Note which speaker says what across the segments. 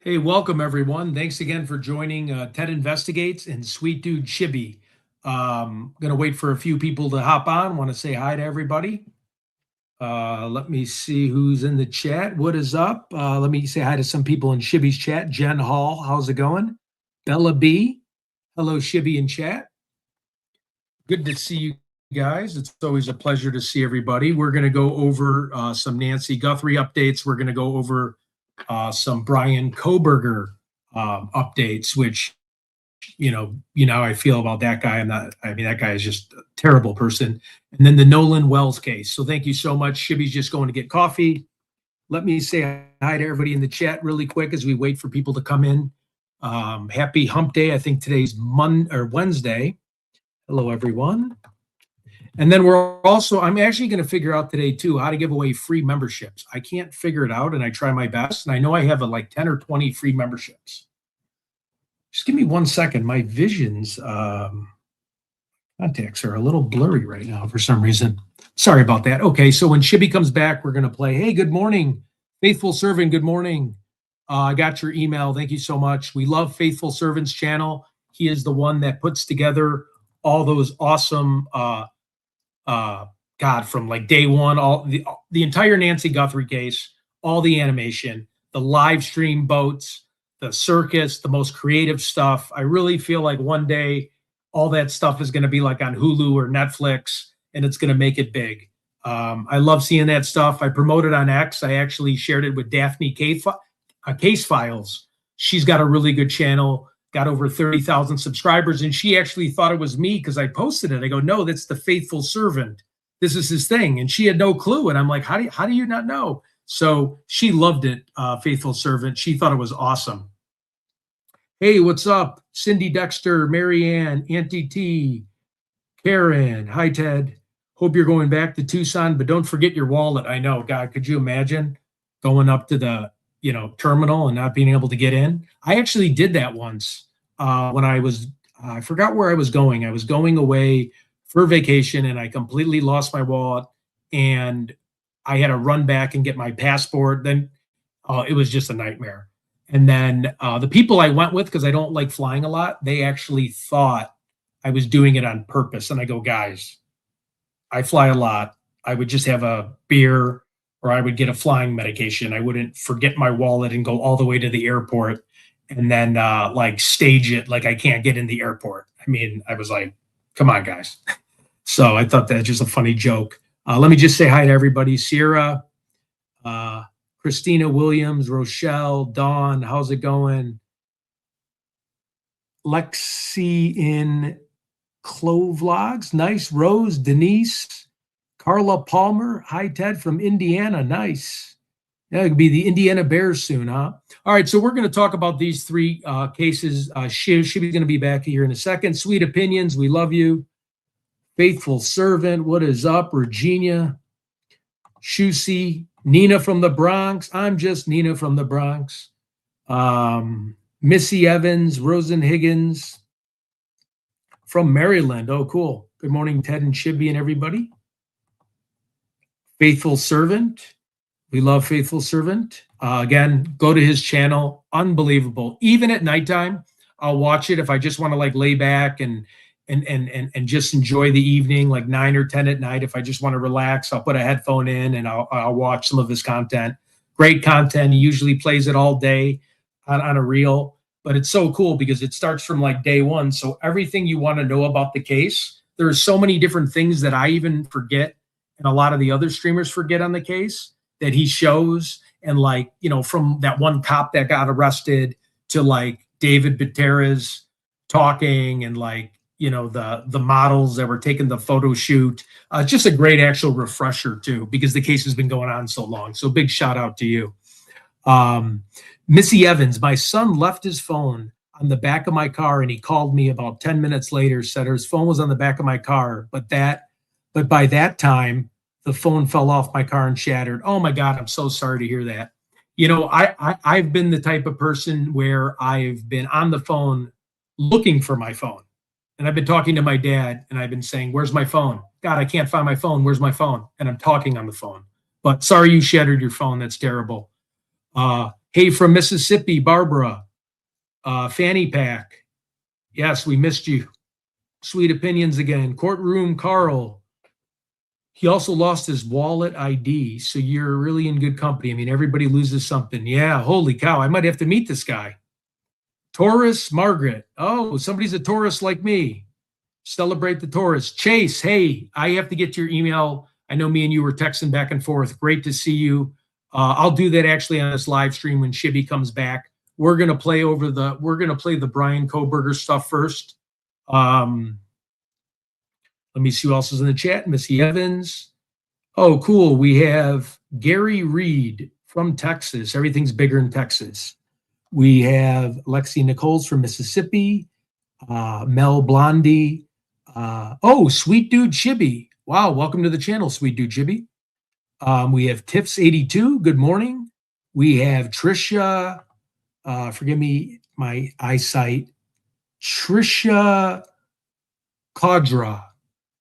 Speaker 1: Hey, welcome everyone. Thanks again for joining Ted Investigates and Sweet Dude Shibby. Gonna wait for a few people to hop on. Want to say hi to everybody. Let me see who's in the chat. What is up? Let me say hi to some people in Shibby's chat. Jen Hall, how's it going? Bella B, hello Shibby in chat. Good to see you guys. It's always a pleasure to see everybody. We're gonna go over some Nancy Guthrie updates. We're gonna go over some Brian Koberger updates, which how I feel about that guy. That guy is just a terrible person. And then the Nolan Wells case. So thank you so much. Shibby's just going to get coffee. Let me say hi to everybody in the chat really quick as we wait for people to come in. Happy hump day. I think today's Wednesday. Hello, everyone. And then I'm actually going to figure out today too, how to give away free memberships. I can't figure it out and I try my best. And I know I have like 10 or 20 free memberships. Just give me 1 second. My visions contacts are a little blurry right now for some reason. Sorry about that. Okay, so when Shibby comes back, we're going to play. Hey, good morning, Faithful Servant. Good morning. I got your email. Thank you so much. We love Faithful Servant's channel. He is the one that puts together all those awesome from like day one, all the entire Nancy Guthrie case, all the animation, the live stream boats, the circus, the most creative stuff. I really feel like one day all that stuff is going to be like on Hulu or Netflix, and it's going to make it big. I love seeing that stuff. I promoted on X. I actually shared it with Daphne Case Files. She's got a really good channel, got over 30,000 subscribers, and she actually thought it was me because I posted it. I go, no, that's the Faithful Servant. This is his thing. And she had no clue. And I'm like, how do you not know? So she loved it, Faithful Servant. She thought it was awesome. Hey, what's up? Cindy Dexter, Marianne, Auntie T, Karen. Hi, Ted. Hope you're going back to Tucson, but don't forget your wallet. I know, God, could you imagine going up to the terminal and not being able to get in? I actually did that once when I forgot where I was going. I was going away for vacation and I completely lost my wallet and I had to run back and get my passport. Then it was just a nightmare. And then the people I went with, because I don't like flying a lot, they actually thought I was doing it on purpose. And I go, guys, I fly a lot. I would just have a beer or I would get a flying medication. I wouldn't forget my wallet and go all the way to the airport and then stage it like I can't get in the airport. I mean, I was like, come on, guys. So I thought that's just a funny joke. Let me just say hi to everybody. Sierra, Christina Williams, Rochelle, Dawn, how's it going? Lexi in Clovlogs, nice. Rose, Denise, Carla Palmer, hi Ted from Indiana, nice. Yeah, it could be the Indiana Bears soon, huh? All right, so we're going to talk about these three cases. Shibby's going to be back here in a second. Sweet Opinions, we love you. Faithful Servant, what is up? Regina, Shusi, Nina from the Bronx. I'm just Nina from the Bronx. Missy Evans, Rosen Higgins from Maryland. Oh, cool. Good morning, Ted and Shibby and everybody. Faithful Servant. We love Faithful Servant. Again, go to his channel. Unbelievable. Even at nighttime, I'll watch it if I just want to lay back and just enjoy the evening, like 9 or 10 at night. If I just want to relax, I'll put a headphone in and I'll watch some of his content. Great content. He usually plays it all day on a reel, but it's so cool because it starts from day one. So everything you want to know about the case, there are so many different things that I even forget and a lot of the other streamers forget on the case that he shows. And from that one cop that got arrested to David Bateras talking and the models that were taking the photo shoot. Just a great actual refresher too, because the case has been going on so long. So big shout out to you. Missy Evans, my son left his phone on the back of my car and he called me about 10 minutes later, said his phone was on the back of my car, but by that time, the phone fell off my car and shattered. Oh my God, I'm so sorry to hear that. I've been the type of person where I've been on the phone looking for my phone. And I've been talking to my dad and I've been saying, where's my phone? God, I can't find my phone. Where's my phone? And I'm talking on the phone. But sorry you shattered your phone. That's terrible. Hey, from Mississippi, Barbara. Fanny Pack. Yes, we missed you. Sweet Opinions again. Courtroom Carl. He also lost his wallet ID, so you're really in good company. I mean, everybody loses something. Yeah, holy cow. I might have to meet this guy. Taurus Margaret. Oh, somebody's a Taurus like me. Celebrate the Taurus. Chase, hey, I have to get your email. I know me and you were texting back and forth. Great to see you. I'll do that actually on this live stream when Shibby comes back. We're gonna play the Brian Koberger stuff first. Let me see who else is in the chat. Missy Evans. Oh, cool. We have Gary Reed from Texas. Everything's bigger in Texas. We have Lexi Nichols from Mississippi. Mel Blondie. Sweet Dude Shibby. Wow, welcome to the channel, Sweet Dude Shibby. We have Tiffs82. Good morning. We have Trisha. Forgive me my eyesight. Trisha Caudra,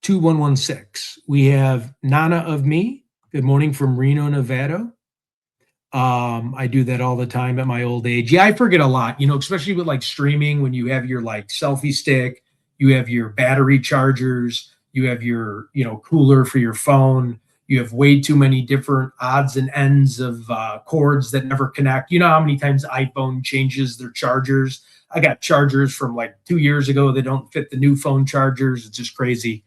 Speaker 1: 2116. We have Nana of Me. Good morning from Reno, Nevada. I do that all the time at my old age. Yeah, I forget a lot, especially with like streaming, when you have your like selfie stick, you have your battery chargers, you have your, cooler for your phone. You have way too many different odds and ends of cords that never connect. You know how many times iPhone changes their chargers? I got chargers from like 2 years ago that don't fit the new phone chargers. It's just crazy.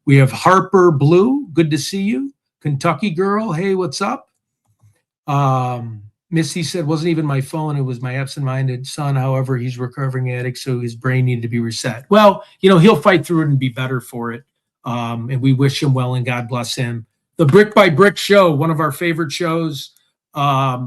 Speaker 1: We have Harper Blue. Good to see you. Kentucky Girl. Hey, what's up? Misty said, wasn't even my phone. It was my absent-minded son. However, he's recovering addict, so his brain needed to be reset. Well, he'll fight through it and be better for it. And we wish him well and God bless him. The Brick by Brick Show, one of our favorite shows.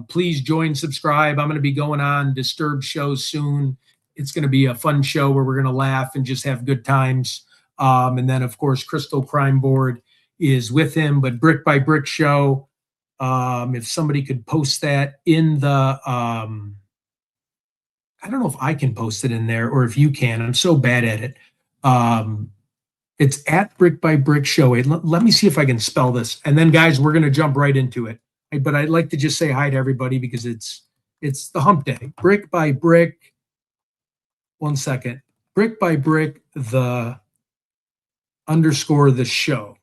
Speaker 1: Please join, subscribe. I'm going to be going on Disturbed shows soon. It's going to be a fun show where we're going to laugh and just have good times. And then, of course, Crystal Crime Board is with him. But Brick by Brick Show, if somebody could post that in the, I don't know if I can post it in there or if you can. I'm so bad at it. It's at Brick by Brick Show. Let me see if I can spell this. And then, guys, we're going to jump right into it. But I'd like to just say hi to everybody because it's the hump day. Brick by Brick. One second. Brick by Brick, the _ the show.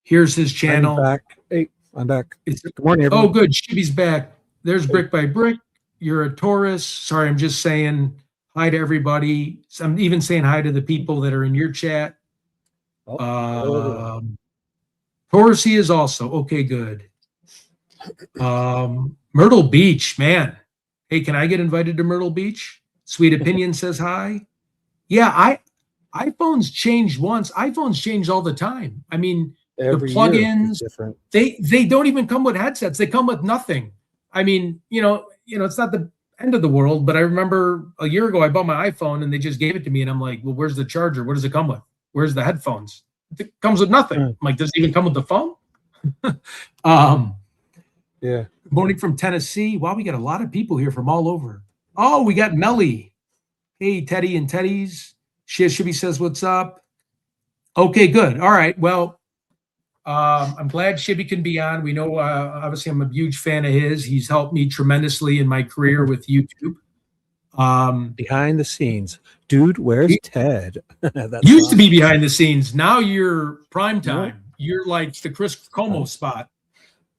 Speaker 1: Here's his channel.
Speaker 2: I'm back. Hey, I'm back. Good morning, everyone.
Speaker 1: Oh, good. Shibby's back. There's Brick by Brick. You're a Taurus. Sorry, I'm just saying hi to everybody. So I'm even saying hi to the people that are in your chat. Taurus he is also. Okay, good. Myrtle Beach, man. Hey, can I get invited to Myrtle Beach? Sweet Opinion says hi. Yeah, iPhones changed once. iPhones change all the time. I mean,
Speaker 2: Every
Speaker 1: the plugins,
Speaker 2: different.
Speaker 1: They don't even come with headsets. They come with nothing. I mean, it's not the end of the world, but I remember a year ago I bought my iPhone and they just gave it to me and I'm like, well, where's the charger? What does it come with? Where's the headphones? It comes with nothing. I'm like, does it even come with the phone?
Speaker 2: Yeah.
Speaker 1: Good morning from Tennessee. Wow, we got a lot of people here from all over. Oh, we got Melly. Hey, Teddy and Teddy's. Shibby says, what's up? Okay, good. All right. Well, I'm glad Shibby can be on. We know, obviously, I'm a huge fan of his. He's helped me tremendously in my career with YouTube.
Speaker 2: Behind the scenes. Dude, where's Ted?
Speaker 1: Used to be behind the scenes. Now you're prime time. You're like the Chris Como spot.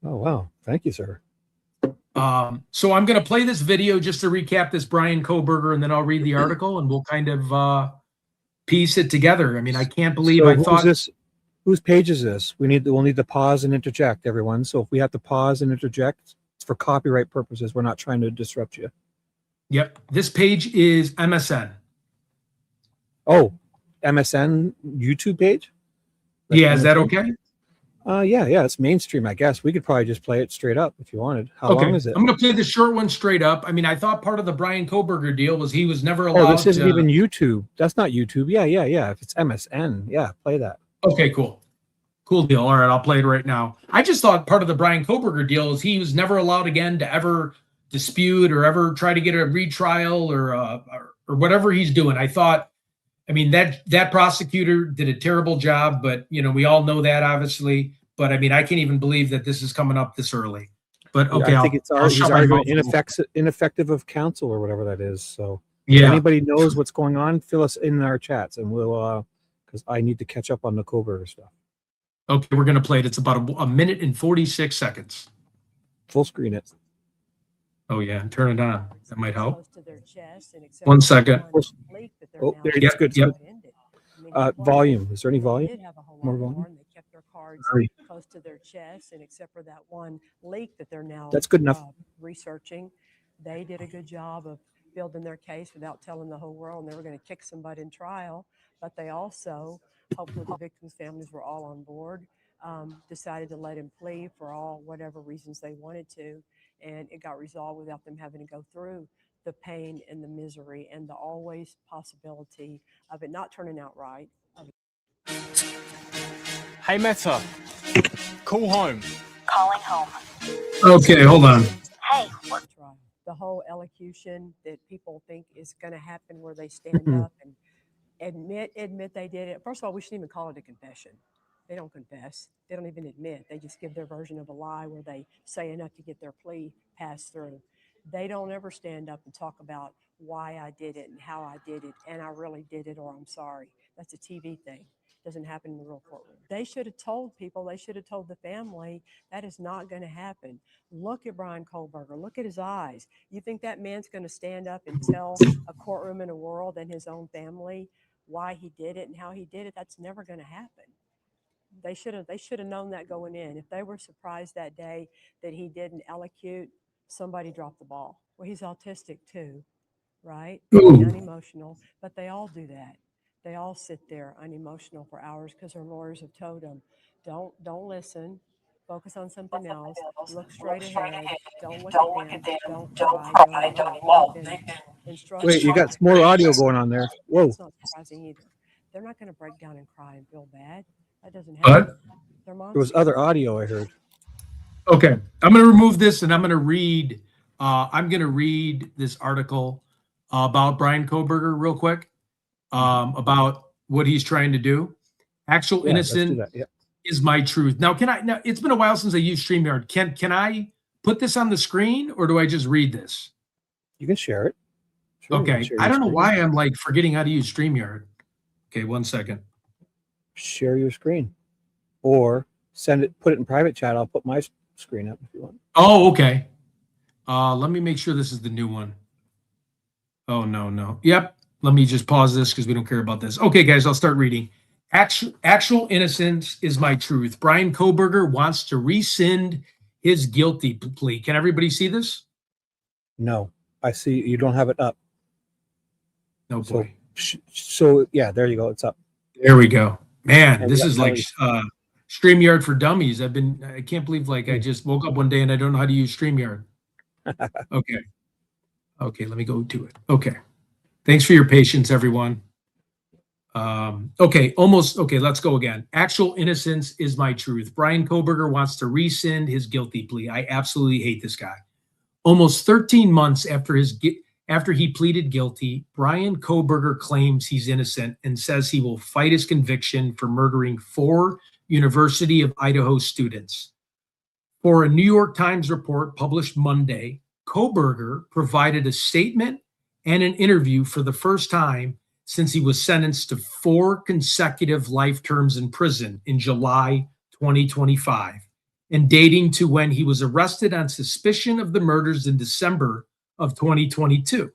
Speaker 2: Oh, wow. Thank you, sir.
Speaker 1: So I'm going to play this video just to recap this Brian Koberger, and then I'll read the article, and we'll kind of piece it together. I mean, I can't believe I thought
Speaker 2: this. Whose page is this? We'll need to pause and interject, everyone. So if we have to pause and interject, it's for copyright purposes. We're not trying to disrupt you. Yep.
Speaker 1: This page is MSN.
Speaker 2: Oh, MSN YouTube page?
Speaker 1: Yeah, is that okay?
Speaker 2: Yeah, it's mainstream, I guess. We could probably just play it straight up if you wanted. How long is it?
Speaker 1: I'm going to play the short one straight up. I mean, I thought part of the Brian Koberger deal was he was never allowed to...
Speaker 2: Oh, this isn't even YouTube. That's not YouTube. Yeah. If it's MSN, yeah, play that.
Speaker 1: Okay, cool. Cool deal. All right, I'll play it right now. I just thought part of the Brian Koberger deal is he was never allowed again to ever dispute or ever try to get a retrial or whatever he's doing. I mean, that prosecutor did a terrible job, but, we all know that, obviously. But, I mean, I can't even believe that this is coming up this early. But okay,
Speaker 2: I think
Speaker 1: I'll
Speaker 2: he's
Speaker 1: shut my
Speaker 2: arguing
Speaker 1: mouth.
Speaker 2: ineffective of counsel or whatever that is. So if
Speaker 1: Yeah.
Speaker 2: anybody knows what's going on, fill us in our chats and we'll, because I need to catch up on the Coburger stuff.
Speaker 1: Okay, we're going to play it. It's about a minute and 46 seconds.
Speaker 2: Full screen it.
Speaker 1: Oh, yeah, and turn it on. That might help.
Speaker 3: Close to their chest and except
Speaker 1: 1 second.
Speaker 2: Oh, there
Speaker 1: Yep,
Speaker 2: it's good.
Speaker 1: yep.
Speaker 2: Volume. Is there any
Speaker 3: They
Speaker 2: volume?
Speaker 3: did have a whole lot
Speaker 2: More
Speaker 3: more,
Speaker 2: volume?
Speaker 3: and they kept their cards
Speaker 1: Sorry.
Speaker 3: close to their chest, and except for that one leak that they're now
Speaker 2: That's good enough.
Speaker 3: researching, they did a good job of building their case without telling the whole world, and they were going to kick somebody in trial. But they also, hopefully the victims' families were all on board, decided to let him plea for all whatever reasons they wanted to, and it got resolved without them having to go through the pain and the misery and the always possibility of it not turning out right.
Speaker 4: Hey Meta, call home.
Speaker 5: Calling home.
Speaker 1: Okay, hold on.
Speaker 5: Hey,
Speaker 3: Trial. The whole elocution that people think is going to happen where they stand up and admit they did it. First of all, we shouldn't even call it a confession. They don't confess. They don't even admit. They just give their version of a lie where they say enough to get their plea passed through. They don't ever stand up and talk about why I did it and how I did it and I really did it or I'm sorry. That's a TV thing. Doesn't happen in the real courtroom. They should have told people, they should have told the family that is not going to happen. Look at Brian Kohlberger. Look at his eyes. You think that man's going to stand up and tell a courtroom and a world and his own family why he did it and how he did it? That's never going to happen. They should have known that going in. If they were surprised that day that he didn't elocute, somebody dropped the ball. Well, he's autistic too, right?
Speaker 1: Ooh.
Speaker 3: Unemotional, but they all do that. They all sit there unemotional for hours because their lawyers have told them, don't listen, focus on something else, look straight ahead, don't look at them, don't cry, don't emote. They've been instructed.
Speaker 2: Wait, you got more audio going on there. Whoa.
Speaker 3: That's not surprising either. They're not going to break down and cry and feel bad. That doesn't happen.
Speaker 2: There was other audio I heard.
Speaker 1: Okay, I'm going to remove this and I'm going to read. I'm going to read this article about Brian Kohlberger real quick, about what he's trying to do. Actual innocence is my truth. Now, now it's been a while since I used StreamYard. Can I put this on the screen or do I just read this?
Speaker 2: You can share it. Sure,
Speaker 1: okay, I don't know why I'm like forgetting how to use StreamYard. Okay, 1 second.
Speaker 2: Share your screen or put it in private chat. I'll put my screen up if you want.
Speaker 1: Oh, okay. Let me make sure this is the new one. Oh, no. Yep. Let me just pause this because we don't care about this. Okay, guys, I'll start reading. Actual innocence is my truth. Brian Kohlberger wants to rescind his guilty plea. Can everybody see this?
Speaker 2: No, I see you don't have it up.
Speaker 1: No, boy.
Speaker 2: So yeah, there you go. It's up.
Speaker 1: There we go. Man, this is like StreamYard for dummies. I can't believe I just woke up one day and I don't know how to use StreamYard. Okay, let me go to it. Okay. Thanks for your patience, everyone. Okay, let's go again. Actual innocence is my truth. Brian Kohlberger wants to rescind his guilty plea. I absolutely hate this guy. Almost 13 months after he pleaded guilty, Brian Kohlberger claims he's innocent and says he will fight his conviction for murdering 4 University of Idaho students. For a New York Times report published Monday, Kohlberger provided a statement and an interview for the first time since he was sentenced to 4 consecutive life terms in prison in July 2025, and dating to when he was arrested on suspicion of the murders in December of 2022.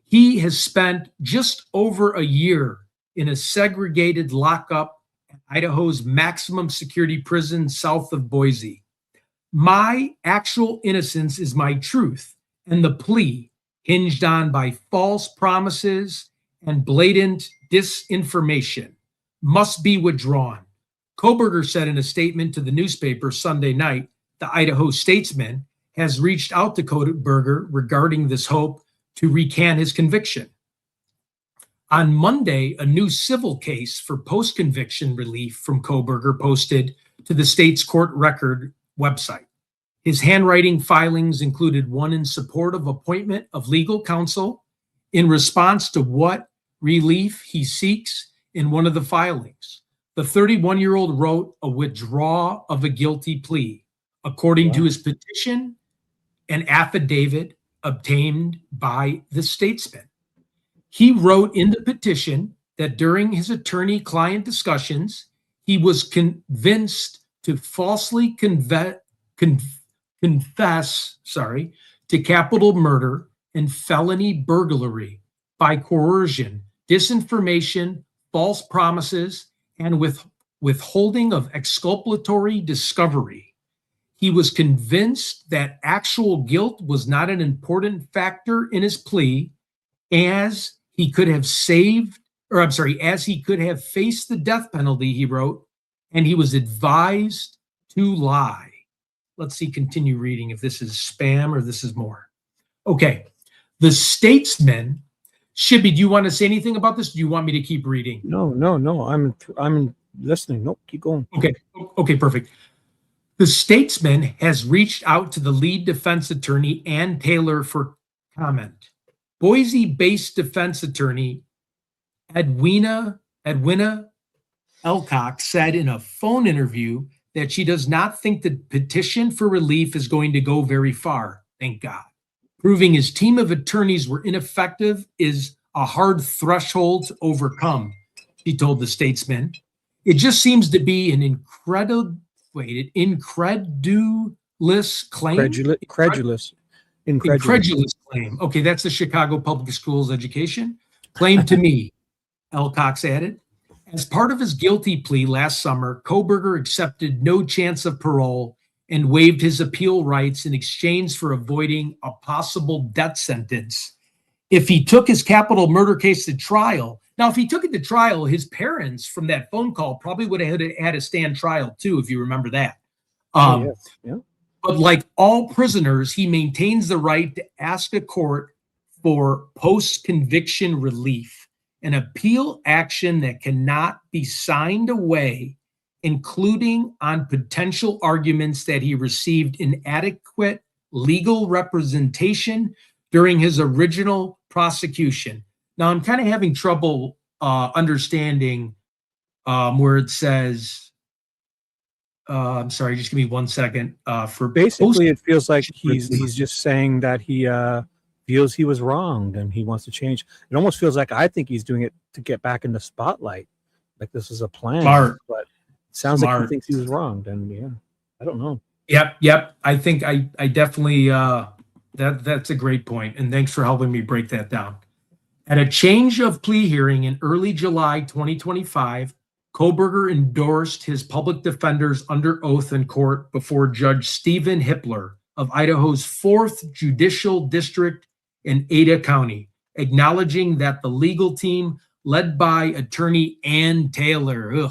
Speaker 1: He has spent just over a year in a segregated lockup at Idaho's maximum security prison south of Boise. My actual innocence is my truth, and the plea, hinged on by false promises and blatant disinformation, must be withdrawn. Kohlberger said in a statement to the newspaper Sunday night, the Idaho Statesman has reached out to Kohlberger regarding this hope to recant his conviction. On Monday, a new civil case for post-conviction relief from Kohlberger posted to the state's court record website. His handwriting filings included one in support of appointment of legal counsel in response to what relief he seeks in one of the filings. The 31-year-old wrote a withdrawal of a guilty plea, according to
Speaker 2: Wow.
Speaker 1: his petition and affidavit obtained by the statesman. He wrote in the petition that during his attorney-client discussions, he was convinced to falsely confess to capital murder and felony burglary by coercion, disinformation, false promises, and withholding of exculpatory discovery. He was convinced that actual guilt was not an important factor in his plea, as he could have faced the death penalty, he wrote, and he was advised to lie. Let's see, continue reading if this is spam or this is more. Okay. The statesman, Shibby, do you want to say anything about this? Do you want me to keep reading?
Speaker 2: No. I'm listening. Nope, keep going.
Speaker 1: Okay, perfect. The statesman has reached out to the lead defense attorney, Ann Taylor, for comment. Boise-based defense attorney Edwina Elcock said in a phone interview that she does not think the petition for relief is going to go very far, thank God. Proving his team of attorneys were ineffective is a hard threshold to overcome, he told the statesman. It just seems to be an incredulous claim. Incredulous claim. Okay, that's the Chicago Public Schools education. Claim to me, Elcox added. As part of his guilty plea last summer, Kohberger accepted no chance of parole and waived his appeal rights in exchange for avoiding a possible death sentence. If he took his capital murder case to trial, now if he took it to trial, his parents from that phone call probably would have had to stand trial too, if you remember that.
Speaker 2: Yeah.
Speaker 1: But like all prisoners, he maintains the right to ask a court for post-conviction relief, an appeal action that cannot be signed away, including on potential arguments that he received inadequate legal representation during his original prosecution. Now, I'm kind of having trouble understanding where it says, I'm sorry, just give me 1 second. For
Speaker 2: basically, it feels like he's just saying that he feels he was wronged and he wants to change. It almost feels like I think he's doing it to get back in the spotlight, like this is a plan.
Speaker 1: Smart.
Speaker 2: But it sounds like he thinks he was wronged, and yeah, I don't know.
Speaker 1: Yep. I think I definitely that's a great point, and thanks for helping me break that down. At a change of plea hearing in early July 2025, Kohberger endorsed his public defenders under oath in court before Judge Stephen Hippler of Idaho's 4th Judicial District in Ada County, acknowledging that the legal team led by attorney Ann Taylor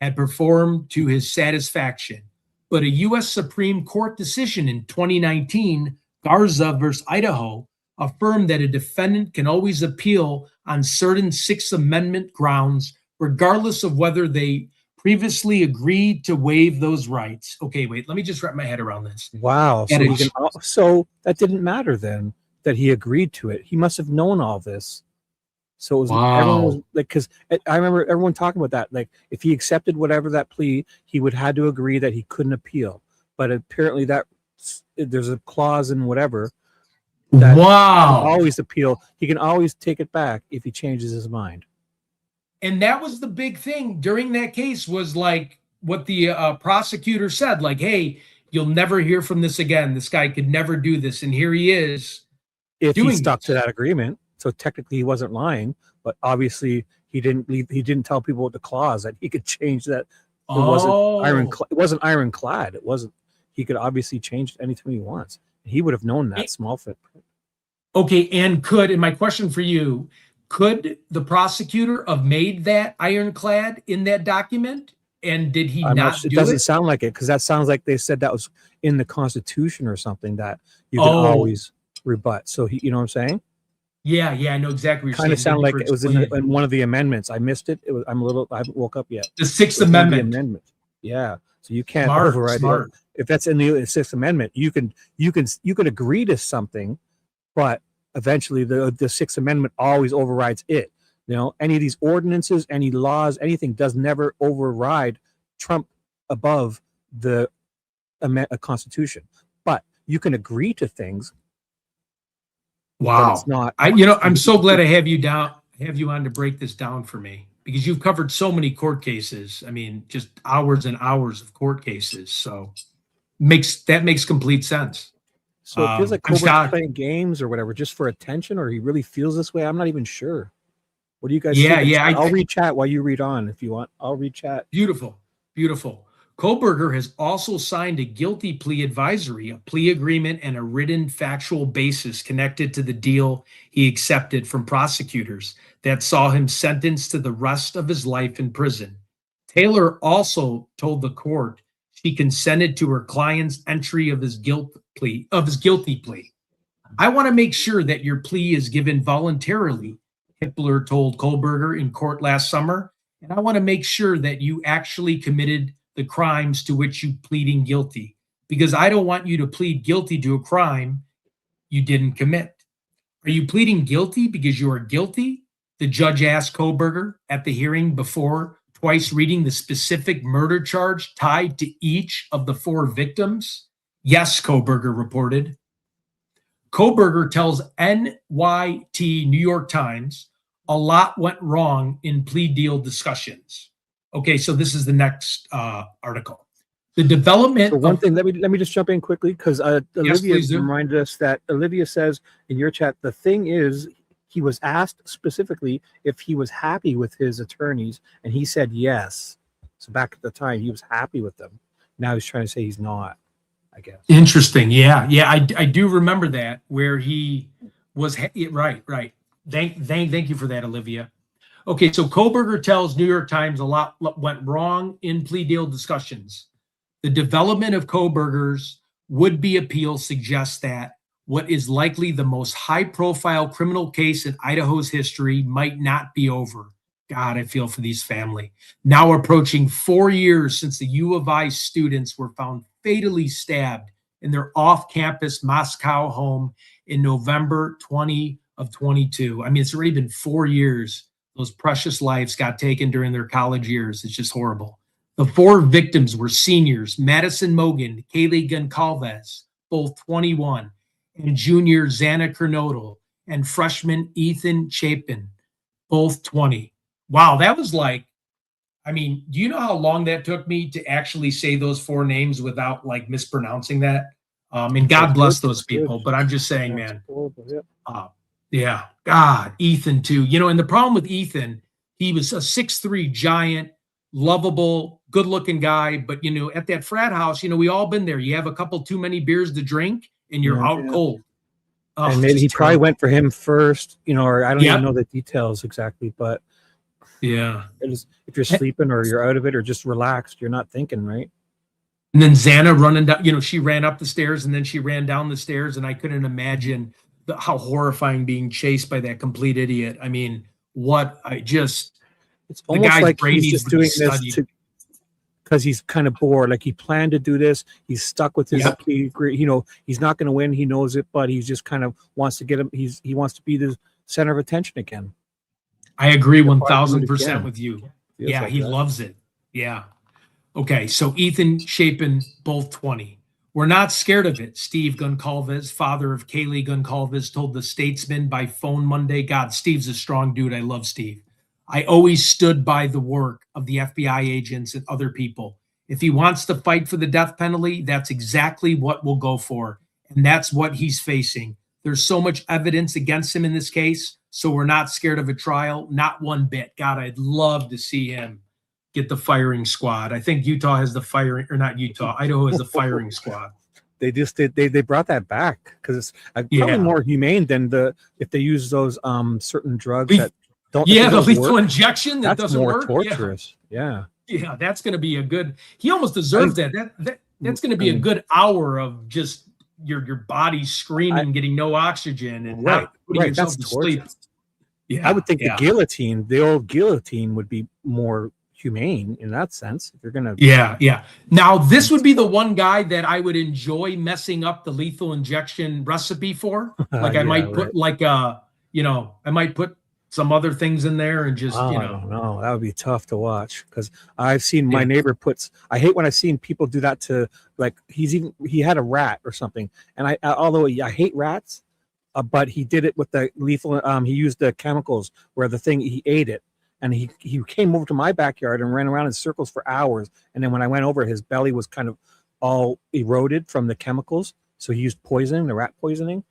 Speaker 1: had performed to his satisfaction. But a U.S. Supreme Court decision in 2019, Garza versus Idaho, affirmed that a defendant can always appeal on certain Sixth Amendment grounds, regardless of whether they previously agreed to waive those rights. Okay, wait, let me just wrap my head around this.
Speaker 2: Wow. So that didn't matter then that he agreed to it. He must have known all this. So it was, everyone was like, because I remember everyone talking about that. Like, if he accepted whatever that plea, he would had to agree that he couldn't appeal. But apparently there's a clause in whatever that he can always appeal. He can always take it back if he changes his mind.
Speaker 1: And that was the big thing during that case, was like what the prosecutor said, like, hey, you'll never hear from this again. This guy could never do this. And here he is.
Speaker 2: If he stuck to that agreement. So technically he wasn't lying, but obviously he didn't tell people with the clause that he could change that. It wasn't ironclad. He could obviously change anything he wants. He would have known that small footprint. Okay.
Speaker 1: And my question for you, could the prosecutor have made that ironclad in that document? And did he not do it?
Speaker 2: It doesn't sound like it, because that sounds like they said that was in the Constitution or something that you can always rebut. So you know what I'm saying?
Speaker 1: Yeah, I know exactly what you're saying.
Speaker 2: Kind of sound like it was in one of the amendments. I missed it. I haven't woke up yet.
Speaker 1: The Sixth Amendment.
Speaker 2: Yeah. So you can't override it. If that's in the Sixth Amendment, you can agree to something, but eventually the Sixth Amendment always overrides it. You know, any of these ordinances, any laws, anything does never override, trump above the a constitution. But you can agree to things.
Speaker 1: Wow.
Speaker 2: It's not.
Speaker 1: I'm so glad I have you on to break this down for me, because you've covered so many court cases. I mean, just hours and hours of court cases. So that makes complete sense.
Speaker 2: So it feels like Coburg's playing games or whatever, just for attention, or he really feels this way. I'm not even sure. What do you guys think?
Speaker 1: Yeah.
Speaker 2: I'll read chat while you read on if you want. I'll read chat.
Speaker 1: Beautiful. Koberger has also signed a guilty plea advisory, a plea agreement, and a written factual basis connected to the deal he accepted from prosecutors that saw him sentenced to the rest of his life in prison. Taylor also told the court she consented to her client's entry of his guilty plea. I want to make sure that your plea is given voluntarily, Hippler told Koberger in court last summer, and I want to make sure that you actually committed the crimes to which you pleading guilty, because I don't want you to plead guilty to a crime you didn't commit. Are you pleading guilty because you are guilty? The judge asked Koberger at the hearing before twice reading the specific murder charge tied to each of the 4 victims. Yes, Koberger reported. Koberger tells NYT New York Times a lot went wrong in plea deal discussions. Okay, so this is the next article. The development.
Speaker 2: So one thing, let me just jump in quickly, because Olivia reminded us that Olivia says in your chat, the thing is, he was asked specifically if he was happy with his attorneys, and he said yes. So back at the time, he was happy with them. Now he's trying to say he's not, I guess.
Speaker 1: Interesting. Yeah. I do remember that, where he was right. Thank you for that, Olivia. Okay, so Koberger tells New York Times a lot went wrong in plea deal discussions. The development of Koberger's would-be appeal suggests that what is likely the most high-profile criminal case in Idaho's history might not be over. God, I feel for these family. Now approaching 4 years since the U of I students were found fatally stabbed in their off-campus Moscow home in November 2022. I mean, it's already been 4 years. Those precious lives got taken during their college years. It's just horrible. The 4 victims were seniors, Madison Mogan, Kaylee Goncalves, both 21, and junior Xana Kernodle, and freshman Ethan Chapin, both 20. Wow, that was like, I mean, do you know how long that took me to actually say those 4 names without like mispronouncing that? And God bless those people, but I'm just saying, man. Yeah, God, Ethan too. And the problem with Ethan, he was a 6'3" giant, lovable, good-looking guy. But, at that frat house, we all been there. You have a couple too many beers to drink, and you're out cold. Oh,
Speaker 2: and maybe he probably went for him first, or I don't even know the details exactly. But
Speaker 1: yeah,
Speaker 2: if you're sleeping or you're out of it or just relaxed, you're not thinking, right?
Speaker 1: And then Xana running down, she ran up the stairs and then she ran down the stairs, and I couldn't imagine how horrifying being chased by that complete idiot. I mean, it's
Speaker 2: almost like he's just doing this because he's kind of bored. Like he planned to do this. He's stuck with his plea. He's not going to win. He knows it, but he's just kind of wants to get him. He wants to be the center of attention again.
Speaker 1: I agree 1,000% with you. Yeah,
Speaker 2: like
Speaker 1: he loves it. Yeah. Okay, so Ethan Chapin, both 20. We're not scared of it, Steve Goncalves, father of Kaylee Goncalves, told the Statesman by phone Monday. God, Steve's a strong dude. I love Steve. I always stood by the work of the FBI agents and other people. If he wants to fight for the death penalty, that's exactly what we'll go for. And that's what he's facing. There's so much evidence against him in this case, so we're not scared of a trial, not one bit. God, I'd love to see him get the firing squad. I think Utah has the firing, or not Utah, Idaho has the firing squad.
Speaker 2: They just did. They brought that back because it's probably more humane than if they use those certain drugs that don't.
Speaker 1: Yeah, the lethal injection that doesn't work.
Speaker 2: That's more torturous. Yeah,
Speaker 1: that's going to be a good. He almost deserves that. That's going to be a good hour of just your body screaming, getting no oxygen, and not putting yourself to sleep. Yeah,
Speaker 2: I would think the old guillotine would be more humane in that sense. If you're gonna
Speaker 1: Now this would be the one guy that I would enjoy messing up the lethal injection recipe for. Like I might put I might put some other things in there and just,
Speaker 2: I
Speaker 1: you know.
Speaker 2: don't know. That would be tough to watch because I've seen my
Speaker 1: Yeah.
Speaker 2: neighbor puts. I hate when I've seen people do that to, like, he had a rat or something, and although I hate rats, but he did it with the lethal. He used the chemicals where he ate it, and he came over to my backyard and ran around in circles for hours. And then when I went over, his belly was kind of all eroded from the chemicals. So he used poisoning, the rat poisoning.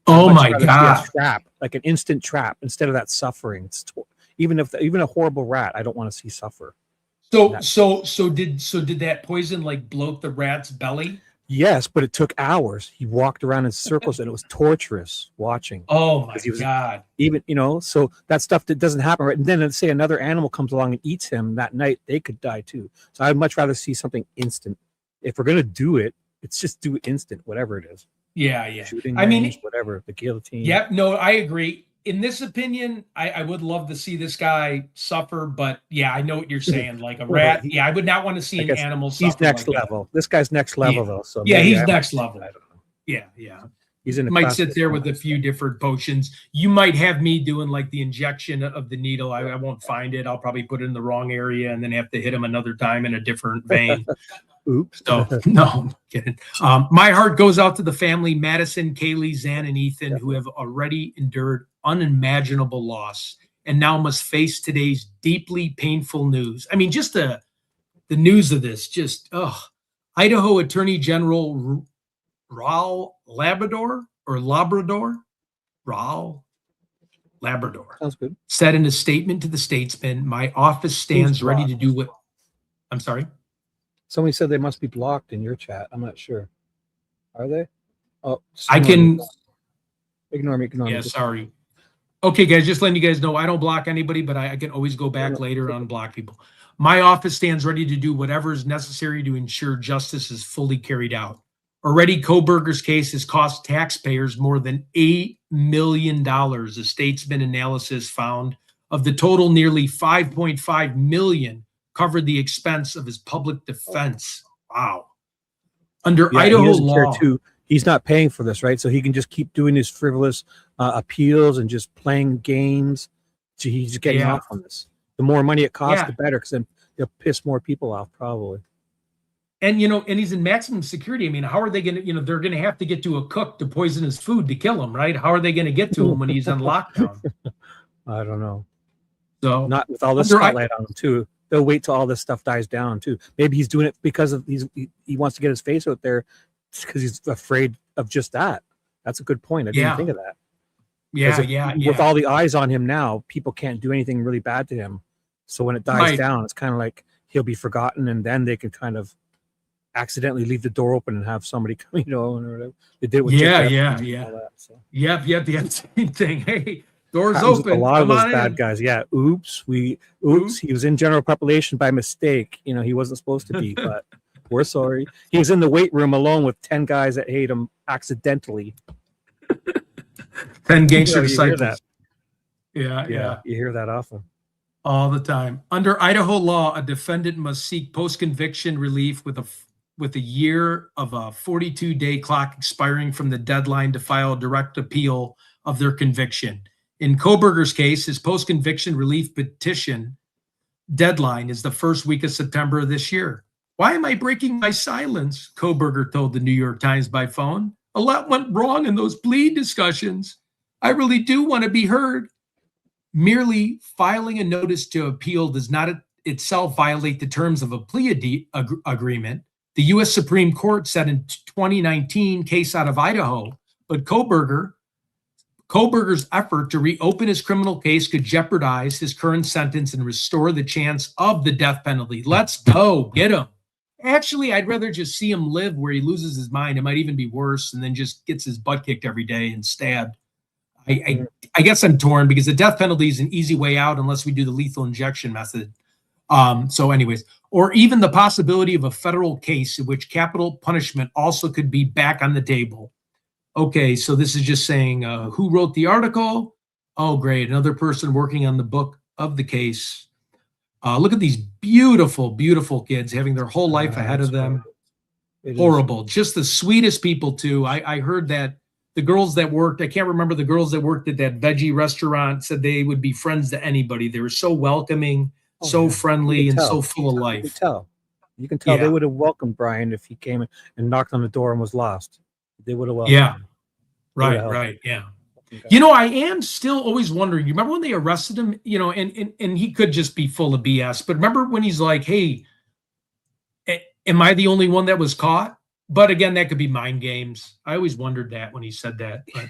Speaker 1: Oh
Speaker 2: I'd much
Speaker 1: my
Speaker 2: rather see
Speaker 1: God.
Speaker 2: a trap, like an instant trap, instead of that suffering. Even a horrible rat, I don't want to see suffer.
Speaker 1: So did that poison like bloat the rat's belly?
Speaker 2: Yes, but it took hours. He walked around in circles, and it was torturous watching.
Speaker 1: Oh my
Speaker 2: 'Cause he was-
Speaker 1: God.
Speaker 2: Even, so that stuff that doesn't happen, right? And then let's say another animal comes along and eats him that night, they could die too. So I'd much rather see something instant. If we're gonna do it, it's just do it instant, whatever it is.
Speaker 1: Yeah.
Speaker 2: Shooting
Speaker 1: I mean,
Speaker 2: range, whatever, the guillotine.
Speaker 1: Yep. No, I agree. In this opinion, I would love to see this guy suffer, but yeah, I know what you're saying. Like a
Speaker 2: Well,
Speaker 1: rat. Yeah, I would not want to see an animal suffer.
Speaker 2: He's next
Speaker 1: like that.
Speaker 2: level. This guy's next level though. So
Speaker 1: Yeah,
Speaker 2: maybe
Speaker 1: he's
Speaker 2: I
Speaker 1: next level.
Speaker 2: I don't know.
Speaker 1: Yeah.
Speaker 2: He's in a
Speaker 1: Might
Speaker 2: class
Speaker 1: sit
Speaker 2: of
Speaker 1: there
Speaker 2: his
Speaker 1: with a
Speaker 2: own.
Speaker 1: few different potions. You might have me doing like the injection of the needle. I won't find it. I'll probably put it in the wrong area and then have to hit him another time in a different vein.
Speaker 2: Oops.
Speaker 1: So no, I'm kidding. My heart goes out to the family, Madison, Kaylee, Zan, and Ethan, who have already endured unimaginable loss and now must face today's deeply painful news. I mean, just the news of this, just Idaho Attorney General Raul Labrador
Speaker 2: Sounds good.
Speaker 1: said in a statement to the Statesman, "My office stands ready to do what." I'm sorry.
Speaker 2: Somebody said they must be blocked in your chat. I'm not sure. Are they? Oh,
Speaker 1: I can.
Speaker 2: Ignore me.
Speaker 1: Yeah, sorry. Okay, guys, just letting you guys know, I don't block anybody, but I can always go back later and unblock people. My office stands ready to do whatever is necessary to ensure justice is fully carried out. Already, Kohberger's case has cost taxpayers more than $8 million. A Statesman analysis found of the total, nearly $5.5 million covered the expense of his public defense. Wow. Under Idaho law,
Speaker 2: he's not paying for this, right? So he can just keep doing his frivolous appeals and just playing games. So he's getting off on this. The more money it costs, the better, because then he'll piss more people off, probably.
Speaker 1: And, and he's in maximum security. I mean, how are they going to, they're going to have to get to a cook to poison his food to kill him, right? How are they going to get to him when he's on lockdown?
Speaker 2: I don't know.
Speaker 1: So
Speaker 2: not with all this spotlight on him too. They'll wait till all this stuff dies down too. Maybe he's doing it because of he wants to get his face out there because he's afraid of just that. That's a good point. I didn't think of that.
Speaker 1: Yeah.
Speaker 2: With all the eyes on him now, people can't do anything really bad to him. So when it dies down, it's kind of like he'll be forgotten, and then they can kind of accidentally leave the door open and have somebody come, or whatever. They did with
Speaker 1: yeah.
Speaker 2: That, so.
Speaker 1: Yep, the same thing. Hey, doors open.
Speaker 2: A lot of those bad guys. Yeah. Oops. He was in general population by mistake. He wasn't supposed to be, but we're sorry. He was in the weight room alone with 10 guys that hate him accidentally.
Speaker 1: 10 gangster disciples. Yeah.
Speaker 2: You hear that often.
Speaker 1: All the time. Under Idaho law, a defendant must seek post-conviction relief with a year of a 42-day clock expiring from the deadline to file a direct appeal of their conviction. In Kohberger's case, his post-conviction relief petition deadline is the first week of September of this year. Why am I breaking my silence? Kohberger told the New York Times by phone. A lot went wrong in those plea discussions. I really do want to be heard. Merely filing a notice to appeal does not itself violate the terms of a plea agreement. The U.S. Supreme Court said in 2019, case out of Idaho, but Kohberger's effort to reopen his criminal case could jeopardize his current sentence and restore the chance of the death penalty. Let's go. Get him. Actually, I'd rather just see him live where he loses his mind. It might even be worse, and then just gets his butt kicked every day and stabbed. I guess I'm torn because the death penalty is an easy way out unless we do the lethal injection method. So anyways, or even the possibility of a federal case in which capital punishment also could be back on the table. Okay, so this is just saying who wrote the article? Oh, great. Another person working on the book of the case. Look at these beautiful, beautiful kids having their whole life ahead of them. Horrible. Just the sweetest people, too. I heard that the girls that worked, I can't remember the girls that worked at that veggie restaurant said they would be friends to anybody. They were so welcoming, so friendly, and so full of life.
Speaker 2: You can tell they would have welcomed Brian if he came and knocked on the door and was lost. They would have welcomed him.
Speaker 1: Right. Yeah. You know, I am still always wondering, you remember when they arrested him, you know, and he could just be full of BS, but remember when he's like, hey, am I the only one that was caught? But again, that could be mind games. I always wondered that when he said that. But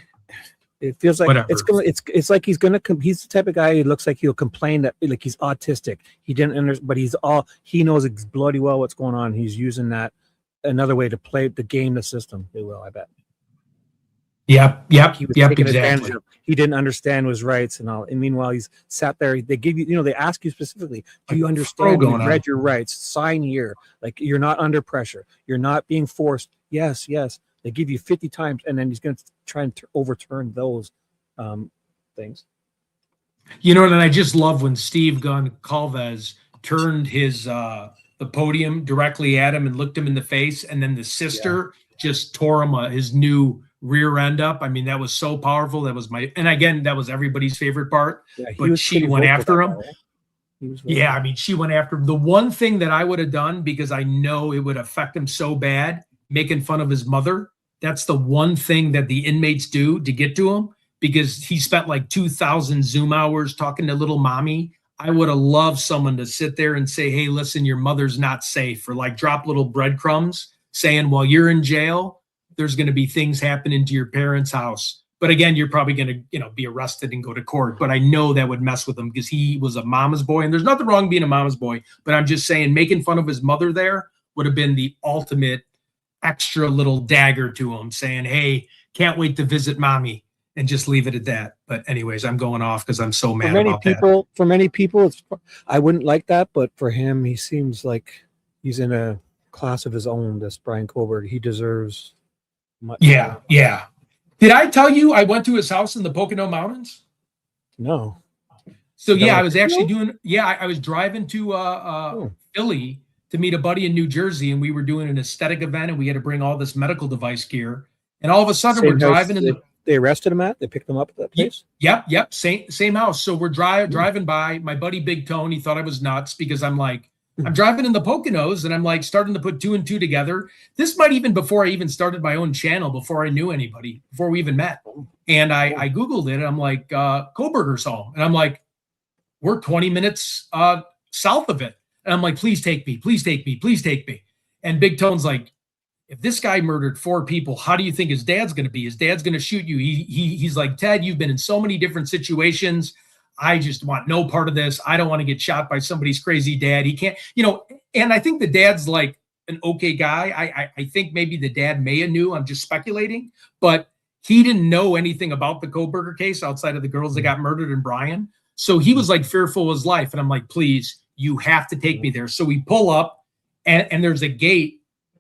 Speaker 2: it feels like it's like he's the type of guy who looks like he'll complain that like he's autistic. He didn't understand, but he knows bloody well what's going on. He's using that another way to game the system. They will, I bet. Yep, exactly. He didn't understand his rights and all. And meanwhile, he's sat there. They give you, they ask you specifically, do you understand? You read your rights. Sign here. Like you're not under pressure. You're not being forced. Yes. They give you 50 times, and then he's going to try and overturn those things.
Speaker 1: You know, and I just love when Steve Goncalves turned his the podium directly at him and looked him in the face, and then the sister just tore him his new rear end up. I mean, that was so powerful. That was and again, that was everybody's favorite part. Yeah, but she went after him. Yeah, I mean, she went after him. The one thing that I would have done, because I know it would affect him so bad, making fun of his mother. That's the one thing that the inmates do to get to him, because he spent like 2,000 Zoom hours talking to little mommy. I would have loved someone to sit there and say, hey, listen, your mother's not safe, or like drop little breadcrumbs saying, while you're in jail, there's going to be things happening to your parents' house. But again, you're probably going to, be arrested and go to court. But I know that would mess with him, because he was a mama's boy, and there's nothing wrong being a mama's boy. But I'm just saying, making fun of his mother there would have been the ultimate extra little dagger to him, saying, hey, can't wait to visit mommy, and just leave it at that. But anyways, I'm going off because I'm so mad about that.
Speaker 2: For many people, I wouldn't like that. But for him, he seems like he's in a class of his own, this Brian Kohlberg. He deserves much.
Speaker 1: Yeah. Did I tell you I went to his house in the Pocono Mountains?
Speaker 2: No.
Speaker 1: So I was actually I was driving to Philly to meet a buddy in New Jersey, and we were doing an aesthetic event, and we had to bring all this medical device gear. And all of a sudden we're driving in
Speaker 2: they arrested him at? They picked him up at that place?
Speaker 1: Yep. Same house. So we're driving by. My buddy Big Tone, he thought I was nuts, because I'm driving in the Poconos, and I'm like starting to put two and two together. This might even before I even started my own channel, before I knew anybody, before we even met. And I Googled it, and I'm like, Kohlberger's home. And I'm like, we're 20 minutes south of it. And I'm like, please take me. And Big Tone's like, if this guy murdered 4 people, how do you think his dad's going to be? His dad's going to shoot you. He's like, Ted, you've been in so many different situations. I just want no part of this. I don't want to get shot by somebody's crazy dad. He can't, and I think the dad's like an okay guy. I think maybe the dad may have knew. I'm just speculating, but he didn't know anything about the Kohlberger case outside of the girls that got murdered in Bryan. So he was like fearful of his life. And I'm like, please, you have to take me there. So we pull up, and there's a gate.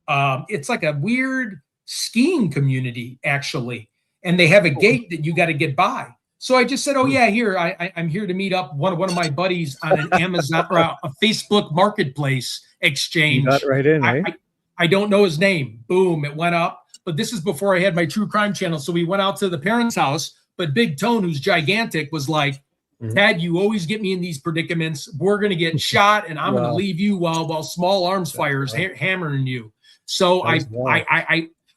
Speaker 1: It's like a weird skiing community, actually. And they have a gate that you got to get by. So I just said, oh, yeah, here, I'm here to meet up one of my buddies on an Amazon or a Facebook marketplace exchange.
Speaker 2: You got right in, right?
Speaker 1: I don't know his name. Boom, it went up. But this is before I had my true crime channel. So we went out to the parents' house. But Big Tone, who's gigantic, was like, Dad, you always get me in these predicaments. We're going to get shot, and I'm going to leave you while Small Arms Fires hammering you. So I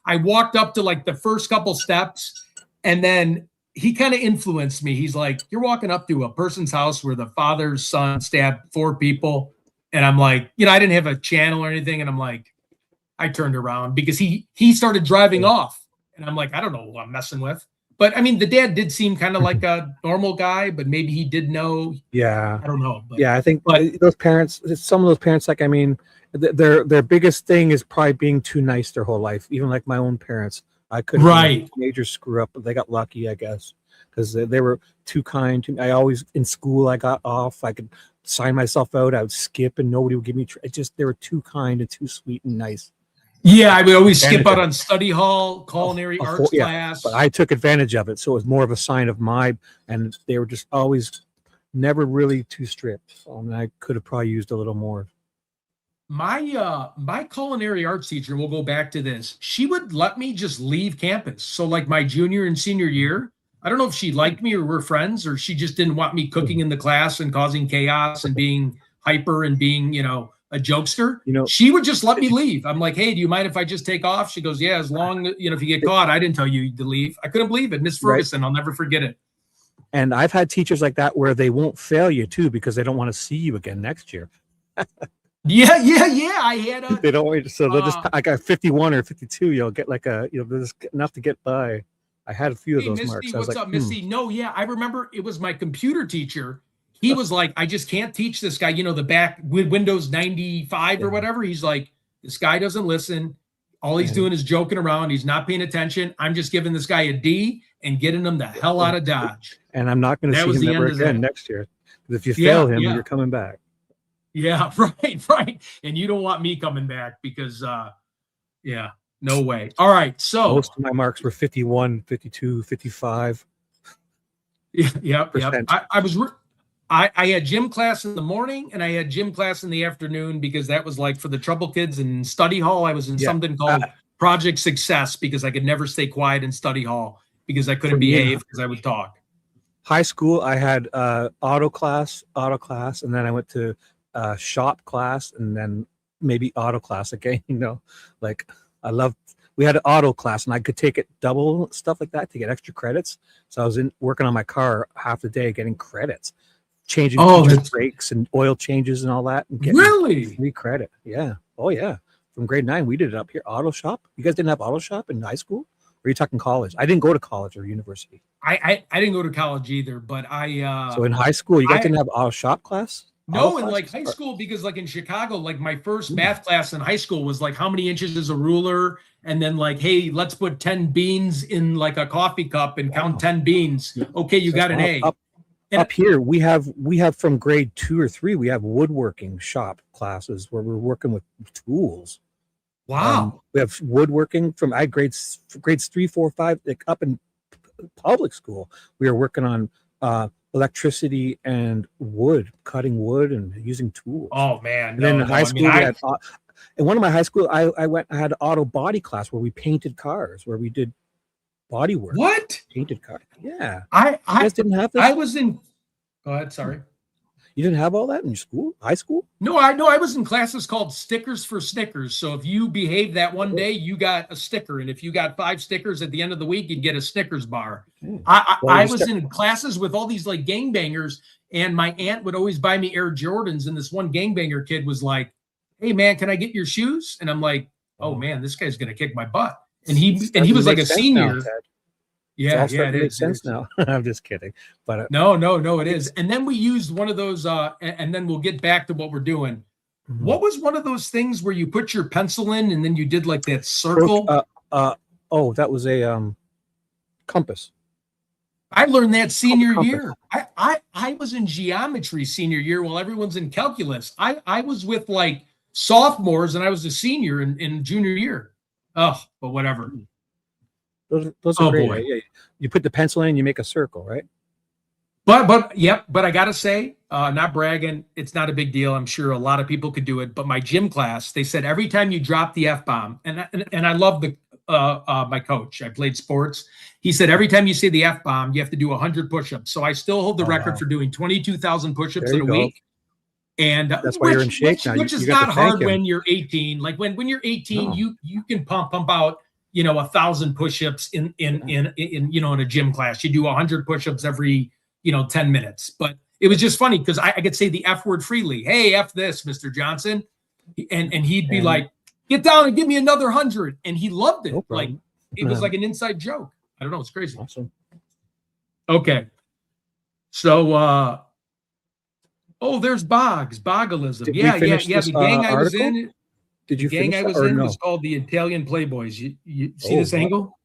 Speaker 1: walked up to like the first couple steps, and then he kind of influenced me. He's like, you're walking up to a person's house where the father's son stabbed 4 people. And I'm like, I didn't have a channel or anything. And I'm like, I turned around because he started driving off. And I'm like, I don't know who I'm messing with. But I mean, the dad did seem kind of like a normal guy, but maybe he did know.
Speaker 2: Yeah.
Speaker 1: I don't know. But,
Speaker 2: I think those parents, some of those parents, like, I mean, their biggest thing is probably being too nice their whole life. Even like my own parents. I couldn't major screw up, but they got lucky, I guess, because they were too kind to me. I always, in school, I got off. I could sign myself out. I would skip, and nobody would give me. They were too kind and too sweet and nice.
Speaker 1: Yeah, I would always skip out on study hall, culinary arts class.
Speaker 2: But I took advantage of it, so it was more of a sign of and they were just always never really too strict. I could have probably used a little more.
Speaker 1: my culinary arts teacher, we'll go back to this. She would let me just leave campus. So like my junior and senior year, I don't know if she liked me or we're friends, or she just didn't want me cooking in the class and causing chaos and being hyper and being, a jokester. She would just let me leave. I'm like, hey, do you mind if I just take off? She goes, yeah, as long, if you get caught, I didn't tell you to leave. I couldn't believe it. Miss Ferguson, right. I'll never forget it.
Speaker 2: And I've had teachers like that where they won't fail you too, because they don't want to see you again next year.
Speaker 1: Yeah. I had
Speaker 2: they don't wait. So they'll just, I got 51 or 52. You'll get like there's enough to get by. I had a few of those
Speaker 1: Misty,
Speaker 2: marks.
Speaker 1: What's up, Misty? No, yeah, I remember it was my computer teacher. He was like, I just can't teach this guy, the back with Windows 95 or whatever. He's like, this guy doesn't listen. All he's doing is joking around. He's not paying attention. I'm just giving this guy a D and getting him the hell out of Dodge.
Speaker 2: And I'm not going to see him ever again next year. Because if you fail him, you're coming back.
Speaker 1: Yeah, right. And you don't want me coming back because, no way. All right, so.
Speaker 2: Most of my marks were 51, 52, 55.
Speaker 1: Yeah. I had gym class in the morning and I had gym class in the afternoon because that was like for the trouble kids in study hall. I was in something called Project Success because I could never stay quiet in study hall because I couldn't behave because I would talk.
Speaker 2: High school, I had auto class, and then I went to shop class and then maybe auto class again. We had an auto class and I could take it double, stuff like that to get extra credits. So I was working on my car half the day getting credits. Changing brakes and oil changes and all that, and getting free credit. Yeah. Oh yeah. From grade 9, we did it up here. Auto shop. You guys didn't have auto shop in high school? Or are you talking college? I didn't go to college or university.
Speaker 1: I didn't go to college either, but
Speaker 2: So in high school, you guys didn't have auto shop class?
Speaker 1: No, in like high school, because like in Chicago, like my first math class in high school was like how many inches is a ruler, and then like, hey, let's put 10 beans in like a coffee cup and count 10 beans. Okay, you got an A.
Speaker 2: Up here, we have from grade 2 or 3, we have woodworking shop classes where we're working with tools.
Speaker 1: Wow.
Speaker 2: We have woodworking from grades 3, 4, 5, like up in public school. We are working on electricity and cutting wood and using tools.
Speaker 1: Oh man.
Speaker 2: And then in high school, we had in one of my high school, I had auto body class where we painted cars, where we did body work.
Speaker 1: What?
Speaker 2: Painted car. Yeah.
Speaker 1: I
Speaker 2: you guys didn't have this?
Speaker 1: I was in. Go ahead. Sorry.
Speaker 2: You didn't have all that in your school? High school?
Speaker 1: No, I was in classes called Stickers for Snickers. So if you behaved that one day, you got a sticker. And if you got 5 stickers at the end of the week, you'd get a Snickers bar. I was in classes with all these like gangbangers, and my aunt would always buy me Air Jordans. And this one gangbanger kid was like, hey man, can I get your shoes? And I'm like, oh man, this guy's going to kick my butt. And he was like a senior.
Speaker 2: Yeah, it makes sense now. I'm just kidding, but
Speaker 1: no, it is. And then we used one of those, and then we'll get back to what we're doing. Mm-hmm. What was one of those things where you put your pencil in and then you did like that circle?
Speaker 2: That was a compass.
Speaker 1: I learned that senior year. I was in geometry senior year while everyone's in calculus. I was with like sophomores and I was a senior in junior year. Oh, but whatever.
Speaker 2: Those are great. Right? Yeah. You put the pencil in and you make a circle, right?
Speaker 1: But I gotta say, not bragging, it's not a big deal. I'm sure a lot of people could do it. But my gym class, they said every time you drop the F-bomb, and I love the my coach. I played sports. He said every time you say the F-bomb, you have to do 100 push-ups. So I still hold the record for doing 22,000 push-ups in a week. And
Speaker 2: that's why you're in shape now.
Speaker 1: Which is not hard when you're 18. Like when you're 18, you can pump out 1,000 push-ups in a gym class. You do 100 push-ups every 10 minutes. But it was just funny because I could say the F word freely. Hey, F this, Mr. Johnson, and he'd be like, get down and give me another 100, and he loved it. Like it was like an inside joke. I don't know. It's crazy.
Speaker 2: Awesome.
Speaker 1: Okay, so. Oh, there's Bogolism. Yeah. The gang I was in.
Speaker 2: Did you
Speaker 1: gang I was in was called the Italian Playboys. You see this angle?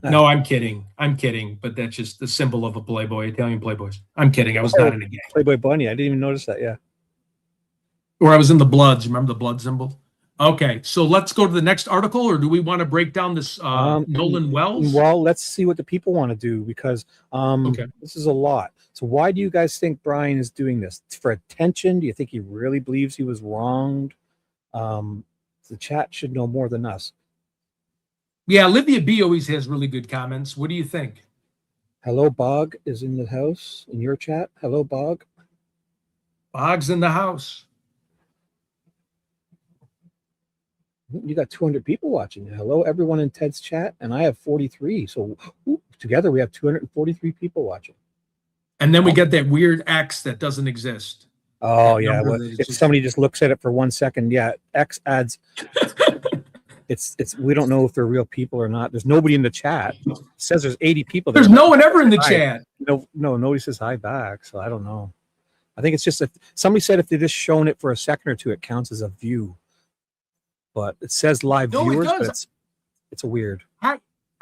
Speaker 1: No, I'm kidding. But that's just the symbol of a Playboy, Italian Playboys. I'm kidding. I was not in a gang.
Speaker 2: Playboy Bunny. I didn't even notice that. Yeah.
Speaker 1: Or I was in the Bloods. Remember the blood symbol? Okay, so let's go to the next article, or do we want to break down this Nolan Wells?
Speaker 2: Well, let's see what the people want to do because this is a lot. So why do you guys think Brian is doing this? For attention? Do you think he really believes he was wronged? The chat should know more than us.
Speaker 1: Yeah, Olivia B always has really good comments. What do you think?
Speaker 2: Hello, Bog is in the house in your chat. Hello, Bog.
Speaker 1: Bog's in the house.
Speaker 2: You got 200 people watching. Hello, everyone in Ted's chat, and I have 43. So together we have 243 people watching.
Speaker 1: And then we get that weird X that doesn't exist.
Speaker 2: Oh yeah, well, if somebody just looks at it for 1 second, yeah, X adds. It's we don't know if they're real people or not. There's nobody in the chat. It says there's 80 people.
Speaker 1: There's no one ever in the chat.
Speaker 2: No, nobody says hi back. So I don't know. I think it's just if somebody said if they just shown it for a second or two, it counts as a view. But it says live viewers, but it's a weird.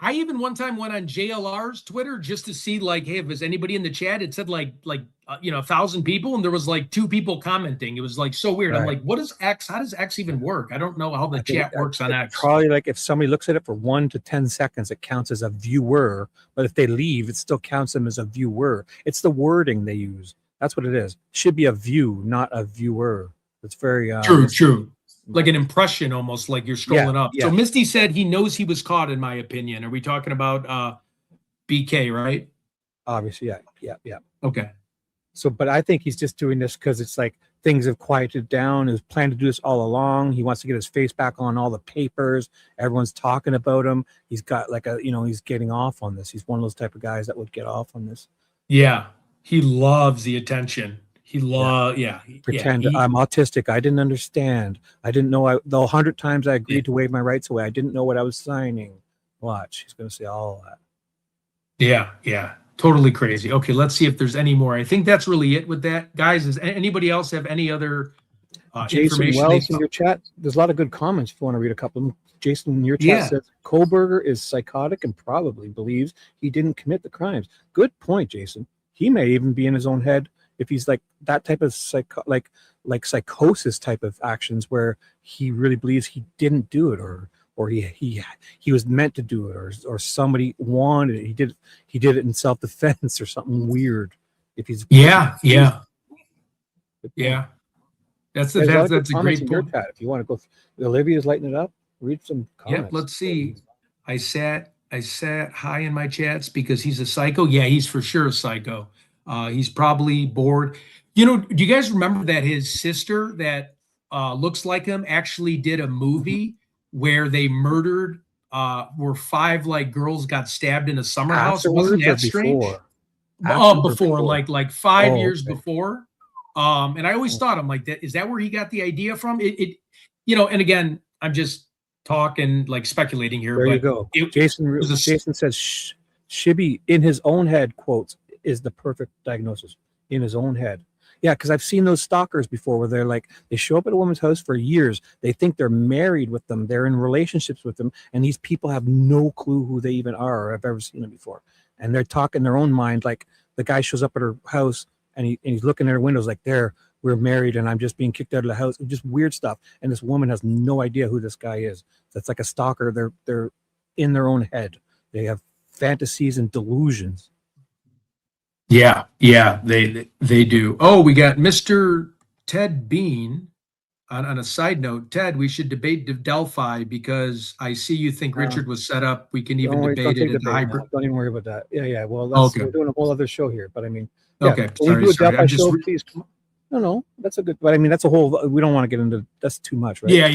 Speaker 1: I even one time went on JLR's Twitter just to see like, hey, if there's anybody in the chat. It said like 1,000 people, and there was like 2 people commenting. It was like so weird.
Speaker 2: Right.
Speaker 1: I'm like, what is X? How does X even work? I don't know how the chat works on X.
Speaker 2: Probably like if somebody looks at it for 1 to 10 seconds, it counts as a viewer. But if they leave, it still counts them as a viewer. It's the wording they use. That's what it is. Should be a view, not a viewer. It's very
Speaker 1: true. Like an impression, almost like you're scrolling up. Yeah. So Misty said he knows he was caught, in my opinion. Are we talking about BK, right?
Speaker 2: Obviously, yeah.
Speaker 1: Okay.
Speaker 2: So, but I think he's just doing this because it's like things have quieted down. He's planned to do this all along. He wants to get his face back on all the papers. Everyone's talking about him. He's got like he's getting off on this. He's one of those type of guys that would get off on this.
Speaker 1: Yeah. He loves the attention.
Speaker 2: Pretend I'm autistic. I didn't understand. I didn't know. The 100 times I agreed to waive my rights away, I didn't know what I was signing. Watch, he's going to say all that.
Speaker 1: Yeah, totally crazy. Okay, let's see if there's any more. I think that's really it with that, guys. Does anybody else have any other
Speaker 2: Jason
Speaker 1: information?
Speaker 2: Wells in your chat. There's a lot of good comments. If you want to read a couple of them, Jason in your chat says Kohlberger is psychotic and probably believes he didn't commit the crimes. Good point, Jason. He may even be in his own head. If he's like that type of psychosis type of actions where he really believes he didn't do it or he was meant to do it or somebody wanted it. He did it in self-defense or something weird. If he's
Speaker 1: yeah. That's a great point.
Speaker 2: If you want to go, Olivia's lighting it up. Read some comments.
Speaker 1: Yeah, let's see. I sat high in my chats because he's a psycho. Yeah, he's for sure a psycho. He's probably bored. Do you guys remember that his sister that looks like him actually did a movie where they murdered where 5 like girls got stabbed in a summer house? Wasn't that strange? Before like 5 years before. And I always thought, I'm like, is that where he got the idea from? And again, I'm just talking like speculating here.
Speaker 2: There you go. Jason says Shibby in his own head quotes is the perfect diagnosis in his own head. Yeah, because I've seen those stalkers before where they're like, they show up at a woman's house for years. They think they're married with them. They're in relationships with them. And these people have no clue who they even are or have ever seen them before. And they're talking their own mind. Like the guy shows up at her house and he's looking at her windows like, we're married and I'm just being kicked out of the house. Just weird stuff. And this woman has no idea who this guy is. That's like a stalker. They're in their own head. They have fantasies and delusions.
Speaker 1: Yeah, they do. Oh, we got Mr. Ted Bean. On a side note, Ted, we should debate Delphi because I see you think Richard was set up. We can even debate it in hybrid.
Speaker 2: Don't even worry about that. Yeah. Well, we're doing a whole other show here, but I mean,
Speaker 1: okay.
Speaker 2: Sorry. Show, please. No, that's a good. But I mean, that's a whole. We don't want to get into. That's too much, right?
Speaker 1: Yeah.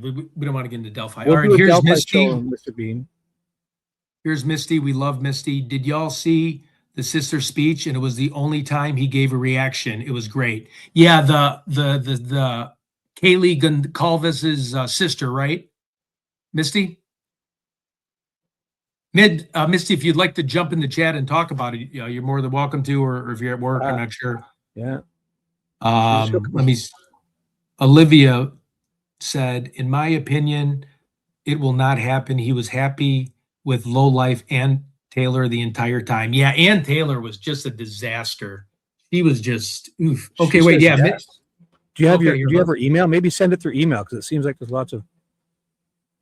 Speaker 1: We don't want to get into Delphi. All right, here's Misty.
Speaker 2: Mr. Bean.
Speaker 1: Here's Misty. We love Misty. Did y'all see the sister speech? And it was the only time he gave a reaction. It was great. Yeah, the Kaylee Goncalves's sister, right? Misty? Misty, if you'd like to jump in the chat and talk about it, you're more than welcome to, or if you're at work, I'm not sure.
Speaker 2: Yeah.
Speaker 1: Olivia said, in my opinion, it will not happen. He was happy with Low Life and Taylor the entire time. Yeah, Ann Taylor was just a disaster. She was just oof. Okay, wait, yeah.
Speaker 2: Yes. Do you have her email? Maybe send it through email because it seems like there's lots of.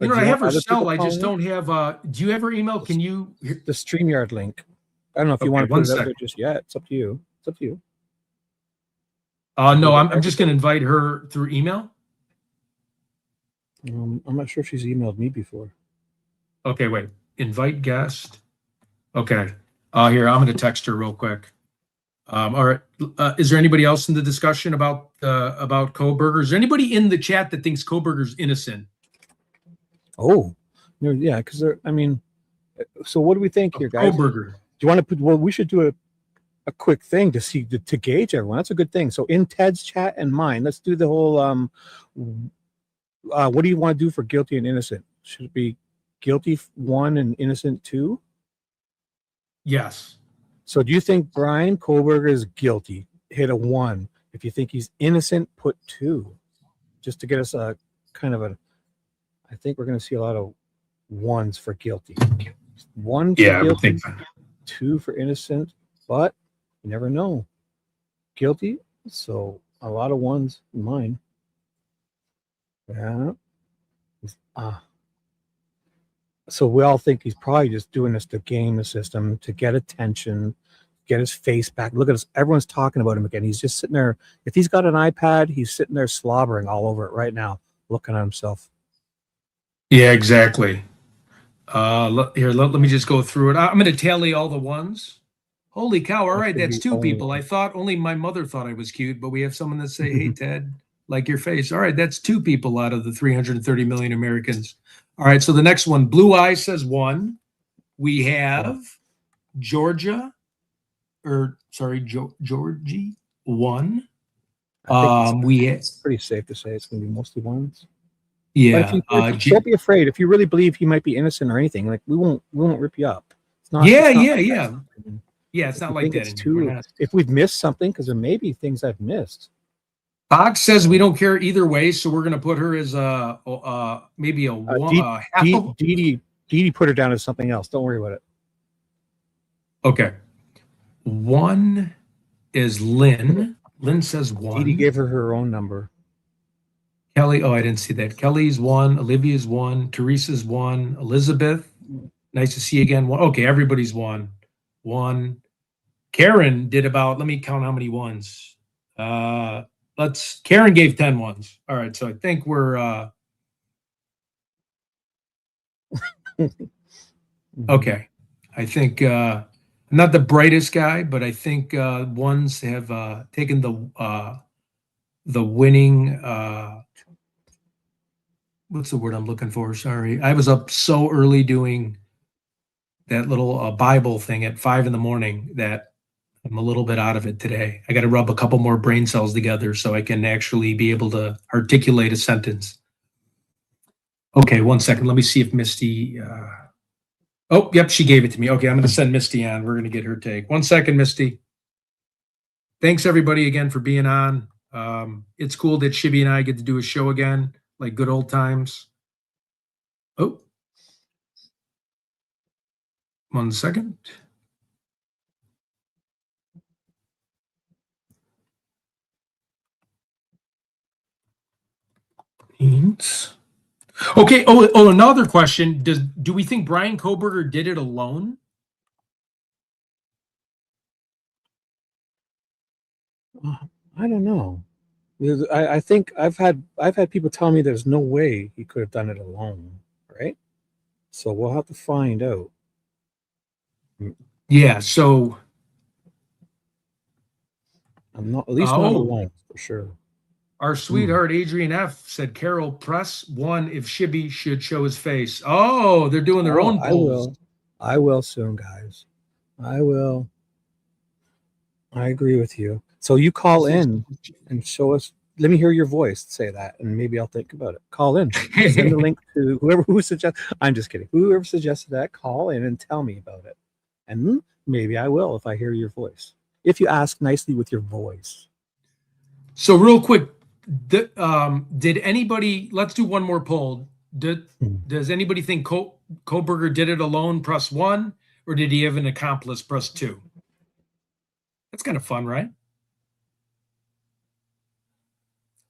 Speaker 1: I have her cell. I just don't have. Do you have her email? Can you
Speaker 2: the StreamYard link? I don't know if you want to put it out there just yet. It's up to you.
Speaker 1: No, I'm just going to invite her through email.
Speaker 2: I'm not sure if she's emailed me before.
Speaker 1: Okay, wait. Invite guest. Okay. Here, I'm going to text her real quick. All right. Is there anybody else in the discussion about Kohberger? Is there anybody in the chat that thinks Kohberger's innocent?
Speaker 2: Oh, yeah, because I mean, so what do we think here, guys?
Speaker 1: Kohberger.
Speaker 2: Do you want to put? Well, we should do a quick thing to see to gauge everyone. That's a good thing. So in Ted's chat and mine, let's do the whole. What do you want to do for guilty and innocent? Should it be guilty 1 and innocent 2?
Speaker 1: Yes.
Speaker 2: So do you think Brian Kohberger is guilty? Hit a 1. If you think he's innocent, put 2. Just to get us a kind of a. I think we're going to see a lot of 1s for guilty. 1 for guilty, 2 for innocent, but you never know. Guilty, so a lot of 1s in mine. Yeah. So we all think he's probably just doing this to game the system, to get attention, get his face back. Look at us. Everyone's talking about him again. He's just sitting there. If he's got an iPad, he's sitting there slobbering all over it right now, looking at himself.
Speaker 1: Yeah, exactly. Let me just go through it. I'm going to tally all the 1s. Holy cow. All right. That's 2 people. I thought only my mother thought I was cute, but we have someone that say, hey, Ted, like your face. All right. That's 2 people out of the 330 million Americans. All right. So the next one, Blue Eye says 1. We have Georgie 1.
Speaker 2: It's pretty safe to say it's going to be mostly 1s.
Speaker 1: Yeah.
Speaker 2: Don't be afraid. If you really believe he might be innocent or anything, like we won't rip you up. It's not.
Speaker 1: Yeah.
Speaker 2: Yeah,
Speaker 1: it's not like that.
Speaker 2: If we've missed something, because there may be things I've missed.
Speaker 1: Fox says we don't care either way, so we're going to put her as maybe a one.
Speaker 2: Dee put her down as something else. Don't worry about it.
Speaker 1: Okay. 1 is Lynn. Lynn says 1.
Speaker 2: Dee gave her own number.
Speaker 1: Kelly. Oh, I didn't see that. Kelly's 1. Olivia's 1. Teresa's 1. Elizabeth. Nice to see you again. 1. Okay, everybody's 1. 1. Karen did about. Let me count how many 1s. Karen gave 10 1s. All right, so I think we're okay. I think I'm not the brightest guy, but I think 1s have taken the winning. What's the word I'm looking for? Sorry, I was up so early doing that little Bible thing at 5 a.m. that I'm a little bit out of it today. I got to rub a couple more brain cells together so I can actually be able to articulate a sentence. Okay, 1 second. Let me see if Misty. Oh, yep, she gave it to me. Okay, I'm going to send Misty on. We're going to get her take. 1 second, Misty. Thanks, everybody, again, for being on. It's cool that Shibby and I get to do a show again, like good old times. Oh. 1 second. Okay. Oh, another question. Do we think Brian Kohberger did it alone?
Speaker 2: I don't know. I think I've had people tell me there's no way he could have done it alone, right? So we'll have to find out.
Speaker 1: Yeah. So
Speaker 2: I'm not not alone for sure.
Speaker 1: Our sweetheart Adrian F said, Carol, press 1 if Shibby should show his face. Oh, they're doing their own polls.
Speaker 2: I will soon, guys. I will. I agree with you. So you call in and show us. Let me hear your voice say that, and maybe I'll think about it. Call in. Send the link to who suggests. I'm just kidding. Whoever suggested that, call in and tell me about it. And maybe I will if I hear your voice. If you ask nicely with your voice.
Speaker 1: So real quick, did anybody? Let's do one more poll. Does anybody think Kohberger did it alone? Press 1, or did he have an accomplice? Press 2. That's kind of fun, right?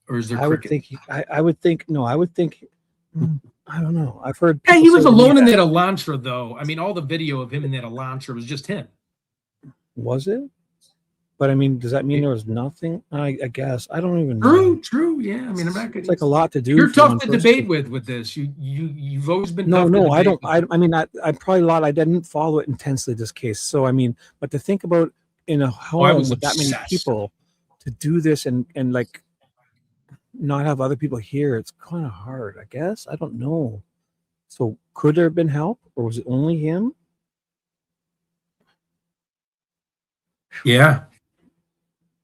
Speaker 1: Or is there?
Speaker 2: I would think. I would think. No, I would think. I don't know. I've heard.
Speaker 1: Yeah, he was alone in that Elantra, though. I mean, all the video of him in that Elantra was just him.
Speaker 2: Was it? But I mean, does that mean there was nothing? I guess I don't even know.
Speaker 1: True. Yeah, I mean, I'm not.
Speaker 2: It's like a lot to do.
Speaker 1: You're
Speaker 2: for
Speaker 1: tough
Speaker 2: one
Speaker 1: to
Speaker 2: person.
Speaker 1: debate with this. You've always been
Speaker 2: No,
Speaker 1: tough to
Speaker 2: I
Speaker 1: debate
Speaker 2: don't.
Speaker 1: with.
Speaker 2: I mean, I probably lied. I didn't follow it intensely this case. So I mean, but to think about in a home
Speaker 1: was
Speaker 2: with that many
Speaker 1: obsessed.
Speaker 2: people to do this and like not have other people here, it's kind of hard. I guess I don't know. So could there have been help, or was it only him?
Speaker 1: Yeah.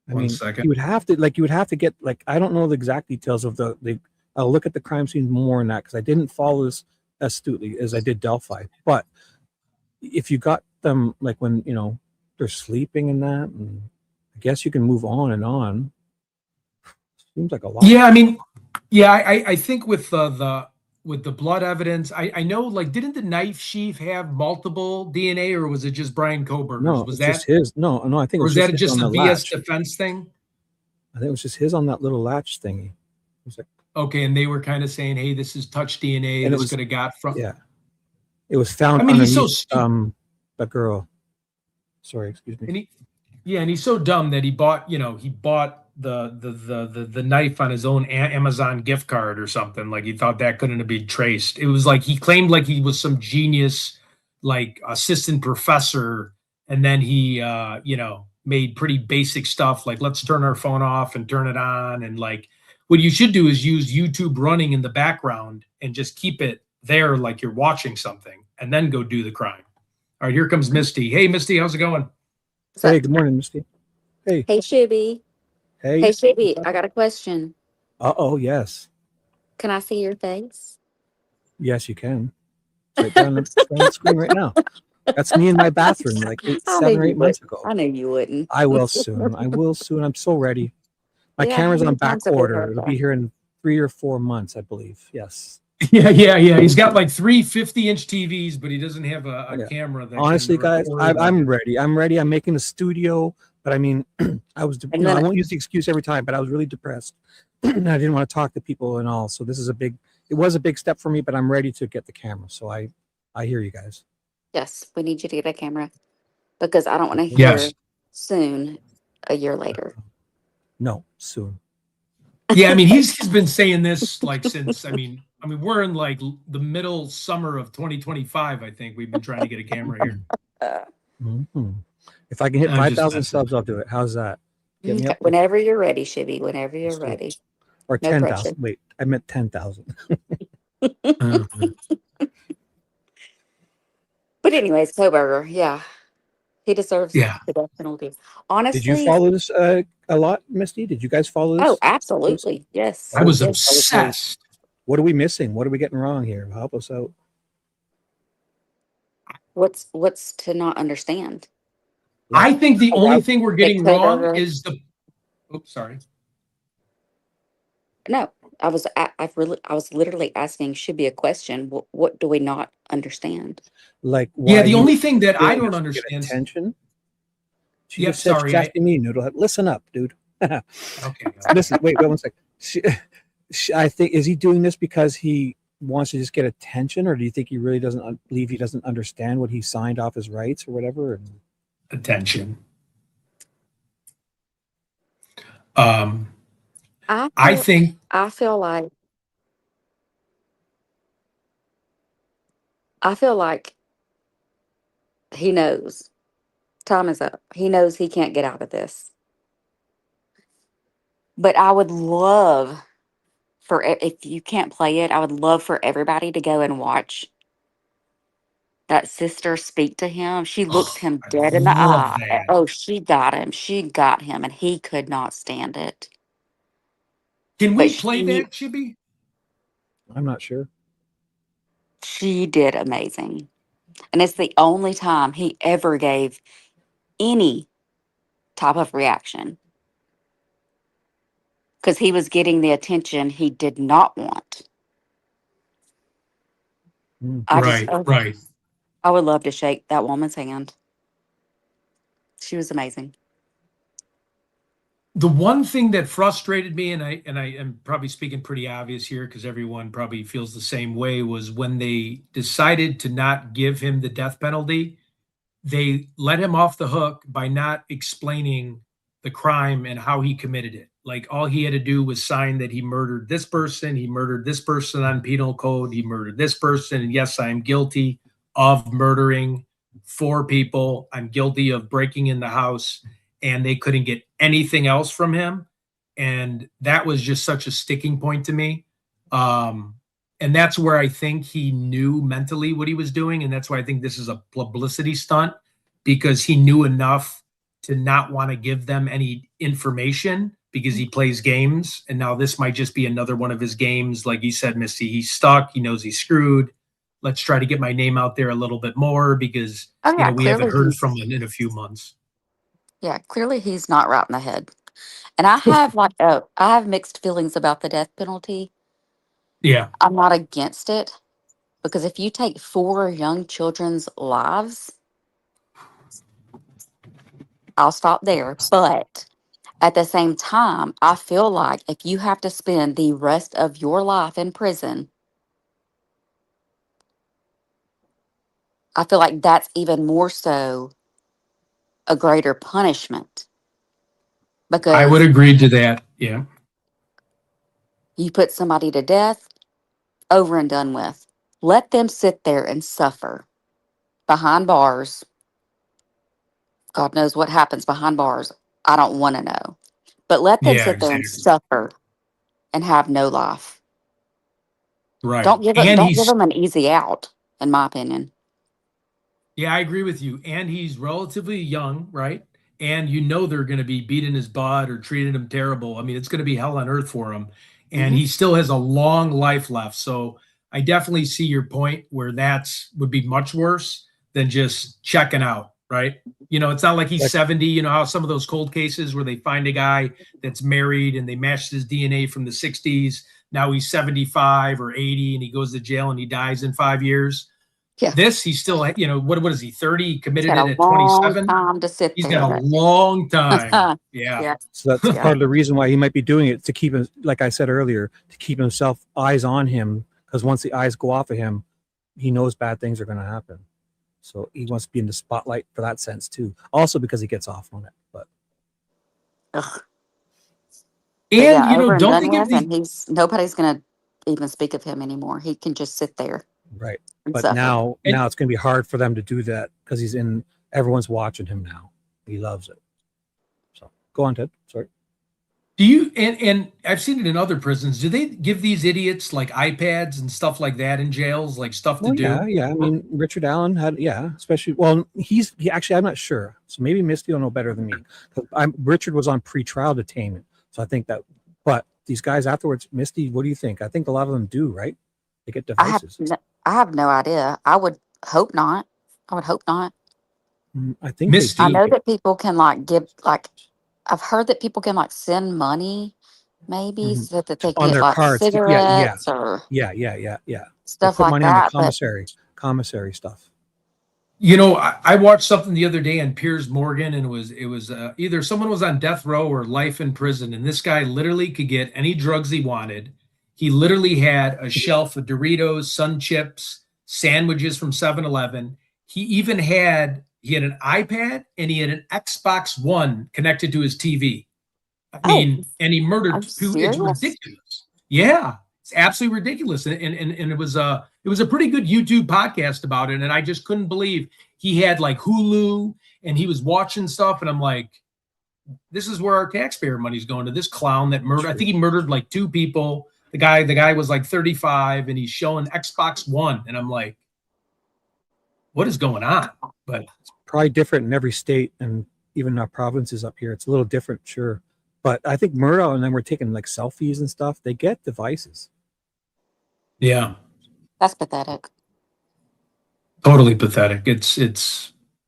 Speaker 2: I
Speaker 1: One
Speaker 2: mean,
Speaker 1: second.
Speaker 2: you would have to get like, I don't know the exact details of the I'll look at the crime scene more in that because I didn't follow this astutely as I did Delphi. But if you got them like when they're sleeping and that, and I guess you can move on and on. Seems like a lot.
Speaker 1: Yeah, I mean, yeah, I think with the blood evidence, I know, like, didn't the knife sheath have multiple DNA, or was it just Brian Koberger's?
Speaker 2: No,
Speaker 1: was
Speaker 2: it's
Speaker 1: that
Speaker 2: just his. No, I think it
Speaker 1: or
Speaker 2: was
Speaker 1: was that
Speaker 2: his
Speaker 1: just
Speaker 2: on
Speaker 1: a
Speaker 2: the
Speaker 1: BS
Speaker 2: latch.
Speaker 1: defense thing?
Speaker 2: I think it was just his on that little latch thingy. It was like,
Speaker 1: Okay, and they were kind of saying, "Hey, this is touch DNA.
Speaker 2: And it
Speaker 1: This
Speaker 2: was-
Speaker 1: could have got from."
Speaker 2: yeah, it was found
Speaker 1: I mean, he's so
Speaker 2: underneath
Speaker 1: stupid.
Speaker 2: that girl. Sorry, excuse me.
Speaker 1: And he's so dumb that he bought the knife on his own Amazon gift card or something. Like, he thought that couldn't have been traced. It was like he claimed like he was some genius, like assistant professor, and then he made pretty basic stuff like, let's turn our phone off and turn it on, and like what you should do is use YouTube running in the background and just keep it there like you're watching something, and then go do the crime. All right, here comes Misty. Hey, Misty, how's it going?
Speaker 2: Hey, good morning, Misty. Hey,
Speaker 5: Shibby.
Speaker 2: hey,
Speaker 5: Hey, Shibby, I got a question.
Speaker 2: Oh, yes.
Speaker 5: Can I see your face?
Speaker 2: Yes, you can. It's right there on the screen right now. That's me in my bathroom like 7 or 8 months ago.
Speaker 5: I knew you wouldn't.
Speaker 2: I will soon. I'm so ready. My
Speaker 5: Yeah,
Speaker 2: camera's
Speaker 5: how
Speaker 2: on
Speaker 5: many times
Speaker 2: back
Speaker 5: have we
Speaker 2: order.
Speaker 5: heard
Speaker 2: It'll
Speaker 5: that?
Speaker 2: be here in 3 or 4 months, I believe. Yes.
Speaker 1: Yeah. He's got like 3 50-inch TVs, but he doesn't have a
Speaker 2: Yeah.
Speaker 1: camera. That
Speaker 2: Honestly,
Speaker 1: can
Speaker 2: guys,
Speaker 1: record.
Speaker 2: I'm ready. I'm making a studio, but I mean, I won't use the excuse every time, but I was really depressed. And I didn't want to talk to people and all. So this is it was a big step for me, but I'm ready to get the camera. So I hear you guys.
Speaker 5: Yes, we need you to get a camera because I don't want to hear
Speaker 1: Yes.
Speaker 5: soon a year later.
Speaker 2: No, soon.
Speaker 1: Yeah, I mean, he's been saying this like since, I mean, we're in like the middle summer of 2025. I think we've been trying to get a camera here.
Speaker 2: Mm-hmm. If I can hit
Speaker 1: I'm just
Speaker 2: 5,000
Speaker 1: messing.
Speaker 2: subs, I'll do it. How's that? Get me
Speaker 5: Okay,
Speaker 2: up to-
Speaker 5: whenever you're ready, Shibby, whenever you're
Speaker 2: Let's do it.
Speaker 5: ready.
Speaker 2: Or
Speaker 5: No
Speaker 2: 10,000.
Speaker 5: pressure.
Speaker 2: Wait, I meant 10,000.
Speaker 5: But anyways, Koberger, yeah. He deserves the death penalty. Honestly.
Speaker 2: Did you follow this a lot, Misty? Did you guys follow this?
Speaker 5: Oh, absolutely. Yes.
Speaker 1: I was
Speaker 5: Yes.
Speaker 1: obsessed.
Speaker 2: What are we missing? What are we getting wrong here? Help us out.
Speaker 5: What's to not understand?
Speaker 1: I think the only thing we're getting wrong
Speaker 5: Koberger.
Speaker 1: is the. Oops, sorry.
Speaker 5: No, I was literally asking Shibby a question. What do we not understand?
Speaker 2: Like,
Speaker 1: Yeah, the
Speaker 2: he
Speaker 1: only
Speaker 2: was
Speaker 1: thing that I
Speaker 2: doing
Speaker 1: don't
Speaker 2: this to get
Speaker 1: understand.
Speaker 2: attention. She
Speaker 1: Yep,
Speaker 2: just said
Speaker 1: sorry,
Speaker 2: she's asking me, Noodle. Listen up, dude.
Speaker 1: Okay.
Speaker 2: Listen, wait 1 sec. I think, is he doing this because he wants to just get attention, or do you think he really doesn't believe he doesn't understand what he signed off his rights or whatever?
Speaker 1: Attention.
Speaker 5: I feel like he knows time is up. He knows he can't get out of this. But I would love if you can't play it, I would love for everybody to go and watch that sister speak to him. She looked him
Speaker 1: I
Speaker 5: dead in the
Speaker 1: love
Speaker 5: eye.
Speaker 1: that.
Speaker 5: Oh, she got him. She got him, and he could not stand it.
Speaker 1: Can we
Speaker 5: But
Speaker 1: play that, Shibby?
Speaker 2: I'm not sure.
Speaker 5: She did amazing. And it's the only time he ever gave any type of reaction. Because he was getting the attention he did not want.
Speaker 1: Right.
Speaker 5: I would love to shake that woman's hand. She was amazing.
Speaker 1: The one thing that frustrated me, and I am probably speaking pretty obvious here because everyone probably feels the same way, was when they decided to not give him the death penalty, they let him off the hook by not explaining the crime and how he committed it. Like all he had to do was sign that he murdered this person, he murdered this person on penal code, he murdered this person, and yes, I am guilty of murdering 4 people. I'm guilty of breaking in the house, and they couldn't get anything else from him. And that was just such a sticking point to me. And that's where I think he knew mentally what he was doing. And that's why I think this is a publicity stunt, because he knew enough to not want to give them any information because he plays games. And now this might just be another one of his games. Like you said, Misty, he's stuck. He knows he's screwed. Let's try to get my name out there a little bit more because
Speaker 5: Oh yeah,
Speaker 1: we haven't
Speaker 5: clearly
Speaker 1: heard
Speaker 5: he's
Speaker 1: from him in a few months.
Speaker 5: yeah, clearly he's not right in the head. And I have I have mixed feelings about the death penalty.
Speaker 1: Yeah.
Speaker 5: I'm not against it because if you take 4 young children's lives, I'll stop there. But at the same time, I feel like if you have to spend the rest of your life in prison, I feel like that's even more so a greater punishment
Speaker 1: I would
Speaker 5: because
Speaker 1: agree to that. Yeah.
Speaker 5: you put somebody to death, over and done with. Let them sit there and suffer behind bars. God knows what happens behind bars. I don't want to know. But let them
Speaker 1: Yeah,
Speaker 5: sit there and
Speaker 1: exactly.
Speaker 5: suffer and have no life.
Speaker 1: Right.
Speaker 5: Don't give
Speaker 1: And
Speaker 5: don't give
Speaker 1: he's
Speaker 5: them an easy out, in my opinion.
Speaker 1: Yeah, I agree with you. And he's relatively young, right? And they're going to be beating his butt or treating him terrible. I mean, it's going to be hell on earth for him. And
Speaker 5: Hmm.
Speaker 1: he still has a long life left. So I definitely see your point where would be much worse than just checking out, right? It's not like he's
Speaker 2: Like,
Speaker 1: 70. You know how some of those cold cases where they find a guy that's married and they matched his DNA from the 60s. Now he's 75 or 80 and he goes to jail and he dies in 5 years.
Speaker 5: Yeah.
Speaker 1: This, he's still, what is he, 30? He
Speaker 5: He's
Speaker 1: committed
Speaker 5: got
Speaker 1: it
Speaker 5: a
Speaker 1: at
Speaker 5: long
Speaker 1: 27.
Speaker 5: time to sit
Speaker 1: He's
Speaker 5: there.
Speaker 1: got a long time. Yeah.
Speaker 5: Yeah.
Speaker 2: so that's
Speaker 5: Yeah.
Speaker 2: part of the reason why he might be doing it, to keep him, like I said earlier, to keep himself eyes on him. Because once the eyes go off of him, he knows bad things are going to happen. So he wants to be in the spotlight for that sense too. Also because he gets off on it. But
Speaker 5: Ugh.
Speaker 1: And,
Speaker 5: But yeah, over and
Speaker 1: don't
Speaker 5: done
Speaker 1: they give
Speaker 5: with,
Speaker 1: these,
Speaker 5: and nobody's gonna even speak of him anymore. He can just sit there
Speaker 2: right.
Speaker 5: and
Speaker 2: But
Speaker 5: suffer.
Speaker 2: now
Speaker 1: And-
Speaker 2: it's going to be hard for them to do that because everyone's watching him now. He loves it. So go on, Ted. Sorry.
Speaker 1: do you, and I've seen it in other prisons. Do they give these idiots like iPads and stuff like that in jails, like stuff to
Speaker 2: Oh
Speaker 1: do?
Speaker 2: yeah. I mean, Richard Allen had, especially. Well, he actually, I'm not sure. So maybe Misty will know better than me. Richard was on pretrial detainment, so I think that. But these guys afterwards, Misty, what do you think? I think a lot of them do, right? They get devices.
Speaker 5: I have no idea. I would hope not. I would hope not.
Speaker 2: I think
Speaker 1: Misty.
Speaker 5: I
Speaker 2: they do.
Speaker 5: know that people can give I've heard that people can send money maybe
Speaker 2: Mhm.
Speaker 5: so that they
Speaker 2: On
Speaker 5: get
Speaker 2: their cards.
Speaker 5: cigarettes or
Speaker 2: Yeah. They
Speaker 5: stuff
Speaker 2: put
Speaker 5: like
Speaker 2: money on
Speaker 5: that.
Speaker 2: the commissary stuff.
Speaker 1: I watched something the other day on Piers Morgan, and it was either someone was on death row or life in prison, and this guy literally could get any drugs he wanted. He literally had a shelf of Doritos, Sun Chips, sandwiches from 7-Eleven. He had an iPad and he had an Xbox One connected to his TV. I mean, and he
Speaker 5: Are
Speaker 1: murdered
Speaker 5: you
Speaker 1: two. It's
Speaker 5: serious?
Speaker 1: ridiculous. Yeah, it's absolutely ridiculous. And it was a pretty good YouTube podcast about it. And I just couldn't believe he had like Hulu and he was watching stuff. And I'm like, this is where our taxpayer money's going, to this clown that murdered. I think he murdered like 2 people. The guy was like 35 and he's showing Xbox One. And I'm like, what is going on? But
Speaker 2: Probably different in every state, and even our provinces up here. It's a little different, sure. But I think Murdo and them were taking like selfies and stuff. They get devices.
Speaker 1: yeah,
Speaker 5: That's pathetic.
Speaker 1: totally pathetic. It's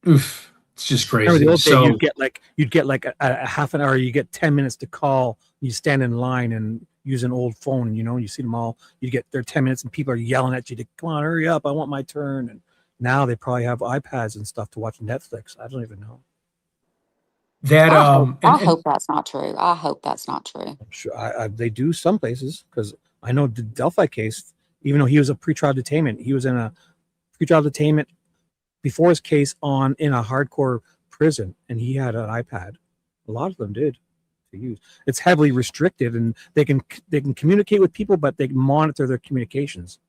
Speaker 1: oof. It's just
Speaker 2: Remember
Speaker 1: crazy.
Speaker 2: the old
Speaker 1: So
Speaker 2: day, you'd get like a half an hour, you get 10 minutes to call, you stand in line and use an old phone, you see them all, you get their 10 minutes and people are yelling at you to come on, hurry up, I want my turn. And now they probably have iPads and stuff to watch Netflix. I don't even know.
Speaker 1: that
Speaker 5: I hope that's not true. I hope that's not true.
Speaker 2: I'm sure they do some places, because I know the Delphi case, even though he was a pretrial detainment, he was in a pretrial detainment before his case in a hardcore prison, and he had an iPad A lot of them did to use. It's heavily restricted, and they can communicate with people, but they monitor their communications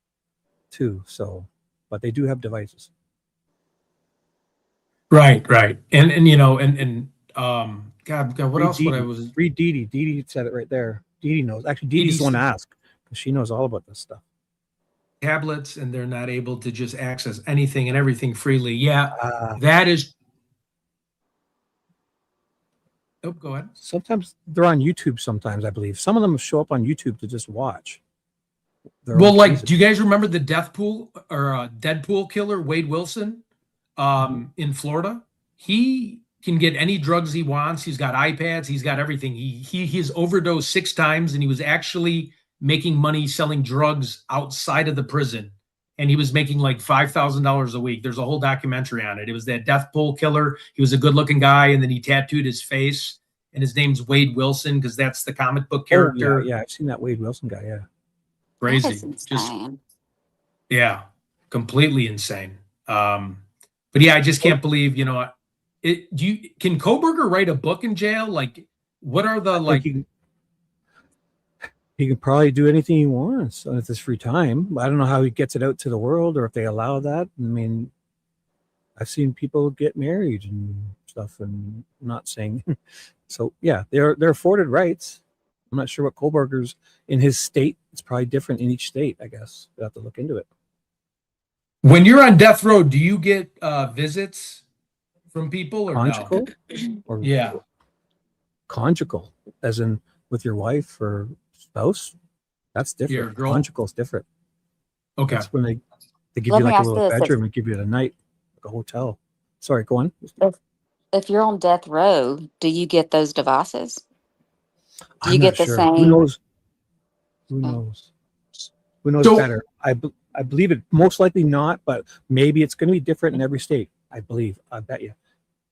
Speaker 2: too. So, but they do have devices.
Speaker 1: Right. And you know, and God, what else would I was
Speaker 2: Read Dee Dee. Dee Dee said it right there. Dee Dee knows. Actually, Dee Dee's the one to ask because she knows all about this stuff.
Speaker 1: tablets, and they're not able to just access anything and everything freely. Yeah, that is. Oh, go ahead.
Speaker 2: Sometimes they're on YouTube. Sometimes I believe some of them show up on YouTube to just watch.
Speaker 1: Well, like, do you guys remember the Deadpool killer, Wade Wilson, in Florida? He can get any drugs he wants. He's got iPads. He's got everything. He's overdosed 6 times, and he was actually making money selling drugs outside of the prison. And he was making like $5,000 a week. There's a whole documentary on it. It was that Deathpool killer. He was a good-looking guy, and then he tattooed his face, and his name's Wade Wilson because that's the comic book character.
Speaker 2: Oh, yeah, I've seen that Wade Wilson guy. Yeah,
Speaker 1: crazy. Just yeah, completely insane. But yeah, I just can't believe, you know, can Kohberger write a book in jail? Like, what are the like?
Speaker 2: He can probably do anything he wants with his free time. I don't know how he gets it out to the world or if they allow that. I mean, I've seen people get married and stuff, and I'm not saying. So yeah, they're afforded rights. I'm not sure what Kohberger's in his state. It's probably different in each state, I guess. We'll have to look into it.
Speaker 1: When you're on death row, do you get visits from people or
Speaker 2: conjugal?
Speaker 1: No?
Speaker 2: Or
Speaker 1: yeah,
Speaker 2: conjugal, as in with your wife or spouse. That's different. Conjugal's different.
Speaker 1: Okay,
Speaker 2: that's when they give you like a little bedroom and give you a night, like a hotel. Sorry, go on.
Speaker 5: If you're on death row, do you get those devices? Do you get the same?
Speaker 2: Who knows? Who knows? Who knows better? I believe it most likely not, but maybe it's going to be different in every state. I believe. I bet you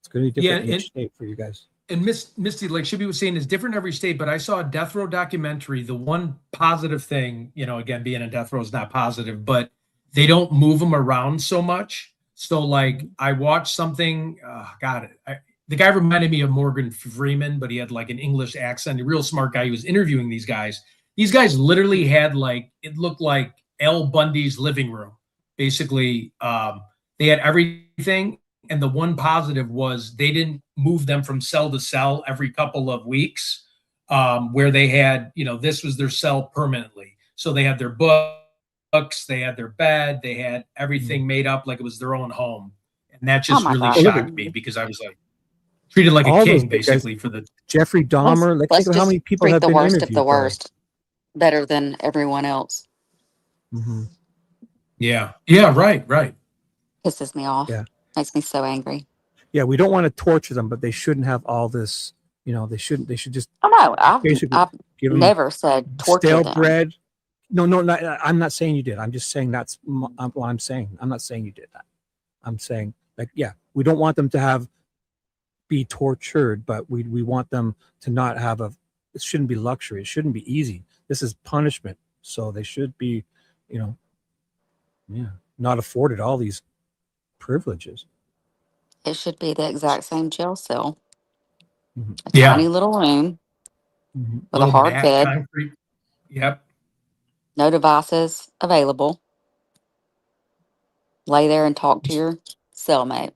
Speaker 2: it's going to be different in each state for you guys.
Speaker 1: And Misty, like Shibby was saying, is different in every state. But I saw a death row documentary. The one positive thing, you know, again, being in death row is not positive, but they don't move them around so much. So, like, I watched something. The guy reminded me of Morgan Freeman, but he had like an English accent. A real smart guy. He was interviewing these guys. These guys literally had like, it looked like Al Bundy's living room. Basically, they had everything. And the one positive was they didn't move them from cell to cell every couple of weeks, where they had, you know, this was their cell permanently. So they had their books, they had their bed, they had everything made up like it was their own home. And that just really shocked me because I was like, treated like a king, basically, for the
Speaker 2: Jeffrey Dahmer. Like, think of how many people have been interviewed.
Speaker 5: The worst of the worst, better than everyone else.
Speaker 2: Mm-hmm.
Speaker 1: Yeah, right.
Speaker 5: Pisses me off.
Speaker 2: Yeah,
Speaker 5: makes me so angry.
Speaker 2: Yeah, we don't want to torture them, but they shouldn't have all this. You know, they shouldn't. They should just.
Speaker 5: Oh no, I've never said torture
Speaker 2: stale
Speaker 5: them.
Speaker 2: bread. No, I'm not saying you did. I'm just saying that's what I'm saying. I'm not saying you did that. I'm saying, like, yeah, we don't want them to be tortured, but we want them to not have it shouldn't be luxury. It shouldn't be easy. This is punishment. So they should be, you know, not afforded all these privileges.
Speaker 5: It should be the exact same jail cell.
Speaker 2: Mm-hmm.
Speaker 5: A tiny little room with a hard bed.
Speaker 1: Concrete. Yep.
Speaker 5: No devices available. Lay there and talk to your cellmate.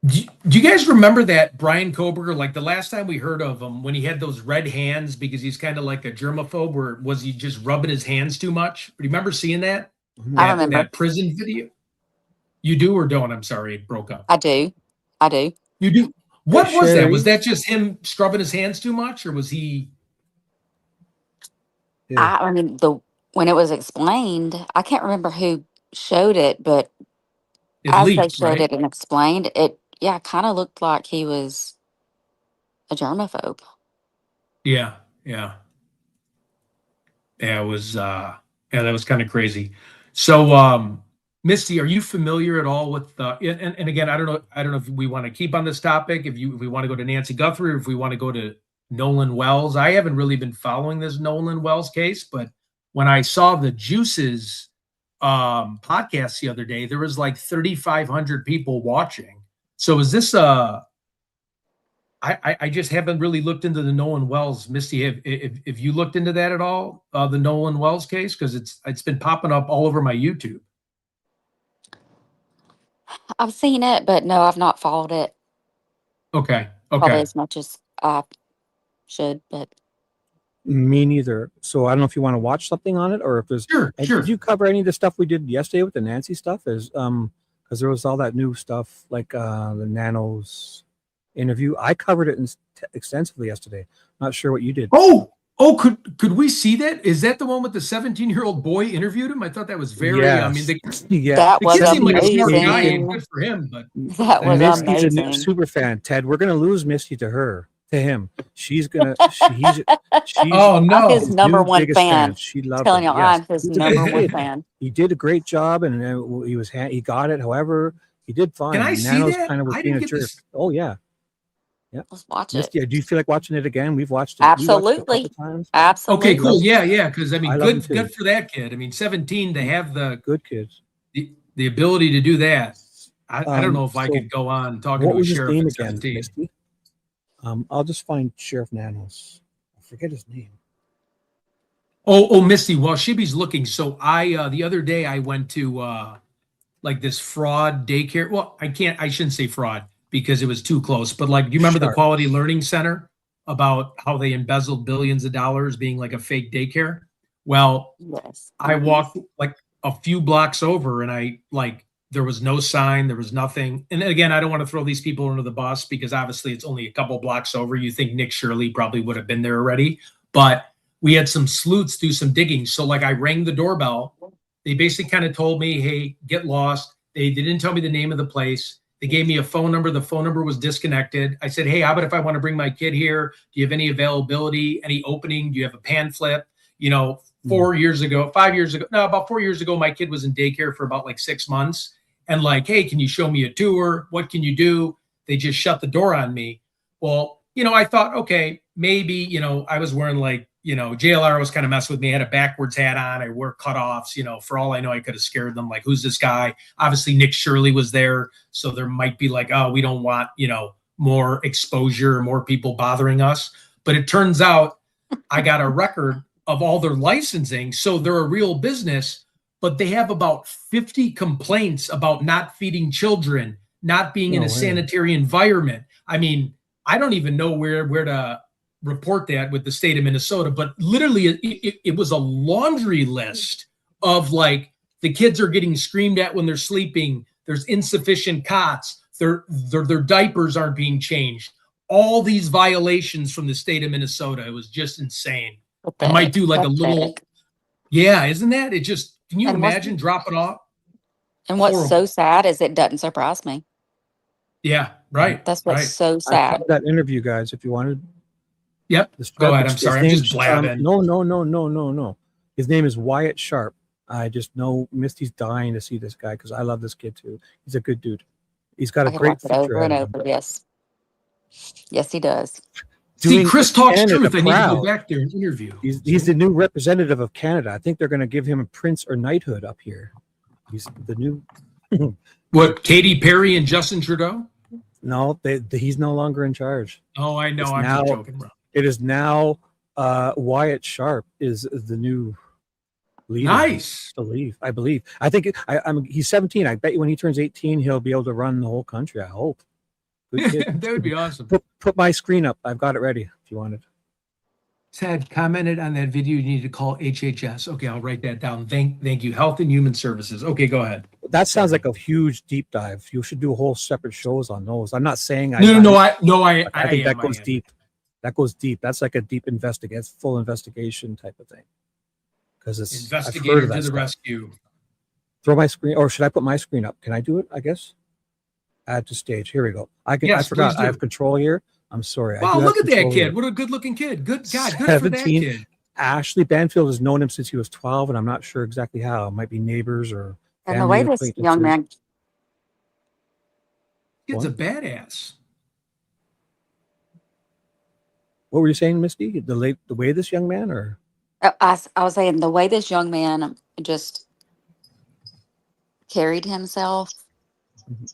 Speaker 1: Do you guys remember that Brian Kohberger, like the last time we heard of him, when he had those red hands because he's kind of like a germaphobe, or was he just rubbing his hands too much? Do you remember seeing that?
Speaker 5: I remember.
Speaker 1: That prison video? You do or don't? I'm sorry, it broke up.
Speaker 5: I do.
Speaker 1: You do? What was that? Was that just him scrubbing his hands too much, or was he?
Speaker 2: Yeah.
Speaker 5: I mean, when it was explained, I can't remember who showed it, but as they showed it and explained it, kind of looked like he was a germaphobe.
Speaker 1: Yeah. It was that was kind of crazy. So Misty, are you familiar at all with and again, I don't know if we want to keep on this topic, if we want to go to Nancy Guthrie, or if we want to go to Nolan Wells. I haven't really been following this Nolan Wells case, but when I saw the Juices podcast the other day, there was like 3,500 people watching. So is this I just haven't really looked into the Nolan Wells. Misty, have you looked into that at all? The Nolan Wells case, because it's been popping up all over my YouTube.
Speaker 5: I've seen it, but no, I've not followed it
Speaker 1: Okay.
Speaker 5: probably
Speaker 1: Okay.
Speaker 5: as much as I should. But
Speaker 2: Me neither. So I don't know if you want to watch something on it or if there's.
Speaker 1: Sure.
Speaker 2: And
Speaker 1: Sure.
Speaker 2: did you cover any of the stuff we did yesterday with the Nancy stuff? Is because there was all that new stuff like the Nanos interview. I covered it extensively yesterday. Not sure what you did.
Speaker 1: Oh, could we see that? Is that the one with the 17-year-old boy interviewed him? I thought that was very.
Speaker 2: Yes.
Speaker 1: I mean,
Speaker 2: yeah,
Speaker 5: that
Speaker 1: the
Speaker 5: was
Speaker 1: kid seemed like a smart guy,
Speaker 5: amazing.
Speaker 1: and good for him. But
Speaker 5: That was
Speaker 2: Misty's a new
Speaker 5: amazing.
Speaker 2: super fan. Ted, we're gonna lose Misty to him. She's gonna. She's
Speaker 1: oh
Speaker 5: I'm
Speaker 1: no,
Speaker 5: his number one
Speaker 2: biggest
Speaker 5: fan.
Speaker 2: She loved
Speaker 5: Telling
Speaker 2: it.
Speaker 5: you,
Speaker 2: Yes.
Speaker 5: I'm his
Speaker 2: He's a
Speaker 5: number
Speaker 2: good
Speaker 5: one
Speaker 2: kid.
Speaker 5: fan.
Speaker 2: He did a great job, and he got it. However, he did fine.
Speaker 1: Can I see
Speaker 2: Nano's
Speaker 1: that?
Speaker 2: kind of was
Speaker 1: I
Speaker 2: being
Speaker 1: didn't
Speaker 2: a
Speaker 1: get
Speaker 2: jerk.
Speaker 1: this.
Speaker 2: Oh yeah,
Speaker 5: Let's watch it.
Speaker 2: Misty, do you feel like watching it again? We've watched it. We watched it a
Speaker 5: Absolutely.
Speaker 2: couple times.
Speaker 5: Absolutely.
Speaker 1: Okay, cool. Yeah. Because I mean,
Speaker 2: I love him
Speaker 1: good
Speaker 2: too.
Speaker 1: for that kid. I mean, 17 to have
Speaker 2: Good kids.
Speaker 1: the ability to do that. I don't know if I
Speaker 2: so
Speaker 1: could go on talking
Speaker 2: What
Speaker 1: to a
Speaker 2: was his
Speaker 1: sheriff
Speaker 2: name
Speaker 1: at
Speaker 2: again,
Speaker 1: 17.
Speaker 2: Misty? I'll just find Sheriff Nanos. I forget his name.
Speaker 1: Oh, Misty. While Shibby's looking, so I the other day I went to like this fraud daycare. Well, I shouldn't say fraud because it was too close. But like, do you remember the
Speaker 2: Sharp.
Speaker 1: Quality Learning Center about how they embezzled billions of dollars being like a fake daycare? Well,
Speaker 5: Yes.
Speaker 1: I walked like a few blocks over and there was no sign, there was nothing. And again, I don't want to throw these people under the bus because obviously it's only a couple blocks over. You think Nick Shirley probably would have been there already, but we had some sleuths do some digging. So like I rang the doorbell. They basically kind of told me, hey, get lost. They didn't tell me the name of the place. They gave me a phone number. The phone number was disconnected. I said, hey, how about if I want to bring my kid here? Do you have any availability, any opening? Do you have a pan flip? 5 years ago, about 4 years ago, my kid was in daycare for about like 6 months. And like, hey, can you show me a tour? What can you do? They just shut the door on me. Well, I thought, okay, maybe, I was wearing like, JLR was kind of messing with me. I had a backwards hat on. I wore cutoffs, for all I know, I could have scared them. Like, who's this guy? Obviously, Nick Shirley was there. So there might be like, oh, we don't want, more exposure, more people bothering us. But it turns out I got a record of all their licensing. So they're a real business, but they have about 50 complaints about not feeding children, not being in a sanitary environment. I mean, I don't even know where to report that with the state of Minnesota, but literally it was a laundry list of like the kids are getting screamed at when they're sleeping. There's insufficient cots. Their diapers aren't being changed. All these violations from the state of Minnesota. It was just insane. I might do like a little, isn't that? It just, can you imagine dropping off?
Speaker 5: And what's so sad is it doesn't surprise me.
Speaker 1: Yeah, right.
Speaker 5: That's what's so
Speaker 2: I
Speaker 5: sad.
Speaker 2: found that interview, guys, if you wanted.
Speaker 1: Yep. Go ahead. I'm sorry. I'm just blabbing.
Speaker 2: No. His name is Wyatt Sharp. I just know Misty's dying to see this guy because I love this kid too. He's a good dude. He's got a great future
Speaker 5: over and over. Yes, he does.
Speaker 1: See, Chris talks
Speaker 2: Canada
Speaker 1: truth. I need to go back there and interview.
Speaker 2: He's the new representative of Canada. I think they're going to give him a prince or knighthood up here. He's the new.
Speaker 1: What, Katy Perry and Justin Trudeau?
Speaker 2: No, he's no longer in charge.
Speaker 1: Oh, I know.
Speaker 2: It's
Speaker 1: I'm
Speaker 2: now,
Speaker 1: just joking, bro.
Speaker 2: It is now Wyatt Sharp is the new leader.
Speaker 1: Nice.
Speaker 2: I believe. I think he's 17. I bet you when he turns 18, he'll be able to run the whole country. I hope. Good kid.
Speaker 1: That would be awesome.
Speaker 2: Put my screen up. I've got it ready if you wanted.
Speaker 1: Ted commented on that video. You need to call HHS. Okay, I'll write that down. Thank you. Health and Human Services. Okay, go ahead.
Speaker 2: That sounds like a huge deep dive. You should do a whole separate shows on those. I'm not saying
Speaker 1: I think
Speaker 2: that goes deep. That goes deep. That's like a deep full investigation type of thing. Because it's
Speaker 1: investigator to the rescue.
Speaker 2: Throw my screen, or should I put my screen up? Can I do it? I guess. Add to stage. Here we go. I forgot. I have control here. I'm sorry.
Speaker 1: Wow, look at that kid. Here. What a good-looking kid. Good God, good for that kid.
Speaker 2: Ashley Banfield has known him since he was 12, and I'm not sure exactly how. It might be neighbors or.
Speaker 5: And the way this young man.
Speaker 1: Kid's a badass.
Speaker 2: What were you saying, Misty? The way this young man, or?
Speaker 5: I was saying the way this young man just carried himself. Mm-hmm.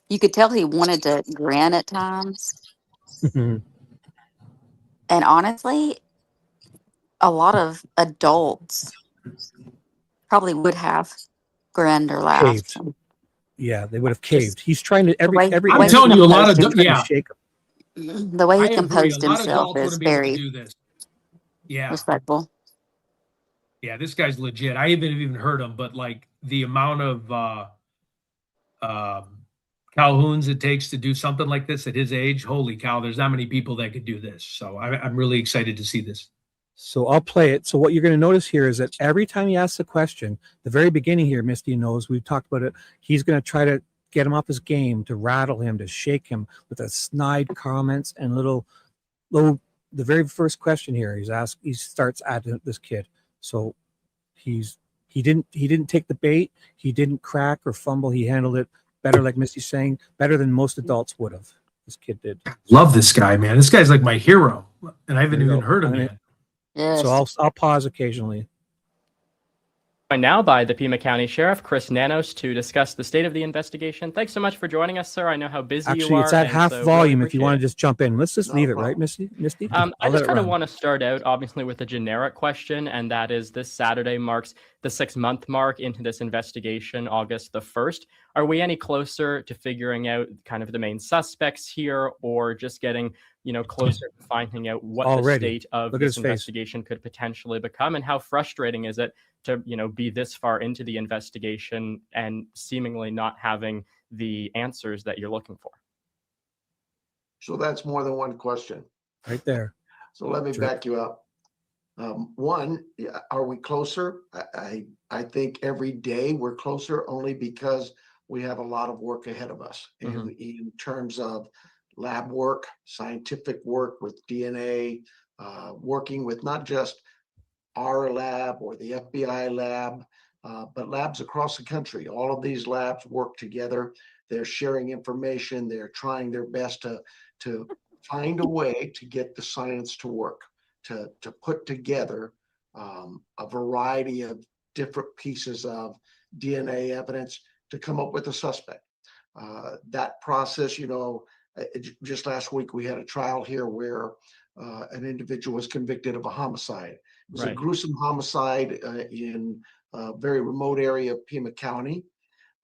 Speaker 5: You could tell he wanted to grin at times. And honestly, a lot of adults probably would have grinned or laughed.
Speaker 2: Caved. Yeah, they would have
Speaker 5: Just
Speaker 2: caved. He's trying to
Speaker 5: the way,
Speaker 2: every
Speaker 5: the
Speaker 1: I'm
Speaker 5: way he
Speaker 1: telling you, a lot
Speaker 5: composed
Speaker 1: of
Speaker 2: he's trying to
Speaker 1: yeah,
Speaker 2: shake him.
Speaker 5: the way
Speaker 1: I
Speaker 5: he
Speaker 1: agree. A
Speaker 5: composed
Speaker 1: lot of
Speaker 5: himself
Speaker 1: adults
Speaker 5: is
Speaker 1: wouldn't be able to
Speaker 5: very
Speaker 1: do this. Yeah,
Speaker 5: respectful.
Speaker 1: yeah, this guy's legit. I haven't even heard him, but like the amount of Calhouns it takes to do something like this at his age, holy cow! There's not many people that could do this. So I'm really excited to see this.
Speaker 2: So I'll play it. So what you're going to notice here is that every time he asks a question, the very beginning here, Misty knows, we've talked about it, he's going to try to get him off his game, to rattle him, to shake him with a snide comments and little, the very first question here, he starts at this kid. So he didn't take the bait. He didn't crack or fumble. He handled it better, like Misty's saying, better than most adults would have. This kid did.
Speaker 1: Love this guy, man. This guy's like my hero, and I haven't
Speaker 2: There you
Speaker 1: even
Speaker 2: go.
Speaker 1: heard him
Speaker 2: I'm gonna-
Speaker 1: yet.
Speaker 5: Yes.
Speaker 2: So I'll pause occasionally.
Speaker 6: Joined now by the Pima County Sheriff, Chris Nanos, to discuss the state of the investigation. Thanks so much for joining us, sir. I know how busy you
Speaker 2: Actually,
Speaker 6: are.
Speaker 2: it's at
Speaker 6: and
Speaker 2: half
Speaker 6: so
Speaker 2: volume.
Speaker 6: really
Speaker 2: If you want to
Speaker 6: appreciate
Speaker 2: just jump in, let's just
Speaker 7: No
Speaker 2: leave it,
Speaker 7: problem.
Speaker 2: right, Misty?
Speaker 6: it.
Speaker 2: I'll
Speaker 6: I
Speaker 2: let
Speaker 6: just
Speaker 2: it
Speaker 6: kind of
Speaker 2: run.
Speaker 6: want to start out, obviously, with a generic question, and that is this Saturday marks the 6-month mark into this investigation, August the 1st. Are we any closer to figuring out kind of the main suspects here, or just getting closer to finding out what
Speaker 2: Already.
Speaker 6: the state of
Speaker 2: Look at
Speaker 6: this
Speaker 2: his face.
Speaker 6: investigation could potentially become, and how frustrating is it to be this far into the investigation and seemingly not having the answers that you're looking for?
Speaker 7: So that's more than one question.
Speaker 2: Right there.
Speaker 7: So let me
Speaker 2: Sure.
Speaker 7: back you up. One, are we closer? I think every day we're closer, only because we have a lot of work ahead of us in terms of lab work, scientific work with DNA, working with not just our lab or the FBI lab, but labs across the country. All of these labs work together. They're sharing information. They're trying their best to find a way to get the science to work, to put together a variety of different pieces of DNA evidence to come up with a suspect. That process, just last week we had a trial here where an individual was convicted of a homicide. It was a
Speaker 6: Right.
Speaker 7: gruesome homicide in a very remote area of Pima County.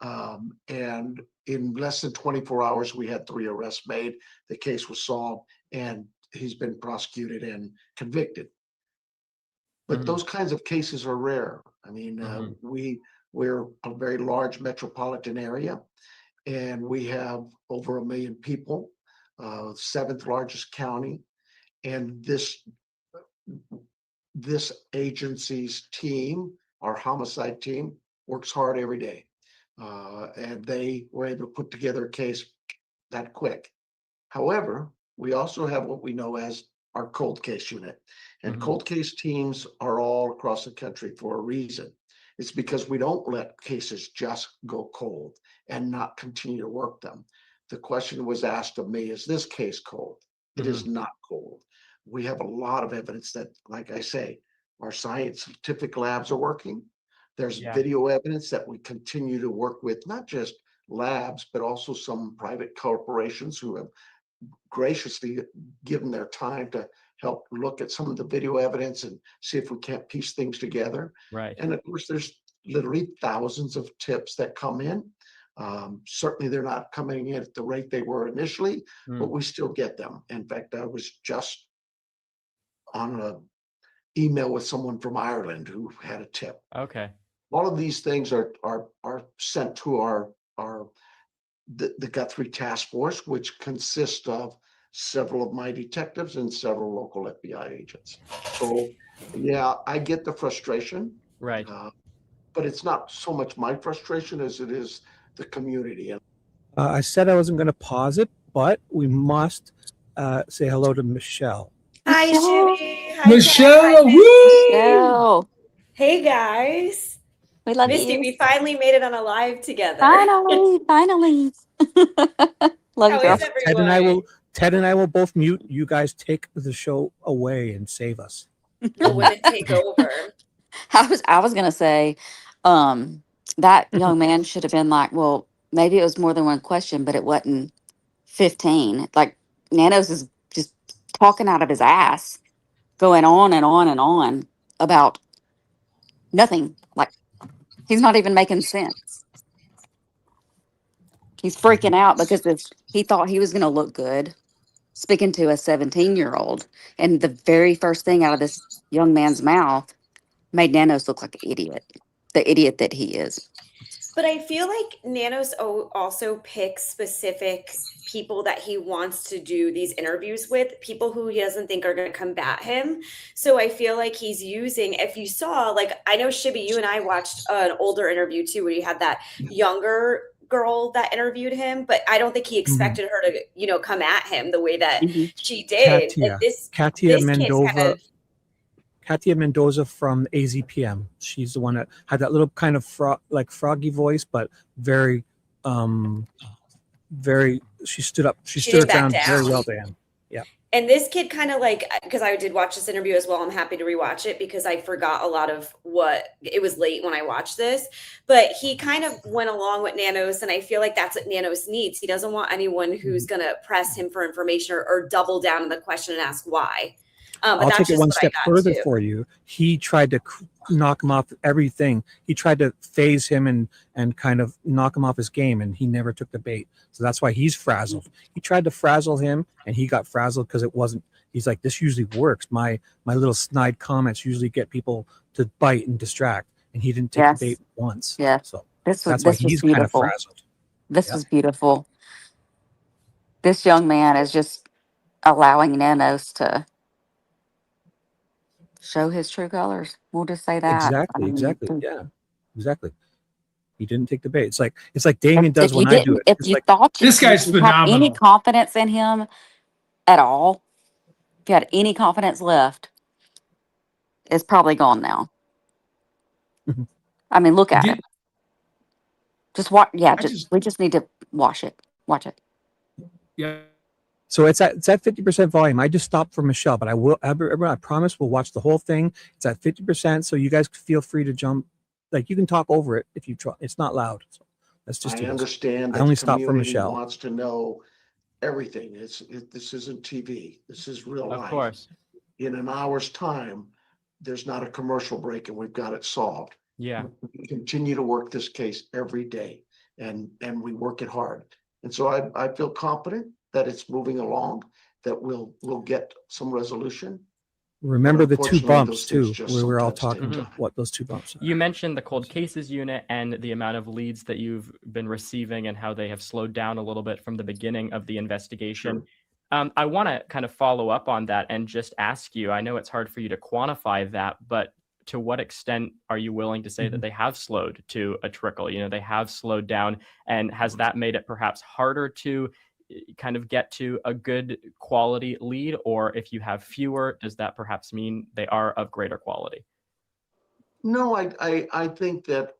Speaker 7: And in less than 24 hours, we had 3 arrests made. The case was solved, and he's been prosecuted and convicted. But those kinds of cases are rare. I mean, we're a very large metropolitan area, and we have over 1 million people, 7th largest county, and this agency's team, our homicide team, works hard every day. And they were able to put together a case that quick. However, we also have what we know as our cold case unit. And cold case teams are all across the country for a reason. It's because we don't let cases just go cold and not continue to work them. The question was asked of me, is this case cold? It is not cold. We have a lot of evidence that, like I say, our scientific labs are working. There's video evidence that we continue to work with, not just labs, but also some private corporations who have graciously given their time to help look at some of the video evidence and see if we can't piece things together.
Speaker 6: Right.
Speaker 7: And of course, there's literally thousands of tips that come in. Certainly, they're not coming in at the rate they were initially, but we still get them. In fact, I was just on an email with someone from Ireland who had a tip.
Speaker 6: Okay.
Speaker 7: All of these things are sent to the Guthrie Task Force, which consists of several of my detectives and several local FBI agents. So, yeah, I get the frustration.
Speaker 6: Right.
Speaker 7: But it's not so much my frustration as it is the community. And
Speaker 2: I said I wasn't going to pause it, but we must say hello to Michelle.
Speaker 8: Hi,
Speaker 5: Michelle.
Speaker 8: Shibby. Hi,
Speaker 1: Michelle,
Speaker 8: Ted. Hi,
Speaker 1: woo!
Speaker 5: Michelle,
Speaker 8: Hey, guys.
Speaker 5: we love
Speaker 8: Misty,
Speaker 5: you.
Speaker 8: we finally made it on a live together.
Speaker 5: Finally. Love you,
Speaker 8: How
Speaker 5: girl.
Speaker 8: is everyone?
Speaker 2: Ted and I will both mute. You guys take the show away and save us.
Speaker 8: What would it take over?
Speaker 5: I was gonna say, that young man should have been like, well, maybe it was more than one question, but it wasn't 15. Like Nanos is talking out of his ass, going on and on and on about nothing. Like, he's not even making sense. He's freaking out because he thought he was going to look good speaking to a 17-year-old. And the very first thing out of this young man's mouth made Nanos look like an idiot, the idiot that he is.
Speaker 8: But I feel like Nanos also picks specific people that he wants to do these interviews with, people who he doesn't think are going to combat him. So I feel like he's using, if you saw, like, I know Shibby, you and I watched an older interview too, where you had that younger girl that interviewed him, but I don't think he expected her to, you know, come at him the way that she did.
Speaker 2: Katia,
Speaker 8: This
Speaker 2: Katia
Speaker 8: kid's
Speaker 2: Mendoza.
Speaker 8: kind of,
Speaker 2: Katia Mendoza from AZPM. She's the one that had that little kind of froggy voice, but very, she stood up. She stood her
Speaker 8: didn't back
Speaker 2: ground very
Speaker 8: down.
Speaker 2: well, Dan. Yeah.
Speaker 8: And this kid kind of like, because I did watch this interview as well. I'm happy to rewatch it because I forgot a lot of it was late when I watched this, but he kind of went along with Nanos. And I feel like that's what Nanos needs. He doesn't want anyone who's going to press him for information or double down on the question and ask why. But
Speaker 2: I'll
Speaker 8: that's
Speaker 2: take it
Speaker 8: just
Speaker 2: one
Speaker 8: what I
Speaker 2: step
Speaker 8: got
Speaker 2: further
Speaker 8: too.
Speaker 2: for you. He tried to knock him off everything. He tried to phase him and kind of knock him off his game, and he never took the bait. So that's why he's frazzled. He tried to frazzle him, and he got frazzled because it wasn't. He's like, this usually works. My little snide comments usually get people to bite and distract, and he didn't take the bait once.
Speaker 5: Yeah.
Speaker 2: So
Speaker 5: That's
Speaker 2: why he's kind of frazzled.
Speaker 5: This was beautiful. This young man is just allowing Nanos to show his true colors. We'll just say that.
Speaker 2: Exactly. Yeah. Exactly. He didn't take the bait. It's like Damien does
Speaker 5: if
Speaker 2: when
Speaker 5: you
Speaker 2: I do it.
Speaker 5: If
Speaker 2: It's
Speaker 5: you
Speaker 2: like,
Speaker 5: thought
Speaker 1: This guy's
Speaker 5: you had any
Speaker 1: phenomenal.
Speaker 5: confidence in him at all, if you had any confidence left, it's probably gone now.
Speaker 2: Mhm.
Speaker 5: I mean, look at
Speaker 1: Did-
Speaker 5: it. Just watch. Yeah,
Speaker 1: I just-
Speaker 5: we just need to watch it. Watch it.
Speaker 1: Yeah.
Speaker 2: so it's at 50% volume. I just stopped for Michelle, but I promise we'll watch the whole thing. It's at 50%. So you guys feel free to jump. Like, you can talk over it if you try. It's not loud. So let's just do
Speaker 7: I
Speaker 2: this.
Speaker 7: understand
Speaker 2: I
Speaker 7: that
Speaker 2: only
Speaker 7: the
Speaker 2: stopped for
Speaker 7: community
Speaker 2: Michelle.
Speaker 7: wants to know everything. This isn't TV. This is real
Speaker 6: Of
Speaker 7: life.
Speaker 6: course.
Speaker 7: In an hour's time, there's not a commercial break and we've got it solved.
Speaker 6: Yeah.
Speaker 7: We continue to work this case every day and we work it hard. And so I feel confident that it's moving along, that we'll get some resolution.
Speaker 2: Remember the two
Speaker 7: Unfortunately,
Speaker 2: bumps
Speaker 7: those things
Speaker 2: too,
Speaker 7: just
Speaker 2: where we're all
Speaker 7: sometimes take
Speaker 2: talking
Speaker 7: time.
Speaker 2: what those two bumps are.
Speaker 6: You mentioned the cold cases unit and the amount of leads that you've been receiving and how they have slowed down a little bit from the beginning of the investigation. I want to kind of follow up on that and just ask you, I know it's hard for you to quantify that, but to what extent are you willing to say that they have slowed to a trickle? You know, they have slowed down, and has that made it perhaps harder to kind of get to a good quality lead? Or if you have fewer, does that perhaps mean they are of greater quality?
Speaker 7: No, I think that,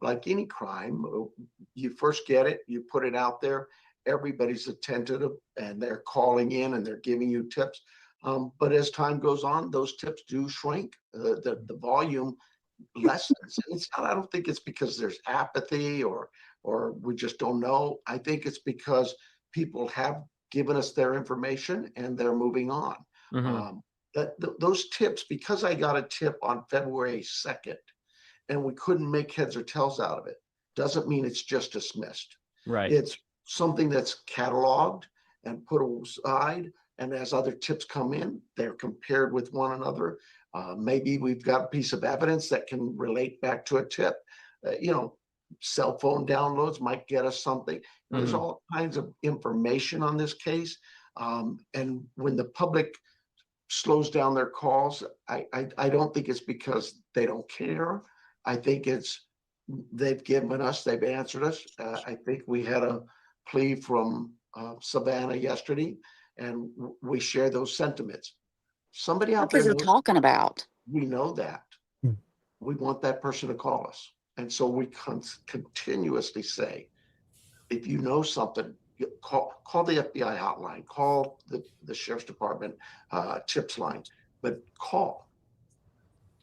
Speaker 7: like any crime, you first get it, you put it out there, everybody's attentive and they're calling in and they're giving you tips. But as time goes on, those tips do shrink. The volume lessens. And I don't think it's because there's apathy or we just don't know. I think it's because people have given us their information and they're moving on. Those tips, because I got a tip on February 2nd and we couldn't make heads or tails out of it, doesn't mean it's just dismissed.
Speaker 6: Right.
Speaker 7: It's something that's cataloged and put aside. And as other tips come in, they're compared with one another. Maybe we've got a piece of evidence that can relate back to a tip. Cell phone downloads might get us something. There's all kinds of information on this case. And when the public slows down their calls, I don't think it's because they don't care. I think it's they've answered us. I think we had a plea from Savannah yesterday, and we share those sentiments. Somebody out there
Speaker 5: What are you
Speaker 7: knows,
Speaker 5: talking about?
Speaker 7: we know that. We want that person to call us. And so we continuously say, if you know something, call the FBI hotline, call the Sheriff's Department tips line, but call.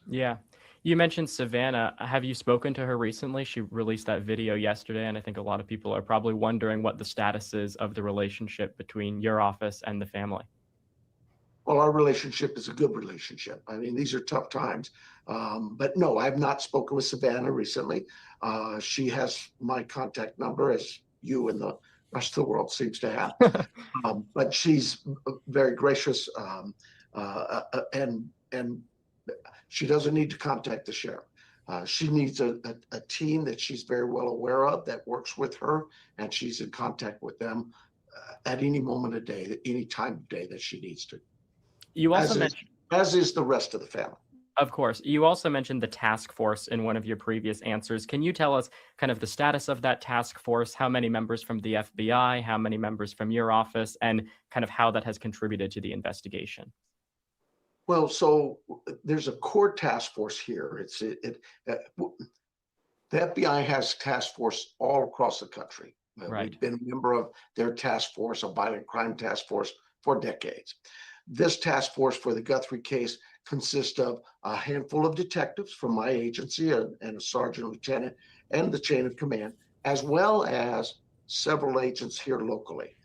Speaker 6: Yeah. You mentioned Savannah. Have you spoken to her recently? She released that video yesterday, and I think a lot of people are probably wondering what the status is of the relationship between your office and the family.
Speaker 7: Well, our relationship is a good relationship. I mean, these are tough times. But no, I've not spoken with Savannah recently. She has my contact number, as you and the rest of the world seems to have. But she's very gracious, and she doesn't need to contact the sheriff. She needs a team that she's very well aware of that works with her, and she's in contact with them at any moment of day, any time of day that she needs to.
Speaker 6: You also mentioned,
Speaker 7: as is the rest of the family.
Speaker 6: of course, you also mentioned the task force in one of your previous answers. Can you tell us kind of the status of that task force? How many members from the FBI? How many members from your office? And kind of how that has contributed to the investigation?
Speaker 7: Well, so there's a core task force here. The FBI has task force all across the country.
Speaker 6: Right.
Speaker 7: We've been a member of their task force, a violent crime task force, for decades. This task force for the Guthrie case consists of a handful of detectives from my agency and a sergeant lieutenant and the chain of command, as well as several agents here locally.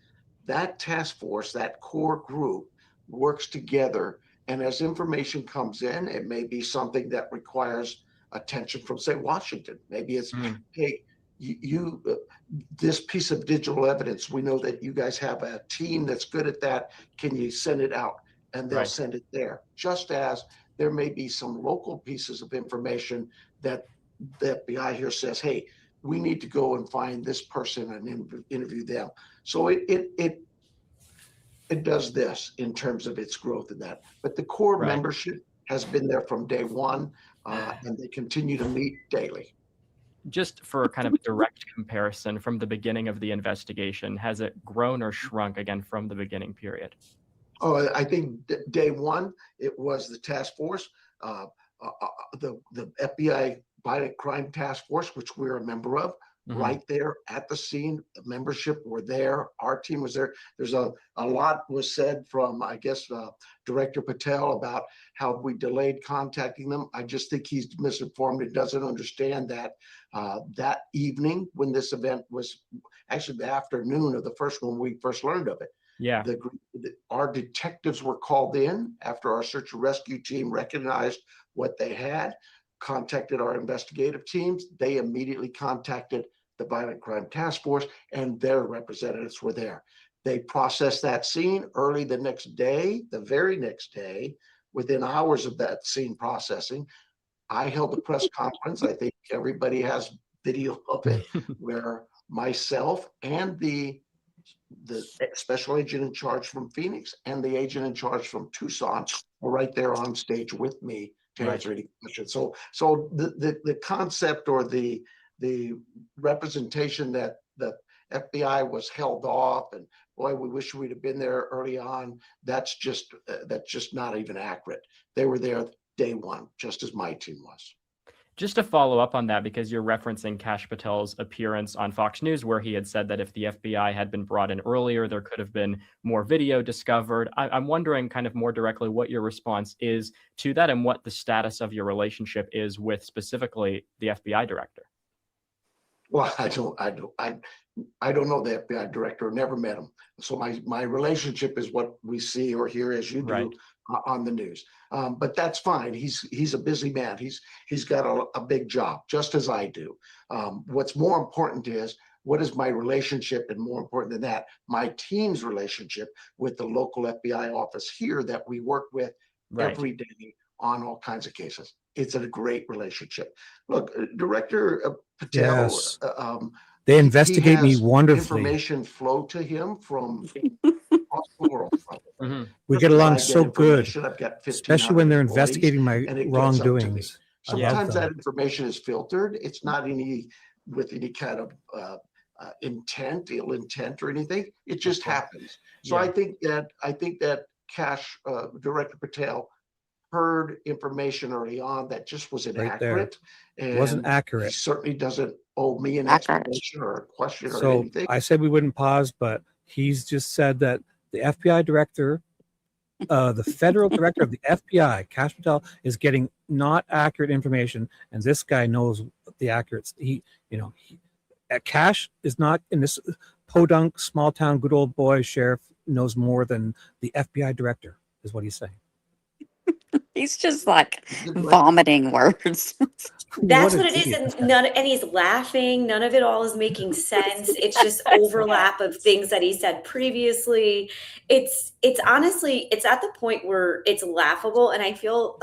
Speaker 7: That task force, that core group, works together, and as information comes in, it may be something that requires attention from, say, Washington. Maybe it's, hey, this piece of digital evidence, we know that you guys have a team that's good at that. Can you send it out? And they'll send it there. Just as there may be some local pieces of information that the FBI here says, hey, we need to go and find this person and interview them. So it does this in terms of its growth in that. But the core membership has been there from day one, and they continue to meet daily.
Speaker 6: Just for kind of a direct comparison from the beginning of the investigation, has it grown or shrunk again from the beginning period?
Speaker 7: Oh, I think day one, it was the task force, the FBI Violent Crime Task Force, which we're a member of, right there at the scene. The membership were there. Our team was there. There's a lot was said from, I guess, Director Patel about how we delayed contacting them. I just think he's misinformed and doesn't understand that that evening when this event was actually the afternoon of the first one, we first learned of it.
Speaker 6: Yeah.
Speaker 7: Our detectives were called in after our search and rescue team recognized what they had, contacted our investigative teams. They immediately contacted the Violent Crime Task Force, and their representatives were there. They processed that scene early the next day, the very next day, within hours of that scene processing. I held a press conference. I think everybody has video of it, where myself and the special agent in charge from Phoenix and the agent in charge from Tucson were right there on stage with me to answer any questions. So the concept or the representation that the FBI was held off and boy, we wish we'd have been there early on, that's just not even accurate. They were there day one, just as my team was.
Speaker 6: Just to follow up on that, because you're referencing Kash Patel's appearance on Fox News, where he had said that if the FBI had been brought in earlier, there could have been more video discovered. I'm wondering kind of more directly what your response is to that and what the status of your relationship is with specifically the FBI director.
Speaker 7: Well, I don't know the FBI director, never met him. So my relationship is what we see or hear as you do on the news. But that's fine. He's a busy man. He's got a big job, just as I do. What's more important is what is my relationship, and more important than that, my team's relationship with the local FBI office here that we work with every day on all kinds of cases. It's a great relationship. Look, Director Patel,
Speaker 2: they investigate me wonderfully.
Speaker 7: Information flow to him from across the world.
Speaker 2: We get along so good,
Speaker 7: I've got
Speaker 2: especially when they're investigating my wrongdoings.
Speaker 7: Sometimes that information is filtered. It's not with any kind of ill intent or anything. It just happens. So I think that Kash, Director Patel, heard information early on that just was inaccurate.
Speaker 2: It wasn't accurate.
Speaker 7: He certainly doesn't owe me an explanation or a question or anything.
Speaker 2: I said we wouldn't pause, but he's just said that the FBI director, the federal director of the FBI, Kash Patel, is getting not accurate information, and this guy knows the accuracy. Kash is not in this podunk, small town, good old boy sheriff knows more than the FBI director. is what he's saying.
Speaker 5: He's just like
Speaker 7: Good question.
Speaker 5: vomiting words.
Speaker 8: That's
Speaker 2: What
Speaker 8: what
Speaker 2: an
Speaker 8: it is,
Speaker 2: idiot, this
Speaker 8: and
Speaker 2: guy.
Speaker 8: and he's laughing. None of it all is making sense. It's just overlap of things that he said previously. It's honestly, it's at the point where it's laughable, and I feel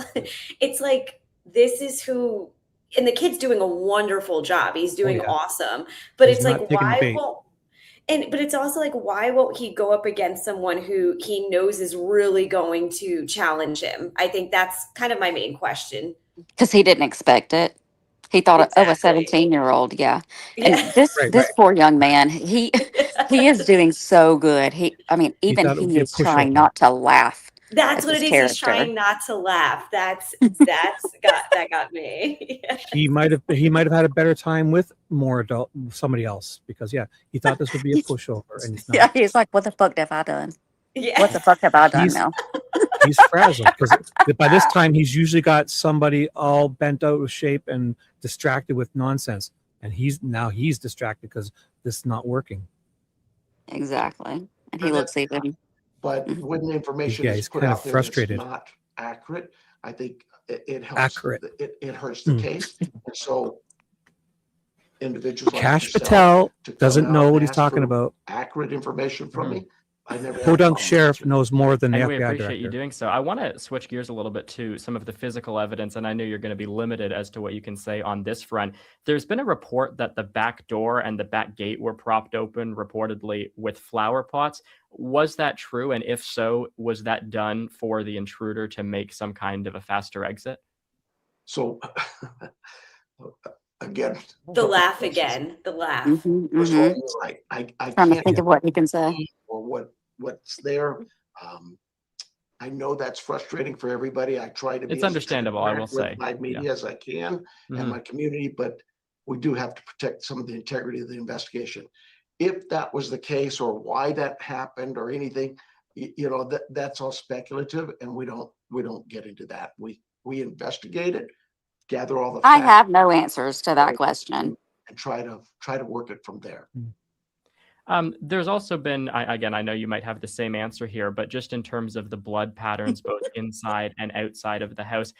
Speaker 8: it's like this is who, and the kid's doing a wonderful job. He's doing
Speaker 2: yeah.
Speaker 8: awesome, but
Speaker 2: He's
Speaker 8: it's like
Speaker 2: not taking the
Speaker 8: why
Speaker 2: bait.
Speaker 8: won't but it's also like, why won't he go up against someone who he knows is really going to challenge him? I think that's kind of my main question.
Speaker 5: Because he didn't expect it. He thought, oh, a
Speaker 8: Exactly.
Speaker 5: 17-year-old, yeah.
Speaker 8: Yeah.
Speaker 5: And this
Speaker 2: Right.
Speaker 5: poor young man, he is doing so good. I mean,
Speaker 2: He
Speaker 5: even
Speaker 2: thought it would
Speaker 5: he
Speaker 2: be a
Speaker 5: is trying
Speaker 2: pushover.
Speaker 5: not to laugh
Speaker 8: That's
Speaker 5: at
Speaker 8: what
Speaker 5: this
Speaker 8: it is. He's
Speaker 5: character.
Speaker 8: trying not to laugh. That got me. Yeah.
Speaker 2: He might have had a better time with somebody else, because he thought this would be a pushover, and he's not.
Speaker 5: Yeah, he's like, what the fuck have I done?
Speaker 8: Yeah.
Speaker 5: What the fuck have I done
Speaker 2: He's-
Speaker 5: now?
Speaker 2: He's frazzled because by this time he's usually got somebody all bent out of shape and distracted with nonsense, and he's distracted because this is not working.
Speaker 5: Exactly. And he
Speaker 7: And
Speaker 5: looks even.
Speaker 7: But
Speaker 5: Mhm.
Speaker 7: when the information
Speaker 2: Yeah,
Speaker 7: is
Speaker 2: he's
Speaker 7: put
Speaker 2: kind of
Speaker 7: out there
Speaker 2: frustrated.
Speaker 7: that's not accurate, I think it helps.
Speaker 2: Accurate.
Speaker 7: It hurts the case. And so individuals like
Speaker 2: Cash
Speaker 7: yourself
Speaker 2: Patel
Speaker 7: to come
Speaker 2: doesn't
Speaker 7: out
Speaker 2: know
Speaker 7: and
Speaker 2: what he's
Speaker 7: ask
Speaker 2: talking
Speaker 7: for
Speaker 2: about.
Speaker 7: accurate information from
Speaker 6: Mhm.
Speaker 7: me, I never had a
Speaker 2: Podunk
Speaker 7: problem
Speaker 2: Sheriff
Speaker 7: answering.
Speaker 2: knows more than the
Speaker 6: And we
Speaker 2: FBI
Speaker 6: appreciate you
Speaker 2: director.
Speaker 6: doing so. I want to switch gears a little bit to some of the physical evidence, and I know you're going to be limited as to what you can say on this front. There's been a report that the back door and the back gate were propped open, reportedly with flower pots. Was that true? And if so, was that done for the intruder to make some kind of a faster exit?
Speaker 7: So again,
Speaker 8: The laugh again. The laugh.
Speaker 7: First of all, you're right. I
Speaker 5: Trying to
Speaker 7: can't
Speaker 5: think of what he can say.
Speaker 7: or what's there. I know that's frustrating for everybody. I try to be
Speaker 6: It's
Speaker 7: as
Speaker 6: understandable, I will
Speaker 7: transparent
Speaker 6: say.
Speaker 7: with my media as I can and
Speaker 6: Mhm.
Speaker 7: my community, but we do have to protect some of the integrity of the investigation. If that was the case, or why that happened, or anything, that's all speculative, and we don't get into that. We investigate it, gather all the
Speaker 5: I
Speaker 7: facts,
Speaker 5: have no answers to that question.
Speaker 7: and try to work it from there.
Speaker 6: There's also been, again, I know you might have the same answer here, but just in terms of the blood patterns, both inside and outside of the house,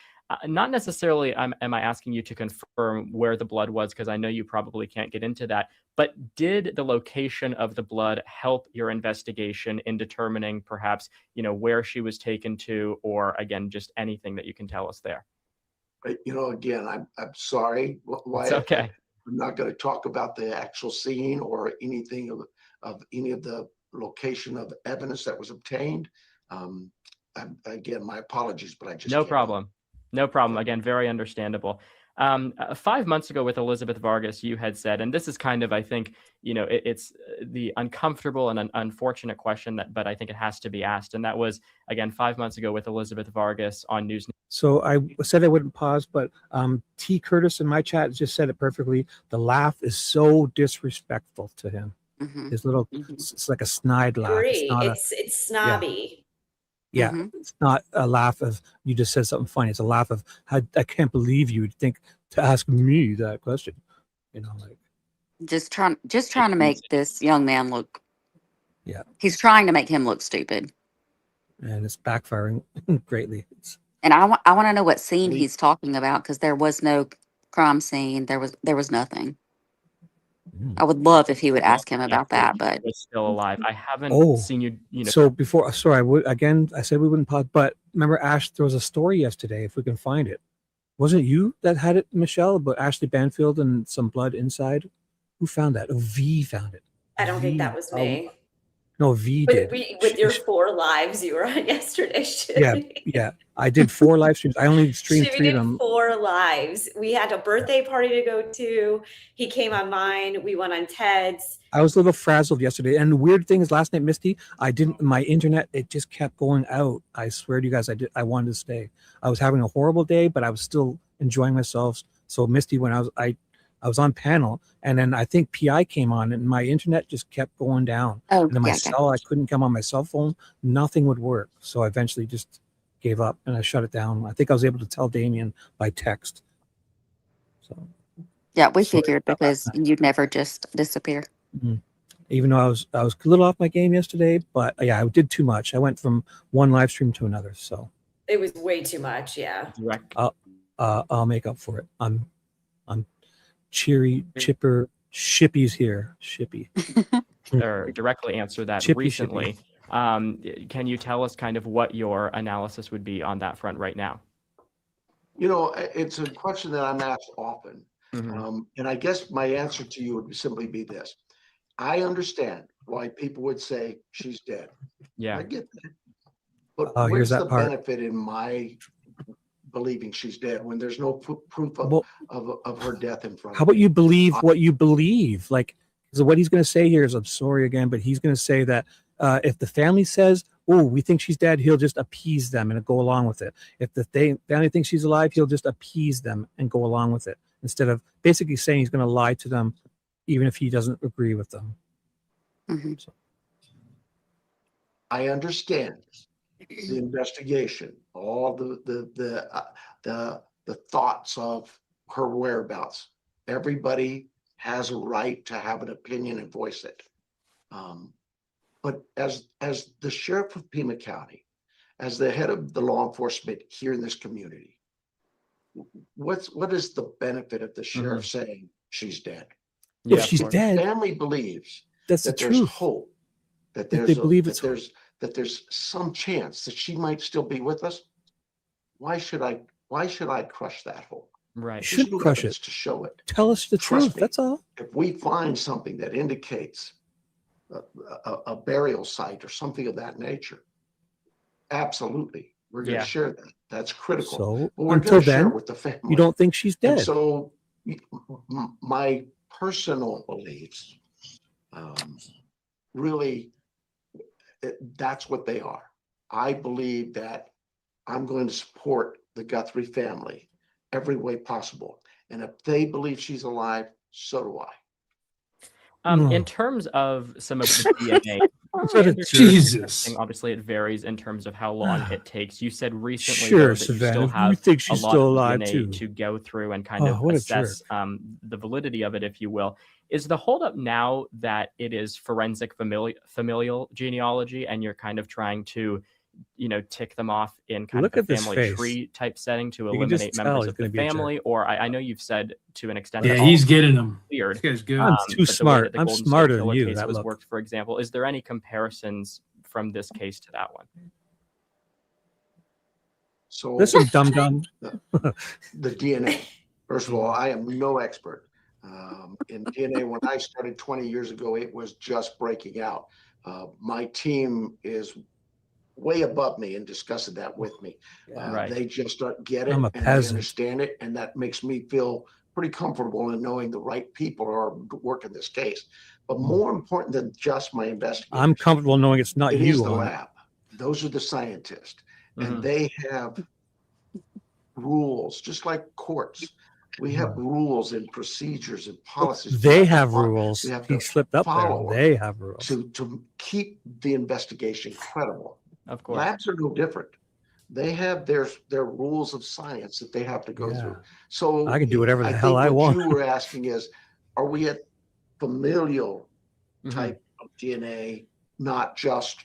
Speaker 6: not necessarily am I asking you to confirm where the blood was, because I know you probably can't get into that, but did the location of the blood help your investigation in determining perhaps, where she was taken to, or again, just anything that you can tell us there?
Speaker 7: Again, I'm sorry. Why?
Speaker 6: It's okay.
Speaker 7: I'm not going to talk about the actual scene or anything of any of the location of evidence that was obtained. Again, my apologies, but I just
Speaker 6: No
Speaker 7: can't.
Speaker 6: problem. No problem. Again, very understandable. 5 months ago with Elizabeth Vargas, you had said, and this is kind of, I think, it's the uncomfortable and unfortunate question but I think it has to be asked. And that was, again, 5 months ago with Elizabeth Vargas on News.
Speaker 2: So I said I wouldn't pause, but T. Curtis in my chat just said it perfectly. The laugh is so disrespectful to him.
Speaker 5: Mhm.
Speaker 2: His little, it's like a snide laugh.
Speaker 8: Agree.
Speaker 2: Not
Speaker 8: It's snobby.
Speaker 2: Yeah,
Speaker 5: Mhm.
Speaker 2: it's not a laugh of you just said something funny. It's a laugh of I can't believe you would think to ask me that question. Like
Speaker 5: Just trying to make this young man look.
Speaker 2: Yeah.
Speaker 5: He's trying to make him look stupid.
Speaker 2: And it's backfiring greatly.
Speaker 5: And I want to know what scene he's talking about, because there was no crime scene. There was nothing. I would love if he would ask him about that, but
Speaker 6: Was still alive. I haven't seen you.
Speaker 2: So before, sorry, I said we wouldn't pause, but remember, Ash, there was a story yesterday, if we can find it. Wasn't you that had it, Michelle, about Ashley Banfield and some blood inside? Who found that? Oh, V found it.
Speaker 8: I don't think that was me.
Speaker 2: No, V did.
Speaker 8: With your 4 lives you were on yesterday, Shibby.
Speaker 2: Yeah. I did 4 live streams. I only streamed
Speaker 8: Shibby
Speaker 2: 3 of
Speaker 8: did
Speaker 2: them.
Speaker 8: 4 lives. We had a birthday party to go to. He came on mine. We went on Ted's.
Speaker 2: I was a little frazzled yesterday. And the weird thing is, last night, Misty, my internet, it just kept going out. I swear to you guys, I wanted to stay. I was having a horrible day, but I was still enjoying myself. So Misty, when I was on panel, and then I think PI came on, and my internet just kept going down.
Speaker 5: oh,
Speaker 2: And then
Speaker 5: yeah,
Speaker 2: I couldn't come on my cell phone. Nothing would work. So I eventually just gave up and I shut it down. I think I was able to tell Damien by text. So
Speaker 5: yeah, we
Speaker 2: sorry
Speaker 5: figured
Speaker 2: about
Speaker 5: because
Speaker 2: that.
Speaker 5: you'd never just disappear.
Speaker 2: Mhm. even though I was a little off my game yesterday, but yeah, I did too much. I went from one live stream to another, so
Speaker 8: It was way too much. Yeah.
Speaker 6: Direct,
Speaker 2: I'll make up for it. I'm cheery, chipper. Shippy's here. Shippy.
Speaker 6: or directly answer that
Speaker 2: Chippy,
Speaker 6: recently. Can you tell us kind of what your analysis would be on that front right now?
Speaker 7: You know, it's a question that I'm asked often.
Speaker 6: Mhm.
Speaker 7: And I guess my answer to you would simply be this. I understand why people would say she's dead.
Speaker 6: Yeah.
Speaker 7: I get that. But
Speaker 2: Oh, here's
Speaker 7: where's
Speaker 2: that
Speaker 7: the
Speaker 2: part.
Speaker 7: benefit in my believing she's dead when there's no proof
Speaker 2: Well,
Speaker 7: of her death in front
Speaker 2: how
Speaker 7: of
Speaker 2: about
Speaker 7: me?
Speaker 2: you believe what you believe? Like, so what he's going to say here is, I'm sorry again, but he's going to say that if the family says, "Oh, we think she's dead," he'll just appease them and go along with it. If the family thinks she's alive, he'll just appease them and go along with it, instead of basically saying he's going to lie to them, even if he doesn't agree with them.
Speaker 5: Mhm.
Speaker 2: So,
Speaker 7: I understand the investigation, all the thoughts of her whereabouts. Everybody has a right to have an opinion and voice it. But as the sheriff of Pima County, as the head of the law enforcement here in this community, what is the benefit of the sheriff saying she's dead?
Speaker 6: Yeah,
Speaker 2: if
Speaker 6: of
Speaker 2: she's
Speaker 6: course.
Speaker 2: dead,
Speaker 7: Family believes
Speaker 2: that's the
Speaker 7: that there's
Speaker 2: truth.
Speaker 7: hope, that
Speaker 2: If
Speaker 7: there's
Speaker 2: they believe it's
Speaker 7: that there's some chance that she might still be with us. Why should I crush that hope?
Speaker 6: Right.
Speaker 2: You
Speaker 7: There's
Speaker 2: shouldn't
Speaker 7: no
Speaker 2: crush
Speaker 7: evidence
Speaker 2: it.
Speaker 7: to show it.
Speaker 2: Tell us the
Speaker 7: Trust
Speaker 2: truth.
Speaker 7: me.
Speaker 2: That's all.
Speaker 7: If we find something that indicates a burial site or something of that nature, absolutely, we're going
Speaker 6: Yeah.
Speaker 7: to share that. That's critical.
Speaker 2: So
Speaker 7: But we're
Speaker 2: until
Speaker 7: going to share
Speaker 2: then,
Speaker 7: it with the family.
Speaker 2: you don't think she's
Speaker 7: And
Speaker 2: dead.
Speaker 7: so my personal beliefs, really, that's what they are. I believe that I'm going to support the Guthrie family every way possible. And if they believe she's alive, so do I.
Speaker 6: In terms of some of the DNA,
Speaker 2: What a jerk.
Speaker 1: Jesus.
Speaker 6: obviously it varies in terms of how long it takes. You said recently
Speaker 2: Sure,
Speaker 6: though, that you
Speaker 2: Savannah,
Speaker 6: still
Speaker 2: if you
Speaker 6: have
Speaker 2: think
Speaker 6: a
Speaker 2: she's
Speaker 6: lot
Speaker 2: still
Speaker 6: of
Speaker 2: alive,
Speaker 6: DNA
Speaker 2: too.
Speaker 6: to go through and kind
Speaker 2: Oh,
Speaker 6: of
Speaker 2: what a
Speaker 6: assess the validity of it, if you will. Is the holdup now that it is forensic familial genealogy and you're kind of trying to, tick them off in kind
Speaker 2: Look
Speaker 6: of a
Speaker 2: at this
Speaker 6: family
Speaker 2: face.
Speaker 6: tree type setting to
Speaker 2: You can just
Speaker 6: eliminate
Speaker 2: tell
Speaker 6: members
Speaker 2: he's
Speaker 6: of the
Speaker 2: gonna be a jerk.
Speaker 6: family? Or I know you've said to an extent
Speaker 1: Yeah,
Speaker 6: that
Speaker 1: he's
Speaker 6: all
Speaker 1: getting them.
Speaker 6: cleared.
Speaker 1: This guy's good.
Speaker 2: I'm too
Speaker 6: But the way
Speaker 2: smart.
Speaker 6: that the
Speaker 2: I'm
Speaker 6: Golden State
Speaker 2: smarter than
Speaker 6: Killer
Speaker 2: you.
Speaker 6: case
Speaker 2: That
Speaker 6: was
Speaker 2: look.
Speaker 6: worked, for example, is there any comparisons from this case to that one?
Speaker 7: So
Speaker 2: Listen, dum dum.
Speaker 7: the DNA. First of all, I am no expert in DNA. When I started 20 years ago, it was just breaking out. My team is way above me and discussing that with me.
Speaker 6: Right.
Speaker 7: They just don't get it
Speaker 2: I'm a
Speaker 7: and they
Speaker 2: peasant.
Speaker 7: understand it, and that makes me feel pretty comfortable in knowing the right people are working this case. But more important than just my investigation,
Speaker 2: I'm comfortable knowing it's not
Speaker 7: it is
Speaker 2: you
Speaker 7: the
Speaker 2: on it.
Speaker 7: lab. Those are the scientists, and
Speaker 6: Mhm.
Speaker 7: they have rules, just like courts. We have rules and procedures and policies.
Speaker 2: They have rules.
Speaker 7: We have
Speaker 2: He
Speaker 7: to
Speaker 2: slipped up there.
Speaker 7: follow them
Speaker 2: They have rules.
Speaker 7: to keep the investigation credible.
Speaker 6: Of course.
Speaker 7: Labs are no different. They have their rules of science that they have to go through. So
Speaker 2: I can do whatever the
Speaker 7: I
Speaker 2: hell
Speaker 7: think
Speaker 2: I
Speaker 7: what
Speaker 2: want.
Speaker 7: you were asking is, are we at familial
Speaker 6: Mhm.
Speaker 7: type of DNA, not just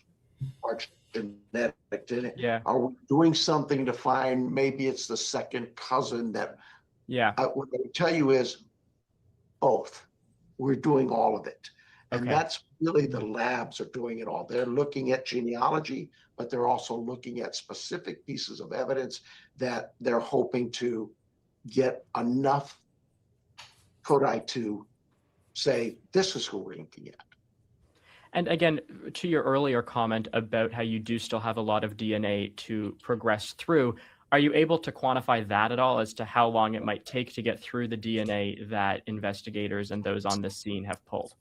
Speaker 7: our genetic DNA?
Speaker 6: Yeah.
Speaker 7: Are we doing something to find maybe it's the second cousin that?
Speaker 6: Yeah.
Speaker 7: What I would tell you is both. We're doing all of it. And
Speaker 6: Okay.
Speaker 7: that's really the labs are doing it all. They're looking at genealogy, but they're also looking at specific pieces of evidence that they're hoping to get enough codi to say, this is who we're looking at.
Speaker 6: And again, to your earlier comment about how you do still have a lot of DNA to progress through, are you able to quantify that at all as to how long it might take to get through the DNA that investigators and those on the scene have pulled?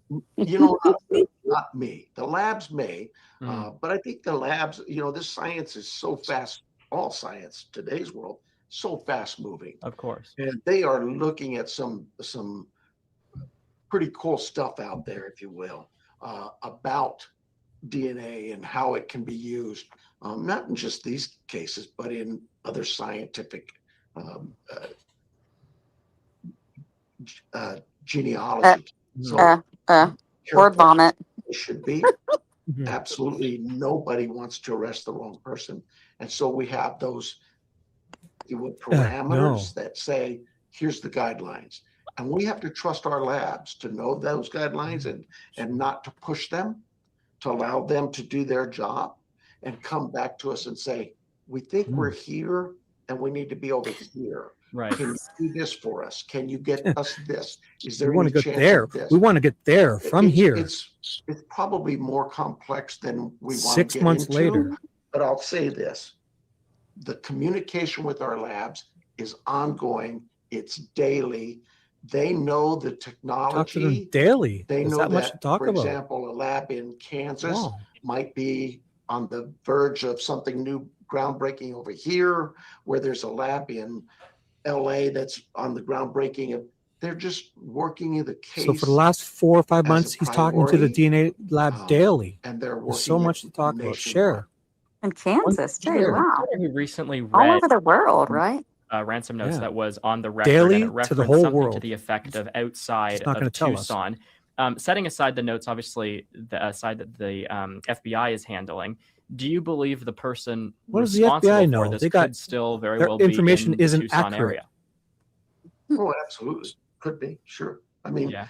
Speaker 7: Not me. The labs may, but I think the labs, this science is so fast, all science, today's world, so fast moving.
Speaker 6: Of course.
Speaker 7: And they are looking at some pretty cool stuff out there, if you will, about DNA and how it can be used, not in just these cases, but in other scientific genealogy. So
Speaker 5: Word
Speaker 7: careful.
Speaker 5: vomit.
Speaker 7: It should be.
Speaker 2: Mhm.
Speaker 7: Absolutely nobody wants to arrest the wrong person. And so we have those parameters that say, here's the guidelines. And we have to trust our labs to know those guidelines and not to push them, to allow them to do their job and come back to us and say, we think we're here and we need to be over here.
Speaker 6: Right.
Speaker 7: Can you do this for us? Can you get us this? Is
Speaker 2: We
Speaker 7: there
Speaker 2: want
Speaker 7: any
Speaker 2: to
Speaker 7: chance
Speaker 2: get there.
Speaker 7: of this?
Speaker 2: We want to get there from here.
Speaker 7: It's probably more complex than we want to
Speaker 2: 6
Speaker 7: get
Speaker 2: months
Speaker 7: into,
Speaker 2: later.
Speaker 7: but I'll say this. The communication with our labs is ongoing. It's daily. They know the technology.
Speaker 2: Talk to them daily.
Speaker 7: They
Speaker 2: There's
Speaker 7: know
Speaker 2: that much to talk
Speaker 7: for
Speaker 2: about.
Speaker 7: example, a lab in Kansas
Speaker 2: Wow.
Speaker 7: might be on the verge of something new, groundbreaking over here, where there's a lab in LA that's on the groundbreaking of, they're just working in the case.
Speaker 2: So for the last 4 or 5
Speaker 7: as
Speaker 2: months,
Speaker 7: a
Speaker 2: he's talking to the
Speaker 7: priority,
Speaker 2: DNA lab daily.
Speaker 7: and they're
Speaker 2: There's
Speaker 7: working
Speaker 2: so much to talk about. Share.
Speaker 5: In Kansas, too.
Speaker 2: Sure.
Speaker 5: Wow.
Speaker 6: Who recently
Speaker 5: All
Speaker 6: read
Speaker 5: over the world, right?
Speaker 6: ransom notes
Speaker 2: Yeah.
Speaker 6: that was on the record,
Speaker 2: Daily
Speaker 6: and it
Speaker 2: to the
Speaker 6: referenced
Speaker 2: whole
Speaker 6: something to
Speaker 2: world.
Speaker 6: the effect of outside
Speaker 2: not gonna
Speaker 6: of
Speaker 2: tell us.
Speaker 6: Tucson. Setting aside the notes, obviously, the side that the FBI is handling, do you believe the person
Speaker 2: What does the
Speaker 6: responsible
Speaker 2: FBI
Speaker 6: for
Speaker 2: know?
Speaker 6: this
Speaker 2: They got-
Speaker 6: could still very
Speaker 2: their
Speaker 6: well be
Speaker 2: information
Speaker 6: in the
Speaker 2: isn't
Speaker 6: Tucson
Speaker 2: accurate.
Speaker 6: area?
Speaker 7: Oh, absolutely. Could be, sure. I mean,
Speaker 6: Yeah.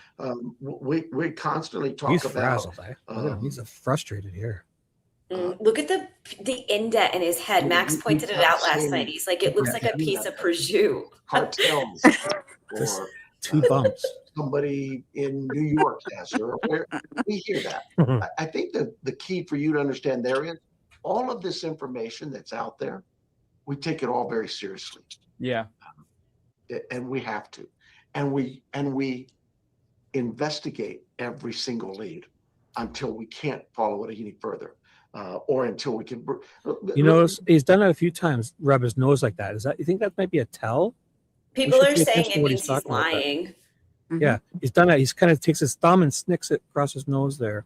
Speaker 7: we constantly talk
Speaker 2: He's
Speaker 7: about,
Speaker 2: frazzled. Look at him. He's frustrated here.
Speaker 8: Look at the indent in his head. Max pointed it out last night. He's like, it looks like a piece of prosciutto.
Speaker 7: cartels or
Speaker 2: 2 bumps.
Speaker 7: somebody in New York has, or where we hear that. I think that the key for you to understand there is all of this information that's out there, we take it all very seriously.
Speaker 6: Yeah.
Speaker 7: And we have to. And we investigate every single lead until we can't follow it any further. Or until we can.
Speaker 2: You notice he's done it a few times. Rub his nose like that. Is that, you think that might be a tell?
Speaker 8: People
Speaker 2: should
Speaker 8: are
Speaker 2: pay
Speaker 8: saying
Speaker 2: attention to
Speaker 8: it
Speaker 2: what
Speaker 8: means
Speaker 2: he's
Speaker 8: he's
Speaker 2: talking about, but-
Speaker 8: lying.
Speaker 2: Yeah, he's done it. He's kind of takes his thumb and snicks it across his nose there.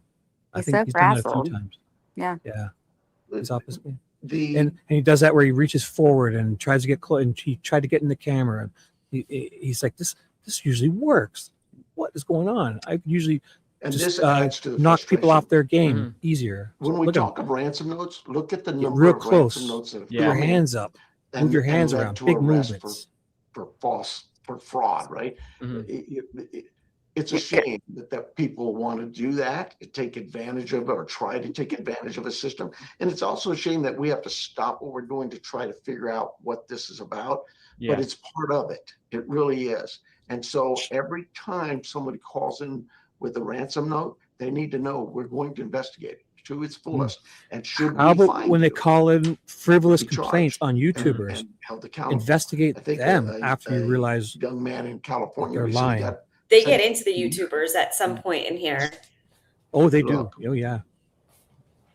Speaker 2: I
Speaker 5: He's
Speaker 2: think
Speaker 5: so
Speaker 2: he's done that a
Speaker 5: frazzled.
Speaker 2: few times.
Speaker 5: Yeah.
Speaker 2: Yeah. He's opposite me.
Speaker 7: The
Speaker 2: And he does that where he reaches forward and tries to get close, and he tried to get in the camera. And he's like, this usually works. What is going on? I usually
Speaker 7: and
Speaker 2: just
Speaker 7: this adds to the
Speaker 2: knock people
Speaker 7: frustration.
Speaker 2: off their game easier.
Speaker 7: When we
Speaker 2: Look at him.
Speaker 7: talk of ransom notes, look at the
Speaker 2: Get
Speaker 7: number
Speaker 2: real
Speaker 7: of
Speaker 2: close.
Speaker 7: ransom notes that have
Speaker 2: Put your
Speaker 7: come in
Speaker 2: hands up. Move your hands
Speaker 7: led
Speaker 2: around.
Speaker 7: to
Speaker 2: Big
Speaker 7: arrest
Speaker 2: movements.
Speaker 7: for fraud, right? It's a shame that people want to do that, take advantage of it, or try to take advantage of a system. And it's also a shame that we have to stop what we're doing to try to figure out what this is about.
Speaker 6: Yeah.
Speaker 7: But it's part of it. It really is. And so every time somebody calls in with a ransom note, they need to know we're going to investigate it to its fullest. And should
Speaker 2: How
Speaker 7: we
Speaker 2: about
Speaker 7: find
Speaker 2: when they
Speaker 7: you,
Speaker 2: call in frivolous
Speaker 7: be charged
Speaker 2: complaints on YouTubers?
Speaker 7: and held accountable?
Speaker 2: Investigate
Speaker 7: I think
Speaker 2: them after you realize
Speaker 7: young man in California
Speaker 2: they're
Speaker 7: recently
Speaker 2: lying.
Speaker 7: got
Speaker 8: They
Speaker 7: sent-
Speaker 8: get into the YouTubers at some point in here.
Speaker 2: Oh, they do.
Speaker 7: Look.
Speaker 2: Oh, yeah.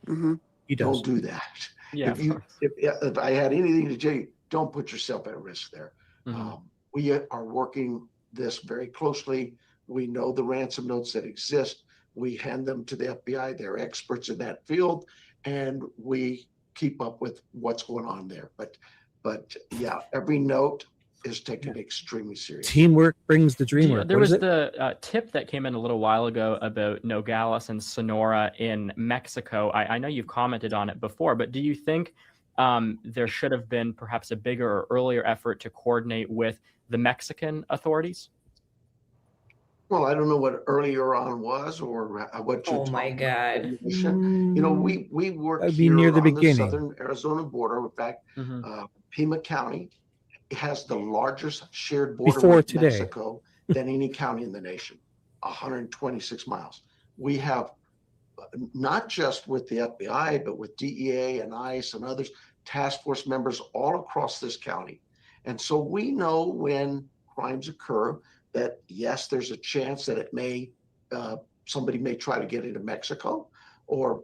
Speaker 5: Mm-hmm.
Speaker 2: He does.
Speaker 7: Don't do that.
Speaker 6: Yeah.
Speaker 7: If I had anything to tell you, don't put yourself at risk there.
Speaker 6: Mhm.
Speaker 7: We are working this very closely. We know the ransom notes that exist. We hand them to the FBI. They're experts in that field, and we keep up with what's going on there. But yeah, every note is taken extremely seriously.
Speaker 2: Teamwork brings the dream work.
Speaker 6: There
Speaker 2: What is
Speaker 6: was
Speaker 2: it?
Speaker 6: the tip that came in a little while ago about Nogales and Sonora in Mexico. I know you've commented on it before, but do you think there should have been perhaps a bigger or earlier effort to coordinate with the Mexican authorities?
Speaker 7: Well, I don't know what earlier on was or what you're
Speaker 8: Oh my
Speaker 7: talking about.
Speaker 8: God.
Speaker 7: You know, we work
Speaker 2: That'd be
Speaker 7: here
Speaker 2: near the
Speaker 7: on
Speaker 2: beginning.
Speaker 7: the southern Arizona border. In fact, Pima County has the largest shared border
Speaker 2: Before
Speaker 7: with
Speaker 2: today.
Speaker 7: Mexico than any county in the nation, 126 miles. We have not just with the FBI, but with DEA and ICE and others, task force members all across this county. And so we know when crimes occur that, yes, there's a chance that it may, somebody may try to get into Mexico, or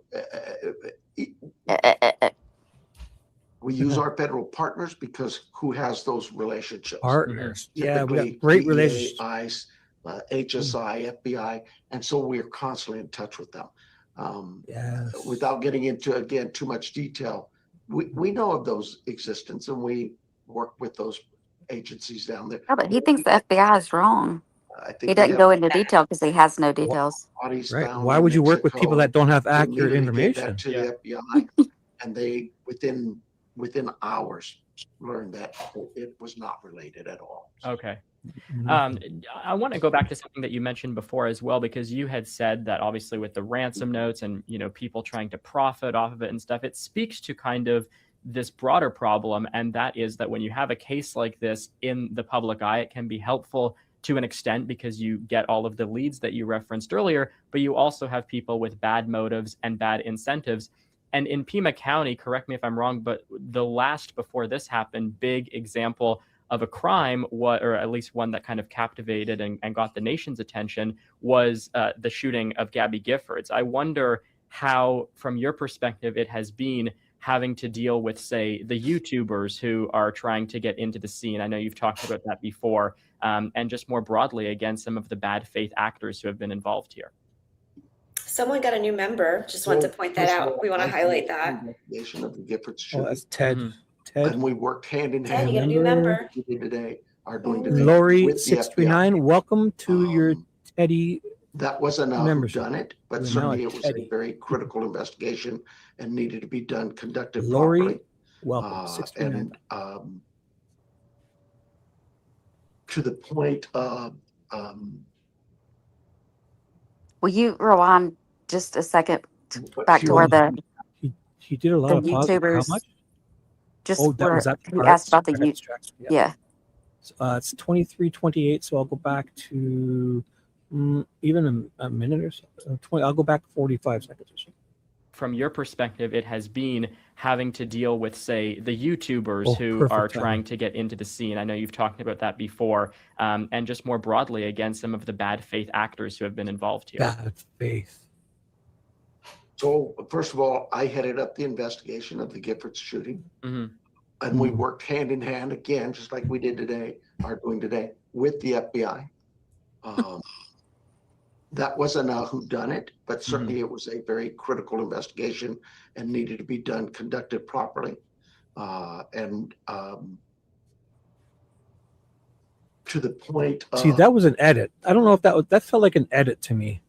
Speaker 7: we use our federal partners because who has those relationships?
Speaker 2: Partners. Yeah, we
Speaker 7: Typically,
Speaker 2: got great
Speaker 7: DEA,
Speaker 2: relationships.
Speaker 7: ICE, HSI, FBI, and so we're constantly in touch with them.
Speaker 2: Yes.
Speaker 7: Without getting into, again, too much detail, we know of those existence and we work with those agencies down there.
Speaker 5: Oh, but he thinks the FBI is wrong.
Speaker 7: I think
Speaker 5: He
Speaker 7: we
Speaker 5: doesn't
Speaker 7: have
Speaker 5: go into detail because he has no details.
Speaker 7: bodies
Speaker 2: Right.
Speaker 7: found
Speaker 2: Why
Speaker 7: in
Speaker 2: would you work with people
Speaker 7: Mexico.
Speaker 2: that don't have
Speaker 7: We
Speaker 2: accurate
Speaker 7: immediately gave
Speaker 2: information?
Speaker 7: that to
Speaker 6: Yeah.
Speaker 7: the FBI, and they within hours learned that it was not related at all.
Speaker 6: Okay.
Speaker 2: Nothing.
Speaker 6: I want to go back to something that you mentioned before as well, because you had said that obviously with the ransom notes and, you know, people trying to profit off of it and stuff, it speaks to kind of this broader problem. And that is that when you have a case like this in the public eye, it can be helpful to an extent because you get all of the leads that you referenced earlier, but you also have people with bad motives and bad incentives. And in Pima County, correct me if I'm wrong, but the last before this happened, big example of a crime, or at least one that kind of captivated and got the nation's attention, was the shooting of Gabby Giffords. I wonder how, from your perspective, it has been having to deal with, say, the YouTubers who are trying to get into the scene. I know you've talked about that before, and just more broadly, again, some of the bad faith actors who have been involved here.
Speaker 8: Someone got a new member. Just want to point that out. We want to highlight that.
Speaker 7: Investigation of the Giffords
Speaker 2: Oh,
Speaker 7: shooting,
Speaker 2: that's Ted.
Speaker 6: Mhm.
Speaker 2: Ted.
Speaker 7: and we worked hand in
Speaker 8: Ted,
Speaker 7: hand.
Speaker 8: you got a new
Speaker 2: Remember-
Speaker 8: member.
Speaker 7: Today are doing today
Speaker 2: Lori
Speaker 7: with the
Speaker 2: 639. Welcome to your
Speaker 7: FBI.
Speaker 2: Teddy.
Speaker 7: That wasn't who
Speaker 2: membership.
Speaker 7: done it, but
Speaker 2: You're now
Speaker 7: certainly
Speaker 2: a
Speaker 7: it was
Speaker 2: Teddy.
Speaker 7: a very critical investigation and needed to be done, conducted
Speaker 2: Lori,
Speaker 7: properly.
Speaker 2: welcome. 639.
Speaker 7: And to the point of
Speaker 5: Will you rewind just a second back to where
Speaker 2: He did a lot of
Speaker 5: the
Speaker 2: positive. How
Speaker 5: YouTubers
Speaker 2: much?
Speaker 5: just
Speaker 2: Oh, that
Speaker 5: were,
Speaker 2: was that.
Speaker 5: he
Speaker 2: part?
Speaker 5: asked about the
Speaker 2: Sorry,
Speaker 5: you.
Speaker 2: distraction.
Speaker 5: Yeah.
Speaker 2: It's 23:28, so I'll go back to even a minute or so. 20. I'll go back 45 seconds or so.
Speaker 6: From your perspective, it has been having to deal with, say, the YouTubers who
Speaker 2: perfect
Speaker 6: are
Speaker 2: timing.
Speaker 6: trying to get into the scene. I know you've talked about that before, and just more broadly, again, some of the bad faith actors who have been involved here.
Speaker 2: Bad faith.
Speaker 7: so first of all, I headed up the investigation of the Giffords shooting.
Speaker 6: Hmm.
Speaker 7: And we
Speaker 2: Mhm.
Speaker 7: worked hand in hand again, just like we did today, are doing today, with the FBI. That wasn't a whodunit, but certainly it was a very critical investigation and needed to be done, conducted properly. And to the point of,
Speaker 2: See, that was an edit. I don't know if that felt like an edit to me.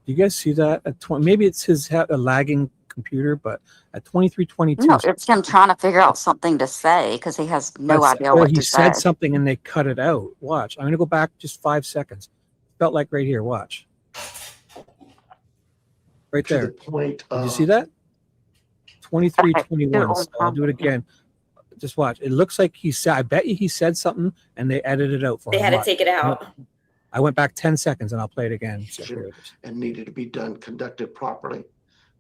Speaker 2: Do you guys see that? At 20, maybe it's his a lagging computer, but at 23:22,
Speaker 5: No, it's him trying to figure out something to say because he has no idea
Speaker 2: or
Speaker 5: what
Speaker 2: he
Speaker 5: to
Speaker 2: said
Speaker 5: say.
Speaker 2: something and they cut it out. Watch. I'm going to go back just 5 seconds. Felt like right here. Watch. Right
Speaker 7: to
Speaker 2: there.
Speaker 7: the point
Speaker 2: Did
Speaker 7: of,
Speaker 2: you see that? 23:21.
Speaker 5: Do it
Speaker 2: So I'll do it again. Just watch. It looks like he said. I bet you he said something and they edited it out for
Speaker 8: They
Speaker 2: him.
Speaker 8: had to
Speaker 2: Watch.
Speaker 8: take it out.
Speaker 2: I went back 10 seconds and I'll play it again. So
Speaker 7: Sure.
Speaker 2: here it is.
Speaker 7: and needed to be done, conducted properly.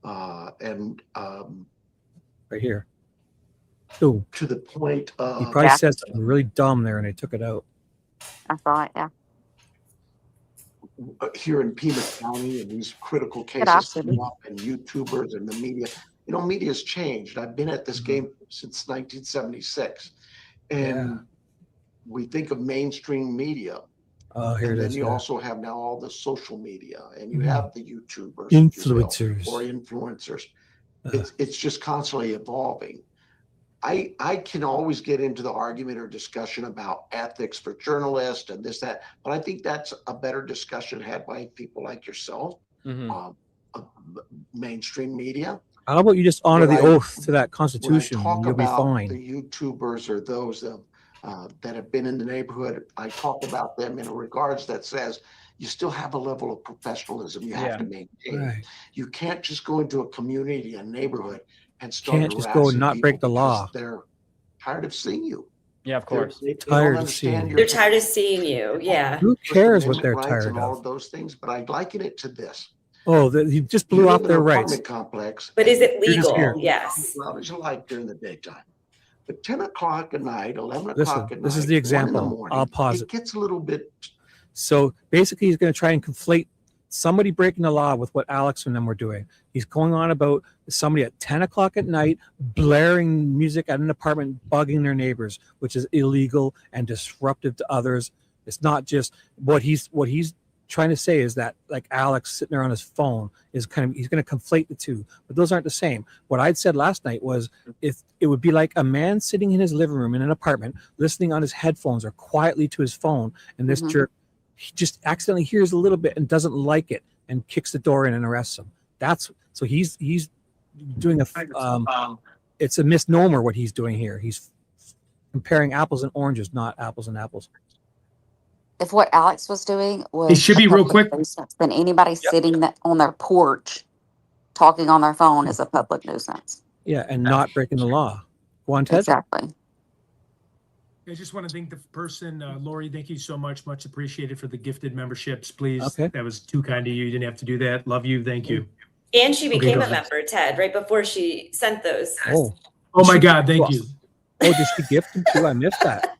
Speaker 7: And
Speaker 2: Right here. Ooh,
Speaker 7: to the point
Speaker 2: he
Speaker 7: of,
Speaker 2: probably
Speaker 5: Yeah.
Speaker 2: said something really dumb there and they took it out.
Speaker 5: I thought, yeah.
Speaker 7: here in Pima County and these critical
Speaker 5: Get off,
Speaker 7: cases
Speaker 5: Shibby.
Speaker 7: come up and YouTubers and the media, media's changed. I've been at this game since 1976. And we think of mainstream media.
Speaker 2: Oh, here
Speaker 7: And
Speaker 2: it
Speaker 7: then
Speaker 2: is.
Speaker 7: you
Speaker 2: Yeah.
Speaker 7: also have now all the social media and you
Speaker 2: Mhm.
Speaker 7: have the YouTubers, if you will,
Speaker 2: Influencers.
Speaker 7: or influencers.
Speaker 2: Uh.
Speaker 7: It's just constantly evolving. I can always get into the argument or discussion about ethics for journalists and this, that, but I think that's a better discussion had by people like yourself,
Speaker 6: Hmm.
Speaker 7: mainstream media.
Speaker 2: How about you just honor
Speaker 7: When
Speaker 2: the
Speaker 7: I-
Speaker 2: oath to that
Speaker 7: When I
Speaker 2: Constitution
Speaker 7: talk
Speaker 2: and you'll be
Speaker 7: about
Speaker 2: fine.
Speaker 7: the YouTubers or those that have been in the neighborhood, I talk about them in a regards that says you still have a level of professionalism you have
Speaker 6: Yeah.
Speaker 7: to maintain.
Speaker 2: Right.
Speaker 7: You can't just go into a community, a neighborhood, and start
Speaker 2: Can't just go and
Speaker 7: harassing
Speaker 2: not break
Speaker 7: people
Speaker 2: the
Speaker 7: because
Speaker 2: law.
Speaker 7: they're tired of seeing you.
Speaker 6: Yeah, of
Speaker 7: They're-
Speaker 6: course.
Speaker 7: They
Speaker 2: Tired
Speaker 7: don't
Speaker 2: of seeing
Speaker 7: understand
Speaker 2: you.
Speaker 8: They're tired of seeing you. Yeah.
Speaker 2: Who
Speaker 7: First
Speaker 2: cares what
Speaker 7: Amendment
Speaker 2: they're
Speaker 7: rights
Speaker 2: tired
Speaker 7: and all
Speaker 2: of?
Speaker 7: of those things, but I liken it to this.
Speaker 2: Oh, you just
Speaker 7: You
Speaker 2: blew
Speaker 7: live
Speaker 2: off
Speaker 7: in
Speaker 2: their
Speaker 7: an
Speaker 2: rights.
Speaker 7: apartment complex.
Speaker 8: But is
Speaker 7: and
Speaker 8: it
Speaker 2: You're just
Speaker 8: legal?
Speaker 2: here.
Speaker 8: Yes.
Speaker 7: as loud as you like during the daytime. But 10 o'clock at night, 11
Speaker 2: Listen,
Speaker 7: o'clock at night,
Speaker 2: this is the
Speaker 7: 1 in
Speaker 2: example.
Speaker 7: the morning,
Speaker 2: I'll pause
Speaker 7: it
Speaker 2: it.
Speaker 7: gets a little bit,
Speaker 2: So basically, he's going to try and conflate somebody breaking the law with what Alex and them were doing. He's going on about somebody at 10 o'clock at night blaring music at an apartment, bugging their neighbors, which is illegal and disruptive to others. It's not just what he's trying to say is that like Alex sitting there on his phone is he's going to conflate the two, but those aren't the same. What I'd said last night was if it would be like a man sitting in his living room in an apartment, listening on his headphones or quietly to his phone, and this
Speaker 5: Mhm.
Speaker 2: jerk he just accidentally hears a little bit and doesn't like it and kicks the door in and arrests him. So he's doing it's a misnomer what he's doing here. He's comparing apples and oranges, not apples and apples.
Speaker 5: If what Alex was doing was
Speaker 1: It should be real quick.
Speaker 5: then anybody sitting on their porch talking on their phone is a public nuisance.
Speaker 2: Yeah, and not breaking the law. Go on, Ted.
Speaker 5: Exactly.
Speaker 1: I just want to thank the person, Lori. Thank you so much. Much appreciated for the gifted memberships. Please.
Speaker 2: Okay.
Speaker 1: That was too kind of you. You didn't have to do that. Love you. Thank you.
Speaker 8: And she
Speaker 1: Okay,
Speaker 8: became
Speaker 1: go
Speaker 8: a
Speaker 1: ahead.
Speaker 8: member, Ted, right before she sent those.
Speaker 2: Oh,
Speaker 1: Oh my God. Thank you.
Speaker 2: oh, did she gift them too? I missed that.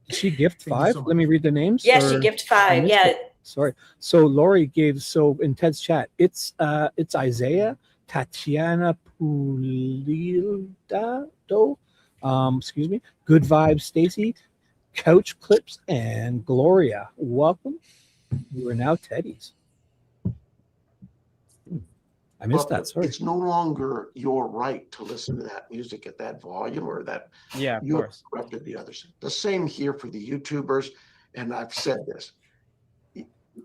Speaker 2: Did she gift
Speaker 1: Thank you
Speaker 2: 5?
Speaker 1: so much.
Speaker 2: Let me read the names.
Speaker 8: Yeah, she
Speaker 2: or-
Speaker 8: gifted
Speaker 2: I
Speaker 8: 5.
Speaker 2: missed
Speaker 8: Yeah.
Speaker 2: it. Sorry. So Lori gave, so in Ted's chat, it's Isaiah, Tatiana Pulildo, excuse me, Good Vibes Stacy, Couch Clips, and Gloria. Welcome. You are now Teddy's. I missed
Speaker 7: But
Speaker 2: that. Sorry.
Speaker 7: It's no longer your right to listen to that music at that volume or that
Speaker 6: Yeah, of
Speaker 7: you have
Speaker 6: course.
Speaker 7: corrupted the others. The same here for the YouTubers. And I've said this,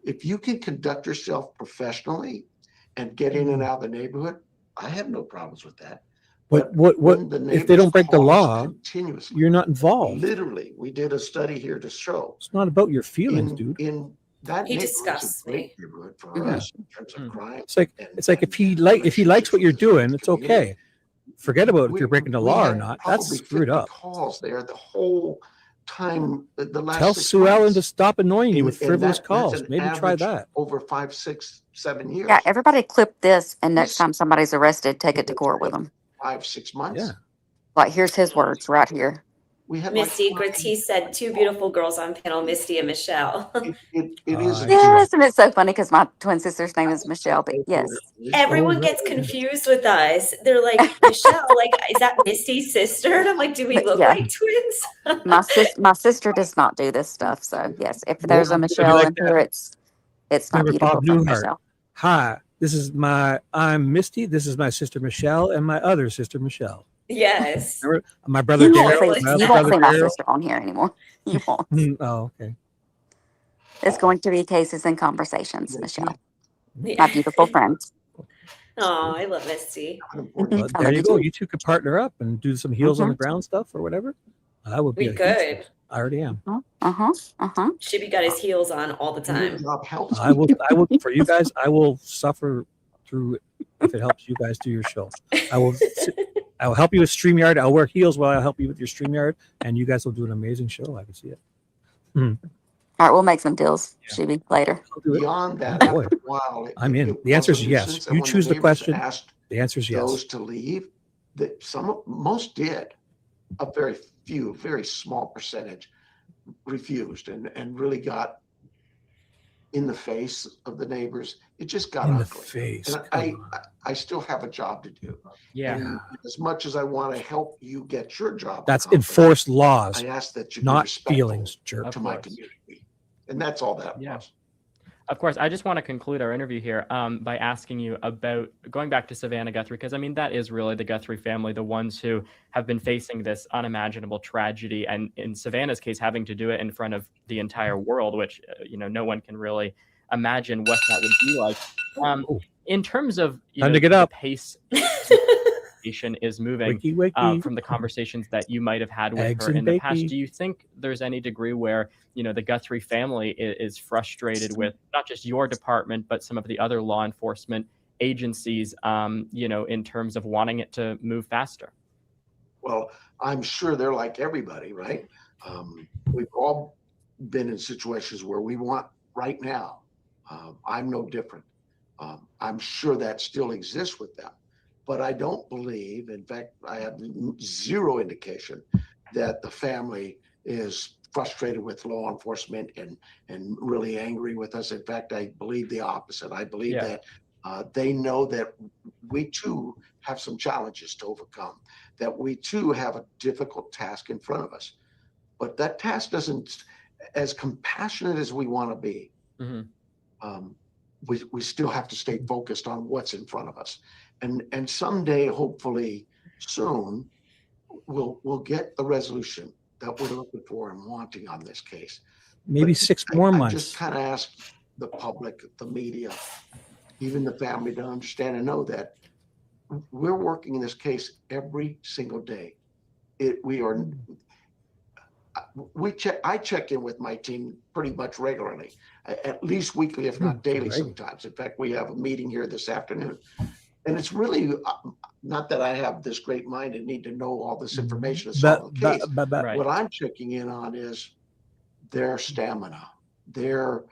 Speaker 7: if you can conduct yourself professionally and get in and out of the neighborhood, I have no problems with that.
Speaker 2: What
Speaker 7: when the
Speaker 2: if they don't
Speaker 7: neighbors
Speaker 2: break the
Speaker 7: call us
Speaker 2: law?
Speaker 7: continuously,
Speaker 2: You're not involved.
Speaker 7: literally, we did a study here to show
Speaker 2: It's not about your feelings,
Speaker 7: in,
Speaker 2: dude.
Speaker 7: in that
Speaker 8: He
Speaker 7: neighborhood,
Speaker 8: disgusts
Speaker 7: it's a great neighborhood for
Speaker 2: Yeah.
Speaker 7: us in terms of crime.
Speaker 2: It's like
Speaker 7: and-
Speaker 2: it's like
Speaker 7: and
Speaker 2: if he likes what you're
Speaker 7: relationships with
Speaker 2: doing,
Speaker 7: the
Speaker 2: it's okay.
Speaker 7: community.
Speaker 2: Forget about if
Speaker 7: We-
Speaker 2: you're breaking the
Speaker 7: we
Speaker 2: law or
Speaker 7: had
Speaker 2: not. That's
Speaker 7: probably
Speaker 2: screwed
Speaker 7: 50
Speaker 2: up.
Speaker 7: calls there the whole time, the last
Speaker 2: Tell
Speaker 7: 6
Speaker 2: Sue Ellen to
Speaker 7: months.
Speaker 2: stop annoying you with
Speaker 7: And
Speaker 2: frivolous
Speaker 7: that's
Speaker 2: calls.
Speaker 7: an
Speaker 2: Maybe try
Speaker 7: average
Speaker 2: that.
Speaker 7: over 5, 6, 7 years.
Speaker 5: Yeah, everybody clip this, and next
Speaker 7: Yes.
Speaker 5: time somebody's arrested, take it to court with them.
Speaker 7: 5, 6 months.
Speaker 2: Yeah.
Speaker 5: Like, here's his words right here.
Speaker 7: We had like
Speaker 8: Misty
Speaker 7: 5
Speaker 8: Gritty said 2 beautiful girls on panel, Misty and Michelle.
Speaker 7: It is a
Speaker 2: Yeah.
Speaker 5: Yes, and it's so funny because my twin sister's name is Michelle, but yes.
Speaker 8: Everyone
Speaker 2: Oh,
Speaker 8: gets
Speaker 2: really?
Speaker 8: confused with us. They're like, Michelle, like, is that Misty's sister? And I'm like, do we look
Speaker 5: Yeah.
Speaker 8: like twins?
Speaker 5: My sister does not do this stuff. So yes, if there's a
Speaker 2: It'd be
Speaker 5: Michelle
Speaker 2: like
Speaker 5: in here, it's not
Speaker 2: Remember
Speaker 5: beautiful
Speaker 2: Bob
Speaker 5: from
Speaker 2: Newhart?
Speaker 5: Michelle.
Speaker 2: Hi, I'm Misty. This is my sister Michelle and my other sister Michelle.
Speaker 8: Yes.
Speaker 2: Remember my brother
Speaker 5: You
Speaker 2: Daryl?
Speaker 5: won't
Speaker 2: My
Speaker 5: see,
Speaker 2: other brother
Speaker 5: my
Speaker 2: Daryl?
Speaker 5: sister on here anymore. You won't.
Speaker 2: Oh, okay.
Speaker 5: It's going to be cases and conversations, Michelle. My
Speaker 8: Yeah.
Speaker 5: beautiful friend.
Speaker 8: Oh, I love Misty.
Speaker 2: Well,
Speaker 5: I
Speaker 2: there
Speaker 5: love
Speaker 2: you
Speaker 5: you
Speaker 2: go.
Speaker 5: too.
Speaker 2: You two could partner up and do some heels on the ground stuff or whatever. I would be.
Speaker 8: We
Speaker 2: a huge
Speaker 8: could.
Speaker 2: fan. I already am.
Speaker 8: Shibby got his heels on all the
Speaker 7: Your
Speaker 8: time.
Speaker 7: job helps.
Speaker 2: I will for you guys. I will suffer through it if it helps you guys do your show. I will help you with StreamYard. I'll wear heels while I help you with your StreamYard, and you guys will do an amazing show. I can see it.
Speaker 5: All right, we'll make some deals, Shibby, later.
Speaker 2: I'll do it.
Speaker 7: Beyond that,
Speaker 2: Oh, boy.
Speaker 7: after a while,
Speaker 2: I'm in.
Speaker 7: it
Speaker 2: The answer
Speaker 7: was
Speaker 2: is
Speaker 7: a
Speaker 2: yes.
Speaker 7: nuisance,
Speaker 2: You
Speaker 7: and when
Speaker 2: choose the
Speaker 7: neighbors
Speaker 2: question.
Speaker 7: asked
Speaker 2: The answer is yes.
Speaker 7: those to leave, that most did. A very few, very small percentage refused and really got in the face of the neighbors. It just got
Speaker 2: In the
Speaker 7: ugly.
Speaker 2: face.
Speaker 7: And
Speaker 2: Come on.
Speaker 7: I still have a job to do.
Speaker 6: Yeah.
Speaker 7: And as much as I want to help you get your job
Speaker 2: That's
Speaker 7: accomplished,
Speaker 2: enforced laws,
Speaker 7: I ask that you be
Speaker 2: not
Speaker 7: respectful
Speaker 2: feelings, jerk.
Speaker 6: Of
Speaker 7: to my
Speaker 6: course.
Speaker 7: community. And that's all that
Speaker 6: Yeah.
Speaker 7: was.
Speaker 6: Of course, I just want to conclude our interview here by asking you about going back to Savannah Guthrie, because I mean, that is really the Guthrie family, the ones who have been facing this unimaginable tragedy. And in Savannah's case, having to do it in front of the entire world, which, no one can really imagine what that would be like. In terms of
Speaker 2: Time to get
Speaker 6: the
Speaker 2: up.
Speaker 6: pace is moving
Speaker 2: Wakey, wakey.
Speaker 6: from the conversations that you might have had with
Speaker 2: Eggs
Speaker 6: her
Speaker 2: and
Speaker 6: in the past,
Speaker 2: bakey.
Speaker 6: do you think there's any degree where the Guthrie family is frustrated with not just your department but some of the other law enforcement agencies in terms of wanting it to move faster?
Speaker 7: Well, I'm sure they're like everybody, right? We've all been in situations where we want right now. I'm no different. I'm sure that still exists with them, but I don't believe, in fact, I have zero indication that the family is frustrated with law enforcement and really angry with us. In fact, I believe the opposite. I believe that they know that we too have some challenges to overcome, that we too have a difficult task in front of us. But that task doesn't, as compassionate as we want to be, we still have to stay focused on what's in front of us. And someday, hopefully soon, we'll get the resolution that we're looking for and wanting on this case.
Speaker 2: maybe
Speaker 7: But
Speaker 2: 6 more
Speaker 7: I
Speaker 2: months.
Speaker 7: just kind of ask the public, the media, even the family to understand and know that we're working this case every single day. I check in with my team pretty much regularly, at least weekly, if not daily sometimes. In fact, we have a meeting here this afternoon. And it's really not that I have this great mind and need to know all this information to solve the case.
Speaker 6: Right.
Speaker 7: What I'm checking in on is their stamina, their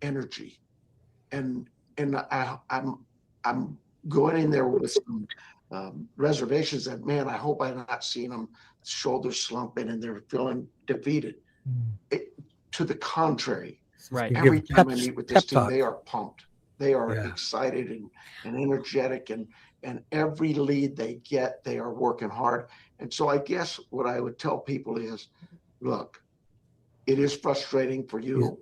Speaker 7: energy, and I'm going in there with some reservations that, man, I hope I'm not seeing them shoulders slumping and they're feeling defeated. To the contrary,
Speaker 6: Right.
Speaker 7: every time I meet with this team,
Speaker 2: talk.
Speaker 7: they are pumped. They are excited and energetic, and every lead they get, they are working hard. And so I guess what I would tell people is, look, it is frustrating for you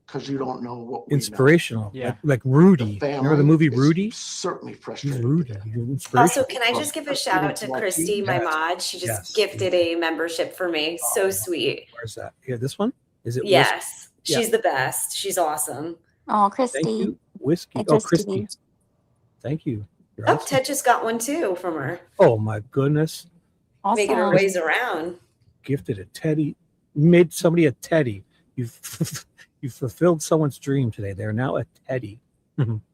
Speaker 7: because you don't know what we
Speaker 2: Inspirational.
Speaker 6: know. Yeah.
Speaker 2: Like Rudy. Remember the movie Rudy?
Speaker 7: Certainly
Speaker 2: He's
Speaker 7: frustrating.
Speaker 2: Rudy.
Speaker 8: Also, can I just give a shout out to Christy, my mod? She just gifted a membership for me. So sweet.
Speaker 2: Where's that? Here, this one? Is it?
Speaker 8: Yes.
Speaker 2: Yeah.
Speaker 8: She's the best. She's awesome.
Speaker 5: Oh,
Speaker 2: Thank
Speaker 5: Christy.
Speaker 2: you. Whiskey.
Speaker 5: I
Speaker 2: Oh,
Speaker 5: just
Speaker 2: Christy.
Speaker 5: did.
Speaker 2: Thank you. You're
Speaker 8: Oh,
Speaker 2: awesome.
Speaker 8: Ted just got one too from her.
Speaker 2: Oh my goodness.
Speaker 8: Making her
Speaker 5: Awesome.
Speaker 8: ways around.
Speaker 2: Gifted a teddy. Made somebody a teddy. You've you fulfilled someone's dream today. They're now a teddy.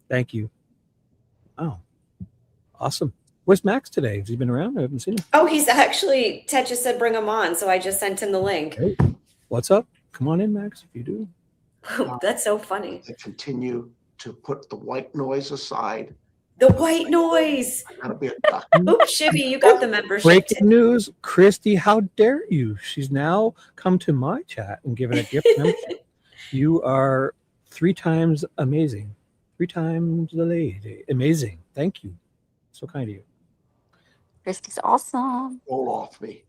Speaker 2: Thank you. Oh, awesome. Where's Maxx today? Has he been around? I haven't seen him.
Speaker 8: Oh, he's actually, Ted just said bring him on. So I just sent him the link.
Speaker 2: Hey, what's up? Come on in, Maxx, if you do.
Speaker 8: That's so funny.
Speaker 7: I continue to put the white noise aside.
Speaker 8: The white noise.
Speaker 7: I gotta be a duck.
Speaker 8: Oops, Shibby, you got the membership.
Speaker 2: Breaking news. Christy, how dare you? She's now come to my chat and given a gift membership. You are 3 times amazing. 3 times the lady. Amazing. Thank you. So kind of you.
Speaker 5: Christy's awesome.
Speaker 7: Roll off me,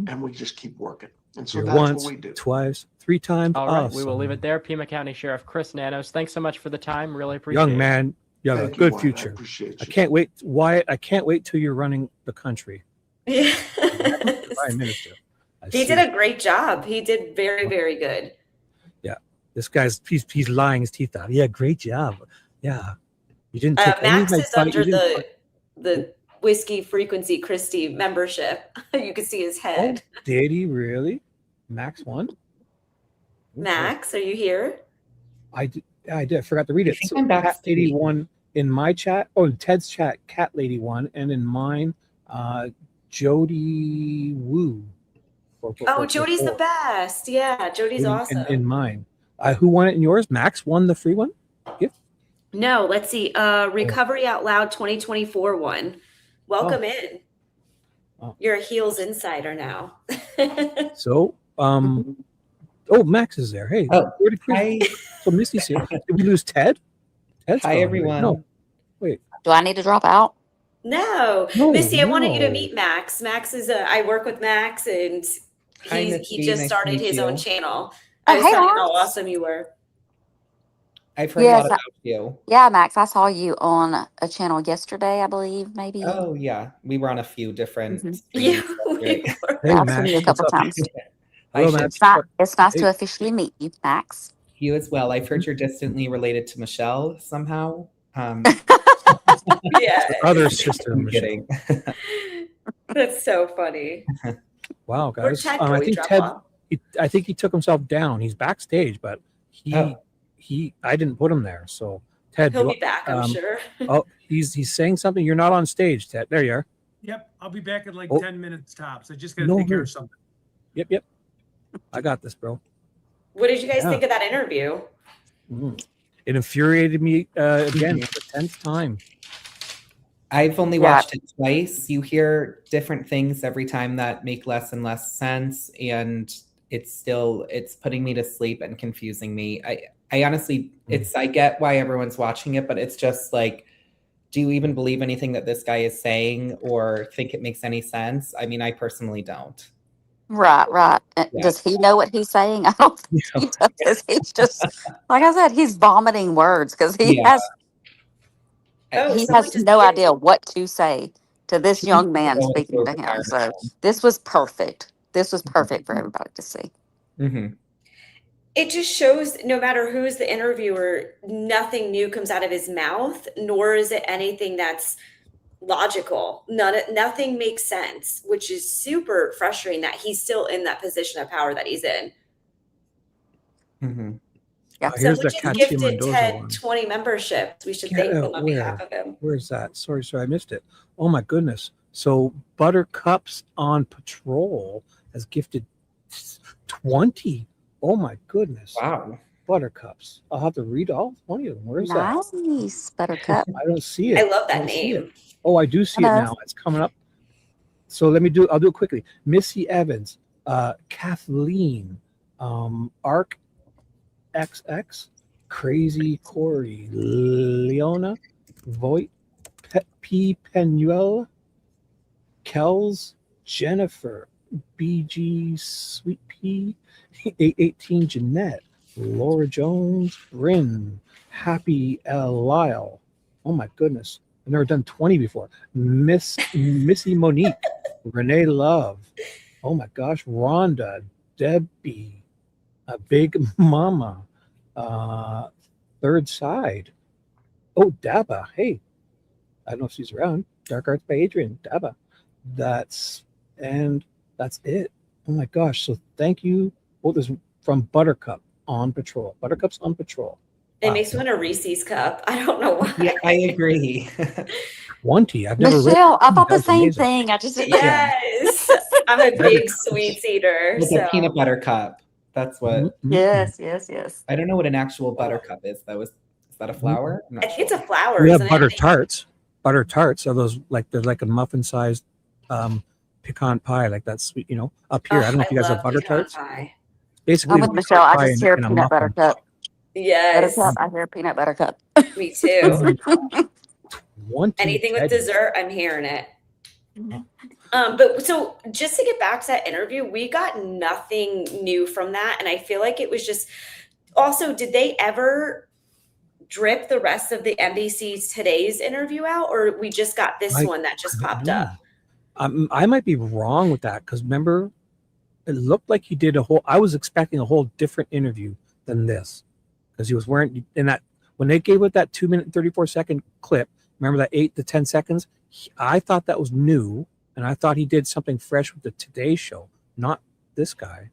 Speaker 7: and we just keep working. And so
Speaker 2: You're
Speaker 7: that's
Speaker 2: once,
Speaker 7: what we do.
Speaker 2: twice, 3 times.
Speaker 6: All right.
Speaker 2: awesome.
Speaker 6: We will leave it there. Pima County Sheriff Chris Nanos, thanks so much for the time. Really appreciate it.
Speaker 2: Young man, you have a
Speaker 7: Thank you,
Speaker 2: good
Speaker 7: Wyatt. I
Speaker 2: future.
Speaker 7: appreciate
Speaker 2: I
Speaker 7: you.
Speaker 2: can't wait, Wyatt. I can't wait till you're running the country.
Speaker 8: Yes.
Speaker 2: Prime Minister.
Speaker 8: He did a great job. He did very, very good.
Speaker 2: Yeah, this guy's he's lying his teeth out. Yeah, great job. Yeah, you didn't take any of
Speaker 8: Max
Speaker 2: my
Speaker 8: is
Speaker 2: fight-
Speaker 8: under
Speaker 2: you didn't-
Speaker 8: the Whiskey Frequency Christie membership. You can see his
Speaker 2: Oh,
Speaker 8: head.
Speaker 2: did he really? Max won.
Speaker 8: Max, are you here?
Speaker 2: I did. I did. I forgot to read it.
Speaker 9: think
Speaker 2: So
Speaker 9: I'm back
Speaker 2: Cat Lady won in my chat. Oh, in Ted's chat, Cat Lady won, and in mine, Jody Woo.
Speaker 8: Oh, Jody's the best. Yeah, Jody's awesome.
Speaker 2: In mine, who won it in yours? Max won the free one.
Speaker 8: No, let's see. Recovery Out Loud 2024 one. Welcome in.
Speaker 2: Oh.
Speaker 8: You're a Heels Insider now.
Speaker 2: So, oh, Max is there. Hey,
Speaker 9: Oh,
Speaker 2: where did Chris?
Speaker 9: hi.
Speaker 2: So Misty's here. Did we lose Ted? Ted's
Speaker 9: Hi,
Speaker 2: gone.
Speaker 9: everyone.
Speaker 2: No,
Speaker 5: Do I need to drop out?
Speaker 8: No,
Speaker 2: No,
Speaker 8: Misty, I wanted you to
Speaker 2: no.
Speaker 8: meet Max. Max is I work with Max, and
Speaker 9: Hi,
Speaker 8: he
Speaker 9: Misty.
Speaker 8: just
Speaker 9: Nice to
Speaker 8: started
Speaker 9: meet
Speaker 8: his
Speaker 9: you.
Speaker 8: own channel.
Speaker 5: Oh,
Speaker 8: I was
Speaker 5: hey,
Speaker 8: telling you how
Speaker 5: Max.
Speaker 8: awesome you were.
Speaker 9: I've heard
Speaker 5: Yes,
Speaker 9: a lot about you.
Speaker 5: Yeah, Max, I saw you on a channel yesterday, I believe, maybe.
Speaker 9: Oh, yeah. We were on a few different
Speaker 5: Mhm.
Speaker 8: Yeah,
Speaker 9: streams.
Speaker 8: we
Speaker 9: Great.
Speaker 8: were.
Speaker 2: Hey,
Speaker 5: Yeah, I've
Speaker 2: Max,
Speaker 5: seen you a
Speaker 2: what's
Speaker 5: couple
Speaker 2: up?
Speaker 5: times.
Speaker 2: Hello,
Speaker 9: I should
Speaker 2: Max.
Speaker 5: It's nice
Speaker 2: Hey.
Speaker 5: to officially meet you, Max.
Speaker 9: you as well. I've heard you're distantly related to Michelle somehow.
Speaker 8: Yeah,
Speaker 2: Other sister.
Speaker 9: I'm
Speaker 2: Michelle.
Speaker 9: kidding.
Speaker 8: that's so funny.
Speaker 2: Wow,
Speaker 8: Where'd
Speaker 2: guys.
Speaker 8: Ted
Speaker 2: I
Speaker 8: go? He
Speaker 2: think
Speaker 8: dropped
Speaker 2: Ted.
Speaker 8: off?
Speaker 2: I think he took himself down. He's backstage, but I didn't put him there. So Ted,
Speaker 8: He'll be back, I'm sure.
Speaker 2: oh, he's saying something. You're not on stage, Ted. There you are.
Speaker 1: Yep, I'll be back in like
Speaker 2: Oh.
Speaker 1: 10 minutes tops. I just gotta
Speaker 2: No
Speaker 1: take care
Speaker 2: hurry.
Speaker 1: of something.
Speaker 2: Yep. I got this, bro.
Speaker 8: What did you guys
Speaker 2: Yeah.
Speaker 8: think of that interview?
Speaker 2: It infuriated me again for the 10th time.
Speaker 9: I've only
Speaker 5: Yeah.
Speaker 9: watched it twice. You hear different things every time that make less and less sense, and it's putting me to sleep and confusing me. I honestly, I get why everyone's watching it, but it's just like, do you even believe anything that this guy is saying or think it makes any sense? I mean, I personally don't.
Speaker 5: Right.
Speaker 9: Yeah.
Speaker 5: Does he know what he's saying? I don't think he does. He's just, like I said, he's vomiting words because he
Speaker 9: Yeah.
Speaker 8: Oh,
Speaker 5: he
Speaker 8: someone
Speaker 5: has
Speaker 8: just
Speaker 5: no
Speaker 8: did-
Speaker 5: idea what to say to this young man
Speaker 9: Going
Speaker 5: speaking
Speaker 9: through
Speaker 5: to
Speaker 9: a
Speaker 5: him.
Speaker 9: retirement
Speaker 5: So
Speaker 9: home.
Speaker 5: this was perfect. This was perfect for everybody to see.
Speaker 9: Mhm.
Speaker 8: it just shows no matter who's the interviewer, nothing new comes out of his mouth, nor is it anything that's logical. Nothing makes sense, which is super frustrating that he's still in that position of power that he's in.
Speaker 9: Mm-hmm.
Speaker 5: Yeah.
Speaker 2: Here's
Speaker 8: Someone
Speaker 2: the
Speaker 8: just
Speaker 2: Katia
Speaker 8: gifted
Speaker 2: Mendoza
Speaker 8: Ted
Speaker 2: one.
Speaker 8: 20 memberships. We should thank him on behalf of him.
Speaker 2: Where's that? Sorry, I missed it. Oh my goodness. So Buttercups on Patrol has gifted 20. Oh my goodness.
Speaker 9: Wow.
Speaker 2: Buttercups. I'll have to read all 20 of them. Where's that?
Speaker 5: Nice, Buttercup.
Speaker 2: I don't see it.
Speaker 8: I love that
Speaker 2: don't see it.
Speaker 8: name.
Speaker 2: Oh, I do see it now. It's coming up. So I'll do it quickly. Missy Evans, Kathleen, Arc XX, Crazy Corey, Leona, Voigt, P. Penuel, Kells, Jennifer, BG Sweet Pea, 818 Jeanette, Laura Jones, Bryn, Happy L. Lyle. Oh my goodness. I've never done 20 before. Missy Monique, Renee Love. Oh my gosh. Rhonda, Debbie, Big Mama, Third Side. Oh, Daba. Hey, I don't know if she's around. Dark Arts by Adrian, Daba. That's it. Oh my gosh. So thank you. Oh, this is from Buttercup on Patrol. Buttercup's on Patrol.
Speaker 8: It makes me want a Reese's cup. I don't know why.
Speaker 9: Yeah, I agree.
Speaker 2: 20. I've never
Speaker 5: Michelle, I thought the
Speaker 2: That's
Speaker 5: same
Speaker 2: amazing.
Speaker 5: thing. I just
Speaker 8: Yes. I'm a big sweets eater.
Speaker 9: With
Speaker 8: So.
Speaker 9: a peanut butter cup. That's what.
Speaker 2: Mm-hmm.
Speaker 5: yes, yes, yes.
Speaker 9: I don't know what an actual buttercup is, though. Is that a flower? I'm not
Speaker 8: I think it's
Speaker 9: sure.
Speaker 8: a flower.
Speaker 2: We have
Speaker 8: isn't
Speaker 2: butter
Speaker 8: it?
Speaker 2: tarts. Butter tarts are those they're like a muffin sized pecan pie, like that sweet, up here. I don't know if you guys have
Speaker 8: love
Speaker 2: butter
Speaker 8: pecan
Speaker 2: tarts.
Speaker 8: pie.
Speaker 2: Basically,
Speaker 5: I'm with
Speaker 2: pecan
Speaker 5: Michelle. I
Speaker 2: pie
Speaker 5: just
Speaker 2: in-
Speaker 5: hear
Speaker 2: in a
Speaker 5: peanut butter
Speaker 2: muffin.
Speaker 5: cup.
Speaker 8: Yes.
Speaker 5: Buttercup. I hear peanut butter cup.
Speaker 8: Me too.
Speaker 2: 20
Speaker 8: Anything with
Speaker 2: Teddies.
Speaker 8: dessert, I'm hearing it. But so just to get back to that interview, we got nothing new from that. And I feel like it was just also, did they ever drip the rest of the NBC's Today's interview out, or we just got this one that just popped up?
Speaker 2: I might be wrong with that because remember, it looked like he did I was expecting a whole different interview than this because he was wearing in that when they gave it that 2 minute and 34-second clip. Remember that 8 to 10 seconds? I thought that was new, and I thought he did something fresh with the Today Show, not this guy.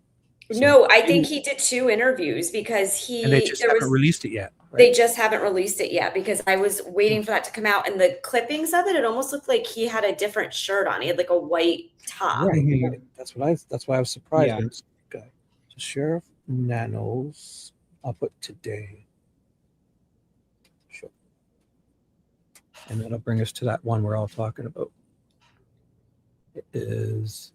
Speaker 2: So
Speaker 8: No, I think he did 2 interviews because
Speaker 2: and they just haven't released it yet. Right?
Speaker 8: They just haven't released it yet because I was waiting for that to come out, and the clippings of it, it almost looked like he had a different shirt on. He had like a white top.
Speaker 2: Right. That's why I was surprised.
Speaker 9: Yeah.
Speaker 2: When this guy. So Sheriff Nanos, I'll put Today. Sure. And that'll bring us to that one we're all talking about. It is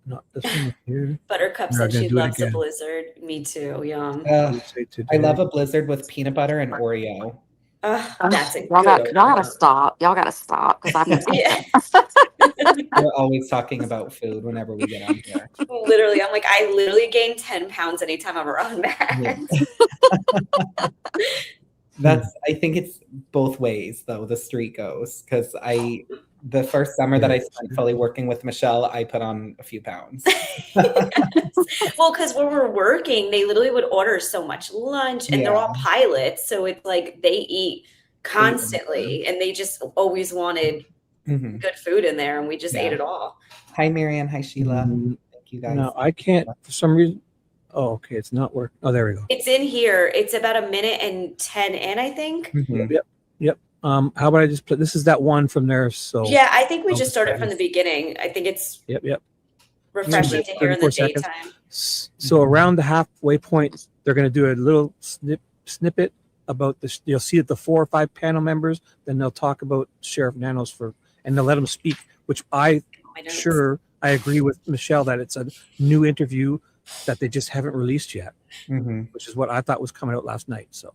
Speaker 2: not this one here.
Speaker 8: Buttercup
Speaker 2: We're
Speaker 8: said
Speaker 2: gonna
Speaker 8: she
Speaker 2: do it
Speaker 8: loves a
Speaker 2: again.
Speaker 8: blizzard. Me too. Yum.
Speaker 2: Say Today.
Speaker 9: I love a blizzard with peanut butter and Oreo.
Speaker 8: That's a
Speaker 5: Y'all
Speaker 8: good
Speaker 5: gotta stop. Y'all gotta stop because I'm
Speaker 8: Yeah.
Speaker 9: We're always talking about food whenever we get on here.
Speaker 8: Literally, I'm like, I literally gain 10 pounds anytime I'm around Matt.
Speaker 9: Yeah. I think it's both ways though, the streak goes. Because the first summer that I spent fully working with Michelle, I put on a few pounds.
Speaker 8: Well, because when we're working, they literally would order so much lunch, and they're all pilots. So it's like they eat constantly, and they just always wanted good food in there, and we just ate it all.
Speaker 9: Hi, Marianne. Hi, Sheila. Thank you guys.
Speaker 2: No, I can't for some reason. Oh, okay, it's not working. Oh, there we go.
Speaker 8: It's in here. It's about 1:10 in, I think.
Speaker 2: Yep. How about I just put this is that one from there. So
Speaker 8: Yeah, I think we just started from the beginning. I think it's
Speaker 2: Yep.
Speaker 8: refreshing to hear in the
Speaker 2: 34 seconds.
Speaker 8: daytime.
Speaker 2: So around the halfway point, they're going to do a little snippet about this. You'll see that the 4 or 5 panel members. Then they'll talk about Sheriff Nanos and they'll let them speak. Which I agree with Michelle that it's a new interview that they just haven't released yet, which is what I thought was coming out last night. So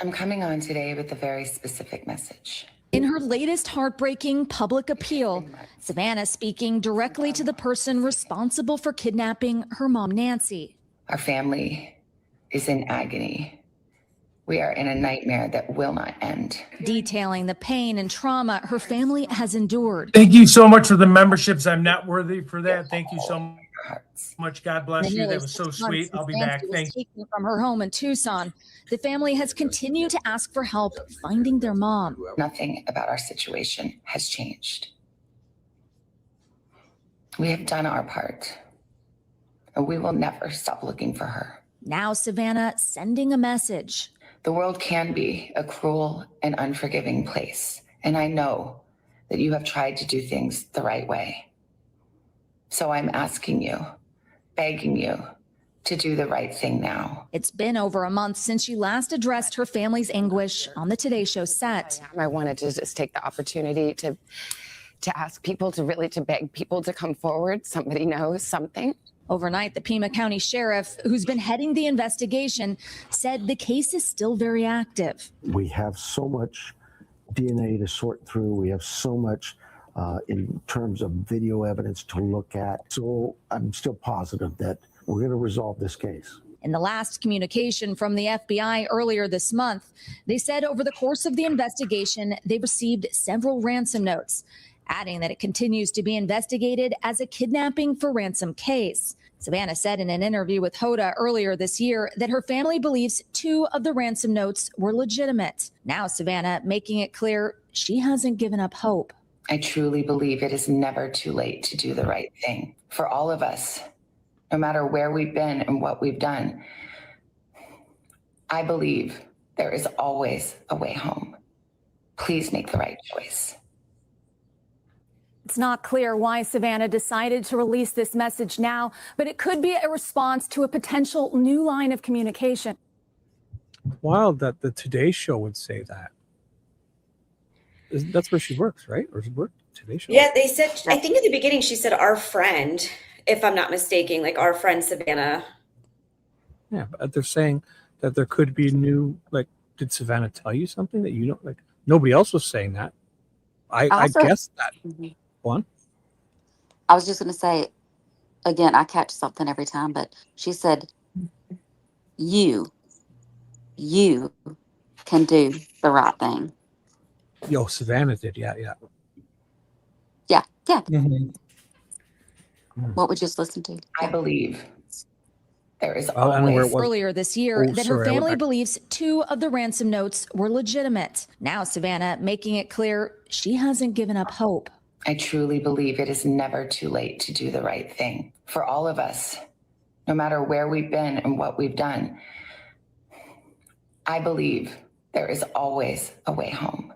Speaker 10: I'm coming on today with a very specific message.
Speaker 11: In her latest heartbreaking public appeal, Savannah speaking directly to the person responsible for kidnapping her mom, Nancy.
Speaker 10: Our family is in agony. We are in a nightmare that will not end.
Speaker 11: Detailing the pain and trauma her family has endured.
Speaker 1: Thank you so much for the memberships. I'm not worthy for that. Thank you so
Speaker 10: hearts.
Speaker 1: Much. God bless you. That was so sweet. I'll be back. Thank you.
Speaker 11: Taken from her home in Tucson. The family has continued to ask for help finding their mom.
Speaker 10: Nothing about our situation has changed. We have done our part, and we will never stop looking for her.
Speaker 11: Now Savannah sending a message.
Speaker 10: The world can be a cruel and unforgiving place, and I know that you have tried to do things the right way. So I'm asking you, begging you, to do the right thing now.
Speaker 11: It's been over a month since she last addressed her family's anguish on the Today Show set.
Speaker 12: I wanted to just take the opportunity to ask people to beg people to come forward. Somebody knows something.
Speaker 11: Overnight, the Pima County Sheriff, who's been heading the investigation, said the case is still very active.
Speaker 13: We have so much DNA to sort through. We have so much in terms of video evidence to look at. So I'm still positive that we're going to resolve this case.
Speaker 11: In the last communication from the FBI earlier this month, they said over the course of the investigation, they received several ransom notes, adding that it continues to be investigated as a kidnapping for ransom case. Savannah said in an interview with Hoda earlier this year that her family believes 2 of the ransom notes were legitimate. Now Savannah making it clear she hasn't given up hope.
Speaker 10: I truly believe it is never too late to do the right thing. For all of us, no matter where we've been and what we've done, I believe there is always a way home. Please make the right choice.
Speaker 14: It's not clear why Savannah decided to release this message now, but it could be a response to a potential new line of communication.
Speaker 2: Wild that the Today Show would say that. That's where she works, right? Or she worked Today Show?
Speaker 8: Yeah, they said, I think at the beginning she said our friend, if I'm not mistaken, like our friend Savannah.
Speaker 2: Yeah, but they're saying that there could be new, like, did Savannah tell you something that you don't, like, nobody else was saying that. I guess that. One.
Speaker 5: I was just going to say, again, I catch something every time, but she said, you can do the right thing.
Speaker 2: Yo, Savannah did. Yeah.
Speaker 5: Yeah.
Speaker 10: Mm-hmm.
Speaker 5: What we just listened to.
Speaker 10: I believe there is
Speaker 11: always earlier this year that her family
Speaker 2: I
Speaker 11: believes 2 of the ransom notes were legitimate. Now Savannah making it clear she hasn't given up hope.
Speaker 10: I truly believe it is never too late to do the right thing. For all of us, no matter where we've been and what we've done, I believe there is always a way home.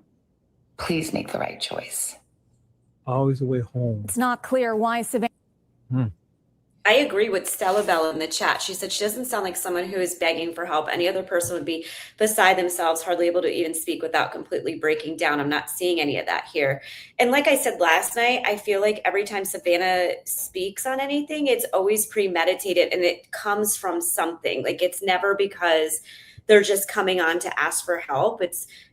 Speaker 10: Please make the right choice.
Speaker 2: Always a way home.
Speaker 14: It's not clear why Savannah.
Speaker 8: I agree with Stella Bell in the chat. She said she doesn't sound like someone who is begging for help. Any other person would be beside themselves, hardly able to even speak without completely breaking down. I'm not seeing any of that here. And like I said last night, I feel like every time Savannah speaks on anything, it's always premeditated and it comes from something. Like it's never because they're just coming on to ask for help.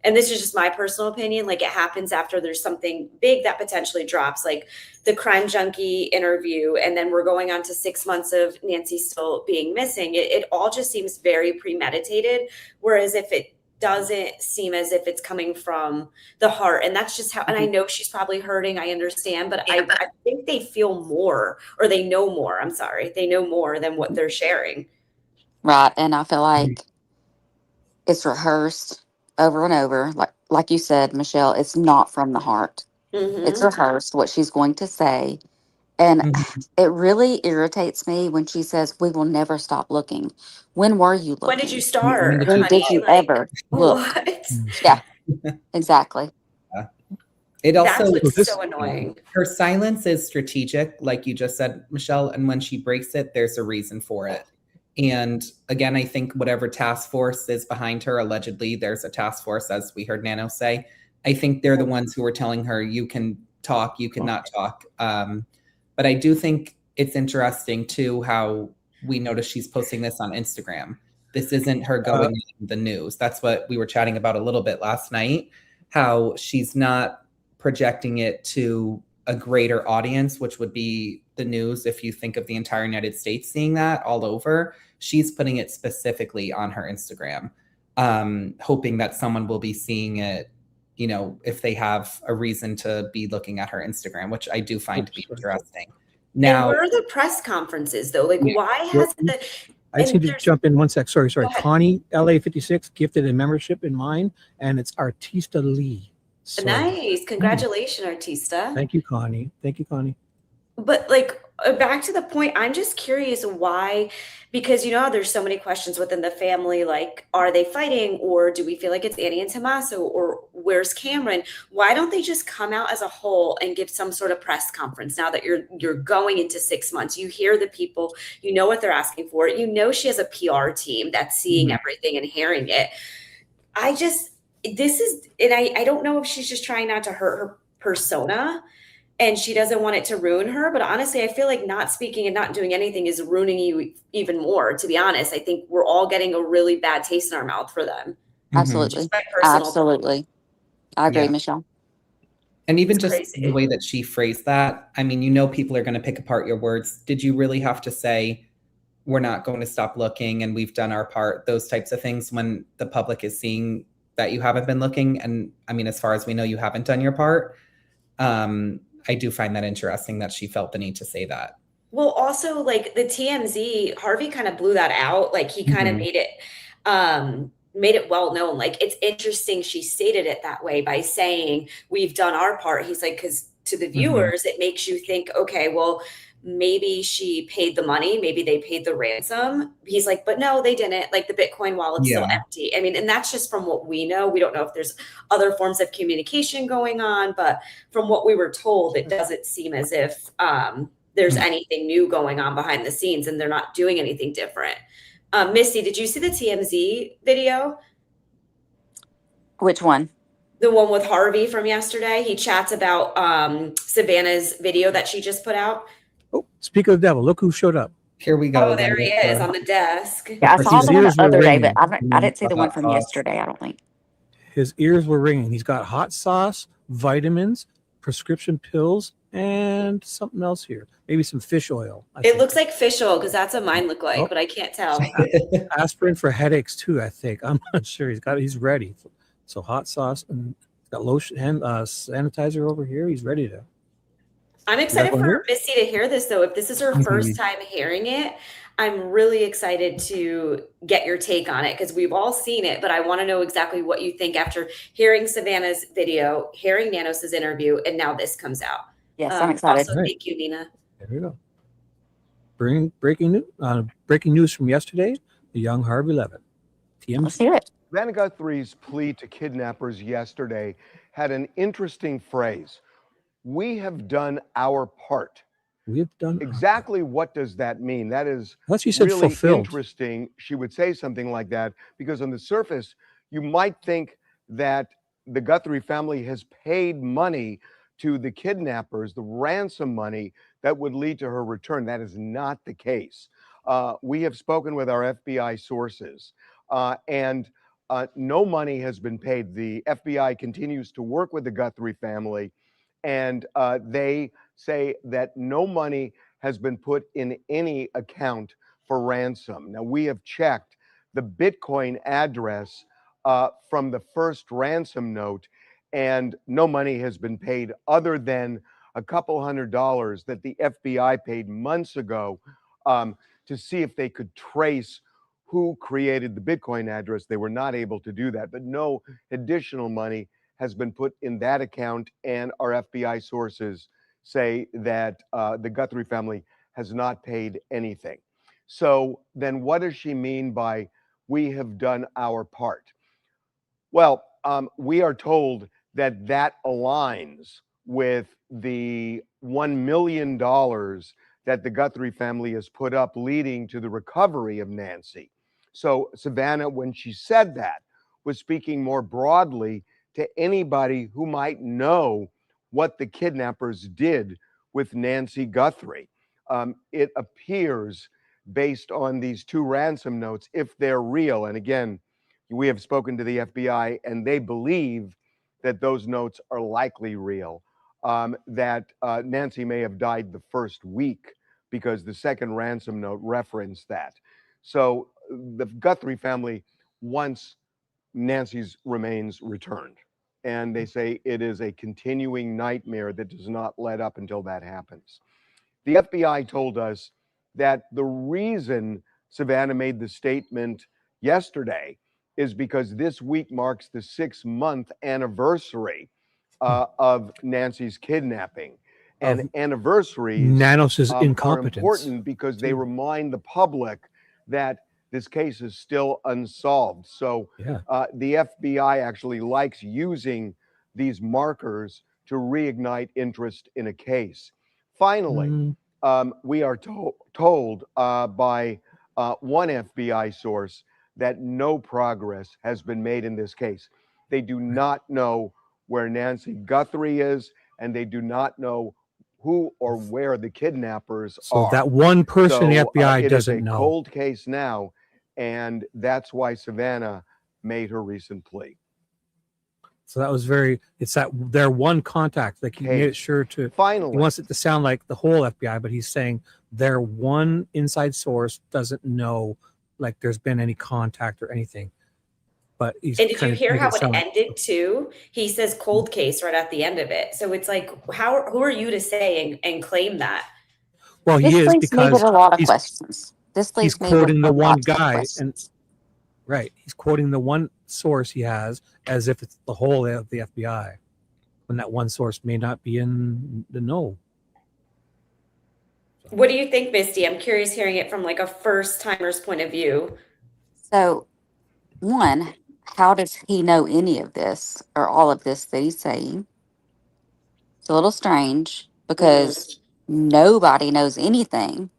Speaker 8: And this is just my personal opinion, like it happens after there's something big that potentially drops, like the Crime Junkie interview. And then we're going on to 6 months of Nancy still being missing. It all just seems very premeditated. Whereas if it doesn't seem as if it's coming from the heart, and that's just how, and I know she's probably hurting, I understand, but I think they feel more, or they know more. I'm sorry. They know more than what they're sharing.
Speaker 5: Right. And I feel like it's rehearsed over and over. Like you said, Michelle, it's not from the heart. It's rehearsed what she's going to say. And it really irritates me when she says, we will never stop looking. When were you looking?
Speaker 8: When did you start?
Speaker 5: When did you ever look?
Speaker 8: What?
Speaker 5: Yeah, exactly.
Speaker 9: It also
Speaker 8: That's what's so annoying.
Speaker 9: Her silence is strategic, like you just said, Michelle. And when she breaks it, there's a reason for it. And again, I think whatever task force is behind her, allegedly, there's a task force, as we heard Nano say. I think they're the ones who are telling her, you can talk, you cannot talk. But I do think it's interesting, too, how we notice she's posting this on Instagram. This isn't her going in the news. That's what we were chatting about a little bit last night, how she's not projecting it to a greater audience, which would be the news. If you think of the entire United States seeing that all over, she's putting it specifically on her Instagram, hoping that someone will be seeing it, you know, if they have a reason to be looking at her Instagram, which I do find to be interesting. Now,
Speaker 8: where are the press conferences though? Like, why has the?
Speaker 2: I just need to jump in 1 sec. Sorry. Connie, LA56, gifted a membership in mine, and it's Artista Lee. So,
Speaker 8: Nice. Congratulations, Artista.
Speaker 2: Thank you, Connie.
Speaker 8: But like back to the point, I'm just curious why, because you know how there's so many questions within the family, like are they fighting, or do we feel like it's Annie and Tommaso, or where's Cameron? Why don't they just come out as a whole and give some sort of press conference now that you're going into 6 months? You hear the people, you know what they're asking for. You know she has a PR team that's seeing everything and hearing it. I don't know if she's just trying not to hurt her persona and she doesn't want it to ruin her. But honestly, I feel like not speaking and not doing anything is ruining you even more, to be honest. I think we're all getting a really bad taste in our mouth for them.
Speaker 5: Absolutely. Absolutely. I agree, Michelle.
Speaker 9: And even just the way that she phrased that, I mean, you know, people are going to pick apart your words. Did you really have to say, we're not going to stop looking and we've done our part, those types of things, when the public is seeing that you haven't been looking? And I mean, as far as we know, you haven't done your part. I do find that interesting that she felt the need to say that.
Speaker 8: Well, also like the TMZ, Harvey kind of blew that out. Like he kind of made it well known. Like it's interesting she stated it that way by saying we've done our part. He's like, because to the viewers, it makes you think, okay, well, maybe she paid the money, maybe they paid the ransom. He's like, but no, they didn't. Like the Bitcoin wallet's still empty. I mean, and that's just from what we know. We don't know if there's other forms of communication going on, but from what we were told, it doesn't seem as if there's anything new going on behind the scenes and they're not doing anything different. Misty, did you see the TMZ video?
Speaker 5: Which one?
Speaker 8: The one with Harvey from yesterday. He chats about Savannah's video that she just put out.
Speaker 2: Oh, speak of the devil, look who showed up.
Speaker 9: Here we go.
Speaker 8: Oh, there he is on the desk.
Speaker 5: Yeah, I saw the one the other day, but I didn't see the one from yesterday, I don't think.
Speaker 2: His ears were ringing. He's got hot sauce, vitamins, prescription pills, and something else here. Maybe some fish oil.
Speaker 8: It looks like fish oil because that's what mine look like, but I can't tell.
Speaker 2: Aspirin for headaches too, I think. I'm not sure. He's ready. So hot sauce and got lotion and sanitizer over here. He's ready to.
Speaker 8: I'm excited for Misty to hear this though. If this is her first time hearing it, I'm really excited to get your take on it because we've all seen it, but I want to know exactly what you think after hearing Savannah's video, hearing Nanos's interview, and now this comes out.
Speaker 5: Yes, I'm excited.
Speaker 8: Also, thank you, Nina.
Speaker 2: There we go. Breaking news from yesterday: the young Harvey Levin.
Speaker 5: Let's hear it.
Speaker 15: Savannah Guthrie's plea to kidnappers yesterday had an interesting phrase. We have done our part.
Speaker 2: We have done
Speaker 15: exactly what does that mean? That is
Speaker 2: said
Speaker 15: really
Speaker 2: fulfilled.
Speaker 15: Interesting. She would say something like that because on the surface, you might think that the Guthrie family has paid money to the kidnappers, the ransom money that would lead to her return. That is not the case. We have spoken with our FBI sources and no money has been paid. The FBI continues to work with the Guthrie family and they say that no money has been put in any account for ransom. Now, we have checked the Bitcoin address from the first ransom note, and no money has been paid other than a couple $100 that the FBI paid months ago to see if they could trace who created the Bitcoin address. They were not able to do that, but no additional money has been put in that account, and our FBI sources say that the Guthrie family has not paid anything. So then what does she mean by we have done our part? Well, we are told that that aligns with the $1 million that the Guthrie family has put up leading to the recovery of Nancy. So Savannah, when she said that, was speaking more broadly to anybody who might know what the kidnappers did with Nancy Guthrie. It appears, based on these two ransom notes, if they're real, and again, we have spoken to the FBI and they believe that those notes are likely real, that Nancy may have died the first week because the second ransom note referenced that. So the Guthrie family wants Nancy's remains returned. And they say it is a continuing nightmare that does not let up until that happens. The FBI told us that the reason Savannah made the statement yesterday is because this week marks the 6-month anniversary of Nancy's kidnapping. And anniversaries
Speaker 2: Nanos'
Speaker 15: are
Speaker 2: incompetence.
Speaker 15: important because they remind the public that this case is still unsolved. So the FBI actually likes using these markers to reignite interest in a case. Finally, we are told by one FBI source that no progress has been made in this case. They do not know where Nancy Guthrie is, and they do not know who or where the kidnappers
Speaker 2: So
Speaker 15: are.
Speaker 2: that one person the FBI doesn't
Speaker 15: It is a
Speaker 2: know.
Speaker 15: cold case now, and that's why Savannah made her recent plea.
Speaker 2: So that was it's that their one contact. Like he made it sure to,
Speaker 15: finally,
Speaker 2: he wants it to sound like the whole FBI, but he's saying their one inside source doesn't know like there's been any contact or anything. But he's
Speaker 8: And did you hear how it
Speaker 2: sound
Speaker 8: ended too? He says cold case right at the end of it. So it's like, who are you to say and claim that?
Speaker 2: Well,
Speaker 5: This
Speaker 2: he is
Speaker 5: leaves me
Speaker 2: because
Speaker 5: with a lot of
Speaker 2: he's,
Speaker 5: questions. This
Speaker 2: he's
Speaker 5: leaves me with
Speaker 2: quoting the
Speaker 5: a
Speaker 2: one
Speaker 5: lot of
Speaker 2: guy,
Speaker 5: questions.
Speaker 2: and he's quoting the one source he has as if it's the whole of the FBI, when that one source may not be in the know.
Speaker 8: What do you think, Misty? I'm curious hearing it from like a first timer's point of view.
Speaker 5: So, one, how does he know any of this or all of this that he's saying? It's a little strange because nobody knows anything,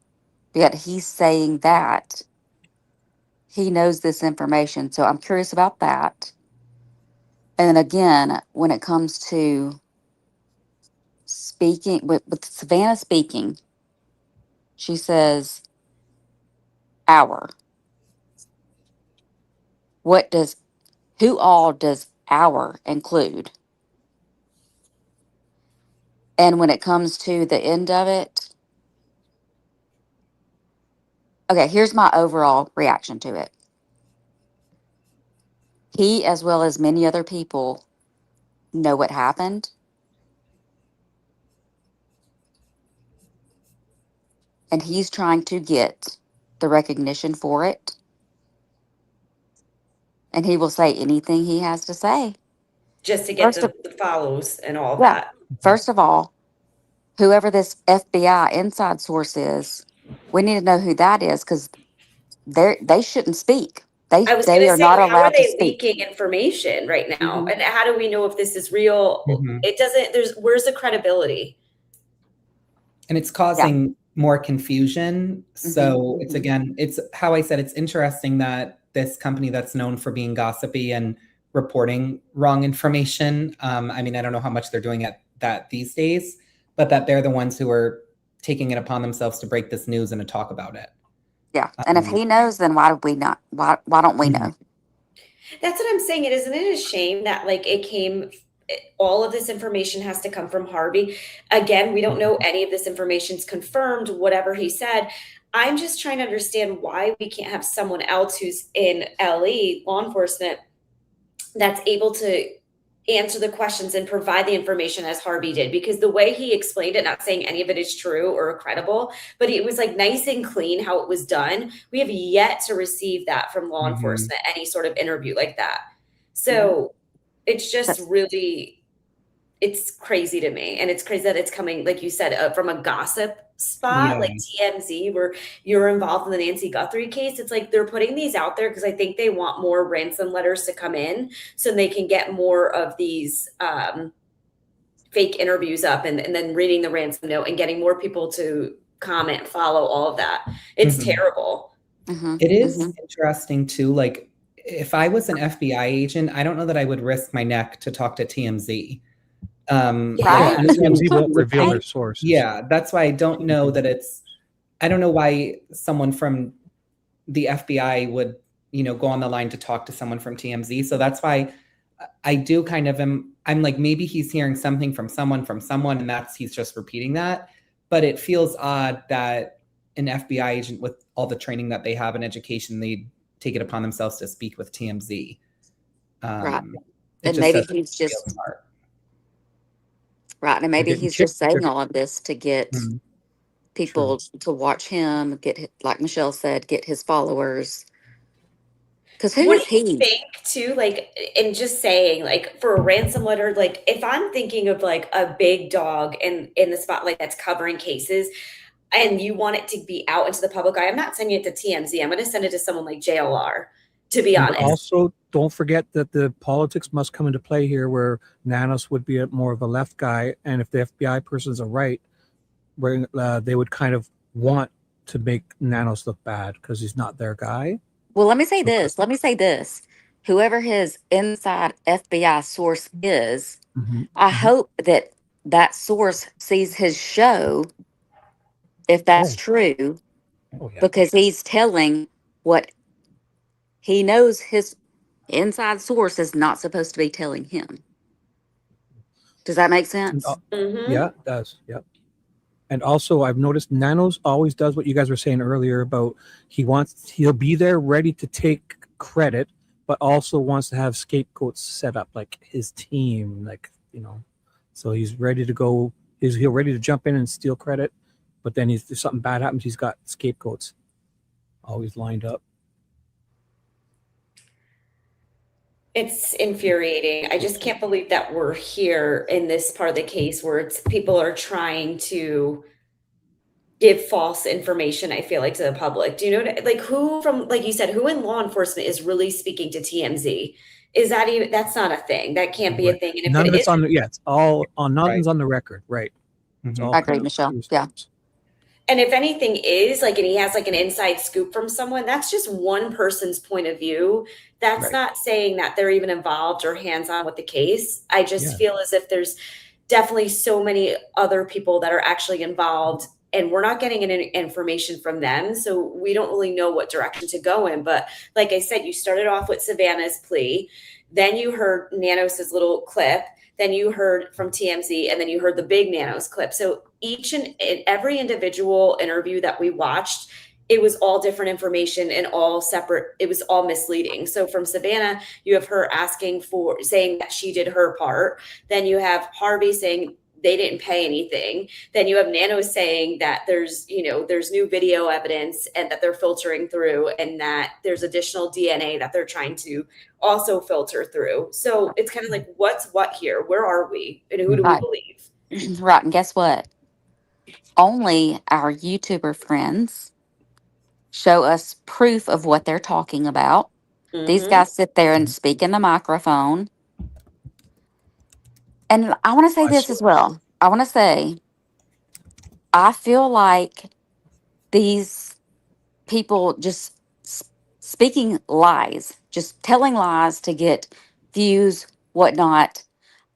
Speaker 5: yet he's saying that he knows this information. So I'm curious about that. And then again, when it comes to speaking, with Savannah speaking, she says, our. Who all does our include? And when it comes to the end of it, okay, here's my overall reaction to it. He, as well as many other people, know what happened. And he's trying to get the recognition for it. And he will say anything he has to say.
Speaker 8: Just to get the follows and all of
Speaker 5: Yeah.
Speaker 8: that.
Speaker 5: First of all, whoever this FBI inside source is, we need to know who that is because they shouldn't speak.
Speaker 8: I was
Speaker 5: They
Speaker 8: going to
Speaker 5: are
Speaker 8: say,
Speaker 5: not
Speaker 8: how are
Speaker 5: allowed to
Speaker 8: they
Speaker 5: speak.
Speaker 8: leaking information right now? And how do we know if this is real? It doesn't, where's the credibility?
Speaker 9: And it's causing more confusion. So it's, again, it's how I said, it's interesting that this company that's known for being gossipy and reporting wrong information. I mean, I don't know how much they're doing at that these days, but that they're the ones who are taking it upon themselves to break this news and to talk about it.
Speaker 5: Yeah. And if he knows, then why do we not? Why don't we know?
Speaker 8: That's what I'm saying. Isn't it a shame that like all of this information has to come from Harvey? Again, we don't know any of this information's confirmed, whatever he said. I'm just trying to understand why we can't have someone else who's in LE, law enforcement, that's able to answer the questions and provide the information as Harvey did, because the way he explained it, not saying any of it is true or credible, but it was like nice and clean how it was done. We have yet to receive that from law enforcement, any sort of interview like that. So it's just really, it's crazy to me. And it's crazy that it's coming, like you said, from a gossip spot, like TMZ, where you're involved in the Nancy Guthrie case. It's like they're putting these out there because I think they want more ransom letters to come in so they can get more of these fake interviews up and then reading the ransom note and getting more people to comment, follow, all of that. It's terrible.
Speaker 9: It is interesting too. Like if I was an FBI agent, I don't know that I would risk my neck to talk to TMZ.
Speaker 2: TMZ won't reveal their sources.
Speaker 9: Yeah, that's why I don't know that I don't know why someone from the FBI would, go on the line to talk to someone from TMZ. So that's why I do kind of I'm like, maybe he's hearing something from someone, and he's just repeating that. But it feels odd that an FBI agent with all the training that they have in education, they take it upon themselves to speak with TMZ.
Speaker 5: Right. And maybe he's just right. And maybe he's just saying all of this to get people to watch him like Michelle said, get his followers. Because who
Speaker 8: What
Speaker 5: is
Speaker 8: do you
Speaker 5: he?
Speaker 8: think too? Like, and just saying, like, for a ransom letter, like, if I'm thinking of like a big dog in the spotlight that's covering cases, and you want it to be out into the public eye, I'm not sending it to TMZ. I'm going to send it to someone like JLR. To be
Speaker 2: And
Speaker 8: honest,
Speaker 2: also, don't forget that the politics must come into play here, where Nanos would be more of a left guy, and if the FBI person's a right, where they would kind of want to make Nanos look bad because he's not their guy.
Speaker 5: Well, let me say this. Let me say this. Whoever his inside FBI source is, I hope that that source sees his show, if that's true, because he's telling what he knows his inside source is not supposed to be telling him. Does that make sense?
Speaker 2: Yeah, it does. Yep. And also, I've noticed Nanos always does what you guys were saying earlier about he'll be there ready to take credit, but also wants to have scapegoats set up, like his team, like, so he's ready to go. He's ready to jump in and steal credit, but then if something bad happens, he's got scapegoats always lined up.
Speaker 8: it's infuriating. I just can't believe that we're here in this part of the case where people are trying to give false information, I feel like, to the public. Do you know, like, who from, like you said, who in law enforcement is really speaking to TMZ? Is that even, that's not a thing. That can't be a thing. And if
Speaker 2: None
Speaker 8: it
Speaker 2: of it's
Speaker 8: is,
Speaker 2: on it's all on, nothing's on the record, right? It's all
Speaker 5: I agree, Michelle. Yeah.
Speaker 8: and if anything is like, and he has like an inside scoop from someone, that's just one person's point of view. That's not saying that they're even involved or hands-on with the case. I just feel as if there's definitely so many other people that are actually involved, and we're not getting any information from them. So we don't really know what direction to go in. But like I said, you started off with Savannah's plea. Then you heard Nanos's little clip. Then you heard from TMZ, and then you heard the big Nanos clip. So each and every individual interview that we watched, it was all different information and all separate. It was all misleading. So from Savannah, you have her saying that she did her part. Then you have Harvey saying they didn't pay anything. Then you have Nano saying that there's new video evidence and that they're filtering through, and that there's additional DNA that they're trying to also filter through. So it's kind of like, what's what here? Where are we? And who do we believe?
Speaker 5: Right. And guess what? Only our YouTuber friends show us proof of what they're talking about. These guys sit there and speak in the microphone. And I want to say this as well. I want to say, I feel like these people just speaking lies, just telling lies to get views, whatnot.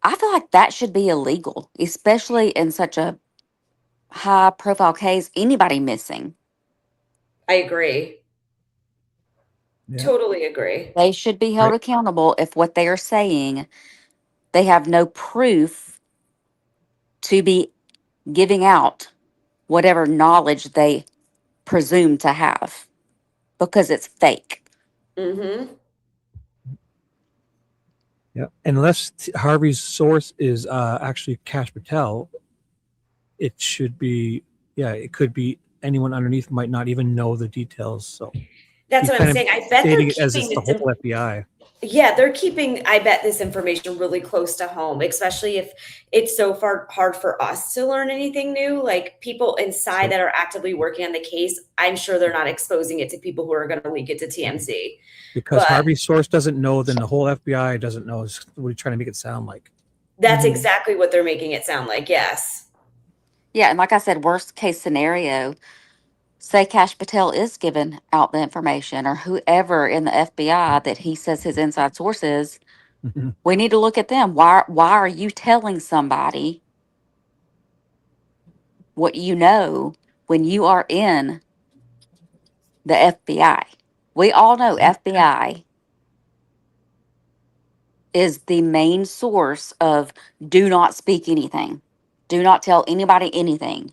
Speaker 5: I feel like that should be illegal, especially in such a high profile case. Anybody missing,
Speaker 8: I agree. Totally agree.
Speaker 5: they should be held accountable if what they are saying, they have no proof to be giving out whatever knowledge they presume to have, because it's fake.
Speaker 8: Mm-hmm.
Speaker 2: Yeah, unless Harvey's source is actually Cash Patel, it should be. Yeah, it could be anyone underneath might not even know the details. So
Speaker 8: That's what I'm saying. I bet they're
Speaker 2: it as
Speaker 8: keeping
Speaker 2: it's the whole FBI.
Speaker 8: Yeah, they're keeping, I bet, this information really close to home, especially if it's so far hard for us to learn anything new. Like, people inside that are actively working on the case, I'm sure they're not exposing it to people who are going to leak it to TMZ.
Speaker 2: Because Harvey's source doesn't know, then the whole FBI doesn't know. Is what he's trying to make it sound like.
Speaker 8: That's exactly what they're making it sound like. Yes.
Speaker 5: Yeah, and like I said, worst case scenario, say Cash Patel is giving out the information, or whoever in the FBI that he says his inside source is. We need to look at them. Why are you telling somebody what you know when you are in the FBI? We all know FBI is the main source of do not speak anything. Do not tell anybody anything.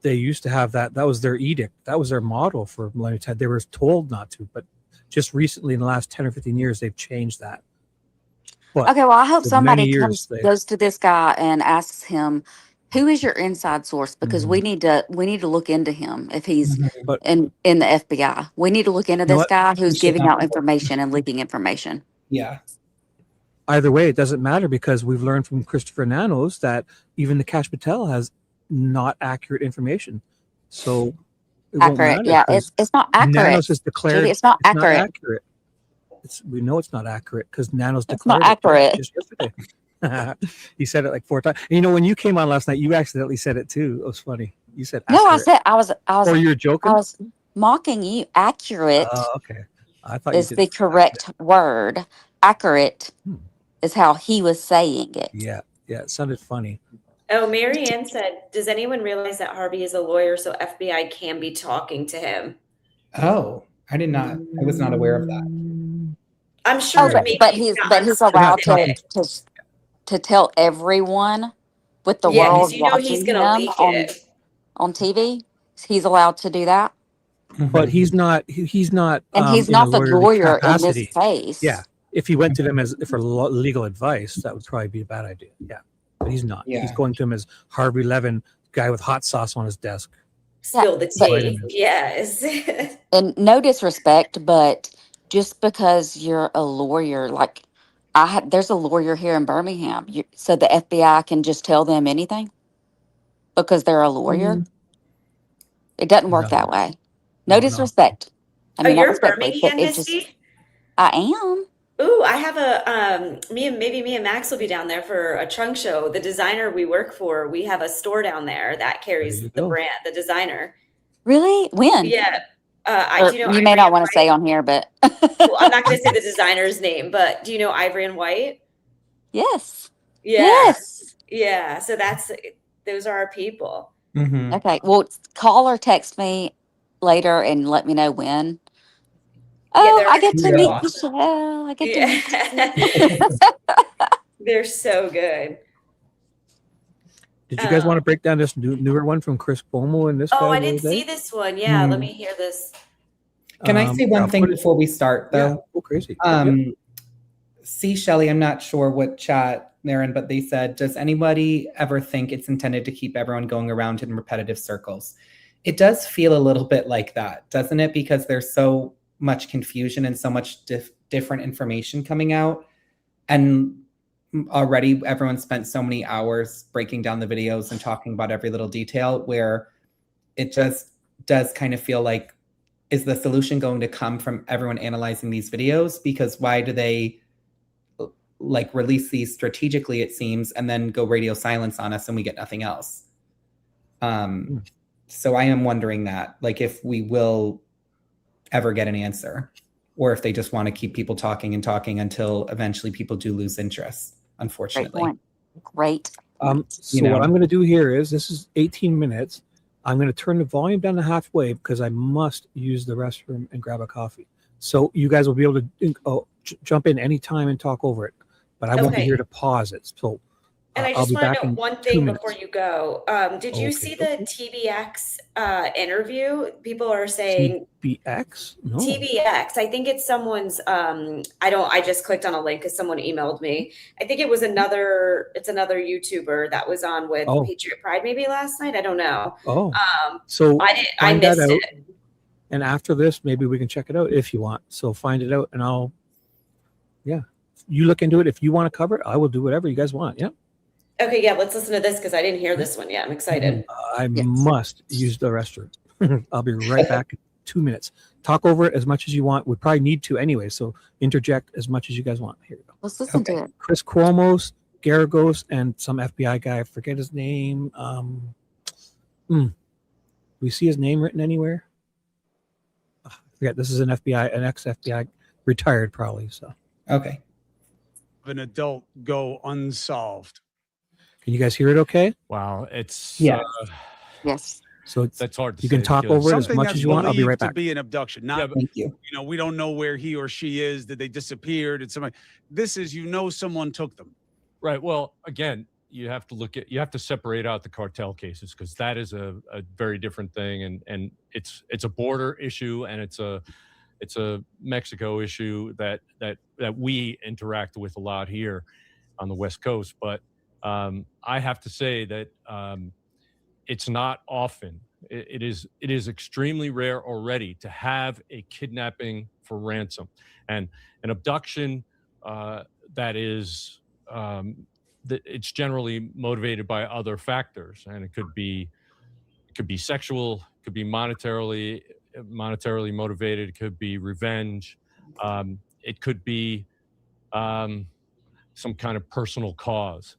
Speaker 2: They used to have that. That was their edict. That was their model for millennial time. They were told not to, but just recently in the last 10 or 15 years, they've changed that. But
Speaker 5: okay, well, I hope
Speaker 2: for
Speaker 5: somebody
Speaker 2: many years,
Speaker 5: goes to this guy and asks him Who is your inside source? Because we need to look into him if he's
Speaker 2: But
Speaker 5: in the FBI. We need to look into
Speaker 2: you know
Speaker 5: this
Speaker 2: what?
Speaker 5: guy who's
Speaker 9: We should
Speaker 5: giving
Speaker 9: not
Speaker 5: out
Speaker 9: report.
Speaker 5: information and leaking information.
Speaker 9: Yeah.
Speaker 2: Either way, it doesn't matter because we've learned from Christopher Nanos that even the Cash Patel has not accurate information. So it won't
Speaker 5: Accurate.
Speaker 2: matter
Speaker 5: Yeah,
Speaker 2: because
Speaker 5: it's not accurate.
Speaker 2: Nanos has declared
Speaker 5: Judy, it's not
Speaker 2: it's not
Speaker 5: accurate.
Speaker 2: accurate. We know it's not accurate because Nanos
Speaker 5: It's not
Speaker 2: declared it
Speaker 5: accurate.
Speaker 2: just yesterday. He said it like 4 times. And you know, when you came on last night, you accidentally said it too. It was funny. You said
Speaker 5: No,
Speaker 2: accurate.
Speaker 5: I was
Speaker 2: Or you're joking?
Speaker 5: I was mocking you. Accurate
Speaker 2: Okay. I thought you
Speaker 5: is
Speaker 2: did.
Speaker 5: the correct word. Accurate is how he was saying it.
Speaker 2: Yeah. Yeah. It sounded funny.
Speaker 8: Oh, Mary Ann said, does anyone realize that Harvey is a lawyer, so FBI can be talking to him?
Speaker 9: Oh, I did not. I was not aware of that.
Speaker 8: I'm sure
Speaker 5: Oh,
Speaker 8: maybe
Speaker 5: but he's allowed
Speaker 2: talking
Speaker 5: to tell everyone with the
Speaker 8: Yeah, 'cause
Speaker 5: world
Speaker 8: you know he's
Speaker 5: watching
Speaker 8: gonna
Speaker 5: him
Speaker 8: leak it.
Speaker 5: on TV. He's allowed to do that.
Speaker 2: But he's not. He's not.
Speaker 5: And he's
Speaker 2: in a
Speaker 5: not the
Speaker 2: lawyerly
Speaker 5: lawyer in this
Speaker 2: capacity.
Speaker 5: case.
Speaker 2: Yeah. If he went to them for legal advice, that would probably be a bad idea. Yeah. But he's not.
Speaker 9: Yeah.
Speaker 2: He's going to him as Harvey Levin, guy with hot sauce on his desk.
Speaker 8: Spill the
Speaker 5: but-
Speaker 8: tea. Yes.
Speaker 5: And no disrespect, but just because you're a lawyer, like there's a lawyer here in Birmingham, so the FBI can just tell them anything because they're a lawyer. It doesn't work that way. No disrespect. I mean,
Speaker 8: you're
Speaker 5: not
Speaker 8: in
Speaker 5: respectfully,
Speaker 8: Birmingham,
Speaker 5: but it just.
Speaker 8: Misty?
Speaker 5: I am.
Speaker 8: Ooh, I have a me and Max will be down there for a trunk show. The designer we work for, we have a store down there that carries the brand, the designer.
Speaker 5: Really? When?
Speaker 8: Yeah.
Speaker 5: Or
Speaker 8: do you know
Speaker 5: you may
Speaker 8: Ivory
Speaker 5: not
Speaker 8: and
Speaker 5: want to say on here, but
Speaker 8: Well, I'm not going to say the designer's name, but do you know Ivory and White?
Speaker 5: yes.
Speaker 8: Yeah.
Speaker 5: Yes.
Speaker 8: Yeah. So those are our people.
Speaker 9: Mm-hmm.
Speaker 5: Okay. Well, call or text me later and let me know when. Oh,
Speaker 8: they're
Speaker 5: I get to meet
Speaker 8: awesome.
Speaker 5: Michelle. I get to meet.
Speaker 8: They're so good.
Speaker 2: Did you guys want to break down this newer one from Chris Cuomo and this guy?
Speaker 8: Oh, I
Speaker 2: the
Speaker 8: didn't
Speaker 2: other day?
Speaker 8: see this one. Yeah, let me hear this.
Speaker 9: Can I say one
Speaker 2: I'll
Speaker 9: thing
Speaker 2: put it-
Speaker 9: before we start, though?
Speaker 2: Yeah, go crazy.
Speaker 9: See, Shelley, I'm not sure what chat they're in, but they said, does anybody ever think it's intended to keep everyone going around in repetitive circles? It does feel a little bit like that, doesn't it? Because there's so much confusion and so much different information coming out. And already everyone spent so many hours breaking down the videos and talking about every little detail, where it just does kind of feel like, is the solution going to come from everyone analyzing these videos? Because why do they like release these strategically, it seems, and then go radio silence on us and we get nothing else? So I am wondering that, like, if we will ever get an answer, or if they just want to keep people talking and talking until eventually people do lose interest, unfortunately.
Speaker 5: Great.
Speaker 2: So what I'm going to do here is, this is 18 minutes. I'm going to turn the volume down to halfway because I must use the restroom and grab a coffee. So you guys will be able to jump in anytime and talk over it, but I won't be
Speaker 8: Okay.
Speaker 2: here to pause it. So
Speaker 8: And I
Speaker 2: I'll
Speaker 8: just
Speaker 2: be
Speaker 8: want
Speaker 2: back
Speaker 8: to know
Speaker 2: in
Speaker 8: one
Speaker 2: 2
Speaker 8: thing
Speaker 2: minutes.
Speaker 8: before you go. Did you see the TBX interview? People are saying
Speaker 2: BX? No.
Speaker 8: TBX. I think it's someone's. I just clicked on a link because someone emailed me. I think it was another YouTuber that was on with
Speaker 2: Oh.
Speaker 8: Patriot Pride maybe last night. I don't know.
Speaker 2: Oh. So
Speaker 8: I
Speaker 2: find that
Speaker 8: missed
Speaker 2: out.
Speaker 8: it.
Speaker 2: And after this, maybe we can check it out if you want. So find it out and you look into it. If you want to cover it, I will do whatever you guys want. Yeah.
Speaker 8: Okay, yeah, let's listen to this because I didn't hear this one yet. I'm excited.
Speaker 2: I must use the restroom. I'll be right back in 2 minutes. Talk over it as much as you want. We probably need to anyway. So interject as much as you guys want. Here we go.
Speaker 5: Let's listen to it.
Speaker 2: Chris Cuomo's, Garagos, and some FBI guy. I forget his name. We see his name written anywhere? I forget. This is an ex-FBI, retired probably. So
Speaker 9: okay.
Speaker 4: An adult go unsolved.
Speaker 2: Can you guys hear it? Okay.
Speaker 4: Wow, it's
Speaker 5: yes.
Speaker 2: So
Speaker 4: that's hard to
Speaker 2: you can
Speaker 4: say
Speaker 2: talk
Speaker 4: because
Speaker 2: over it as
Speaker 4: something
Speaker 2: much
Speaker 4: that's
Speaker 2: as you want. I'll be right
Speaker 4: believed to
Speaker 2: back.
Speaker 4: be an abduction. Not,
Speaker 9: Thank you.
Speaker 4: You know, we don't know where he or she is. Did they disappear? Did somebody? This is, someone took them.
Speaker 16: Right. Well, again, you have to separate out the cartel cases because that is a very different thing, and it's a border issue and it's a Mexico issue that we interact with a lot here on the West Coast. But I have to say that it's not often. It is extremely rare already to have a kidnapping for ransom, and an abduction that is that it's generally motivated by other factors, and it could be sexual, it could be monetarily motivated, it could be revenge, it could be some kind of personal cause.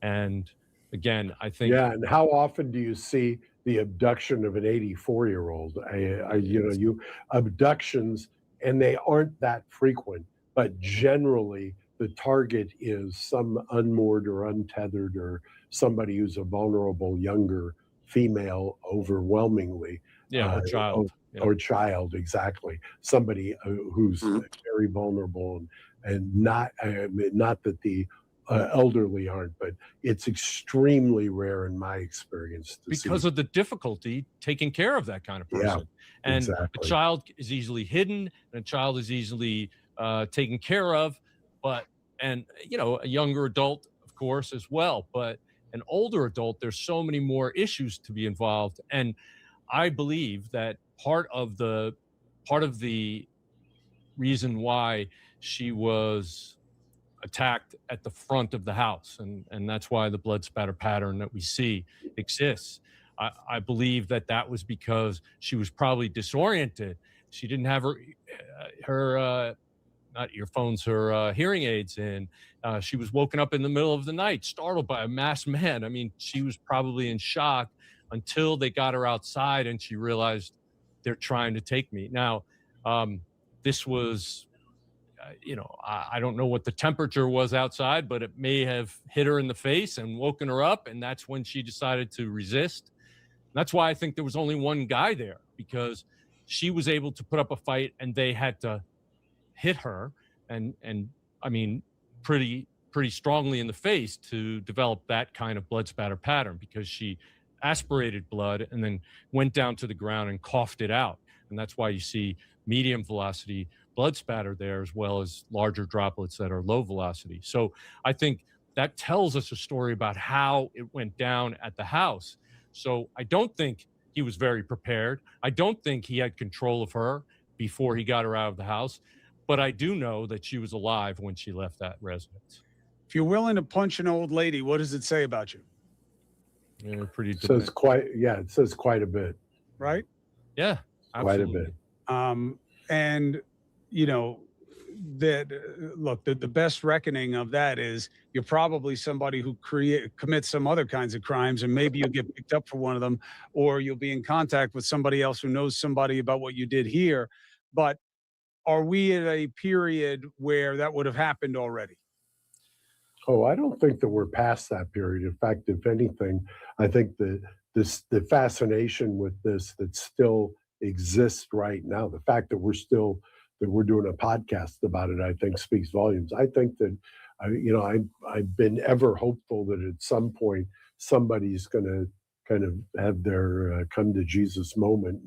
Speaker 16: And again, I think
Speaker 17: Yeah, and how often do you see the abduction of an 84-year-old? You abductions, and they aren't that frequent, but generally the target is some unmoored or untethered or somebody who's a vulnerable younger female, overwhelmingly.
Speaker 16: Yeah, or child.
Speaker 17: Or child, exactly. Somebody who's very vulnerable, and not that the elderly aren't, but it's extremely rare in my experience
Speaker 16: because of the difficulty taking care of that kind of person. And
Speaker 17: exactly.
Speaker 16: a child is easily hidden, and a child is easily taken care of, and a younger adult, of course, as well. But an older adult, there's so many more issues to be involved. And I believe that part of the reason why she was attacked at the front of the house, and that's why the blood spatter pattern that we see exists. I believe that was because she was probably disoriented. She didn't have her not earphones, her hearing aids in. She was woken up in the middle of the night, startled by a masked man. I mean, she was probably in shock until they got her outside and she realized they're trying to take me. Now, this was, I don't know what the temperature was outside, but it may have hit her in the face and woken her up. And that's when she decided to resist. That's why I think there was only one guy there, because she was able to put up a fight and they had to hit her. And I mean, pretty strongly in the face to develop that kind of blood spatter pattern, because she aspirated blood and then went down to the ground and coughed it out. And that's why you see medium velocity blood spatter there, as well as larger droplets that are low velocity. So I think that tells us a story about how it went down at the house. So I don't think he was very prepared. I don't think he had control of her before he got her out of the house. But I do know that she was alive when she left that residence.
Speaker 4: If you're willing to punch an old lady, what does it say about you?
Speaker 16: Yeah, pretty.
Speaker 17: It says quite a bit.
Speaker 4: Right?
Speaker 16: Yeah,
Speaker 17: absolutely. Quite a bit.
Speaker 4: And the best reckoning of that is you're probably somebody who commits some other kinds of crimes, and maybe you'll get picked up for one of them, or you'll be in contact with somebody else who knows somebody about what you did here. But are we at a period where that would have happened already?
Speaker 17: Oh, I don't think that we're past that period. In fact, if anything, I think the fascination with this that still exists right now, the fact that we're doing a podcast about it, I think speaks volumes. I think that I've been ever hopeful that at some point somebody's going to kind of have their come to Jesus moment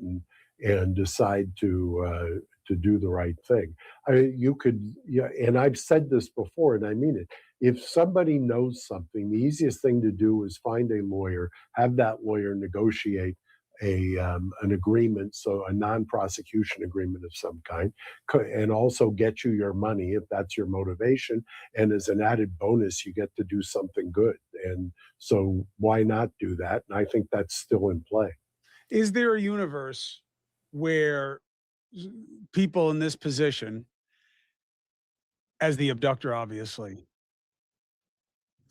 Speaker 17: and decide to do the right thing. And I've said this before, and I mean it. If somebody knows something, the easiest thing to do is find a lawyer, have that lawyer negotiate an agreement, so a non-prosecution agreement of some kind, and also get you your money if that's your motivation. And as an added bonus, you get to do something good. And so why not do that? And I think that's still in play.
Speaker 4: Is there a universe where people in this position, as the abductor, obviously,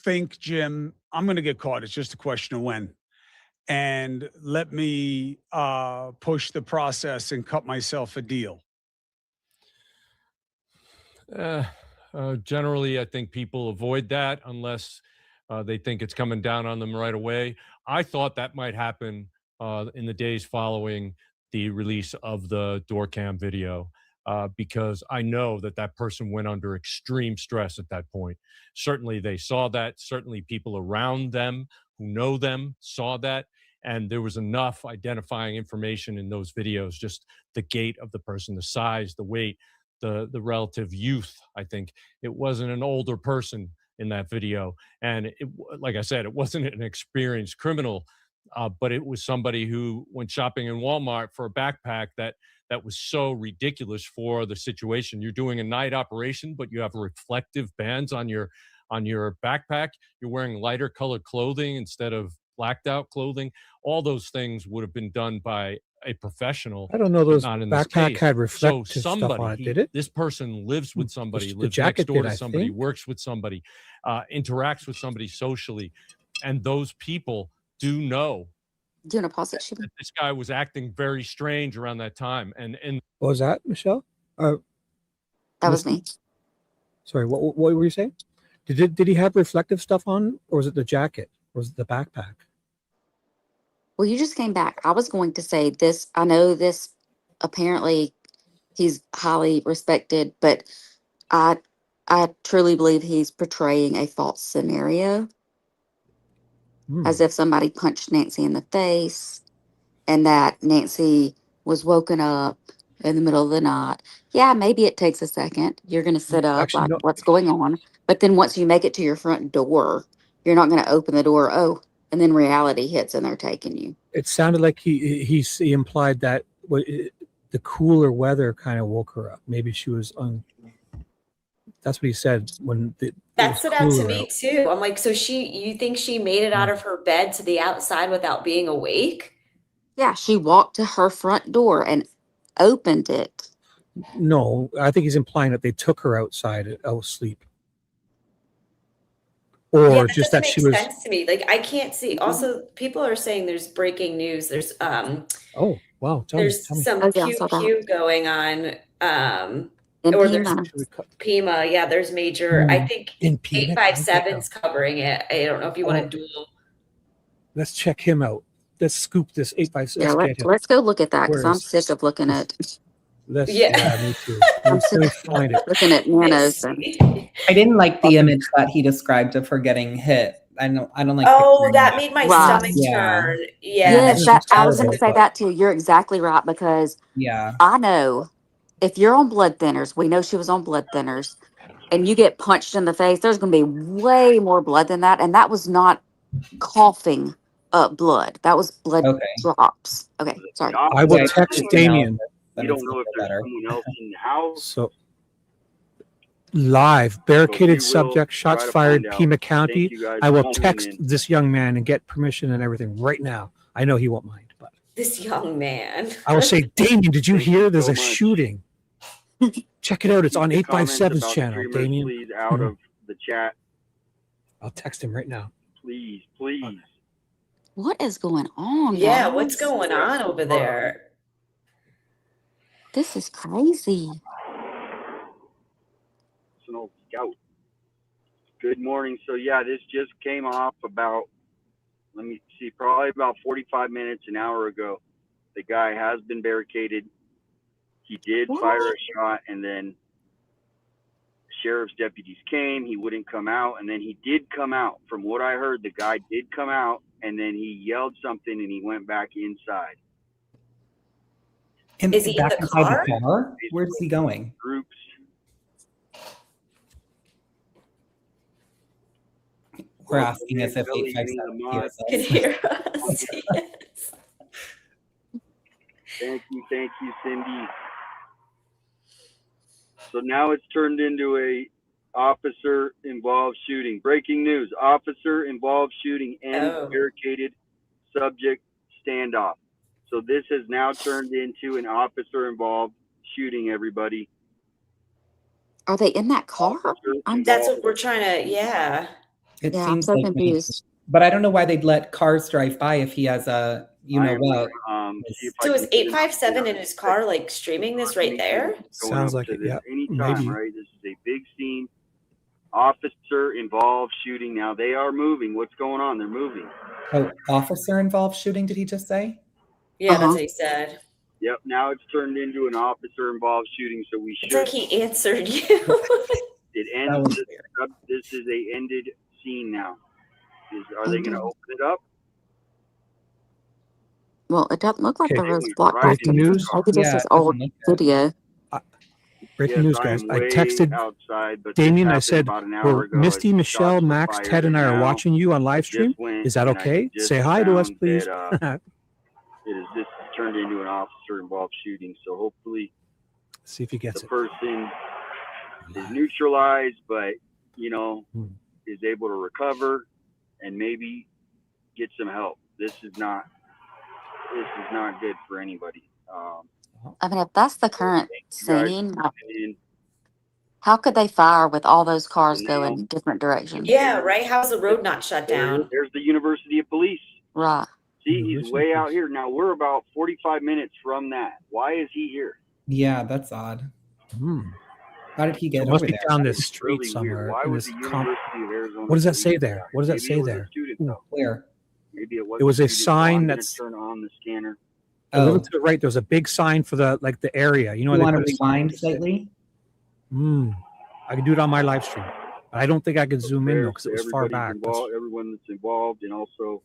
Speaker 4: think, Jim, I'm going to get caught. It's just a question of when. And let me push the process and cut myself a deal?
Speaker 16: Generally, I think people avoid that unless they think it's coming down on them right away. I thought that might happen in the days following the release of the door cam video, because I know that person went under extreme stress at that point. Certainly they saw that. Certainly people around them who know them saw that. And there was enough identifying information in those videos, just the gait of the person, the size, the weight, the relative youth. I think it wasn't an older person in that video. And like I said, it wasn't an experienced criminal, but it was somebody who went shopping in Walmart for a backpack that was so ridiculous for the situation. You're doing a night operation, but you have reflective bands on your backpack. You're wearing lighter colored clothing instead of blacked out clothing. All those things would have been done by a professional.
Speaker 2: I don't know, those
Speaker 16: not in this
Speaker 2: backpack
Speaker 16: case.
Speaker 2: had
Speaker 16: So
Speaker 2: reflective stuff
Speaker 16: somebody,
Speaker 2: on it, did it?
Speaker 16: this person lives with somebody,
Speaker 2: The
Speaker 16: lives next
Speaker 2: jacket
Speaker 16: door
Speaker 2: did,
Speaker 16: to
Speaker 2: I
Speaker 16: somebody,
Speaker 2: think.
Speaker 16: works with somebody, interacts with somebody socially. And those people do know
Speaker 5: Doing a pause it, Shibby.
Speaker 16: that this guy was acting very strange around that time. And
Speaker 2: What was that, Michelle?
Speaker 5: That was
Speaker 2: Misty?
Speaker 5: me.
Speaker 2: Sorry, what were you saying? Did he have reflective stuff on, or was it the jacket, or was it the backpack?
Speaker 5: Well, you just came back. I was going to say this. I know this, apparently he's highly respected, but I truly believe he's portraying a false scenario, as if somebody punched Nancy in the face and that Nancy was woken up in the middle of the night. Yeah, maybe it takes a second. You're going to sit up,
Speaker 2: Actually,
Speaker 5: like,
Speaker 2: no.
Speaker 5: what's going on? But then once you make it to your front door, you're not going to open the door. Oh, and then reality hits and they're taking you.
Speaker 2: It sounded like he implied that the cooler weather kind of woke her up. Maybe she was on. That's what he said when
Speaker 8: That stood out to me too. I'm like, so you think she made it out of her bed to the outside without being awake?
Speaker 5: Yeah, she walked to her front door and opened it.
Speaker 2: No, I think he's implying that they took her outside asleep, or
Speaker 8: Yeah,
Speaker 2: just that she
Speaker 8: doesn't
Speaker 2: was.
Speaker 8: make sense to me. Like, I can't see. Also, people are saying there's breaking news. There's
Speaker 2: Oh wow!
Speaker 8: there's some
Speaker 5: Oh, yeah, I saw that.
Speaker 8: pew going on.
Speaker 5: In
Speaker 8: Or there's
Speaker 5: Pima.
Speaker 8: Pima. Yeah, there's major. I think
Speaker 2: In Pima?
Speaker 8: 857's covering it. I don't know if you want to duel.
Speaker 2: Let's check him out. Let's scoop this 856.
Speaker 5: Yeah, let's go look at that because I'm sick of looking at.
Speaker 2: Yeah, me too.
Speaker 5: I'm
Speaker 2: Let
Speaker 5: sick
Speaker 2: me
Speaker 5: of
Speaker 2: find it.
Speaker 5: looking at nanos.
Speaker 9: I didn't like the image that he described of her getting hit. I don't like.
Speaker 8: Oh,
Speaker 9: picturing
Speaker 8: that made my
Speaker 5: Right.
Speaker 8: stomach
Speaker 9: Yeah.
Speaker 8: turn. Yeah,
Speaker 5: Yes,
Speaker 8: that's
Speaker 5: I was going to
Speaker 9: terrible,
Speaker 5: say
Speaker 9: but-
Speaker 5: that too. You're exactly right because
Speaker 9: Yeah.
Speaker 5: I know if you're on blood thinners, we know she was on blood thinners, and you get punched in the face, there's going to be way more blood than that. And that was not coughing up blood. That was blood drops. Okay, sorry.
Speaker 2: I will text Damien.
Speaker 18: You don't know if there's someone else in the house.
Speaker 2: So live barricaded
Speaker 18: So we will
Speaker 2: subject, shots
Speaker 18: try to
Speaker 2: fired,
Speaker 18: find out.
Speaker 2: Pima County.
Speaker 18: Thank you guys
Speaker 2: I
Speaker 18: for
Speaker 2: will
Speaker 18: calling
Speaker 2: text
Speaker 18: in.
Speaker 2: this young man and get permission and everything right now. I know he won't mind, but
Speaker 8: this young man.
Speaker 2: I will say, Damien, did you hear? There's
Speaker 18: so
Speaker 2: a
Speaker 18: much.
Speaker 2: shooting. Check it out. It's on
Speaker 18: Keep the comments
Speaker 2: 857's
Speaker 18: about
Speaker 2: channel,
Speaker 18: streamers,
Speaker 2: Damien.
Speaker 18: Please out of the chat.
Speaker 2: I'll text him right now.
Speaker 18: Please, please.
Speaker 5: What is going on?
Speaker 8: Yeah,
Speaker 5: guys?
Speaker 8: what's going on over there?
Speaker 5: This is crazy.
Speaker 18: It's an old scout. Good morning. So yeah, this just came off about, let me see, probably about 45 minutes, an hour ago. The guy has been barricaded. He did fire a shot, and then sheriff's deputies came. He wouldn't come out, and then he did come out. From what I heard, the guy did come out, and then he yelled something, and he went back inside.
Speaker 8: Is he in the car?
Speaker 9: Where's he going?
Speaker 18: Groups.
Speaker 9: We're asking us if
Speaker 18: Billy
Speaker 9: 857
Speaker 8: Can hear us. Yes.
Speaker 18: Thank you, Cindy. So now it's turned into a officer-involved shooting. Breaking news: officer-involved shooting ends barricaded subject standoff. So this has now turned into an officer-involved shooting. Everybody.
Speaker 5: Are they in that car?
Speaker 8: That's what we're trying to. Yeah.
Speaker 9: It
Speaker 5: Yeah, I'm
Speaker 9: seems
Speaker 5: so
Speaker 9: like
Speaker 5: confused.
Speaker 9: but I don't know why they'd let cars drive by if he has a what.
Speaker 8: So is 857 in his car like streaming this right there?
Speaker 2: Sounds like it. Yeah,
Speaker 18: Anytime,
Speaker 2: maybe.
Speaker 18: right? This is a big scene. Officer involved shooting. Now they are moving. What's going on? They're moving.
Speaker 9: Oh, officer involved shooting, did he just say?
Speaker 8: Yeah, that's what he said.
Speaker 18: Yep. Now it's turned into an officer involved shooting. So we
Speaker 8: It's
Speaker 18: should.
Speaker 8: like he answered you.
Speaker 18: It
Speaker 9: That
Speaker 18: ends.
Speaker 9: was
Speaker 18: This is a ended scene now. Are they going to open it up?
Speaker 5: Well, it doesn't look like
Speaker 2: Okay.
Speaker 5: the road's blocked off.
Speaker 2: Breaking news.
Speaker 5: Maybe this
Speaker 9: Yeah,
Speaker 5: is
Speaker 9: it
Speaker 5: old
Speaker 9: doesn't look good.
Speaker 5: video.
Speaker 2: Breaking
Speaker 18: Yes,
Speaker 2: news,
Speaker 18: I
Speaker 2: guys.
Speaker 18: am
Speaker 2: I
Speaker 18: way
Speaker 2: texted
Speaker 18: outside, but this
Speaker 2: Damien. I
Speaker 18: happened
Speaker 2: said,
Speaker 18: about an hour
Speaker 2: well,
Speaker 18: ago.
Speaker 2: Misty,
Speaker 18: Shots
Speaker 2: Michelle,
Speaker 18: were
Speaker 2: Max,
Speaker 18: fired,
Speaker 2: Ted, and I are
Speaker 18: now
Speaker 2: watching you on
Speaker 18: I
Speaker 2: live
Speaker 18: just
Speaker 2: stream.
Speaker 18: went
Speaker 2: Is that
Speaker 18: and I
Speaker 2: okay?
Speaker 18: just
Speaker 2: Say hi to us,
Speaker 18: found
Speaker 2: please.
Speaker 18: that it has just turned into an officer-involved shooting. So hopefully
Speaker 2: See if he gets
Speaker 18: the
Speaker 2: it.
Speaker 18: person is neutralized, but is able to recover and maybe get some help. This is not good for anybody.
Speaker 5: I mean, if that's the current
Speaker 18: You guys,
Speaker 5: scene,
Speaker 18: and
Speaker 5: how could they fire with all those cars
Speaker 18: now,
Speaker 5: going different directions?
Speaker 8: Yeah, right. How's the road not shut down?
Speaker 18: there's the University of Police.
Speaker 5: Right.
Speaker 18: See, he's way out here. Now we're about 45 minutes from that. Why is he here?
Speaker 9: Yeah, that's odd.
Speaker 2: Hmm.
Speaker 9: How did he
Speaker 2: So
Speaker 9: get
Speaker 2: it must
Speaker 9: over
Speaker 2: be
Speaker 9: there?
Speaker 2: down
Speaker 18: That
Speaker 2: this
Speaker 18: is
Speaker 2: street
Speaker 18: really
Speaker 2: somewhere.
Speaker 18: weird. Why
Speaker 2: In
Speaker 18: would
Speaker 2: this
Speaker 18: the
Speaker 2: comp-
Speaker 18: University of Arizona?
Speaker 2: What does that
Speaker 18: Police
Speaker 2: say
Speaker 18: do
Speaker 2: there?
Speaker 18: that?
Speaker 2: What does that
Speaker 18: Maybe
Speaker 2: say
Speaker 18: it was a
Speaker 2: there?
Speaker 18: student,
Speaker 2: Ooh.
Speaker 18: though.
Speaker 9: Where?
Speaker 18: Maybe it was.
Speaker 2: It was a
Speaker 18: student, so
Speaker 2: sign
Speaker 18: I'm gonna
Speaker 2: that's
Speaker 18: turn on the scanner.
Speaker 2: a little
Speaker 9: Oh,
Speaker 2: to the right. There's a big sign for the area. You know,
Speaker 9: you
Speaker 2: they
Speaker 9: want to
Speaker 2: put a sign
Speaker 9: rewind
Speaker 2: to say-
Speaker 9: slightly?
Speaker 2: I can do it on my live stream. I don't think I could zoom in though
Speaker 18: Prayers
Speaker 2: because
Speaker 18: to
Speaker 2: it was far
Speaker 18: everybody's
Speaker 2: back.
Speaker 18: involved, everyone that's involved, and also,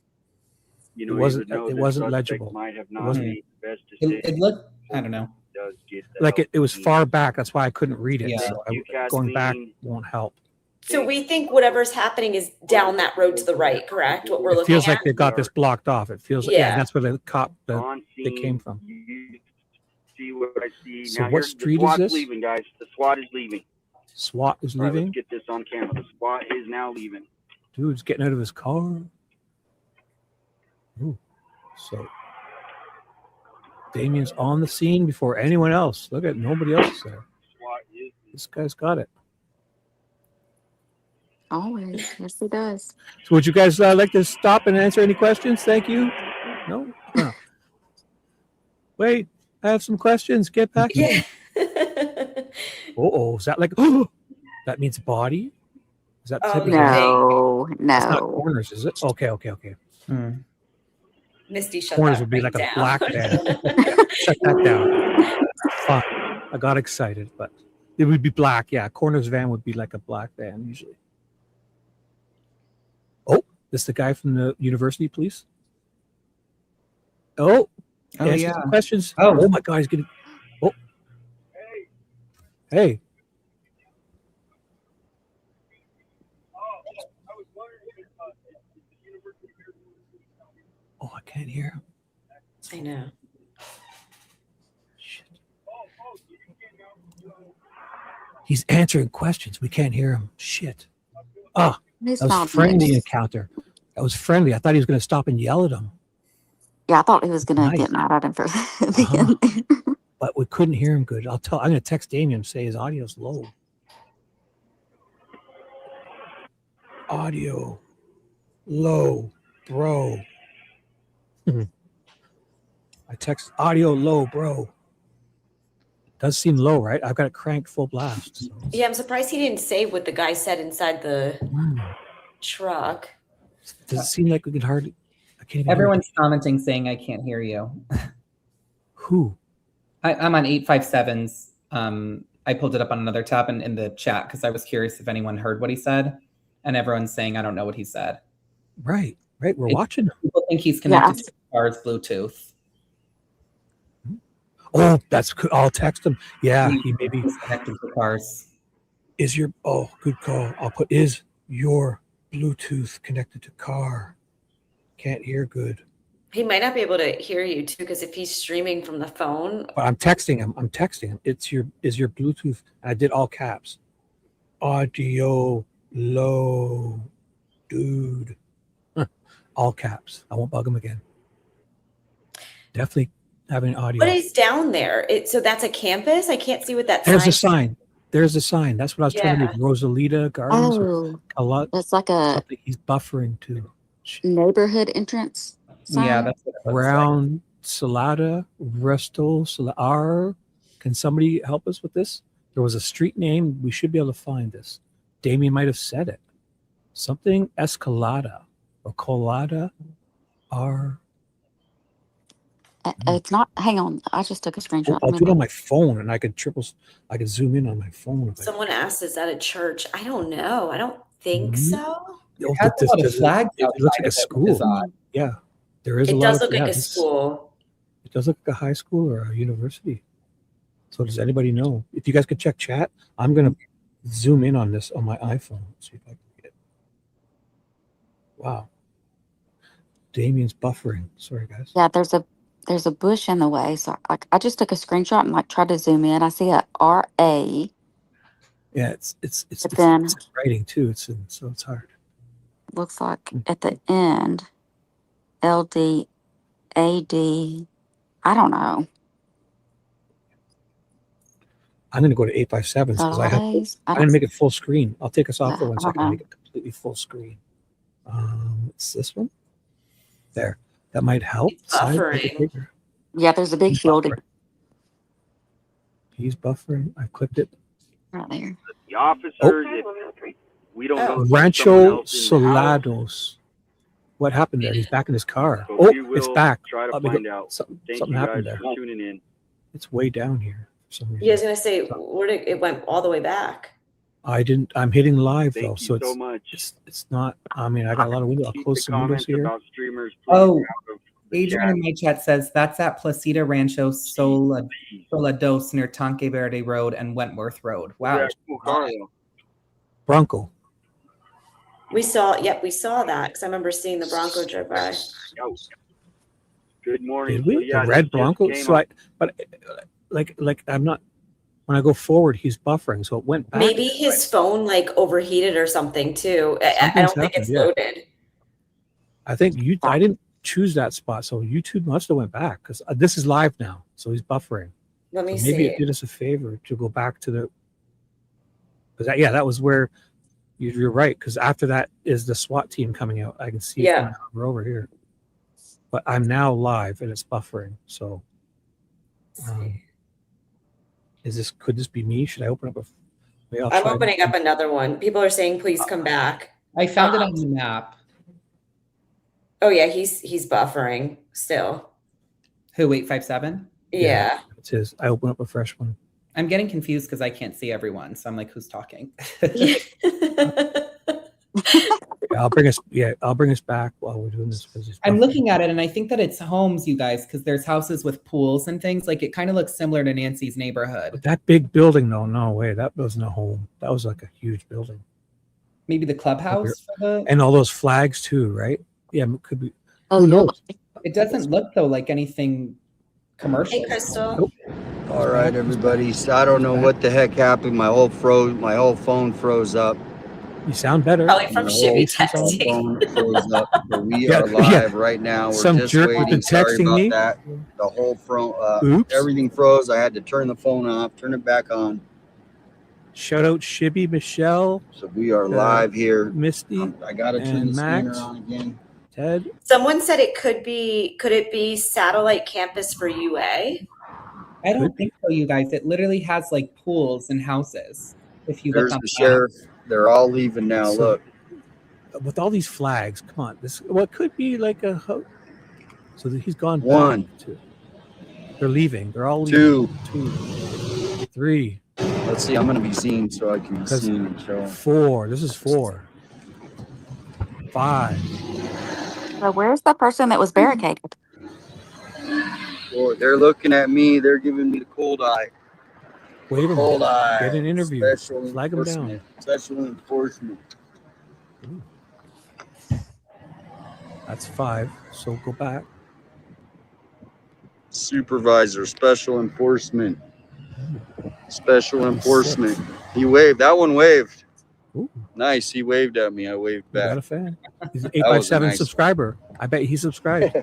Speaker 2: It wasn't.
Speaker 18: know
Speaker 2: It
Speaker 18: this
Speaker 2: wasn't
Speaker 18: suspect
Speaker 2: legible.
Speaker 18: might have
Speaker 2: It
Speaker 18: not
Speaker 2: wasn't
Speaker 18: made the best decision.
Speaker 9: It looked, I don't know.
Speaker 18: Does get the
Speaker 2: like
Speaker 18: help
Speaker 2: it was
Speaker 18: he
Speaker 2: far
Speaker 18: needs.
Speaker 2: back. That's why I couldn't read it.
Speaker 9: Yeah.
Speaker 2: So
Speaker 18: You,
Speaker 2: going back
Speaker 18: Kathleen,
Speaker 2: won't help.
Speaker 8: So we think whatever's happening is down that road to the right, correct? What we're
Speaker 2: It
Speaker 8: looking
Speaker 2: feels like
Speaker 8: at?
Speaker 2: they got this blocked off. It feels. Yeah,
Speaker 8: Yeah.
Speaker 2: and that's where the cop
Speaker 18: on
Speaker 2: they
Speaker 18: scene.
Speaker 2: came from.
Speaker 18: You see what I see
Speaker 2: So
Speaker 18: now.
Speaker 2: what
Speaker 18: Here,
Speaker 2: street is
Speaker 18: the SWAT's
Speaker 2: this?
Speaker 18: leaving, guys. The SWAT is leaving.
Speaker 2: SWAT is
Speaker 18: All right,
Speaker 2: leaving.
Speaker 18: let's get this on camera. The SWAT is now leaving.
Speaker 2: Dude's getting out of his car. Ooh. So Damien's on the scene before anyone else. Look at nobody else is there.
Speaker 18: SWAT is
Speaker 2: This guy's got it.
Speaker 5: Always. Yes, he does.
Speaker 2: So would you guys like to stop and answer any questions? Thank you. No? No. Wait, I have some questions. Get back here. Oh, is that like, oh, that means body? Is that
Speaker 8: Oh,
Speaker 2: typically?
Speaker 5: No,
Speaker 2: It's not
Speaker 5: no.
Speaker 2: corners, is it? Okay.
Speaker 8: Misty, shut
Speaker 2: Corners
Speaker 8: that
Speaker 2: would be
Speaker 8: right
Speaker 2: like a
Speaker 8: down.
Speaker 2: black band. Shut that down. Fuck. I got excited, but it would be black. Yeah, corners van would be like a black van usually. Oh, this the guy from the university police? Oh,
Speaker 9: Oh,
Speaker 2: answer
Speaker 9: yeah.
Speaker 2: some questions.
Speaker 9: Oh.
Speaker 2: Oh my God, he's getting. Oh, hey. Oh, I can't hear him.
Speaker 8: I know.
Speaker 2: He's answering questions. We can't hear him. Shit. Ah,
Speaker 5: He's
Speaker 2: that was
Speaker 5: not
Speaker 2: friendly
Speaker 5: nice.
Speaker 2: encounter. That was friendly. I thought he was going to stop and yell at him,
Speaker 5: Yeah, I thought he was gonna
Speaker 2: Nice.
Speaker 5: get mad at him for the end.
Speaker 2: but we couldn't hear him good. I'm going to text Damien and say his audio's low. Audio low, bro. I text audio low, bro. Does seem low, right? I've got it cranked full blast. So.
Speaker 8: Yeah, I'm surprised he didn't say what the guy said inside the truck.
Speaker 2: Does it seem like we can hardly? I can't even.
Speaker 9: Everyone's commenting saying I can't hear you.
Speaker 2: Who?
Speaker 9: I'm on 857's. I pulled it up on another tab in the chat because I was curious if anyone heard what he said, and everyone's saying I don't know what he said.
Speaker 2: Right. We're watching.
Speaker 9: People think he's connected to the car's Bluetooth.
Speaker 2: Oh, that's good. I'll text him. Yeah, he maybe
Speaker 9: He's connected to cars.
Speaker 2: is your. Oh, good call. I'll put is your Bluetooth connected to car. Can't hear good.
Speaker 8: He might not be able to hear you too, because if he's streaming from the phone.
Speaker 2: But I'm texting him. Is your Bluetooth? I did all caps. Audio low, dude. All caps. I won't bug him again. Definitely having audio.
Speaker 8: But he's down there. So that's a campus? I can't see what that
Speaker 2: There's
Speaker 8: sign
Speaker 2: a sign. There's a sign. That's what I was trying to
Speaker 8: Yeah.
Speaker 2: do. Rosalita Gardens.
Speaker 5: Oh,
Speaker 2: A lot.
Speaker 5: that's like a
Speaker 2: Something he's buffering to.
Speaker 5: neighborhood entrance sign.
Speaker 9: Yeah, that's what it looks
Speaker 2: Round Salada, Resto, Salar. Can somebody help us with this? There was a street name. We should be able to find this. Damien might have said it. Something Escalada or Colada R.
Speaker 5: It's not. Hang on. I just took a screenshot.
Speaker 2: I'll do it on my phone and I could zoom in on my phone.
Speaker 8: Someone asked, is that a church? I don't know. I don't think so.
Speaker 2: Oh,
Speaker 9: It has a lot of flags
Speaker 2: it looks like
Speaker 9: outside
Speaker 2: a
Speaker 9: of it, which
Speaker 2: school.
Speaker 9: is odd.
Speaker 2: Yeah, there is a
Speaker 8: It
Speaker 2: lot
Speaker 8: does
Speaker 2: of.
Speaker 8: look
Speaker 2: yeah,
Speaker 8: like a
Speaker 2: this-
Speaker 8: school.
Speaker 2: It does look like a high school or a university. So does anybody know? If you guys could check chat, I'm gonna zoom in on this on my iPhone. See if I can get. Wow. Damien's buffering. Sorry, guys.
Speaker 5: Yeah, there's a bush in the way. So I just took a screenshot and like tried to zoom in. I see a RA.
Speaker 2: Yeah, it's
Speaker 5: But then
Speaker 2: writing too. So it's hard.
Speaker 5: looks like at the end, LD, AD. I don't know.
Speaker 2: I'm gonna go to 857s because I have. I'm gonna make it full screen. I'll take us off for 1 second and make it completely full screen. It's this one. There. That might help.
Speaker 5: Buffering. Yeah, there's a big field.
Speaker 2: He's buffering. I've clicked it.
Speaker 5: Right there.
Speaker 18: The officers, if we don't know.
Speaker 2: Rancho Solados. What happened there? He's back in his car.
Speaker 18: So
Speaker 2: it's back.
Speaker 18: Try to find out.
Speaker 2: Something
Speaker 18: Thank you
Speaker 2: happened
Speaker 18: guys
Speaker 2: there.
Speaker 18: for tuning in.
Speaker 2: It's way down here for some reason.
Speaker 8: Yeah, I was gonna say, where did it went all the way back?
Speaker 2: I didn't. I'm hitting live though,
Speaker 18: Thank
Speaker 2: so
Speaker 18: you
Speaker 2: it's
Speaker 18: so much.
Speaker 2: it's not. I mean, I got a lot of windows. I'll
Speaker 18: Keep
Speaker 2: close
Speaker 18: the
Speaker 2: some windows
Speaker 18: comments
Speaker 2: here.
Speaker 18: about streamers.
Speaker 9: Oh,
Speaker 18: out of the
Speaker 9: Adrian
Speaker 18: chat.
Speaker 9: in my chat says that's at Placida Rancho Solados near Tanque Verde Road and Wentworth Road. Wow.
Speaker 18: Yeah, cool car, though.
Speaker 2: Bronco.
Speaker 8: We saw that because I remember seeing the Bronco drive by.
Speaker 18: Yo. Good morning.
Speaker 2: Did we?
Speaker 18: So, yeah,
Speaker 2: The red
Speaker 18: this just
Speaker 2: Bronco.
Speaker 18: came
Speaker 2: So
Speaker 18: up.
Speaker 2: like I'm not. When I go forward, he's buffering, so it went back.
Speaker 8: Maybe his phone like overheated or something too. I don't think it's loaded.
Speaker 2: I think I didn't choose that spot, so YouTube must have went back because this is live now, so he's buffering.
Speaker 8: Let me
Speaker 2: So maybe
Speaker 8: see.
Speaker 2: it did us a favor to go back to the. Because that was where you're right. Because after that is the SWAT team coming out. I can see.
Speaker 8: Yeah.
Speaker 2: It now. We're over here, but I'm now live and it's buffering. So, could this be me? Should I open up a? Maybe I'll
Speaker 8: I'm
Speaker 2: try
Speaker 8: opening up another one. People are saying, please come back.
Speaker 9: I found it on the map.
Speaker 8: Oh yeah, he's buffering still.
Speaker 9: Who, 857?
Speaker 8: Yeah.
Speaker 2: It is. I open up a fresh one.
Speaker 9: I'm getting confused because I can't see everyone. So I'm like, who's talking?
Speaker 2: I'll bring us back while we're doing this.
Speaker 9: I'm looking at it and I think that it's homes, you guys, because there's houses with pools and things. Like it kind of looks similar to Nancy's neighborhood.
Speaker 2: That big building, though, no way. That wasn't a home. That was like a huge building.
Speaker 9: Maybe the clubhouse for the
Speaker 2: and all those flags too, right? Yeah, it could be.
Speaker 5: Oh,
Speaker 2: Who knows?
Speaker 9: It doesn't look though like anything commercial.
Speaker 8: Hey, Crystal.
Speaker 19: All right, everybody. So I don't know what the heck happened. My whole phone froze up.
Speaker 2: You sound better.
Speaker 8: Probably from Shibby texting.
Speaker 19: Phone froze up. But we are live right now. We're
Speaker 2: Some
Speaker 19: just
Speaker 2: jerk
Speaker 19: waiting.
Speaker 2: with the
Speaker 19: Sorry
Speaker 2: texting
Speaker 19: about
Speaker 2: me.
Speaker 19: that. The whole phone,
Speaker 2: Oops.
Speaker 19: everything froze. I had to turn the phone off, turn it back on.
Speaker 2: Shout out Shibby, Michelle.
Speaker 19: So we are live here.
Speaker 2: Misty.
Speaker 19: I gotta turn
Speaker 2: and
Speaker 19: the scanner
Speaker 2: Maxx.
Speaker 19: on again.
Speaker 2: Ted.
Speaker 8: Someone said could it be satellite campus for UA?
Speaker 9: I don't think so, you guys. It literally has like pools and houses. If you
Speaker 19: There's
Speaker 9: look on
Speaker 19: the sheriff. They're all leaving now.
Speaker 2: So-
Speaker 19: Look.
Speaker 2: With all these flags, come on. This what could be like a. So that he's gone. back.
Speaker 19: One.
Speaker 2: Two. They're leaving. They're all leaving.
Speaker 19: Two.
Speaker 2: 3.
Speaker 19: Let's see. I'm gonna be seen so I can see and show.
Speaker 2: 4. This is 4. 5.
Speaker 5: So where's the person that was barricaded?
Speaker 19: Boy, they're looking at me. They're giving me the cold eye.
Speaker 2: Wave them.
Speaker 19: Cold eye.
Speaker 2: Get an interview.
Speaker 19: Special
Speaker 2: Flag them down.
Speaker 19: enforcement. Special enforcement.
Speaker 2: That's 5. So go back.
Speaker 19: Supervisor, special enforcement. Special enforcement. He waved. That one waved.
Speaker 2: Ooh.
Speaker 19: Nice. He waved at me. I waved
Speaker 2: You got
Speaker 19: back.
Speaker 2: a fan. He's an
Speaker 19: That was a
Speaker 2: 857
Speaker 19: nice
Speaker 2: subscriber. I bet he subscribed.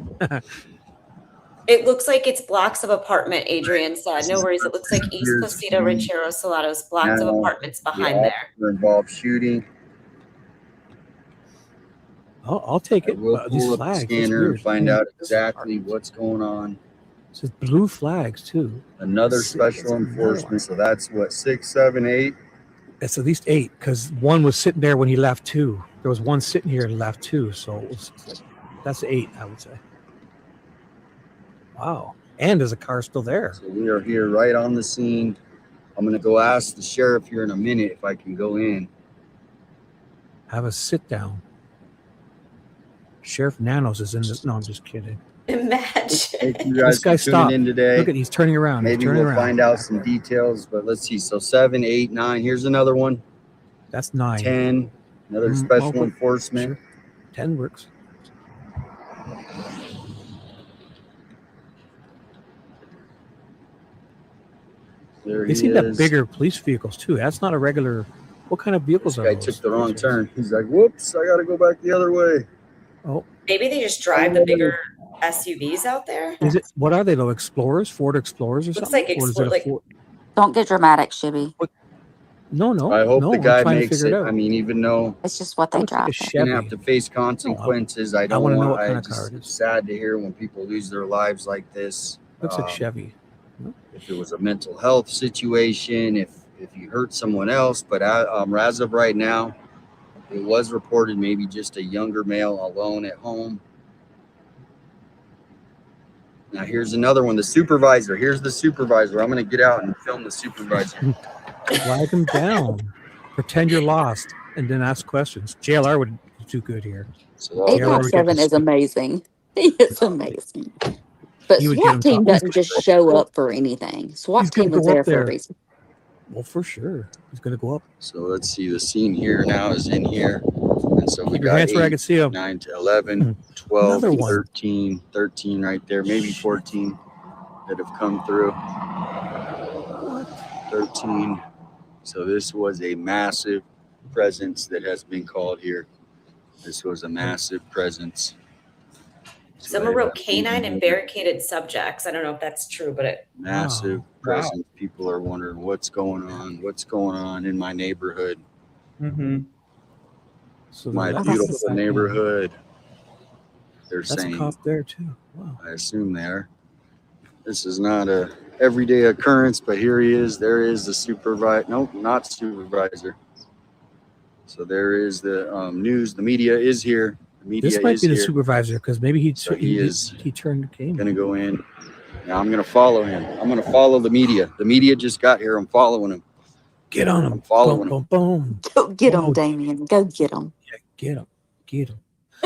Speaker 8: It looks like it's blocks of apartment, Adrian said. No worries. It looks like East Placida, Ranchero Salados, blocks of
Speaker 19: Now,
Speaker 8: apartments behind
Speaker 19: the
Speaker 8: there.
Speaker 19: officer involved shooting.
Speaker 2: I'll take
Speaker 19: I
Speaker 2: it.
Speaker 19: will
Speaker 2: These
Speaker 19: pull up the
Speaker 2: flags. that's
Speaker 19: scanner
Speaker 2: weird.
Speaker 19: and find out exactly what's going on.
Speaker 2: It says blue flags too.
Speaker 19: Another
Speaker 2: It's
Speaker 19: special
Speaker 2: another
Speaker 19: enforcement. So that's what, 6, 7, 8.
Speaker 2: It's at least 8 because one was sitting there when he left too. There was one sitting here and left too. So that's 8, I would say. Wow. And there's a car still there.
Speaker 19: So we are here right on the scene. I'm gonna go ask the sheriff here in a minute if I can go in.
Speaker 2: Have a sit down. Sheriff Nanos is in this. No, I'm just kidding.
Speaker 8: Imagine.
Speaker 19: Thank you
Speaker 2: This
Speaker 19: guys
Speaker 2: guy
Speaker 19: for tuning
Speaker 2: stopped.
Speaker 19: in today.
Speaker 2: Look at, he's turning around.
Speaker 19: Maybe
Speaker 2: he's turning
Speaker 19: we'll
Speaker 2: around.
Speaker 19: find out some details, but let's see. So 7, 8, 9. Here's another one.
Speaker 2: That's 9.
Speaker 19: 10. Another special
Speaker 2: okay.
Speaker 19: enforcement.
Speaker 2: Sure. 10 works.
Speaker 19: There
Speaker 2: They
Speaker 19: he
Speaker 2: seem to have
Speaker 19: is.
Speaker 2: bigger police vehicles too. That's not a regular. What kind of vehicles
Speaker 19: This
Speaker 2: are
Speaker 19: guy
Speaker 2: those?
Speaker 19: took the wrong turn. He's like, whoops, I got to go back the other way.
Speaker 2: Oh,
Speaker 8: Maybe they just drive the bigger SUVs out there.
Speaker 2: is it? What are they though? Explorers, Ford Explorers, or
Speaker 8: Looks
Speaker 2: something?
Speaker 8: like
Speaker 2: Or is it a
Speaker 8: like
Speaker 2: Ford?
Speaker 5: Don't get dramatic, Shibby.
Speaker 2: No.
Speaker 19: I hope
Speaker 2: no,
Speaker 19: the
Speaker 2: I'm
Speaker 19: guy
Speaker 2: trying to
Speaker 19: makes
Speaker 2: figure
Speaker 19: it.
Speaker 2: it out.
Speaker 19: I mean, even though
Speaker 5: It's just what
Speaker 2: That
Speaker 5: they
Speaker 2: looks like a
Speaker 5: drive.
Speaker 19: he's gonna have
Speaker 2: Chevy.
Speaker 19: to face consequences, I
Speaker 2: I
Speaker 19: don't
Speaker 2: wanna know
Speaker 19: want.
Speaker 2: what kind
Speaker 19: I
Speaker 2: of car
Speaker 19: just
Speaker 2: it
Speaker 19: it's
Speaker 2: is.
Speaker 19: sad to hear when people lose their lives like this.
Speaker 2: Looks like Chevy.
Speaker 19: If it was a mental health situation, if you hurt someone else, but as of right now, it was reported maybe just a younger male alone at home. Now here's another one, the supervisor. Here's the supervisor. I'm going to get out and film the supervisor.
Speaker 2: Flag him down. Pretend you're lost, and then ask questions. JLR would do good here.
Speaker 19: So
Speaker 2: JLR would get
Speaker 5: 857
Speaker 2: to
Speaker 5: is amazing. He is amazing. But
Speaker 2: He would get him
Speaker 5: SWAT team
Speaker 2: talk-
Speaker 5: doesn't just show up for anything. SWAT
Speaker 2: He's gonna
Speaker 5: team was
Speaker 2: go up
Speaker 5: there for a
Speaker 2: there.
Speaker 5: reason.
Speaker 2: Well, for sure. He's going to go up.
Speaker 19: So let's see, the scene here now is in here. And so we
Speaker 2: Keep your
Speaker 19: got
Speaker 2: hands where I
Speaker 19: 8,
Speaker 2: can see 'em.
Speaker 19: 9 to 11, 12,
Speaker 2: Another one.
Speaker 19: 13 right there, maybe 14 that have come through. 13. So this was a massive presence that has been called here. This was a massive presence.
Speaker 8: someone wrote canine and barricaded subjects. I don't know if that's true, but it
Speaker 19: Massive presence. People are wondering what's going on in my neighborhood.
Speaker 9: Mm-hmm.
Speaker 2: So
Speaker 19: My
Speaker 2: that's
Speaker 19: beautiful
Speaker 2: the-
Speaker 19: neighborhood. They're
Speaker 2: That's
Speaker 19: saying.
Speaker 2: a cop there too. Wow.
Speaker 19: I assume they are. This is not a everyday occurrence, but here he is. There is the supervisor. Nope, not supervisor. So there is the news. The media is here. The media
Speaker 2: This might
Speaker 19: is
Speaker 2: be the
Speaker 19: here.
Speaker 2: supervisor because maybe he turned the game.
Speaker 19: Gonna go in. Now I'm gonna follow him. I'm gonna follow the media. The media just got here. I'm following him.
Speaker 2: Get on him.
Speaker 19: I'm following
Speaker 2: boom,
Speaker 19: him.
Speaker 2: Boom, boom.
Speaker 5: Go get him, Damien. Go get him.
Speaker 2: Get him. Get him.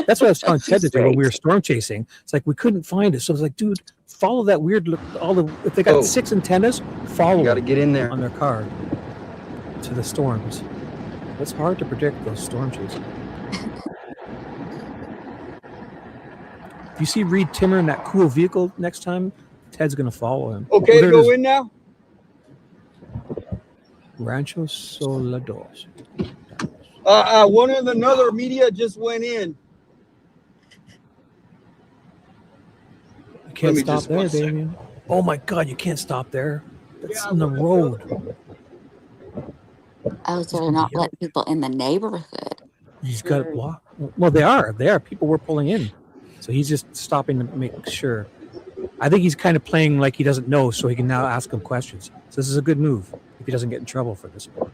Speaker 2: That's what I was telling Ted to do when we were storm chasing. It's like we couldn't find it. So I was like, dude, follow that weird look. If they got 6 antennas, follow
Speaker 19: Gotta get in there
Speaker 2: on their car to the storms. It's hard to predict those storm chases. If you see Reed Timmer in that cool vehicle next time, Ted's gonna follow him.
Speaker 19: Okay,
Speaker 2: Oh, there it
Speaker 19: go
Speaker 2: is.
Speaker 19: in now.
Speaker 2: Rancho Solados.
Speaker 19: One of another media just went in.
Speaker 2: You can't
Speaker 19: me
Speaker 2: stop
Speaker 19: just
Speaker 2: there,
Speaker 19: one second.
Speaker 2: Damien. Oh my God, you can't stop there. That's in the road.
Speaker 5: Oh, so they're not letting people in the neighborhood.
Speaker 2: He's got it blocked. Well, they are. People were pulling in. So he's just stopping to make sure. I think he's kind of playing like he doesn't know, so he can now ask him questions. So this is a good move if he doesn't get in trouble for this one.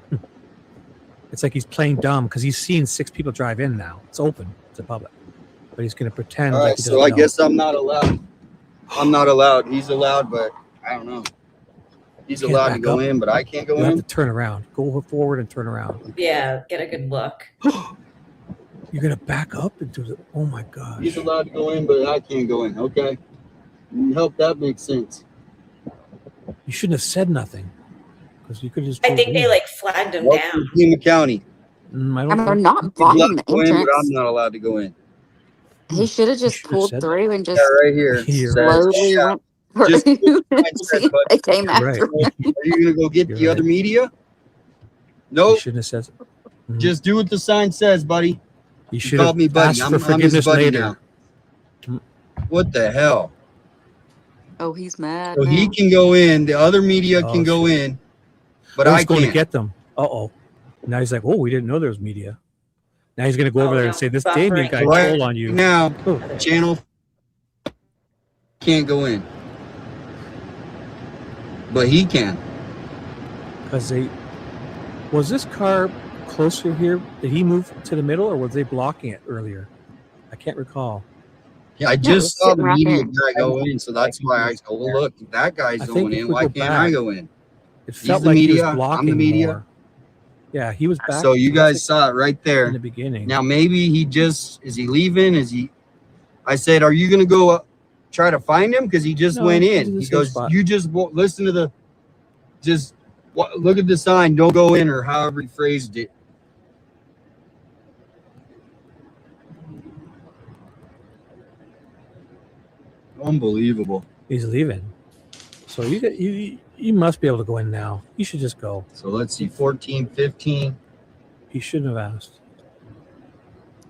Speaker 2: It's like he's playing dumb because he's seen 6 people drive in now. It's open. It's a public. But he's going to pretend
Speaker 19: All
Speaker 2: like
Speaker 19: right,
Speaker 2: he
Speaker 19: so
Speaker 2: doesn't
Speaker 19: I
Speaker 2: know.
Speaker 19: guess I'm not allowed. I'm not allowed. He's allowed, but I don't know. He's
Speaker 2: You can't
Speaker 19: allowed to
Speaker 2: back
Speaker 19: go
Speaker 2: up.
Speaker 19: in, but I can't go
Speaker 2: You have
Speaker 19: in.
Speaker 2: to turn around. Go forward and turn around.
Speaker 8: yeah, get a good look.
Speaker 2: You're going to back up into the... Oh, my gosh.
Speaker 19: He's allowed to go in, but I can't go in. Okay. Help that make sense.
Speaker 2: You shouldn't have said nothing. Because you could just...
Speaker 8: I think they like flagged him
Speaker 19: Welcome
Speaker 8: down.
Speaker 19: to Pima County.
Speaker 2: I
Speaker 5: And
Speaker 2: don't
Speaker 5: they're
Speaker 2: think...
Speaker 5: not
Speaker 19: He's
Speaker 5: blocking
Speaker 19: allowed
Speaker 5: the
Speaker 19: to go in, but I'm
Speaker 5: entrance.
Speaker 19: not allowed to go in.
Speaker 5: He should have just
Speaker 2: should've
Speaker 5: pulled
Speaker 2: said
Speaker 5: through and just
Speaker 19: Yeah, right here.
Speaker 2: Here.
Speaker 5: slowly
Speaker 19: Yeah.
Speaker 5: went through.
Speaker 19: Just do what the sign
Speaker 5: See
Speaker 19: says,
Speaker 5: if
Speaker 19: bud.
Speaker 5: they came
Speaker 2: You're
Speaker 5: after
Speaker 2: right.
Speaker 5: him.
Speaker 19: Are you gonna go get
Speaker 2: You're
Speaker 19: the other
Speaker 2: right.
Speaker 19: media?
Speaker 2: You
Speaker 19: Nope.
Speaker 2: shouldn't have said... Mhm.
Speaker 19: Just do what the sign says, buddy.
Speaker 2: You
Speaker 19: You
Speaker 2: should
Speaker 19: called
Speaker 2: have
Speaker 19: me buddy.
Speaker 2: asked
Speaker 19: I'm
Speaker 2: for
Speaker 19: his
Speaker 2: forgiveness
Speaker 19: buddy
Speaker 2: later.
Speaker 19: now.
Speaker 2: Mm.
Speaker 19: What the hell?
Speaker 5: Oh, he's mad
Speaker 19: So he
Speaker 5: now.
Speaker 19: can go in. The other media
Speaker 2: Oh,
Speaker 19: can go
Speaker 2: shit.
Speaker 19: in, but
Speaker 2: Oh,
Speaker 19: I
Speaker 2: he's going to
Speaker 19: can't.
Speaker 2: get them. Uh-oh. Now he's like, oh, we didn't know there was media. Now he's going to go over
Speaker 8: Oh,
Speaker 2: there
Speaker 8: no.
Speaker 2: and say, this
Speaker 8: Buffering.
Speaker 2: Damien guy
Speaker 19: Right
Speaker 2: told on you.
Speaker 19: now,
Speaker 2: Oh,
Speaker 19: channel can't go in, but he can.
Speaker 2: because they... Was this car closer here? Did he move to the middle, or was they blocking it earlier? I can't recall.
Speaker 19: Yeah, I
Speaker 5: No,
Speaker 19: just
Speaker 5: it's
Speaker 19: saw
Speaker 5: sitting
Speaker 19: the
Speaker 5: right
Speaker 19: media
Speaker 5: there.
Speaker 19: guy go in, so that's why I go, well, look, if that guy's
Speaker 2: I think
Speaker 19: going
Speaker 2: if
Speaker 19: in,
Speaker 2: we
Speaker 19: why
Speaker 2: go
Speaker 19: can't I
Speaker 2: back,
Speaker 19: go in?
Speaker 2: It
Speaker 19: He's
Speaker 2: felt
Speaker 19: the
Speaker 2: like he
Speaker 19: media.
Speaker 2: was
Speaker 19: I'm
Speaker 2: blocking
Speaker 19: the media.
Speaker 2: more. Yeah, he was back.
Speaker 19: So you
Speaker 2: it
Speaker 19: guys
Speaker 2: looks
Speaker 19: saw it right
Speaker 2: like
Speaker 19: there.
Speaker 2: in the beginning.
Speaker 19: Now maybe he just is he leaving? Is he? I said, are you gonna go try to find him? Because he just went
Speaker 2: I'll do
Speaker 19: in.
Speaker 2: the
Speaker 19: He
Speaker 2: same
Speaker 19: goes,
Speaker 2: spot.
Speaker 19: you just listen to the, look at the sign, don't go in, or however he phrased it. Unbelievable.
Speaker 2: He's leaving. So you must be able to go in now. You should just go.
Speaker 19: So let's see, 14, 15.
Speaker 2: He shouldn't have asked.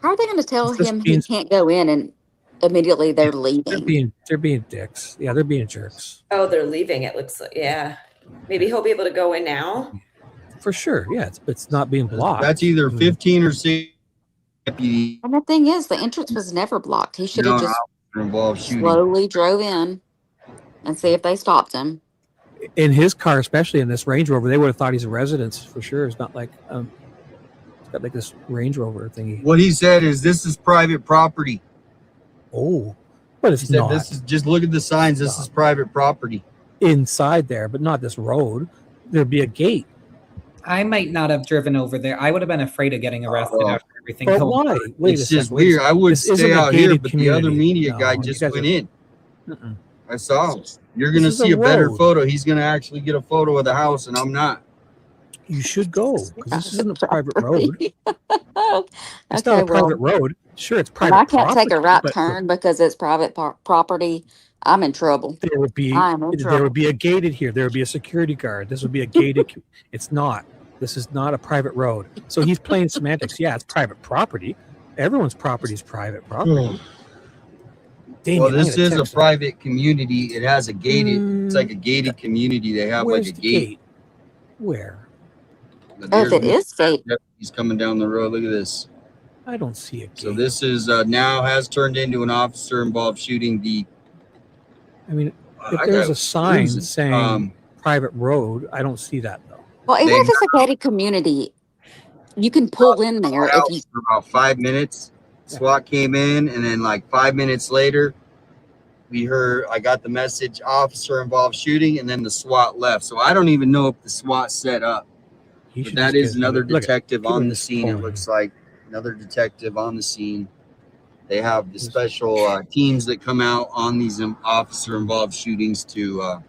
Speaker 5: How are they going to tell
Speaker 2: It's just
Speaker 5: him he
Speaker 2: being-
Speaker 5: can't go in and immediately they're leaving?
Speaker 2: They're being dicks. Yeah, they're being jerks.
Speaker 8: Oh, they're leaving. It looks like, yeah. Maybe he'll be able to go in now.
Speaker 2: For sure. Yeah, it's not being blocked.
Speaker 19: That's either 15 or 16.
Speaker 5: And the thing is, the entrance was never blocked. He should have just
Speaker 19: involved shooting.
Speaker 5: slowly drove in and see if they stopped him.
Speaker 2: In his car, especially in this Range Rover, they would have thought he's a residence for sure. It's not like it's got like this Range Rover thingy.
Speaker 19: What he said is, this is private property.
Speaker 2: Oh, but it's
Speaker 19: He said,
Speaker 2: not.
Speaker 19: this is, just look at the signs. This is private property.
Speaker 2: Inside there, but not this road. There'd be a gate.
Speaker 9: I might not have driven over there. I would have been afraid of getting arrested after everything.
Speaker 2: But
Speaker 9: going
Speaker 2: why?
Speaker 9: on.
Speaker 2: Wait
Speaker 19: It's
Speaker 2: a second.
Speaker 19: just weird. I would
Speaker 2: This isn't
Speaker 19: stay
Speaker 2: a
Speaker 19: out here,
Speaker 2: gated
Speaker 19: but the other
Speaker 2: community.
Speaker 19: media
Speaker 2: No,
Speaker 19: guy
Speaker 2: you
Speaker 19: just
Speaker 2: guys
Speaker 19: went
Speaker 2: are-
Speaker 19: in.
Speaker 2: Mm-mm.
Speaker 19: I saw him. You're going to
Speaker 2: This is
Speaker 19: see
Speaker 2: a
Speaker 19: a better
Speaker 2: road.
Speaker 19: photo. He's going to actually get a photo of the house, and I'm not.
Speaker 2: You should go because this isn't a private road. It's
Speaker 5: Okay,
Speaker 2: not a
Speaker 5: well,
Speaker 2: private road. Sure, it's
Speaker 5: when
Speaker 2: private.
Speaker 5: I can't take a
Speaker 2: property,
Speaker 5: right
Speaker 2: but
Speaker 5: turn because it's private property, I'm in trouble.
Speaker 2: There would be
Speaker 5: I am in
Speaker 2: there
Speaker 5: trouble.
Speaker 2: would be a gated here. There would be a security guard. This would be a gated. It's not. This is not a private road. So he's playing semantics. Yeah, it's private property. Everyone's property is private property. Damien,
Speaker 19: Well,
Speaker 2: I'm
Speaker 19: this
Speaker 2: gonna
Speaker 19: is a
Speaker 2: text him.
Speaker 19: private community. It has a gated, it's like a gated community. They have
Speaker 2: Where's
Speaker 19: like a
Speaker 2: the
Speaker 19: gate.
Speaker 2: Where?
Speaker 19: But
Speaker 5: Oh, if
Speaker 19: there's
Speaker 5: it is gate,
Speaker 19: He's coming down the road. Look at this.
Speaker 2: I don't see a gate.
Speaker 19: So this is now has turned into an officer involved shooting.
Speaker 2: I mean, if
Speaker 19: I
Speaker 2: there's
Speaker 19: got
Speaker 2: a sign
Speaker 19: losing.
Speaker 2: saying private road, I don't see that though.
Speaker 5: well, even
Speaker 19: They-
Speaker 5: if it's a gated community, you can pull in there if you.
Speaker 19: For about 5 minutes. SWAT came in, and then like 5 minutes later, I got the message, officer involved shooting, and then the SWAT left. So I don't even know if the SWAT set up.
Speaker 2: He
Speaker 19: But
Speaker 2: should
Speaker 19: that
Speaker 2: just
Speaker 19: is
Speaker 2: get-
Speaker 19: another
Speaker 2: look at-
Speaker 19: detective
Speaker 2: keep
Speaker 19: on
Speaker 2: him
Speaker 19: the scene. It
Speaker 2: pulling.
Speaker 19: looks like another detective on the scene. They have the special teams that come out on these officer involved shootings to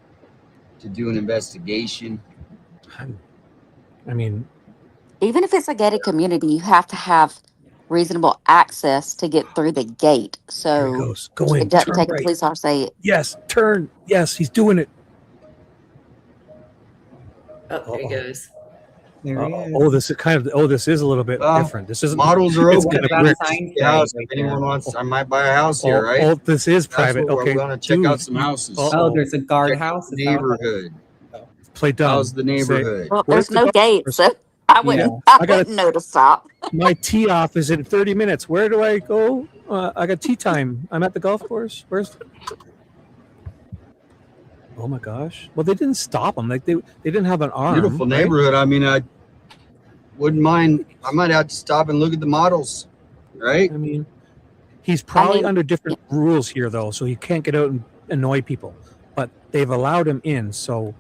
Speaker 19: do an investigation.
Speaker 2: I mean,
Speaker 5: Even if it's a gated community, you have to have reasonable access to get through the gate.
Speaker 2: there he
Speaker 5: So
Speaker 2: goes. Go in.
Speaker 5: it doesn't
Speaker 2: Turn
Speaker 5: take a
Speaker 2: right.
Speaker 5: police officer to say,
Speaker 2: Yes, turn. Yes, he's doing it.
Speaker 8: Oh, there he goes.
Speaker 9: There he is.
Speaker 2: Oh, this is kind of. Oh, this is a little bit
Speaker 19: Well,
Speaker 2: different. This isn't.
Speaker 19: Models are
Speaker 2: it's
Speaker 19: open.
Speaker 2: kind of
Speaker 9: That
Speaker 2: bricks.
Speaker 9: sign
Speaker 19: The house,
Speaker 9: right
Speaker 19: if anyone
Speaker 9: there.
Speaker 19: wants, I might buy a house here, right?
Speaker 2: Oh, this is
Speaker 19: That's
Speaker 2: private.
Speaker 19: what
Speaker 2: Okay,
Speaker 19: we're going to check out
Speaker 2: dude,
Speaker 19: some houses.
Speaker 9: Oh, there's a
Speaker 19: Check
Speaker 9: guardhouse.
Speaker 19: out the neighborhood.
Speaker 2: play dumb.
Speaker 19: How's the neighborhood?
Speaker 5: well,
Speaker 2: Where's
Speaker 5: there's
Speaker 2: the
Speaker 5: no
Speaker 2: golf
Speaker 5: gate,
Speaker 2: course?
Speaker 5: so I wouldn't,
Speaker 9: Yeah.
Speaker 5: I
Speaker 2: I gotta-
Speaker 5: wouldn't know to stop.
Speaker 2: My tee off is in 30 minutes. Where do I go? I got tea time. I'm at the golf course. Where's? Oh my gosh! Well, they didn't stop them. Like they didn't have an arm.
Speaker 19: Beautiful
Speaker 2: right?
Speaker 19: neighborhood. I mean, I wouldn't mind. I might have to stop and look at the models, right?
Speaker 2: I mean, he's probably
Speaker 5: mean,
Speaker 2: under different rules here, though, so he can't get out and annoy people. But they've allowed him in, so.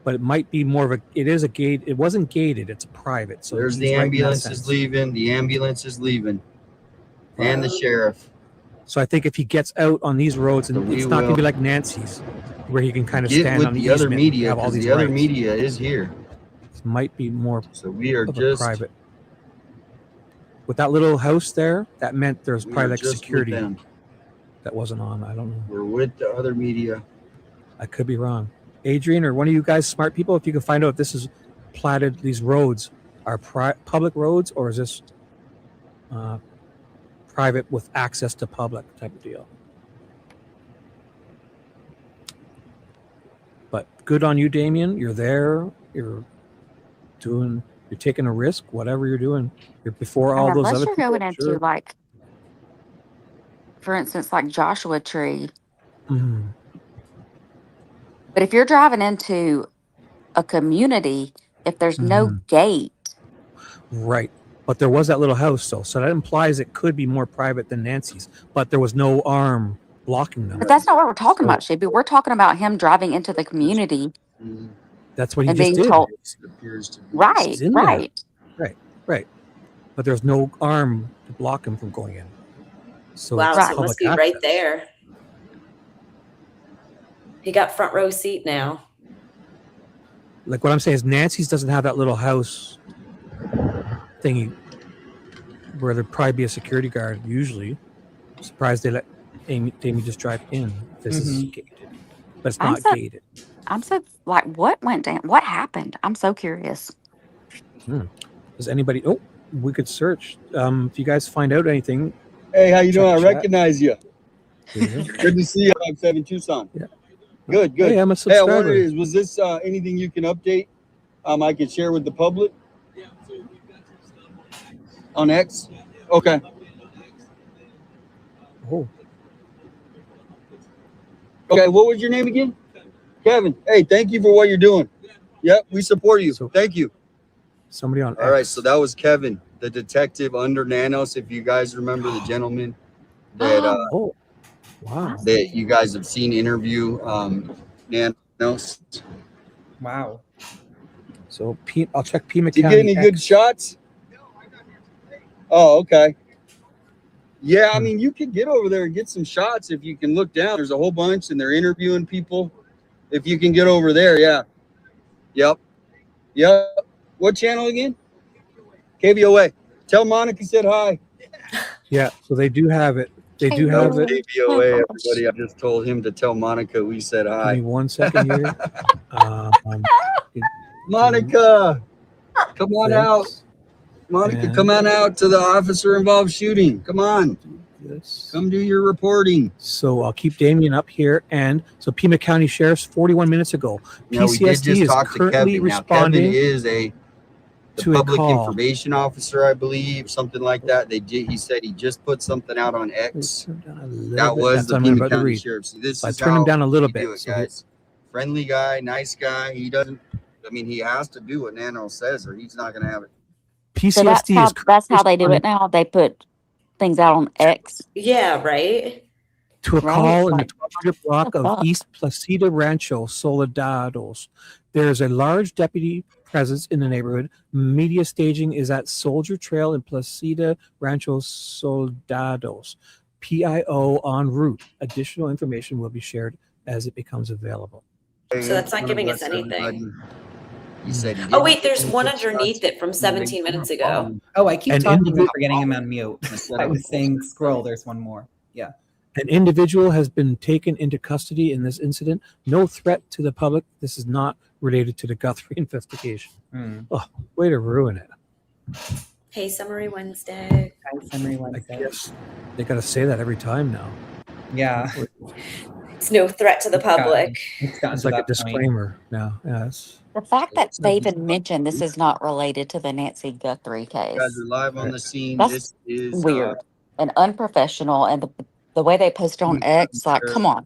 Speaker 2: But it might be more of a. It is a gate. It wasn't gated. It's private. So
Speaker 19: There's
Speaker 2: he's
Speaker 19: the
Speaker 2: right in that
Speaker 19: ambulance
Speaker 2: sense.
Speaker 19: is leaving. The ambulance is leaving, and the sheriff.
Speaker 2: So I think if he gets out on these roads, and
Speaker 19: So we
Speaker 2: it's not going to
Speaker 19: will
Speaker 2: be like Nancy's, where he can kind of
Speaker 19: Get
Speaker 2: stand
Speaker 19: with
Speaker 2: on
Speaker 19: the other
Speaker 2: easement and
Speaker 19: media
Speaker 2: have all
Speaker 19: because
Speaker 2: these
Speaker 19: the other
Speaker 2: rights.
Speaker 19: media is here.
Speaker 2: It might be more
Speaker 19: So we are
Speaker 2: of a
Speaker 19: just
Speaker 2: private. With that little house there, that meant there's
Speaker 19: we
Speaker 2: probably
Speaker 19: are
Speaker 2: like
Speaker 19: just with
Speaker 2: security
Speaker 19: them.
Speaker 2: that wasn't on. I don't know.
Speaker 19: We're with the other media.
Speaker 2: I could be wrong. Adrian or one of you guys, smart people, if you can find out if this is platted, these roads are public roads or is this private with access to public type of deal. But good on you, Damien. You're there. You're taking a risk, whatever you're doing. You're before all
Speaker 5: And
Speaker 2: those
Speaker 5: unless
Speaker 2: other
Speaker 5: you're
Speaker 2: people.
Speaker 5: going into
Speaker 2: Sure.
Speaker 5: like, for instance, like Joshua Tree,
Speaker 2: Mhm.
Speaker 5: but if you're driving into a community, if there's no
Speaker 2: Mhm.
Speaker 5: gate,
Speaker 2: Right. But there was that little house, though. So that implies it could be more private than Nancy's. But there was no arm blocking them.
Speaker 5: but that's not what we're talking
Speaker 2: So
Speaker 5: about, Shibby. We're talking about him driving into the community
Speaker 2: that's what he
Speaker 5: and
Speaker 2: just
Speaker 5: being
Speaker 2: did.
Speaker 5: told,
Speaker 19: It appears to be.
Speaker 5: right,
Speaker 2: He's in there.
Speaker 5: right.
Speaker 2: Right. But there's no arm to block him from going in. So
Speaker 8: Wow,
Speaker 2: it's
Speaker 8: so it
Speaker 2: public
Speaker 8: must be
Speaker 2: access.
Speaker 8: right there. He got front row seat now.
Speaker 2: Like what I'm saying is Nancy's doesn't have that little house thingy where there'd probably be a security guard usually. I'm surprised they let Amy just drive in. This is gated. But it's not gated.
Speaker 5: I'm so like, what went down? What happened? I'm so curious.
Speaker 2: Does anybody? Oh, we could search. If you guys find out anything.
Speaker 20: Hey, how you doing? I
Speaker 2: chat.
Speaker 20: recognize you.
Speaker 2: Yeah.
Speaker 20: Good to see you. I'm 7 Tucson.
Speaker 2: Yeah.
Speaker 20: Good, good.
Speaker 2: Hey, I'm a
Speaker 20: Hey, I
Speaker 2: subscriber.
Speaker 20: wondered, was this anything you can update? I can share with the public on X. Okay.
Speaker 2: Oh.
Speaker 20: Okay. What was your name again? Kevin. Hey, thank you for what you're doing. Yep, we support you. Thank you.
Speaker 2: Somebody on.
Speaker 19: All right, so that was Kevin, the detective under Nanos. If you guys remember the gentleman that
Speaker 2: wow,
Speaker 19: that you guys have seen interview Nanos.
Speaker 9: Wow.
Speaker 2: So I'll check Pima
Speaker 20: Did you
Speaker 2: County.
Speaker 20: get any good shots? Oh, okay. Yeah, I mean, you could get over there and get some shots if you can look down. There's a whole bunch, and they're interviewing people. If you can get over there, yeah. Yep. What channel again? KVOA. Tell Monica said hi.
Speaker 2: Yeah, so they do have it. They do
Speaker 19: That
Speaker 2: have
Speaker 19: was
Speaker 2: it.
Speaker 19: KVOA, everybody. I just told him to tell Monica we said hi.
Speaker 2: Give me 1 second here.
Speaker 20: Monica, come on out. Monica, come on out to the officer-involved shooting. Come on. Come do your reporting.
Speaker 2: So I'll keep Damien up here. And so Pima County Sheriff's 41 minutes ago.
Speaker 19: Now, we did
Speaker 2: PCSD
Speaker 19: just
Speaker 2: is
Speaker 19: talk to
Speaker 2: currently
Speaker 19: Kevin. Now,
Speaker 2: responding
Speaker 19: Kevin is the
Speaker 2: to a
Speaker 19: public
Speaker 2: call.
Speaker 19: information officer, I believe, something like that. He said he just put something out on X. That was
Speaker 2: That's
Speaker 19: the
Speaker 2: what I'm
Speaker 19: Pima
Speaker 2: about to
Speaker 19: County
Speaker 2: read.
Speaker 19: Sheriff. See, this
Speaker 2: So I
Speaker 19: is
Speaker 2: turned him
Speaker 19: how
Speaker 2: down a little
Speaker 19: we
Speaker 2: bit.
Speaker 19: do it,
Speaker 2: So
Speaker 19: guys. Friendly guy, nice guy. He doesn't. I mean, he has to do what Nano says, or he's not going to have it.
Speaker 5: So that's how they do it now. They put things out on X.
Speaker 8: Yeah, right.
Speaker 2: To a
Speaker 5: Right?
Speaker 2: call in the
Speaker 5: Like,
Speaker 2: 1200 block
Speaker 5: the
Speaker 2: of
Speaker 5: fuck?
Speaker 2: East Placida Rancho, Soldados. There is a large deputy presence in the neighborhood. Media staging is at Soldier Trail in Placida Rancho, Soldados. PIO en route. Additional information will be shared as it becomes available.
Speaker 8: So that's not giving us anything.
Speaker 19: He said he
Speaker 8: Oh
Speaker 19: didn't
Speaker 8: wait,
Speaker 19: get
Speaker 8: there's
Speaker 19: any
Speaker 8: one
Speaker 19: good
Speaker 8: underneath
Speaker 19: shots.
Speaker 8: it from 17 minutes ago.
Speaker 9: Oh, I keep
Speaker 2: An
Speaker 9: talking
Speaker 2: individual-
Speaker 9: and forgetting I'm on mute. I was saying scroll, there's one more. Yeah.
Speaker 2: An individual has been taken into custody in this incident. No threat to the public. This is not related to the Guthrie investigation. Oh, way to ruin it.
Speaker 8: Hey, Summary Wednesday.
Speaker 9: Hi, Summary Wednesday.
Speaker 2: Yes. They got to say that every time now.
Speaker 9: Yeah.
Speaker 8: It's no threat to the public.
Speaker 2: It's like a disclaimer now. Yes.
Speaker 5: The fact that they even mentioned this is not related to the Nancy Guthrie case.
Speaker 19: You guys are live on the scene.
Speaker 5: That's
Speaker 19: This is
Speaker 5: weird and unprofessional. And the way they post on X, like, come on,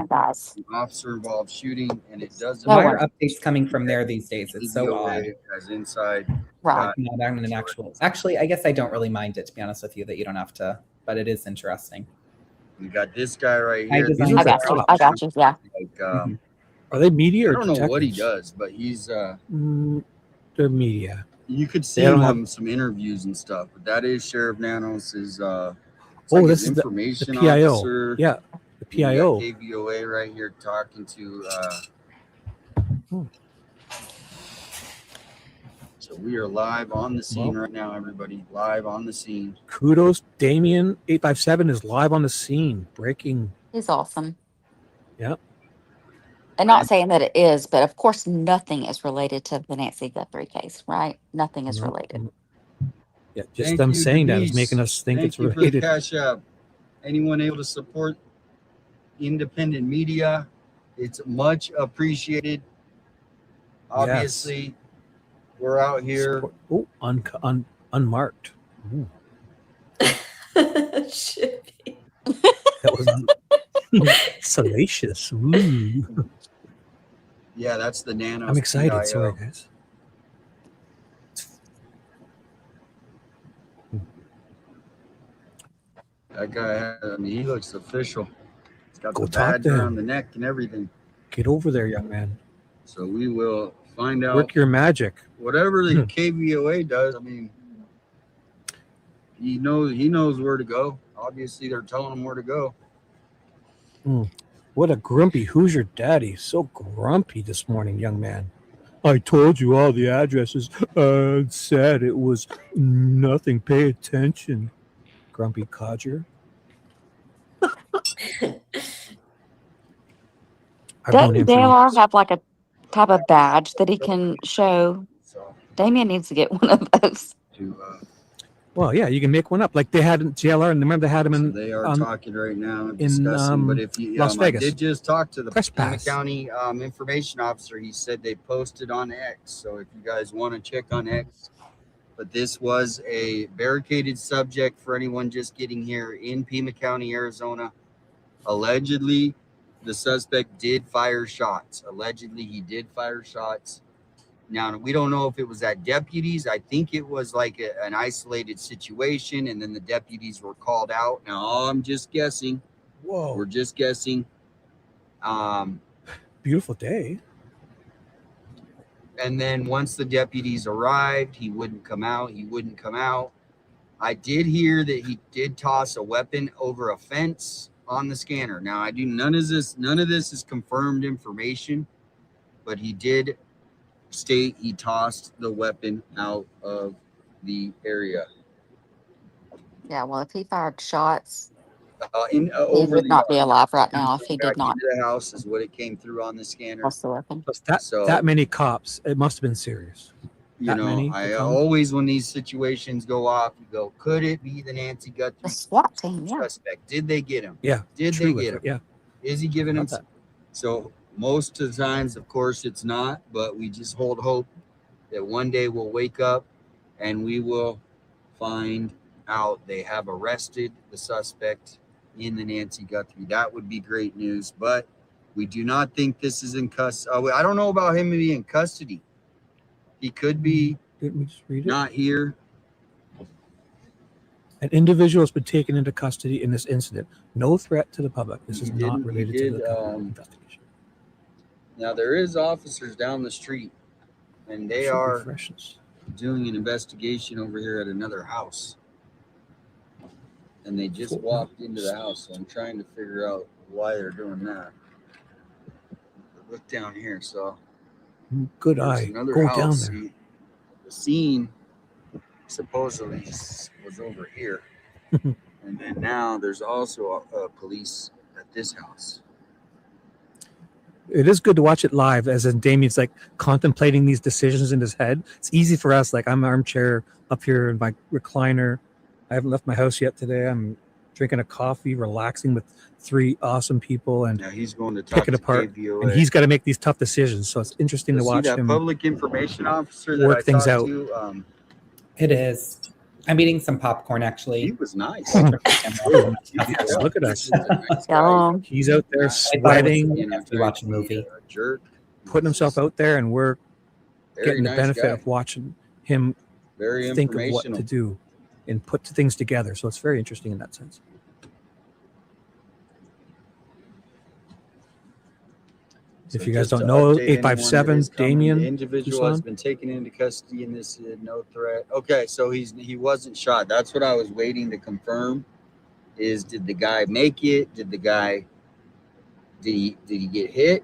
Speaker 5: guys.
Speaker 19: an officer-involved shooting, and it doesn't
Speaker 9: Why
Speaker 19: matter.
Speaker 9: are updates coming from there these days? It's so odd.
Speaker 19: As inside.
Speaker 5: Right.
Speaker 9: Not on an actual. Actually, I guess I don't really mind it, to be honest with you, that you don't have to, but it is interesting.
Speaker 19: We got this guy right
Speaker 9: I
Speaker 19: here.
Speaker 9: designed
Speaker 5: I got you. I got you. Yeah.
Speaker 19: Like,
Speaker 2: Are they media
Speaker 19: I
Speaker 2: or
Speaker 19: don't know what he
Speaker 2: detectives?
Speaker 19: does, but he's
Speaker 2: They're media.
Speaker 19: you could see
Speaker 2: They don't
Speaker 19: him
Speaker 2: have-
Speaker 19: on some interviews and stuff. But that is Sheriff Nanos is it's
Speaker 2: Oh,
Speaker 19: like
Speaker 2: this
Speaker 19: his
Speaker 2: is the
Speaker 19: information
Speaker 2: PIO.
Speaker 19: officer.
Speaker 2: Yeah, the
Speaker 19: And you got
Speaker 2: PIO.
Speaker 19: KVOA right here talking to so we are live on the scene right now, everybody. Live on the scene.
Speaker 2: Kudos. Damien 857 is live on the scene. Breaking.
Speaker 5: He's awesome.
Speaker 2: Yep.
Speaker 5: And not saying that it is, but of course, nothing is related to the Nancy Guthrie case, right? Nothing is related.
Speaker 2: Yeah, just
Speaker 19: Thank
Speaker 2: them
Speaker 19: you,
Speaker 2: saying that is
Speaker 19: Denise.
Speaker 2: making us think
Speaker 19: Thank
Speaker 2: it's
Speaker 19: you for the
Speaker 2: related.
Speaker 19: Cash App. Anyone able to support independent media, it's much appreciated. Obviously, we're out here.
Speaker 2: Oh, unmarked. Ooh.
Speaker 8: Shibby.
Speaker 2: That was salacious. Ooh.
Speaker 19: Yeah, that's the Nanos.
Speaker 2: I'm excited.
Speaker 19: PIO.
Speaker 2: Sorry, guys.
Speaker 19: That guy, I mean, he looks official. He's got
Speaker 2: Go
Speaker 19: the
Speaker 2: talk
Speaker 19: badge
Speaker 2: to
Speaker 19: around
Speaker 2: him.
Speaker 19: the neck and everything.
Speaker 2: Get over there, young man.
Speaker 19: So we will find out
Speaker 2: Work your magic.
Speaker 19: whatever the KVOA does. I mean, he knows where to go. Obviously, they're telling him where to go.
Speaker 2: What a grumpy Hoosier daddy. So grumpy this morning, young man. I told you all the addresses. Said it was nothing. Pay attention. Grumpy codger.
Speaker 5: Doesn't JLR have like a type of badge that he can show? Damien needs to get one of those.
Speaker 2: Well, yeah, you can make one up. Like they had in JLR, and remember they had him in.
Speaker 19: They are talking right now and
Speaker 2: in,
Speaker 19: discussing. But if you,
Speaker 2: Las Vegas.
Speaker 19: I did just talk to the
Speaker 2: Press
Speaker 19: Pima
Speaker 2: pass.
Speaker 19: County information officer. He said they posted on X. So if you guys want to check on X, but this was a barricaded subject for anyone just getting here in Pima County, Arizona. Allegedly, the suspect did fire shots. Allegedly, he did fire shots. Now, we don't know if it was at deputies. I think it was like an isolated situation, and then the deputies were called out. Now, I'm just guessing.
Speaker 2: Whoa.
Speaker 19: We're just guessing.
Speaker 2: Beautiful day.
Speaker 19: And then once the deputies arrived, he wouldn't come out. He wouldn't come out. I did hear that he did toss a weapon over a fence on the scanner. Now, I do none of this is confirmed information, but he did state he tossed the weapon out of the area.
Speaker 5: Yeah, well, if he fired shots,
Speaker 19: He
Speaker 5: would not be alive right now if he did not.
Speaker 19: Into the house is what it came through on the scanner.
Speaker 5: Toss the weapon.
Speaker 2: That many cops, it must have been serious.
Speaker 19: You know, I always, when these situations go off, you go, could it be the Nancy Guthrie?
Speaker 5: The SWAT team, yeah.
Speaker 19: Suspect? Did they get him?
Speaker 2: Yeah.
Speaker 19: Did they get him?
Speaker 2: Yeah.
Speaker 19: Is he giving him?
Speaker 2: That.
Speaker 19: So most of the times, of course, it's not, but we just hold hope that one day we'll wake up and we will find out they have arrested the suspect in the Nancy Guthrie. That would be great news, but we do not think this is in custody. I don't know about him being in custody. He could be not here.
Speaker 2: An individual has been taken into custody in this incident. No threat to the public. This is not related to the investigation.
Speaker 19: Now, there is officers down the street, and they are doing an investigation over here at another house. And they just walked into the house, so I'm trying to figure out why they're doing that. Look down here, so.
Speaker 2: Good eye.
Speaker 19: Another
Speaker 2: Go
Speaker 19: house.
Speaker 2: down there.
Speaker 19: The scene supposedly was over here. And then now there's also police at this house.
Speaker 2: It is good to watch it live, as in Damien's like contemplating these decisions in his head. It's easy for us. Like I'm armchair up here in my recliner. I haven't left my house yet today. I'm drinking a coffee, relaxing with three awesome people, and
Speaker 19: he's going to talk
Speaker 2: pick it
Speaker 19: to
Speaker 2: apart.
Speaker 19: KVOA.
Speaker 2: And he's got to make these tough decisions. So it's interesting to watch
Speaker 19: that
Speaker 2: him
Speaker 19: public information officer that
Speaker 2: work
Speaker 19: I
Speaker 2: things
Speaker 19: talked
Speaker 2: out.
Speaker 19: to.
Speaker 9: It is. I'm eating some popcorn, actually.
Speaker 19: He was nice.
Speaker 2: Yes, look at us.
Speaker 5: Yum.
Speaker 2: He's out there sweating,
Speaker 9: after watch a movie.
Speaker 19: Jerk.
Speaker 2: putting himself out there, and we're
Speaker 19: Very
Speaker 2: getting the
Speaker 19: nice
Speaker 2: benefit
Speaker 19: guy.
Speaker 2: of watching him
Speaker 19: Very
Speaker 2: think of what
Speaker 19: informational.
Speaker 2: to do and put things together. So it's very interesting in that sense.
Speaker 19: So
Speaker 2: If you guys
Speaker 19: just
Speaker 2: don't
Speaker 19: to
Speaker 2: know,
Speaker 19: update anyone that
Speaker 2: 857
Speaker 19: is coming,
Speaker 2: Damien
Speaker 19: the individual has
Speaker 2: Tucson.
Speaker 19: been taken into custody in this no threat. Okay, so he wasn't shot. That's what I was waiting to confirm. Is did the guy make it? Did he get hit?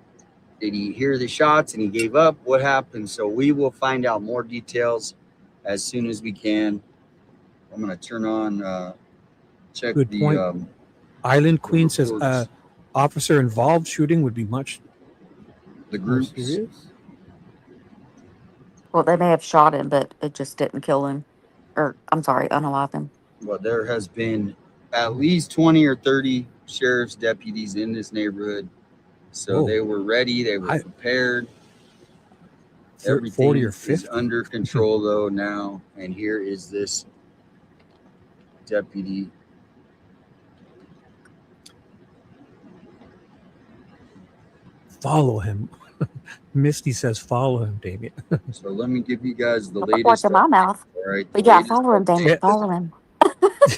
Speaker 19: Did he hear the shots and he gave up? What happened? So we will find out more details as soon as we can. I'm gonna turn on check
Speaker 2: Good
Speaker 19: the
Speaker 2: point. Island Queen says
Speaker 19: reports.
Speaker 2: officer involved shooting would be much
Speaker 19: the
Speaker 2: more
Speaker 19: groups.
Speaker 2: serious.
Speaker 5: Well, they may have shot him, but it just didn't kill him. Or, I'm sorry, unalive him.
Speaker 19: Well, there has been at least 20 or 30 sheriff's deputies in this neighborhood. So
Speaker 2: Whoa.
Speaker 19: they were ready, they were prepared.
Speaker 2: 40
Speaker 19: Everything
Speaker 2: or
Speaker 19: is
Speaker 2: 50.
Speaker 19: under control though now. And here is this deputy.
Speaker 2: Follow him. Misty says follow him, Damien.
Speaker 19: So let me give you guys the
Speaker 5: Put the
Speaker 19: latest.
Speaker 5: fork in my mouth.
Speaker 19: All right,
Speaker 5: But
Speaker 19: the
Speaker 5: yeah,
Speaker 19: latest
Speaker 5: follow him, Damien.
Speaker 19: update.
Speaker 5: Follow him.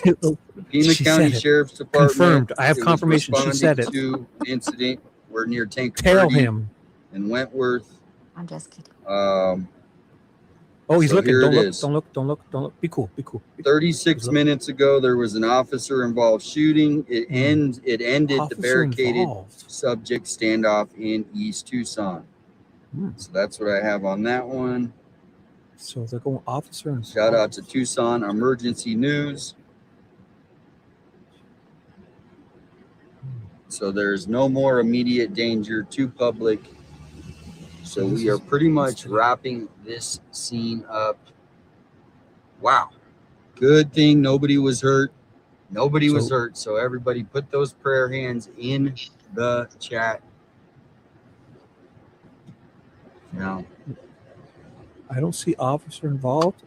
Speaker 19: The Pima
Speaker 2: She
Speaker 19: County
Speaker 2: said it.
Speaker 19: Sheriff's Department.
Speaker 2: Confirmed. I have
Speaker 19: it was
Speaker 2: confirmation. She said it.
Speaker 19: responding to an incident. We're near Tank
Speaker 2: Tail him.
Speaker 19: and Wentworth.
Speaker 5: I'm just kidding.
Speaker 2: Oh, he's
Speaker 20: So
Speaker 2: looking.
Speaker 20: here
Speaker 2: Don't
Speaker 20: it
Speaker 2: look.
Speaker 20: is.
Speaker 2: Don't look. Don't look. Don't look. Be cool. Be cool.
Speaker 20: 36 minutes ago, there was an officer involved shooting. It ended the
Speaker 2: Officer
Speaker 20: barricaded
Speaker 2: involved.
Speaker 20: subject standoff in East Tucson. So that's what I have on that one.
Speaker 2: So they're going officer involved.
Speaker 20: Shout out to Tucson Emergency News. So there's no more immediate danger to public. So we are pretty much wrapping this scene up. Wow. Good thing nobody was hurt. Nobody was hurt. So everybody put those prayer hands in the chat. Now,
Speaker 2: I don't see officer involved.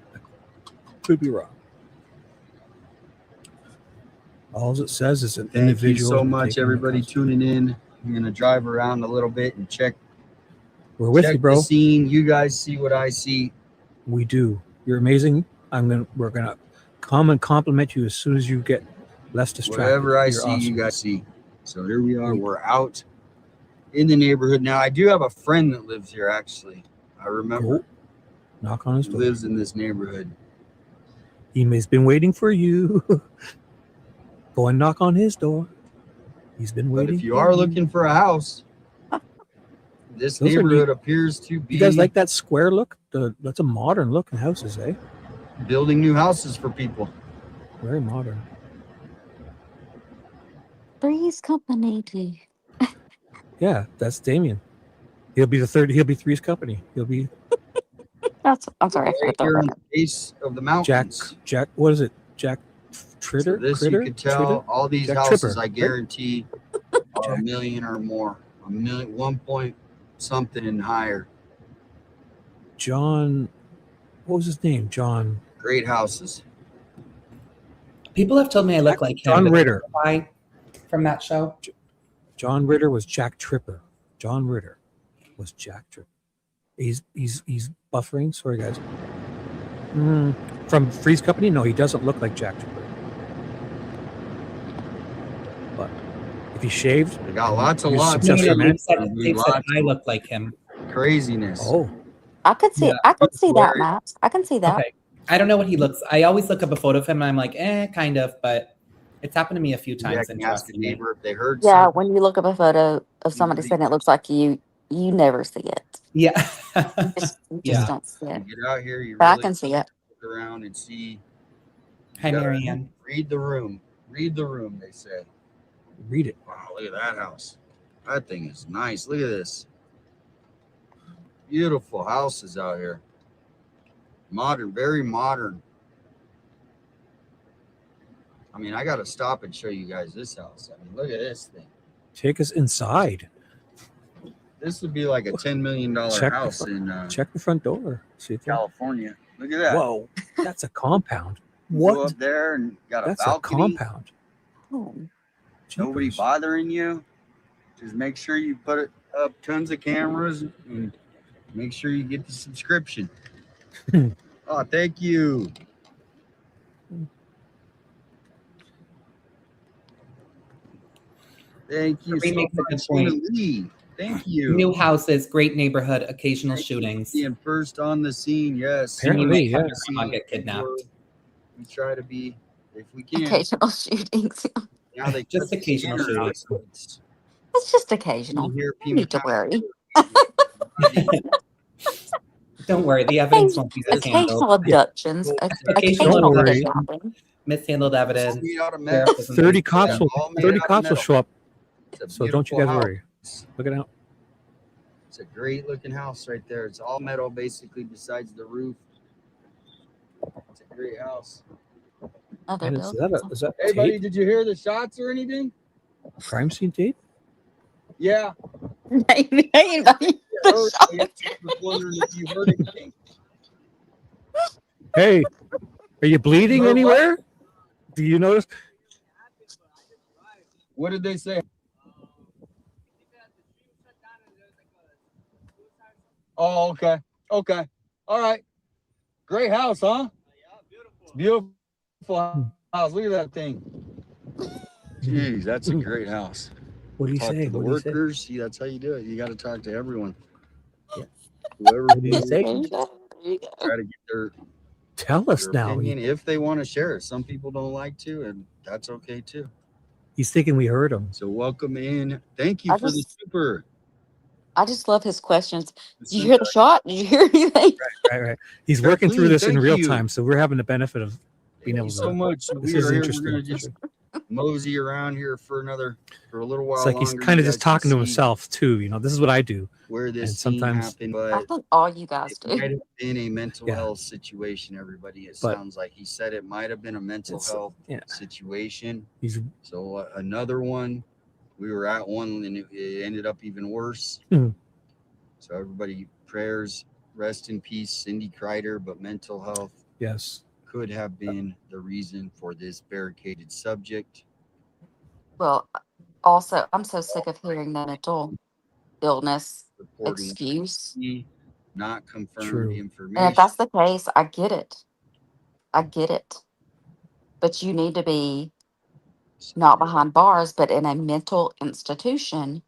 Speaker 2: Could be wrong. All it says is an
Speaker 20: thank you
Speaker 2: individual.
Speaker 20: so much, everybody tuning in. I'm going to drive around a little bit and check.
Speaker 2: We're with you, bro.
Speaker 20: The scene. You guys see what I see.
Speaker 2: We do. You're amazing. We're gonna come and compliment you as soon as you get less distracted.
Speaker 20: Whatever I
Speaker 2: You're
Speaker 20: see,
Speaker 2: awesome.
Speaker 20: you guys see. So here we are. We're out in the neighborhood now. I do have a friend that lives here. Actually, I remember.
Speaker 2: Knock on his
Speaker 20: He
Speaker 2: door.
Speaker 20: lives in this neighborhood.
Speaker 2: He's been waiting for you. Go and knock on his door. He's been
Speaker 20: But
Speaker 2: waiting.
Speaker 20: if you are looking for a house, this
Speaker 2: Those are
Speaker 20: neighborhood
Speaker 2: neat.
Speaker 20: appears to be
Speaker 2: You guys like that square look? That's a modern looking houses, eh?
Speaker 20: building new houses for people.
Speaker 2: Very modern.
Speaker 5: Three's Company too.
Speaker 2: Yeah, that's Damien. He'll be the third. He'll be Three's Company. He'll be
Speaker 5: I'm sorry. I
Speaker 20: Right
Speaker 5: forgot
Speaker 20: here on
Speaker 5: that.
Speaker 20: the base of the mountains.
Speaker 2: Jack. What is it? Jack Tritter.
Speaker 20: So this
Speaker 2: Critter?
Speaker 20: you could tell
Speaker 2: Tritter?
Speaker 20: all these
Speaker 2: Jack
Speaker 20: houses,
Speaker 2: Tripper,
Speaker 20: I
Speaker 2: right?
Speaker 20: guarantee, are a million or more. A million, 1 point something and higher.
Speaker 2: John. What was his name? John.
Speaker 20: Great houses.
Speaker 9: People have told me I look like him.
Speaker 2: John
Speaker 9: but
Speaker 2: Ritter.
Speaker 9: why from that show?
Speaker 2: John Ritter was Jack Tripper. John Ritter was Jack Tripper. He's buffering. Sorry, guys. From Three's Company? No, he doesn't look like Jack Tripper. But if he shaved,
Speaker 20: They got lots of
Speaker 2: he's a
Speaker 20: lots.
Speaker 2: successful man.
Speaker 9: They said I look like him.
Speaker 20: Craziness.
Speaker 2: Oh,
Speaker 5: I could see.
Speaker 9: Yeah.
Speaker 5: I could see that, Max. I can see that.
Speaker 9: Okay. I don't know what he looks. I always look up a photo of him and I'm like, kind of, but it's happened to me a few
Speaker 20: Yeah,
Speaker 9: times.
Speaker 20: can you ask the
Speaker 9: Interestingly.
Speaker 20: neighbor if they heard
Speaker 5: Yeah,
Speaker 20: something?
Speaker 5: when you look up a photo of somebody saying it looks like you never see it.
Speaker 9: Yeah.
Speaker 5: You just
Speaker 9: Yeah.
Speaker 5: don't see it.
Speaker 20: You get out here, you
Speaker 5: But I
Speaker 20: really
Speaker 5: can see it.
Speaker 20: look around and see.
Speaker 9: Hi,
Speaker 20: You gotta
Speaker 9: Marianne.
Speaker 20: Read the room. Read the room, they say.
Speaker 2: read it.
Speaker 20: Wow, look at that house. That thing is nice. Look at this. Beautiful houses out here. Modern, very modern. I mean, I got to stop and show you guys this house. I mean, look at this thing.
Speaker 2: Take us inside.
Speaker 20: This would be like a $10 million
Speaker 2: Check
Speaker 20: house
Speaker 2: the,
Speaker 20: in
Speaker 2: check the front door. See if
Speaker 20: California. Look at that.
Speaker 2: Whoa, that's a compound.
Speaker 20: Go
Speaker 2: What?
Speaker 20: up there and got a
Speaker 2: That's a
Speaker 20: balcony.
Speaker 2: compound.
Speaker 5: Oh,
Speaker 20: Nobody
Speaker 2: Jeepers.
Speaker 20: bothering you. Just make sure you put up tons of cameras and make sure you get the subscription. Oh, thank you. Thank you.
Speaker 9: Marie makes a good
Speaker 20: much, Tina
Speaker 9: point.
Speaker 20: Lee. Thank you.
Speaker 9: New houses, great neighborhood, occasional shootings.
Speaker 20: Being first on the scene, yes.
Speaker 2: Apparently, yeah.
Speaker 9: Grandma get kidnapped.
Speaker 20: We try to be, if we can.
Speaker 5: occasional shootings.
Speaker 20: Now they
Speaker 9: Just
Speaker 20: cut the
Speaker 9: occasional
Speaker 20: scanner out,
Speaker 9: shootings.
Speaker 20: so it's-
Speaker 5: It's just occasional.
Speaker 20: You hear
Speaker 5: You need to
Speaker 20: people-
Speaker 5: worry.
Speaker 9: Don't worry, the evidence won't be
Speaker 5: Occasional
Speaker 9: mishandled.
Speaker 5: abductions.
Speaker 9: Occasional
Speaker 2: Don't
Speaker 5: Occasional
Speaker 2: worry.
Speaker 5: kidnapping.
Speaker 9: Mishandled evidence.
Speaker 20: Made out of metal.
Speaker 9: Sheriff isn't
Speaker 2: 30
Speaker 9: there.
Speaker 2: cops will
Speaker 20: All made
Speaker 2: 30
Speaker 20: out of
Speaker 2: cops will
Speaker 20: metal.
Speaker 2: show up.
Speaker 20: It's a
Speaker 2: So don't you
Speaker 20: beautiful
Speaker 2: guys
Speaker 20: house.
Speaker 2: worry. Look it out.
Speaker 20: It's a great looking house right there. It's all metal basically besides the roof. It's a great house.
Speaker 5: Other
Speaker 2: And is
Speaker 5: buildings.
Speaker 2: that
Speaker 20: Hey buddy,
Speaker 2: tape?
Speaker 20: did you hear the shots or anything?
Speaker 2: Crime scene tape?
Speaker 20: Yeah.
Speaker 5: Anybody?
Speaker 20: I was wondering if you heard anything.
Speaker 2: Hey, are you bleeding
Speaker 20: Or what?
Speaker 2: anywhere? Do you notice?
Speaker 20: What did they say? Oh, okay. Okay. All right. Great house, huh? It's beautiful house. Look at that thing. Jeez, that's a great house.
Speaker 2: What do you
Speaker 20: Talk
Speaker 2: say?
Speaker 20: to the
Speaker 2: What do you say?
Speaker 20: workers. See, that's how you do it. You got to talk to everyone.
Speaker 2: Yeah.
Speaker 20: Whoever
Speaker 2: What do you say?
Speaker 20: try to get their
Speaker 2: Tell us now.
Speaker 20: opinion if they want to share it. Some people don't like to, and that's okay too.
Speaker 2: He's thinking we heard him.
Speaker 20: So welcome in. Thank you for the super.
Speaker 5: I just love his questions. Did you hear the shot? Did you hear anything?
Speaker 2: Right. He's working through
Speaker 20: Kathleen,
Speaker 2: this in
Speaker 20: thank
Speaker 2: real
Speaker 20: you.
Speaker 2: time, so we're having the benefit of being able to.
Speaker 20: So much.
Speaker 2: This
Speaker 20: We
Speaker 2: is
Speaker 20: are here.
Speaker 2: interesting.
Speaker 20: We're gonna just mosey around here for a little while.
Speaker 2: It's like he's
Speaker 20: longer.
Speaker 2: kind of
Speaker 20: You
Speaker 2: just
Speaker 20: guys can
Speaker 2: talking to
Speaker 20: see
Speaker 2: himself too. You know, this is what I do.
Speaker 20: where
Speaker 2: And
Speaker 20: this scene
Speaker 2: sometimes,
Speaker 20: happened,
Speaker 5: I
Speaker 20: but
Speaker 5: think all you guys
Speaker 20: it
Speaker 5: do.
Speaker 20: might have been a mental
Speaker 2: Yeah.
Speaker 20: health situation. Everybody, it
Speaker 2: But
Speaker 20: sounds like he said it might have been a mental
Speaker 2: it's-
Speaker 20: health
Speaker 2: yeah.
Speaker 20: situation.
Speaker 2: He's
Speaker 20: So another one, we were at one and it ended up even worse.
Speaker 2: Mhm.
Speaker 20: So everybody, prayers, rest in peace, Cindy Kreider. But mental health
Speaker 2: yes.
Speaker 20: could have been the reason for this barricaded subject.
Speaker 5: Well, also, I'm so sick of hearing the mental illness
Speaker 20: Reporting
Speaker 5: excuse.
Speaker 20: not confirmed
Speaker 2: True.
Speaker 20: information.
Speaker 5: And if that's the case, I get it. I get it. But you need to be not behind bars, but in a mental institution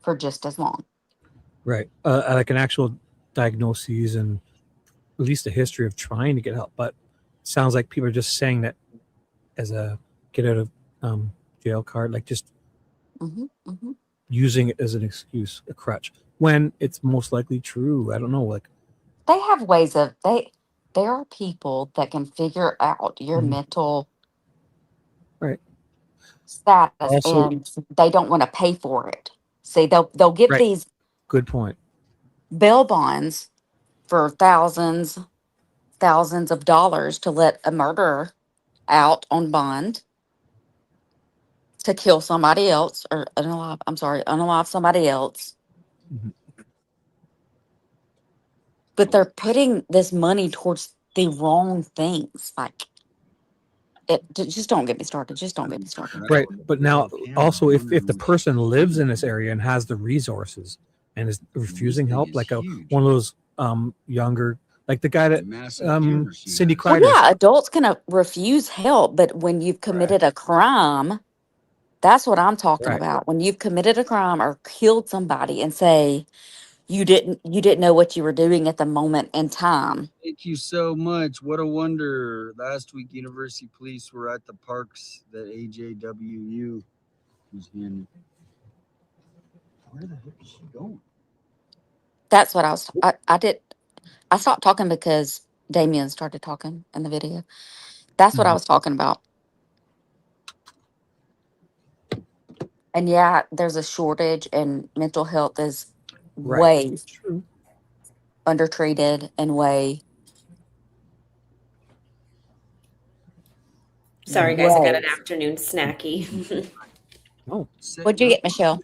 Speaker 5: for just as long.
Speaker 2: Right. Like an actual diagnosis and at least a history of trying to get help. But it sounds like people are just saying that as a get out of jail card, like just using it as an excuse, a crutch, when it's most likely true. I don't know. Like
Speaker 5: They have ways of there are people that can figure out your mental
Speaker 2: right.
Speaker 5: status
Speaker 2: Also-
Speaker 5: and they don't want to pay for it. See, they'll get
Speaker 2: Right.
Speaker 5: these
Speaker 2: Good point.
Speaker 5: bail bonds for thousands of dollars to let a murderer out on bond to kill somebody else or unalive somebody else.
Speaker 2: Mhm.
Speaker 5: But they're putting this money towards the wrong things. Like just don't get me started. Just don't get me started.
Speaker 2: Right. But now also if the person lives in this area and has the resources and is refusing help, like one of those younger, like the guy that Cindy
Speaker 5: Well,
Speaker 2: Kreider.
Speaker 5: yeah, adults can refuse help, but when you've committed a crime, that's what I'm talking
Speaker 2: Right.
Speaker 5: about. When you've committed a crime or killed somebody and say you didn't know what you were doing at the moment in time.
Speaker 20: Thank you so much. What a wonder. Last week, University Police were at the parks that AJWU was in. Where the heck is she going?
Speaker 5: That's what I stopped talking because Damien started talking in the video. That's what I was talking about. And yeah, there's a shortage and mental health is way
Speaker 2: True.
Speaker 5: undertreated and way.
Speaker 8: Sorry, guys, I got an afternoon snacky.
Speaker 2: Oh,
Speaker 5: what'd you get, Michelle?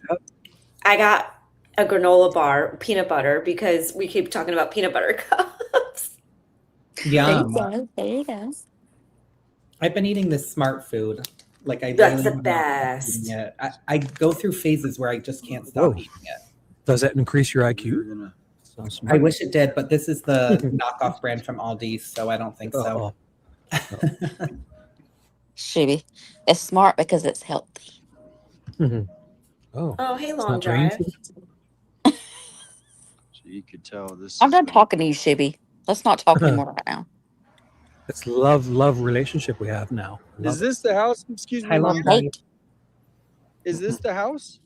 Speaker 8: I got a granola bar, peanut butter, because we keep talking about peanut butter cups.
Speaker 9: Yum.
Speaker 5: There you go.
Speaker 9: I've been eating this smart food. Like I
Speaker 8: That's
Speaker 9: really
Speaker 8: the best.
Speaker 9: eating it. I go through phases where I just can't stop eating it.
Speaker 2: Does that increase your IQ?
Speaker 9: I wish it did, but this is the knockoff brand from Aldi, so I don't think so.
Speaker 5: Shibby. It's smart because it's healthy.
Speaker 2: Oh.
Speaker 8: Oh, hey,
Speaker 2: It's
Speaker 8: long
Speaker 2: not brain
Speaker 8: drive.
Speaker 2: food?
Speaker 20: So you could tell this.
Speaker 5: I'm done talking to you, Shibby. Let's not talk anymore right now.
Speaker 2: It's love relationship we have now.
Speaker 20: Is this the house? Excuse me.
Speaker 9: Hi, long drive.
Speaker 20: Is this the house?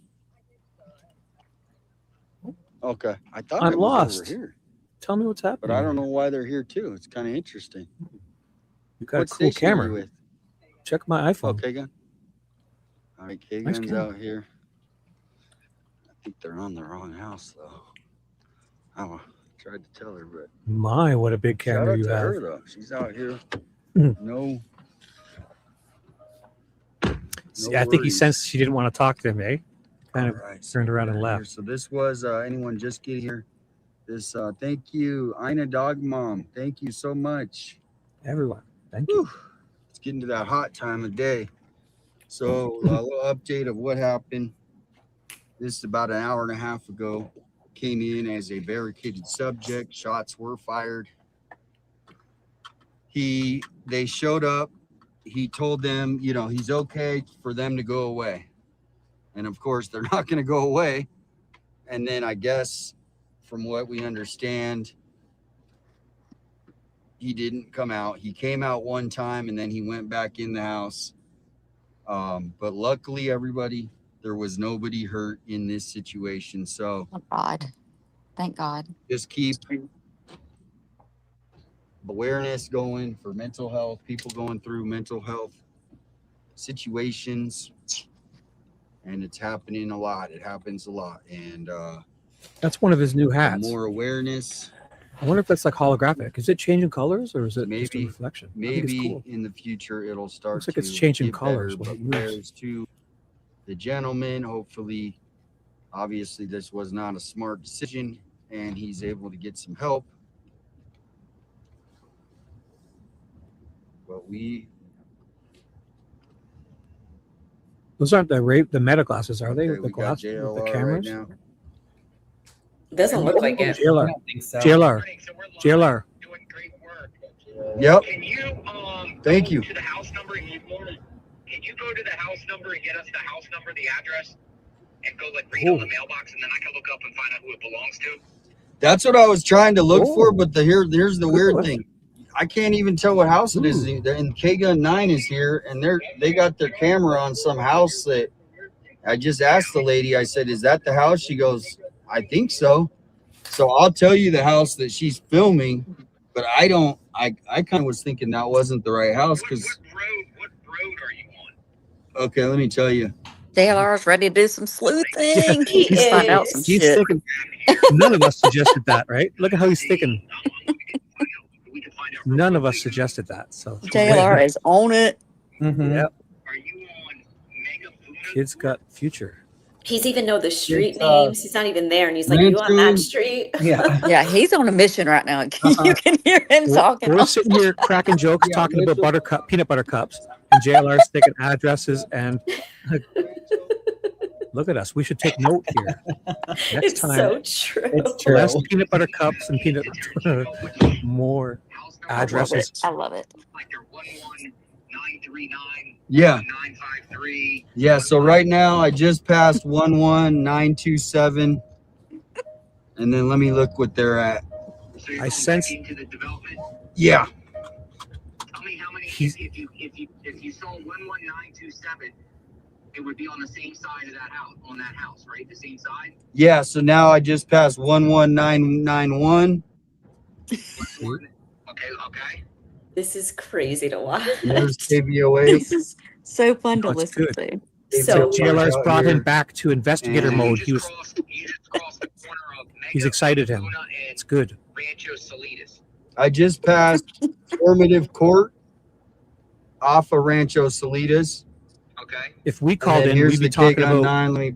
Speaker 20: Okay. I thought
Speaker 2: I'm
Speaker 20: it was
Speaker 2: lost.
Speaker 20: over here,
Speaker 2: Tell me what's happening.
Speaker 20: but I don't know why they're here too. It's kind of interesting.
Speaker 2: You got
Speaker 20: What
Speaker 2: a cool
Speaker 20: station are you
Speaker 2: camera.
Speaker 20: with?
Speaker 2: Check my iPhone.
Speaker 20: Okay, gun. All right,
Speaker 2: Nice
Speaker 20: K-Gun's
Speaker 2: camera.
Speaker 20: out here. I think they're on the wrong house though. I tried to tell her, but
Speaker 2: My, what a big
Speaker 20: shout
Speaker 2: camera
Speaker 20: out
Speaker 2: you
Speaker 20: to
Speaker 2: have.
Speaker 20: her though. She's out here.
Speaker 2: Mm.
Speaker 20: No.
Speaker 2: See, I think he
Speaker 20: worries.
Speaker 2: sensed she didn't want to talk to him, eh? Kind of
Speaker 20: Alright, so
Speaker 2: turned around
Speaker 20: we're
Speaker 2: and
Speaker 20: here.
Speaker 2: left.
Speaker 20: So this was anyone just get here. This thank you, Ina Dog Mom. Thank you so much.
Speaker 2: Everyone, thank you.
Speaker 20: It's getting to that hot time of day. So a little update of what happened. This is about an hour and a half ago. Came in as a barricaded subject. Shots were fired. They showed up. He told them, you know, he's okay for them to go away. And of course, they're not going to go away. And then I guess from what we understand,
Speaker 19: he didn't come out. He came out one time and then he went back in the house. But luckily, everybody, there was nobody hurt in this situation. So
Speaker 5: Oh, God. Thank God.
Speaker 19: just keep awareness going for mental health, people going through mental health situations. And it's happening a lot. It happens a lot. And
Speaker 2: That's one of his new hats.
Speaker 19: more awareness.
Speaker 2: I wonder if that's like holographic. Is it changing colors or is it just a
Speaker 19: Maybe,
Speaker 2: reflection? I think it's
Speaker 19: maybe
Speaker 2: cool.
Speaker 19: in the future it'll start
Speaker 2: Looks like
Speaker 19: to
Speaker 2: it's changing
Speaker 19: get
Speaker 2: colors
Speaker 19: better,
Speaker 2: when
Speaker 19: but
Speaker 2: it moves.
Speaker 19: prayers to the gentleman. Hopefully, obviously, this was not a smart decision, and he's able to get some help. But
Speaker 2: Those aren't the meta glasses, are they?
Speaker 19: okay,
Speaker 2: The
Speaker 19: we got
Speaker 2: glass with the
Speaker 19: JLR right
Speaker 2: cameras?
Speaker 19: now.
Speaker 9: Doesn't look like it.
Speaker 2: JLR.
Speaker 9: I don't think so.
Speaker 2: JLR. JLR.
Speaker 19: Yep.
Speaker 21: Can you
Speaker 19: Thank
Speaker 21: go
Speaker 19: you.
Speaker 21: to the house number? Can you go to the house number and get us the house number, the address, and go like read on the mailbox, and then I can look up and find out who it belongs to?
Speaker 19: That's what I was trying to look for,
Speaker 2: Oh.
Speaker 19: but here's the weird thing. I can't even tell what house it is. And K-Gun 9 is here, and they got their camera on some house that I just asked the lady. I said, "Is that the house?" She goes, "I think so." So I'll tell you the house that she's filming, but I don't. I kind of was thinking that wasn't the right house because.
Speaker 21: What road are you on?
Speaker 19: Okay, let me tell you.
Speaker 5: JLR's ready to do some sleuthing.
Speaker 2: He's
Speaker 5: He's find out some
Speaker 2: He's
Speaker 5: shit.
Speaker 2: sticking. None of us suggested that, right? Look at how he's sticking. None of us suggested that. So
Speaker 5: JLR is on it.
Speaker 9: Mm-hmm.
Speaker 2: Yep. Kid's got future.
Speaker 8: He's even know the street
Speaker 9: It's,
Speaker 8: names. He's not even there, and he's like, "You on that street?"
Speaker 9: Yeah.
Speaker 5: Yeah, he's on a mission right now. You can hear him talking.
Speaker 2: We're sitting here cracking jokes, talking about peanut butter cups, and JLR's sticking addresses. And look at us. We should take note here. Next
Speaker 8: It's
Speaker 2: time,
Speaker 8: so true.
Speaker 9: It's true.
Speaker 2: less peanut butter cups and more addresses.
Speaker 5: I love it.
Speaker 19: Yeah. Yeah. So right now I just passed 11927, and then let me look what they're at.
Speaker 2: I sense.
Speaker 19: Yeah.
Speaker 21: Tell me how many. If you saw 11927, it would be on the same side of that house. On that house, right? The same side.
Speaker 19: Yeah. So now I just passed 11991.
Speaker 21: Okay.
Speaker 8: This is crazy to watch.
Speaker 19: There's KBOA.
Speaker 5: This is so fun to
Speaker 2: Oh, it's
Speaker 5: listen
Speaker 2: good.
Speaker 5: to.
Speaker 8: So
Speaker 2: JLR's
Speaker 19: out
Speaker 2: brought
Speaker 19: here.
Speaker 2: him back to investigator
Speaker 19: And-
Speaker 2: mode.
Speaker 21: You just crossed the corner of
Speaker 2: He's
Speaker 21: Mega,
Speaker 2: excited him.
Speaker 21: Luna, and
Speaker 2: It's good.
Speaker 21: Rancho Salinas.
Speaker 19: I just passed Formative Court off of Rancho Salinas.
Speaker 21: Okay.
Speaker 2: If we
Speaker 19: And
Speaker 2: called
Speaker 19: then
Speaker 2: in,
Speaker 19: here's
Speaker 2: we'd be
Speaker 19: the
Speaker 2: talking
Speaker 19: K-Gun
Speaker 2: about
Speaker 19: 9. Let me.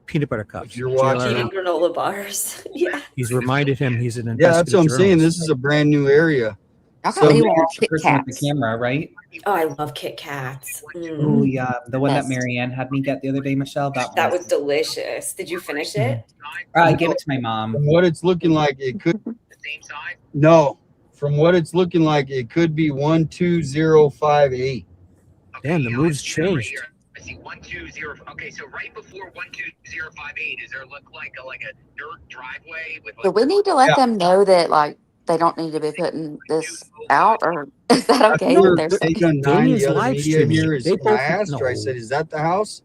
Speaker 2: peanut butter cups.
Speaker 19: If you're watching
Speaker 2: JLR,
Speaker 8: eating granola bars. Yeah.
Speaker 2: he's reminded him he's an
Speaker 19: Yeah,
Speaker 2: investigative
Speaker 19: that's what I'm saying.
Speaker 2: journalist.
Speaker 19: This is a brand new area.
Speaker 5: How
Speaker 19: So
Speaker 5: come you
Speaker 19: maybe
Speaker 5: want
Speaker 9: The
Speaker 5: Kit
Speaker 9: person with
Speaker 5: Kats?
Speaker 9: the camera, right?
Speaker 8: Oh, I love Kit Kats.
Speaker 9: Oh yeah, the one that
Speaker 5: Best.
Speaker 9: Marianne had me get the other day, Michelle.
Speaker 8: That was delicious. Did you finish it?
Speaker 9: I gave it to my mom.
Speaker 19: From what it's looking like, it could.
Speaker 21: The same side.
Speaker 19: No, from what it's looking like, it could be 12058.
Speaker 2: Damn, the move's changed.
Speaker 21: I see 120. Okay, so right before 12058, does there look like a dirt driveway with?
Speaker 5: Do we need to let them know that like they don't need to be putting this out, or is that okay that they're saying?
Speaker 19: K-Gun 9,
Speaker 2: Damien's
Speaker 19: the other
Speaker 2: live
Speaker 19: media
Speaker 2: streaming.
Speaker 19: here is.
Speaker 2: They
Speaker 19: When I
Speaker 2: both-
Speaker 19: asked her, I
Speaker 2: no.
Speaker 19: said, "Is that the house?"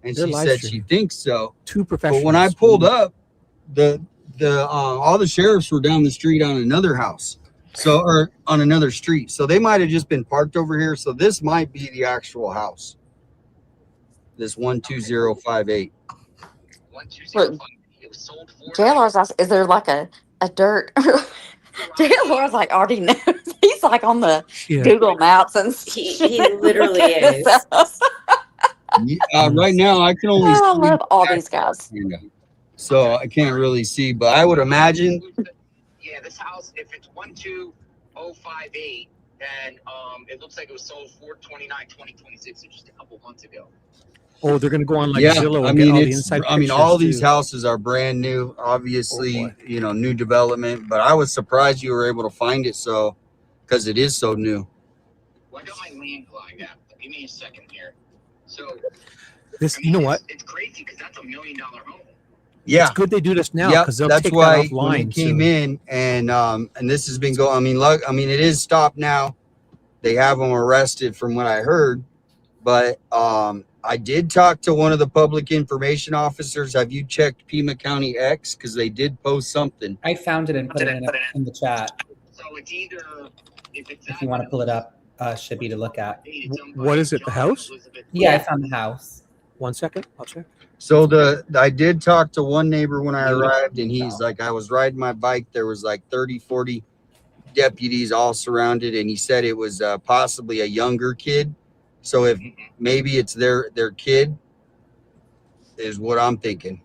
Speaker 19: And
Speaker 2: They're
Speaker 19: she
Speaker 2: live
Speaker 19: said she
Speaker 2: streaming.
Speaker 19: thinks so.
Speaker 2: Two
Speaker 19: But
Speaker 2: professionals.
Speaker 19: when I pulled up, the all the sheriffs were down the street on another house, or on another street. So they might have just been parked over here. So this might be the actual house. This 12058.
Speaker 5: Look, JLR's like, is there like a dirt? JLR's like already knows. He's like on the
Speaker 2: Yeah.
Speaker 5: Google Maps and
Speaker 8: He literally is.
Speaker 19: Right now, I can only.
Speaker 5: I
Speaker 19: see
Speaker 5: love all these guys.
Speaker 19: So I can't really see, but I would imagine.
Speaker 21: Yeah, this house, if it's 12058, then it looks like it was sold 4/29/2026, so just a couple months ago.
Speaker 2: Oh, they're going to go on like
Speaker 19: Yeah,
Speaker 2: Zillow
Speaker 19: I
Speaker 2: and get
Speaker 19: mean,
Speaker 2: all the
Speaker 19: it's.
Speaker 2: inside
Speaker 19: I mean,
Speaker 2: pictures,
Speaker 19: all these
Speaker 2: too.
Speaker 19: houses are brand new. Obviously,
Speaker 2: Oh, boy.
Speaker 19: new development. But I was surprised you were able to find it because it is so new.
Speaker 21: Well, I got my land flagged up. Give me a second here. So,
Speaker 2: This, you know what?
Speaker 21: it's crazy because that's $1 million home.
Speaker 20: Yeah,
Speaker 2: It's good they do this now
Speaker 20: yep,
Speaker 2: because they'll
Speaker 20: that's
Speaker 2: take
Speaker 20: why
Speaker 2: that
Speaker 20: when
Speaker 2: offline
Speaker 20: it came
Speaker 2: soon.
Speaker 20: in, and this has been going. I mean, it is stopped now. They have them arrested from what I heard, but I did talk to one of the public information officers. Have you checked Pima County X? Because they did post something.
Speaker 9: I found it and put it in the chat.
Speaker 21: So it's either
Speaker 9: If you want to pull it up, Shibby, to look at.
Speaker 2: What is it? The house?
Speaker 9: Yeah, I found the house.
Speaker 2: 1 second. I'll check.
Speaker 20: So I did talk to one neighbor when I arrived, and he's like, I was riding my bike. There was like 30, 40 deputies all surrounded, and he said it was possibly a younger kid. So if maybe it's their kid, is what I'm thinking.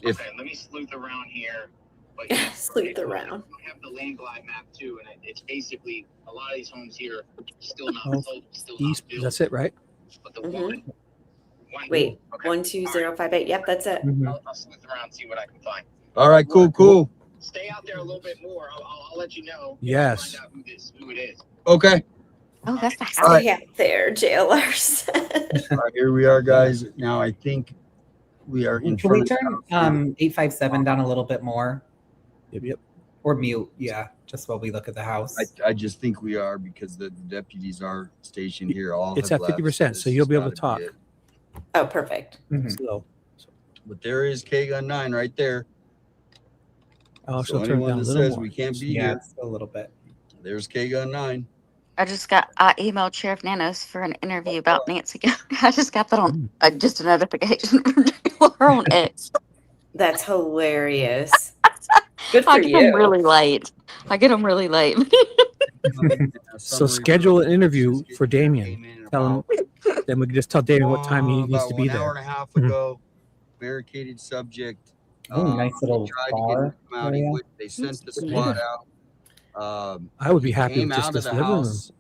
Speaker 21: Okay, let me sleuth around here. But yeah,
Speaker 8: sleuth around.
Speaker 21: I have the land glide map too, and it's basically a lot of these homes here still not sold, still not
Speaker 2: East.
Speaker 21: built.
Speaker 2: That's it, right?
Speaker 21: But the one.
Speaker 8: Wait, 12058. Yep, that's it.
Speaker 21: I'll sleuth around and see what I can find.
Speaker 20: All right, cool.
Speaker 21: Stay out there a little bit more. I'll let you know.
Speaker 2: Yes.
Speaker 21: Find out who it is.
Speaker 20: Okay.
Speaker 5: Oh, that's nice.
Speaker 8: Stay out there, jailers.
Speaker 20: All right, here we are, guys. Now I think we are in
Speaker 9: Can we
Speaker 20: front of
Speaker 9: turn 857 down a little bit more?
Speaker 2: Yep.
Speaker 9: Or mute, yeah, just while we look at the house.
Speaker 20: I just think we are because the deputies are stationed here. All
Speaker 2: It's
Speaker 20: have
Speaker 2: at
Speaker 20: left,
Speaker 2: 50%, so you'll be able to talk.
Speaker 20: gotta be it.
Speaker 8: Oh, perfect.
Speaker 2: Slow.
Speaker 20: But there is K-Gun 9 right there.
Speaker 2: I'll
Speaker 20: So
Speaker 2: also turn it
Speaker 20: anyone
Speaker 2: down a
Speaker 20: that
Speaker 2: little
Speaker 20: says
Speaker 2: more.
Speaker 20: we can't be
Speaker 9: Yeah,
Speaker 20: here,
Speaker 9: it's a little bit.
Speaker 20: there's K-Gun 9.
Speaker 5: I emailed Sheriff Nanos for an interview about Nancy. I just got that on just a notification from her on X.
Speaker 8: That's hilarious. Good for
Speaker 5: I get
Speaker 8: you.
Speaker 5: them really late.
Speaker 2: So schedule an interview for Damien. Tell him. Then we can just tell Damien what time he needs to be
Speaker 20: About 1 hour
Speaker 2: there.
Speaker 20: and a half ago, barricaded subject.
Speaker 9: Oh, nice little
Speaker 20: They tried to get
Speaker 9: bar
Speaker 20: him out.
Speaker 9: area.
Speaker 20: They sent the SWAT out.
Speaker 2: I would be
Speaker 20: He
Speaker 2: happy
Speaker 20: came
Speaker 2: with just
Speaker 20: out
Speaker 2: this
Speaker 20: of the
Speaker 2: living room.
Speaker 20: house,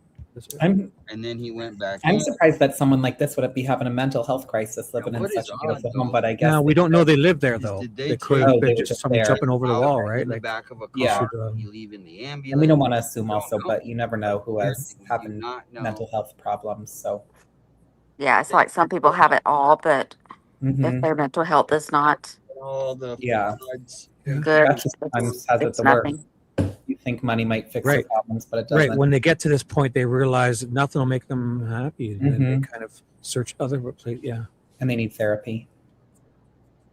Speaker 9: I'm
Speaker 20: and then he went back.
Speaker 9: I'm
Speaker 20: in.
Speaker 9: surprised that someone like this would be having a mental health crisis living in
Speaker 20: what
Speaker 9: such
Speaker 20: is
Speaker 9: a
Speaker 20: odd,
Speaker 9: beautiful
Speaker 20: though,
Speaker 9: home, but I guess
Speaker 2: Now we don't know they live there
Speaker 20: is
Speaker 2: though.
Speaker 20: did
Speaker 2: They
Speaker 20: they
Speaker 2: could
Speaker 20: take
Speaker 2: have
Speaker 9: they
Speaker 2: been
Speaker 9: were
Speaker 2: just
Speaker 9: just
Speaker 2: somebody
Speaker 9: there.
Speaker 2: jumping over the
Speaker 20: out
Speaker 2: wall, right?
Speaker 20: in the
Speaker 2: Like
Speaker 20: back of a car?
Speaker 9: Yeah.
Speaker 20: You leave in the ambulance.
Speaker 9: And we don't want to assume
Speaker 20: Don't
Speaker 9: also,
Speaker 20: know.
Speaker 9: but you never know who is
Speaker 20: Do
Speaker 9: having
Speaker 20: not know.
Speaker 9: mental health problems. So
Speaker 5: Yeah, it's like some people have it all, but if
Speaker 9: mhm.
Speaker 5: their mental health is not
Speaker 20: All the
Speaker 9: Yeah.
Speaker 20: floods.
Speaker 5: good,
Speaker 9: That just sometimes has it
Speaker 5: it's
Speaker 9: the
Speaker 5: nothing.
Speaker 9: worst. You think money might fix
Speaker 2: Right.
Speaker 9: the problems, but it doesn't.
Speaker 2: right when they get to this point, they realize that nothing will make them happy, and then they
Speaker 9: Mhm.
Speaker 2: kind of search other places. Yeah,
Speaker 9: And they need therapy.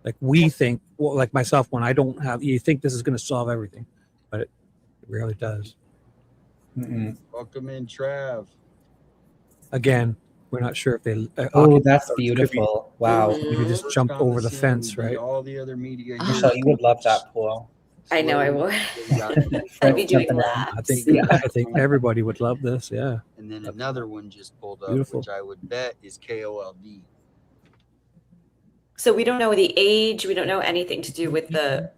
Speaker 2: like we think, well, like myself, when I don't have, you think this is going to solve everything, but it rarely does.
Speaker 9: Mm-mm.
Speaker 20: Welcome in, Trav.
Speaker 2: Again, we're not sure if they.
Speaker 9: Oh, that's
Speaker 2: could be-
Speaker 9: beautiful. Wow.
Speaker 2: You could just
Speaker 20: First
Speaker 2: jump
Speaker 20: on
Speaker 2: over the
Speaker 20: scene
Speaker 2: fence,
Speaker 20: would be
Speaker 2: right?
Speaker 20: All the other media.
Speaker 9: Michelle, you would love that pool.
Speaker 8: I know I would.
Speaker 20: would.
Speaker 8: I'd be doing
Speaker 9: Jumping in.
Speaker 8: laps.
Speaker 2: I think everybody would love this. Yeah.
Speaker 20: And then another one just pulled up,
Speaker 2: Beautiful.
Speaker 20: which I would bet is KOLD.
Speaker 8: So we don't know the age. We don't know anything to do with the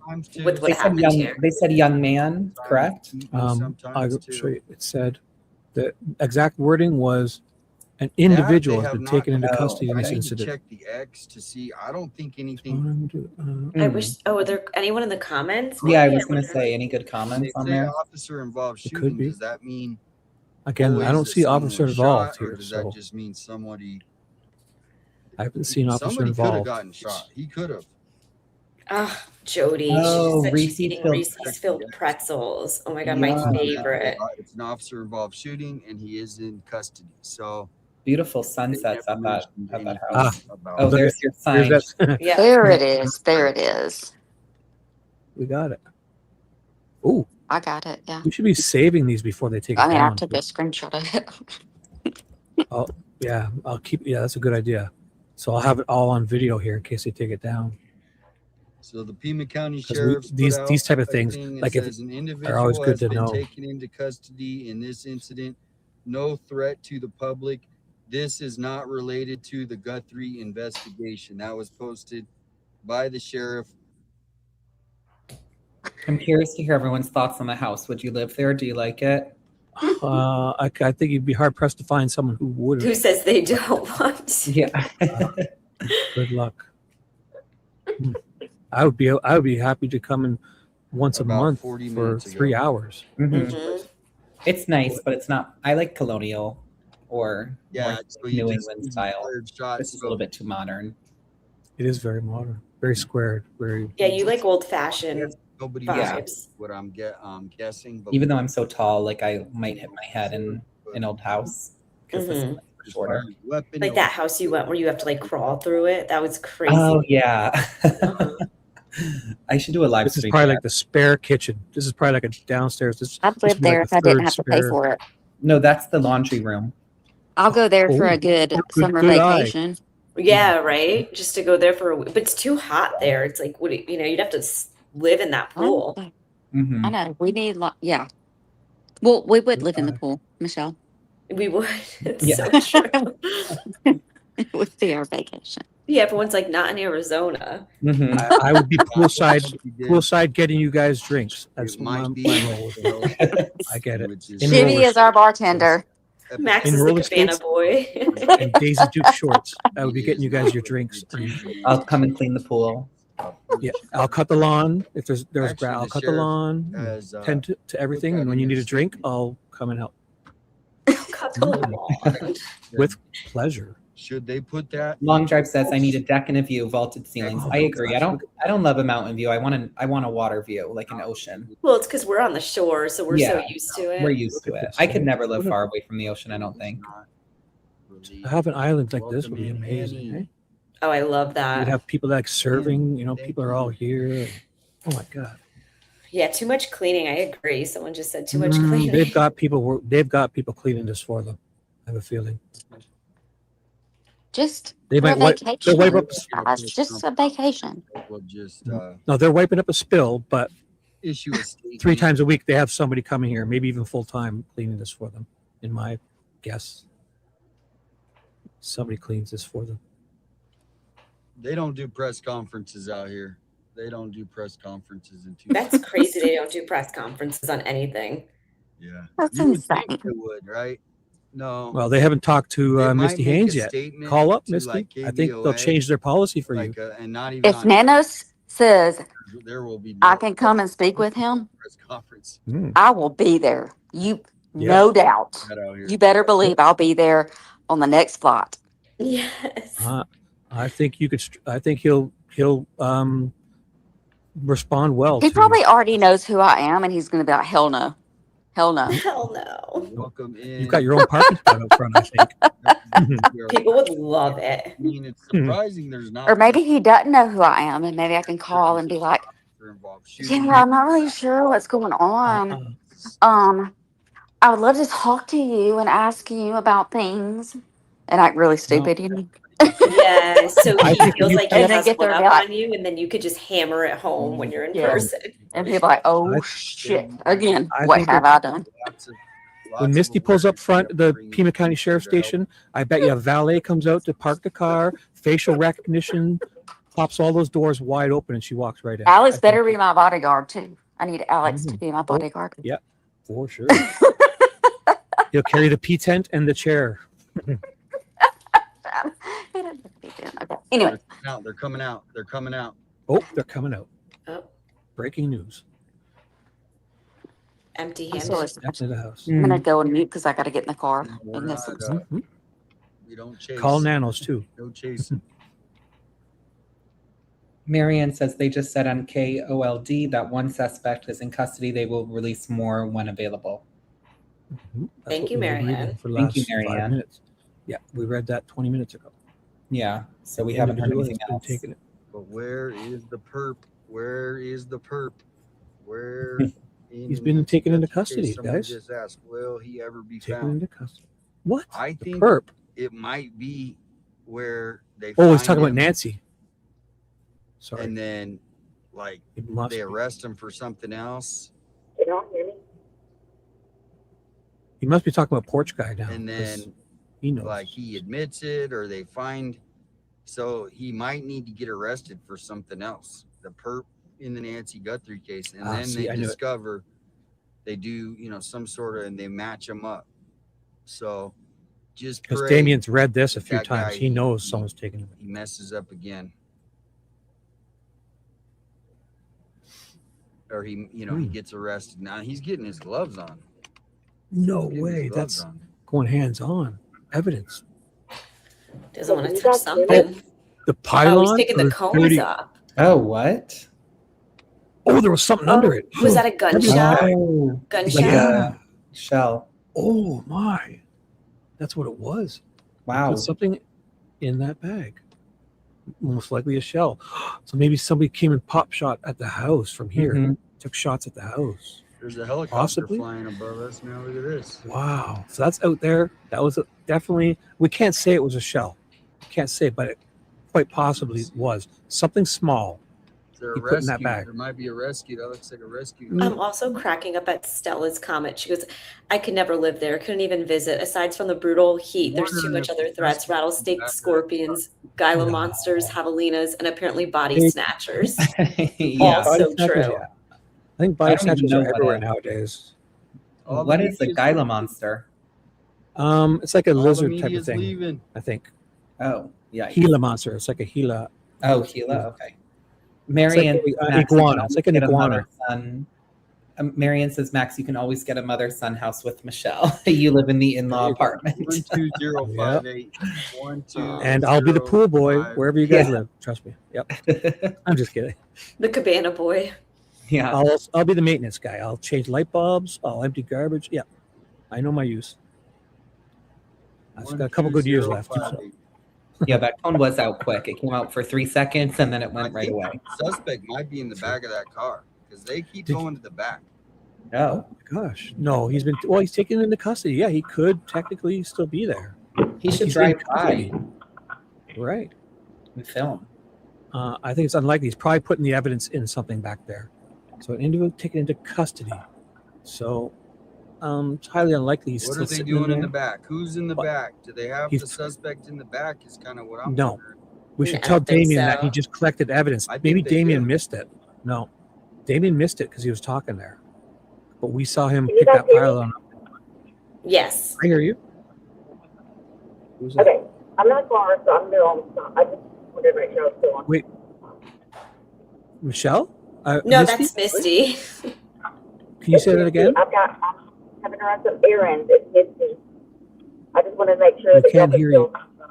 Speaker 8: with what
Speaker 9: They said
Speaker 8: happened
Speaker 9: young.
Speaker 8: here.
Speaker 9: They said young man, correct?
Speaker 2: I'll
Speaker 20: Sometimes
Speaker 2: show you. It said the exact wording was an individual has been taken into custody in
Speaker 20: I
Speaker 2: this
Speaker 20: need to
Speaker 2: incident.
Speaker 20: check the X to see. I don't think anything.
Speaker 8: I wish. Oh, are there anyone in the comments?
Speaker 9: Yeah, I
Speaker 8: Maybe?
Speaker 9: was going to
Speaker 8: wonder.
Speaker 9: say any good
Speaker 20: They
Speaker 9: comments on
Speaker 20: say
Speaker 9: there.
Speaker 20: officer involved
Speaker 2: It could
Speaker 20: shooting.
Speaker 2: be.
Speaker 20: Does that mean
Speaker 2: Again, I
Speaker 20: always
Speaker 2: don't
Speaker 20: that
Speaker 2: see
Speaker 20: someone
Speaker 2: officer
Speaker 20: was
Speaker 2: involved
Speaker 20: shot, or
Speaker 2: here,
Speaker 20: does
Speaker 2: so
Speaker 20: that just mean somebody?
Speaker 2: I haven't seen officer
Speaker 20: Somebody could have
Speaker 2: involved.
Speaker 20: gotten shot. He could have.
Speaker 8: Ah, Jody.
Speaker 9: Oh,
Speaker 8: She said she's
Speaker 9: Reese's
Speaker 8: eating
Speaker 9: filled
Speaker 8: Reese's filled pretzels. Oh my god, my
Speaker 9: Yeah.
Speaker 8: favorite.
Speaker 20: It's an officer involved shooting, and he is in custody. So
Speaker 9: Beautiful sunsets
Speaker 20: never
Speaker 9: at that
Speaker 20: mentioned
Speaker 9: house.
Speaker 20: anything about
Speaker 9: Oh, there's your sign.
Speaker 2: There's that.
Speaker 8: Yeah.
Speaker 5: There it is. There it is.
Speaker 2: We got it. Ooh,
Speaker 5: I got it. Yeah.
Speaker 2: we should be saving these before they take it
Speaker 5: I mean, I
Speaker 2: down.
Speaker 5: took a screenshot of it.
Speaker 2: Oh, yeah, I'll keep. Yeah, that's a good idea. So I'll have it all on video here in case they take it down.
Speaker 20: So the Pima County
Speaker 2: 'Cause
Speaker 20: Sheriff's put
Speaker 2: these
Speaker 20: out
Speaker 2: type of
Speaker 20: a
Speaker 2: things,
Speaker 20: thing that
Speaker 2: like if
Speaker 20: says an
Speaker 2: are
Speaker 20: individual
Speaker 2: always good
Speaker 20: has
Speaker 2: to
Speaker 20: been
Speaker 2: know.
Speaker 20: taken into custody in this incident. No threat to the public. This is not related to the Guthrie investigation. That was posted by the sheriff.
Speaker 9: I'm curious to hear everyone's thoughts on the house. Would you live there? Do you like it?
Speaker 2: I think you'd be hard pressed to find someone who wouldn't.
Speaker 8: Who says they don't want?
Speaker 9: Yeah.
Speaker 2: Good luck. I would be happy to come in once a
Speaker 20: About
Speaker 2: month
Speaker 20: 40
Speaker 2: for
Speaker 20: minutes ago.
Speaker 2: 3 hours.
Speaker 8: Mhm.
Speaker 9: It's nice, but it's not. I like colonial or
Speaker 20: Yeah,
Speaker 9: more
Speaker 20: so you
Speaker 9: New
Speaker 20: just
Speaker 9: England style.
Speaker 20: fired shots.
Speaker 9: This is a little bit too modern.
Speaker 2: It is very modern, very squared, very.
Speaker 8: Yeah, you like old fashioned
Speaker 20: Nobody
Speaker 8: vibes.
Speaker 20: what I'm guessing. But
Speaker 9: Even though I'm so tall, like I might hit my head in an old house because this is shorter.
Speaker 8: Like that house you went where you have to like crawl through it. That was crazy.
Speaker 9: Oh yeah. I should do a live
Speaker 2: This is
Speaker 9: stream.
Speaker 2: probably
Speaker 9: there.
Speaker 2: like the spare kitchen. This is probably like a downstairs.
Speaker 5: I'd
Speaker 2: this
Speaker 5: live
Speaker 2: would be
Speaker 5: there
Speaker 2: like
Speaker 5: if
Speaker 2: the
Speaker 5: I didn't
Speaker 2: third
Speaker 5: have to pay
Speaker 2: spare.
Speaker 5: for it.
Speaker 9: No, that's the laundry room.
Speaker 5: I'll go there for
Speaker 2: Oh,
Speaker 5: a good summer
Speaker 2: good eye.
Speaker 5: vacation.
Speaker 8: Yeah, right. Just to go there for a week. But it's too hot there. It's like, what you know, you'd have to live in that pool.
Speaker 9: Mm-hmm.
Speaker 5: I know. We need, yeah. Well, we would live in the pool, Michelle.
Speaker 8: We would. It's
Speaker 9: Yeah.
Speaker 8: so true.
Speaker 5: It would be our vacation.
Speaker 8: Yeah, everyone's like not in Arizona.
Speaker 9: Mm-hmm.
Speaker 2: I would be poolside getting you guys drinks. That's my role. I get it.
Speaker 5: Shibby is our bartender.
Speaker 8: Max
Speaker 2: in
Speaker 8: is the
Speaker 2: roller
Speaker 8: cabana
Speaker 2: skates
Speaker 8: boy.
Speaker 2: and Daisy Duke shorts. I would be getting you guys your drinks.
Speaker 9: I'll come and clean the pool.
Speaker 2: Yeah, I'll cut the lawn if there's
Speaker 20: Actually,
Speaker 2: grass. I'll
Speaker 20: the
Speaker 2: cut the
Speaker 20: sheriff
Speaker 2: lawn,
Speaker 20: has,
Speaker 2: tend to everything, and when you need a drink, I'll come and help
Speaker 8: Cut the lawn.
Speaker 2: with pleasure.
Speaker 20: Should they put that?
Speaker 9: Long Drive says I need a deck and a view, vaulted ceilings. I agree. I don't love a mountain view. I want a water view, like an ocean.
Speaker 8: Well, it's because we're on the shore, so we're so
Speaker 9: Yeah,
Speaker 8: used to it.
Speaker 9: We're used to it. I could never live far away from the ocean, I don't think.
Speaker 2: To have an island like this would be amazing. Eh?
Speaker 8: Oh, I love
Speaker 2: You'd
Speaker 8: that.
Speaker 2: have people like serving. You know, people are all here. Oh my god.
Speaker 8: Yeah, too much cleaning. I agree. Someone just said too much cleaning.
Speaker 2: They've got people. They've got people cleaning this for them. I have a feeling.
Speaker 5: Just
Speaker 2: They
Speaker 5: for a
Speaker 2: might wipe.
Speaker 5: vacation.
Speaker 2: They'll wipe up.
Speaker 5: guys. Just a vacation.
Speaker 20: We'll just
Speaker 2: No, they're wiping up a spill, but
Speaker 20: issue a statement.
Speaker 2: 3 times a week they have somebody coming here, maybe even full time cleaning this for them. In my guess, somebody cleans this for them.
Speaker 20: They don't do press conferences out here. They don't do press conferences in two.
Speaker 8: That's crazy. They don't do press conferences on anything.
Speaker 20: Yeah,
Speaker 5: That's
Speaker 20: you would
Speaker 5: insane.
Speaker 20: think they would, right? No.
Speaker 2: Well, they haven't talked
Speaker 20: They
Speaker 2: to
Speaker 20: might
Speaker 2: Misty
Speaker 20: make
Speaker 2: Haynes
Speaker 20: a
Speaker 2: yet.
Speaker 20: statement
Speaker 2: Call up
Speaker 20: to,
Speaker 2: Misty.
Speaker 20: like,
Speaker 2: I think they'll
Speaker 20: KBOA,
Speaker 2: change their policy for
Speaker 20: like,
Speaker 2: you.
Speaker 20: and not even
Speaker 5: If
Speaker 20: on
Speaker 5: Nanos says
Speaker 20: there will be
Speaker 5: I
Speaker 20: no
Speaker 5: can come and speak with him,
Speaker 20: press conference.
Speaker 5: I will be there.
Speaker 2: Yeah.
Speaker 5: No doubt.
Speaker 20: Not out here.
Speaker 5: You better believe I'll be there on the next flight.
Speaker 8: Yes.
Speaker 2: I think you could. I think he'll respond well.
Speaker 5: He
Speaker 2: to
Speaker 5: probably already knows who I am, and he's going to be like, "Hell no, hell no."
Speaker 8: Hell no.
Speaker 20: Welcome in.
Speaker 2: You've got your own parking spot up front, I think.
Speaker 8: People would love it.
Speaker 20: I mean, it's surprising there's not.
Speaker 5: Or maybe he doesn't know who I am, and maybe I can call and be like, "Yeah, I'm not really sure what's going on. I would love to talk to you and ask you about things." And act really stupid, you know.
Speaker 8: Yeah, so
Speaker 2: I
Speaker 8: he
Speaker 2: think
Speaker 8: feels
Speaker 2: you
Speaker 8: like
Speaker 2: can-
Speaker 8: he
Speaker 5: And then
Speaker 8: has
Speaker 5: get
Speaker 8: one
Speaker 5: there
Speaker 8: up
Speaker 5: and be like-
Speaker 8: on you, and then you could just hammer it home when you're in
Speaker 5: Yeah.
Speaker 8: person.
Speaker 5: And people like, "Oh
Speaker 2: I-
Speaker 5: shit! Again,
Speaker 2: I
Speaker 5: what
Speaker 2: think
Speaker 5: have I done?"
Speaker 2: When Misty pulls up front the Pima County Sheriff's Station, I bet you a valet comes out to park the car, facial recognition, pops all those doors wide open, and she walks right in.
Speaker 5: Alex
Speaker 2: I think-
Speaker 5: better be my bodyguard too. I need Alex to be my bodyguard.
Speaker 2: Yeah, for sure. He'll carry the P tent and the chair.
Speaker 5: Okay. Anyway,
Speaker 20: They're coming out. They're coming out.
Speaker 2: Oh, they're coming out.
Speaker 8: Oh,
Speaker 2: Breaking news.
Speaker 8: empty
Speaker 5: I'm so
Speaker 8: handed.
Speaker 5: excited.
Speaker 2: Into the house.
Speaker 5: I'm gonna go and mute because I got to get in the car.
Speaker 20: We're
Speaker 5: And
Speaker 20: not,
Speaker 5: listen.
Speaker 2: Mhm.
Speaker 20: we don't chase.
Speaker 2: Call Nanos too.
Speaker 20: No chasing.
Speaker 9: Marianne says they just said on KOLD that one suspect is in custody. They will release more when available.
Speaker 2: Mhm. That's
Speaker 8: Thank
Speaker 2: what
Speaker 8: you,
Speaker 2: we were reading
Speaker 8: Marianne.
Speaker 2: For the
Speaker 9: Thank you,
Speaker 2: last 5
Speaker 9: Marianne.
Speaker 2: minutes. Yeah, we read that 20 minutes ago.
Speaker 9: Yeah, so we haven't heard
Speaker 2: Individual
Speaker 9: anything
Speaker 2: has been
Speaker 9: else.
Speaker 2: taking it.
Speaker 20: But where is the perp? Where is the perp? Where?
Speaker 2: He's been taken into custody,
Speaker 20: Someone
Speaker 2: guys.
Speaker 20: just asked, will he ever be
Speaker 2: Taken
Speaker 20: found?
Speaker 2: into custody. What?
Speaker 20: I
Speaker 2: The
Speaker 20: think
Speaker 2: perp.
Speaker 20: it might be where they.
Speaker 2: Oh, he's
Speaker 20: find
Speaker 2: talking about
Speaker 20: him,
Speaker 2: Nancy. Sorry.
Speaker 20: And then, like,
Speaker 2: It must
Speaker 20: they
Speaker 2: be.
Speaker 20: arrest him for something else,
Speaker 2: He must be talking about Porch Guy now.
Speaker 20: and
Speaker 2: 'cause
Speaker 20: then
Speaker 2: he knows.
Speaker 20: like he admits it, or they find. So he might need to get arrested for something else. The perp in the Nancy Guthrie case, and then
Speaker 2: see, I
Speaker 20: they
Speaker 2: knew it.
Speaker 20: discover they do, some sort of, and they match him up. So just
Speaker 2: Because
Speaker 20: pray
Speaker 2: Damien's read this a
Speaker 20: that
Speaker 2: few
Speaker 20: that
Speaker 2: times.
Speaker 20: guy,
Speaker 2: He knows someone's taking him.
Speaker 20: he messes up again, or he gets arrested. Now he's getting his gloves on.
Speaker 2: No
Speaker 20: Getting his
Speaker 2: way.
Speaker 20: gloves
Speaker 2: That's
Speaker 20: on.
Speaker 2: going hands on. Evidence.
Speaker 8: Doesn't want to touch something.
Speaker 2: The
Speaker 8: Oh,
Speaker 2: pylon.
Speaker 8: he's taking
Speaker 2: or
Speaker 8: the
Speaker 2: the
Speaker 8: cones
Speaker 2: dirty-
Speaker 8: up.
Speaker 9: Oh, what?
Speaker 2: Oh, there was something under it.
Speaker 8: Was that a gunshot?
Speaker 9: Oh,
Speaker 8: Gunshot?
Speaker 9: like a shell.
Speaker 2: Oh my, that's what it was. They
Speaker 9: Wow.
Speaker 2: put something in that bag. Most likely a shell. So maybe somebody came and pop shot at the house from here.
Speaker 9: Mhm.
Speaker 2: Took shots at the house.
Speaker 20: There's a helicopter
Speaker 2: Possibly.
Speaker 20: flying above us now. Look at this.
Speaker 2: Wow. So that's out there. That was definitely. We can't say it was a shell. Can't say, but it quite possibly was something small.
Speaker 20: Is there a
Speaker 2: He put in that
Speaker 20: rescue?
Speaker 2: bag.
Speaker 20: There might be a rescue. That looks like a rescue.
Speaker 8: I'm also cracking up at Stella's comment. She goes, I could never live there, couldn't even visit. Aside from the brutal heat, there's too
Speaker 20: Wondering
Speaker 8: much
Speaker 20: if
Speaker 8: other
Speaker 20: the
Speaker 8: threats,
Speaker 20: rescue
Speaker 8: rattlesnakes,
Speaker 20: back
Speaker 8: scorpions, Gila monsters, javelinas, and apparently body
Speaker 2: Hey.
Speaker 8: snatchers.
Speaker 9: Yeah.
Speaker 2: Body
Speaker 8: Also
Speaker 2: snatchers,
Speaker 8: true.
Speaker 2: yeah. I think body
Speaker 9: I don't even
Speaker 2: snatchers
Speaker 9: know
Speaker 2: are
Speaker 9: what
Speaker 2: everywhere
Speaker 9: a-
Speaker 2: nowadays.
Speaker 20: All the
Speaker 9: What is the
Speaker 20: media's
Speaker 9: Gila
Speaker 20: leaving.
Speaker 9: monster?
Speaker 2: It's like a
Speaker 20: All the
Speaker 2: lizard type of
Speaker 20: media's
Speaker 2: thing.
Speaker 20: leaving.
Speaker 2: I think
Speaker 9: Oh, yeah.
Speaker 2: Gila monster. It's like a Gila.
Speaker 9: Oh, Gila. Okay.
Speaker 2: It's
Speaker 9: Marianne,
Speaker 2: like a,
Speaker 9: Max, you can
Speaker 2: iguana. It's like an
Speaker 9: always get a
Speaker 2: iguana.
Speaker 9: mother-son. Marianne says, Max, you can always get a mother-son house with Michelle. You live in the in-law apartment.
Speaker 20: 12058
Speaker 2: And I'll be the pool boy
Speaker 20: 12058.
Speaker 2: wherever you guys
Speaker 9: Yeah.
Speaker 2: live. Trust me. Yep. I'm just kidding.
Speaker 8: The cabana boy.
Speaker 9: Yeah.
Speaker 2: I'll be the maintenance guy. I'll change light bulbs. I'll empty garbage. Yeah. I know my use. I've got a couple good years left.
Speaker 20: 12058.
Speaker 9: Yeah, that phone was out quick. It came out for 3 seconds and then it
Speaker 20: I
Speaker 9: went right
Speaker 20: think
Speaker 9: away.
Speaker 20: the suspect might be in the back of that car because they keep going to the back.
Speaker 9: Oh,
Speaker 2: Gosh. No, he's taken into custody. Yeah, he could technically still be there.
Speaker 9: he should
Speaker 2: He's
Speaker 9: drive
Speaker 2: in
Speaker 9: by
Speaker 2: custody. Right.
Speaker 9: and film.
Speaker 2: I think it's unlikely. He's probably putting the evidence in something back there. So an individual taken into custody. So it's highly unlikely he's
Speaker 20: What
Speaker 2: still
Speaker 20: are they
Speaker 2: sitting
Speaker 20: doing in
Speaker 2: there.
Speaker 20: the back? Who's in the
Speaker 2: What?
Speaker 20: back? Do they have
Speaker 2: He's-
Speaker 20: the suspect in the back? Is kind of what I'm
Speaker 2: No.
Speaker 20: wondering.
Speaker 2: We should
Speaker 8: I
Speaker 2: tell
Speaker 8: don't think
Speaker 2: Damien that
Speaker 8: so.
Speaker 2: he just collected evidence.
Speaker 20: I think
Speaker 2: Maybe
Speaker 20: they
Speaker 2: Damien
Speaker 20: do.
Speaker 2: missed it. No, Damien missed it because he was talking there. But we saw him
Speaker 3: Can you
Speaker 2: pick
Speaker 3: guys
Speaker 2: that
Speaker 3: hear me?
Speaker 2: pylon up.
Speaker 8: Yes.
Speaker 2: I hear you. Who's that?
Speaker 3: Okay, I'm not far, so I'm there all the time. I just wanted to make sure I was still on.
Speaker 2: Wait, Michelle?
Speaker 8: No,
Speaker 2: Misty?
Speaker 8: that's Misty.
Speaker 2: Can you say that again?
Speaker 3: I'm having to run some errands. It's Misty. I just wanted to make sure
Speaker 2: We
Speaker 3: that y'all
Speaker 2: can't
Speaker 3: can
Speaker 2: hear
Speaker 3: still.
Speaker 2: you.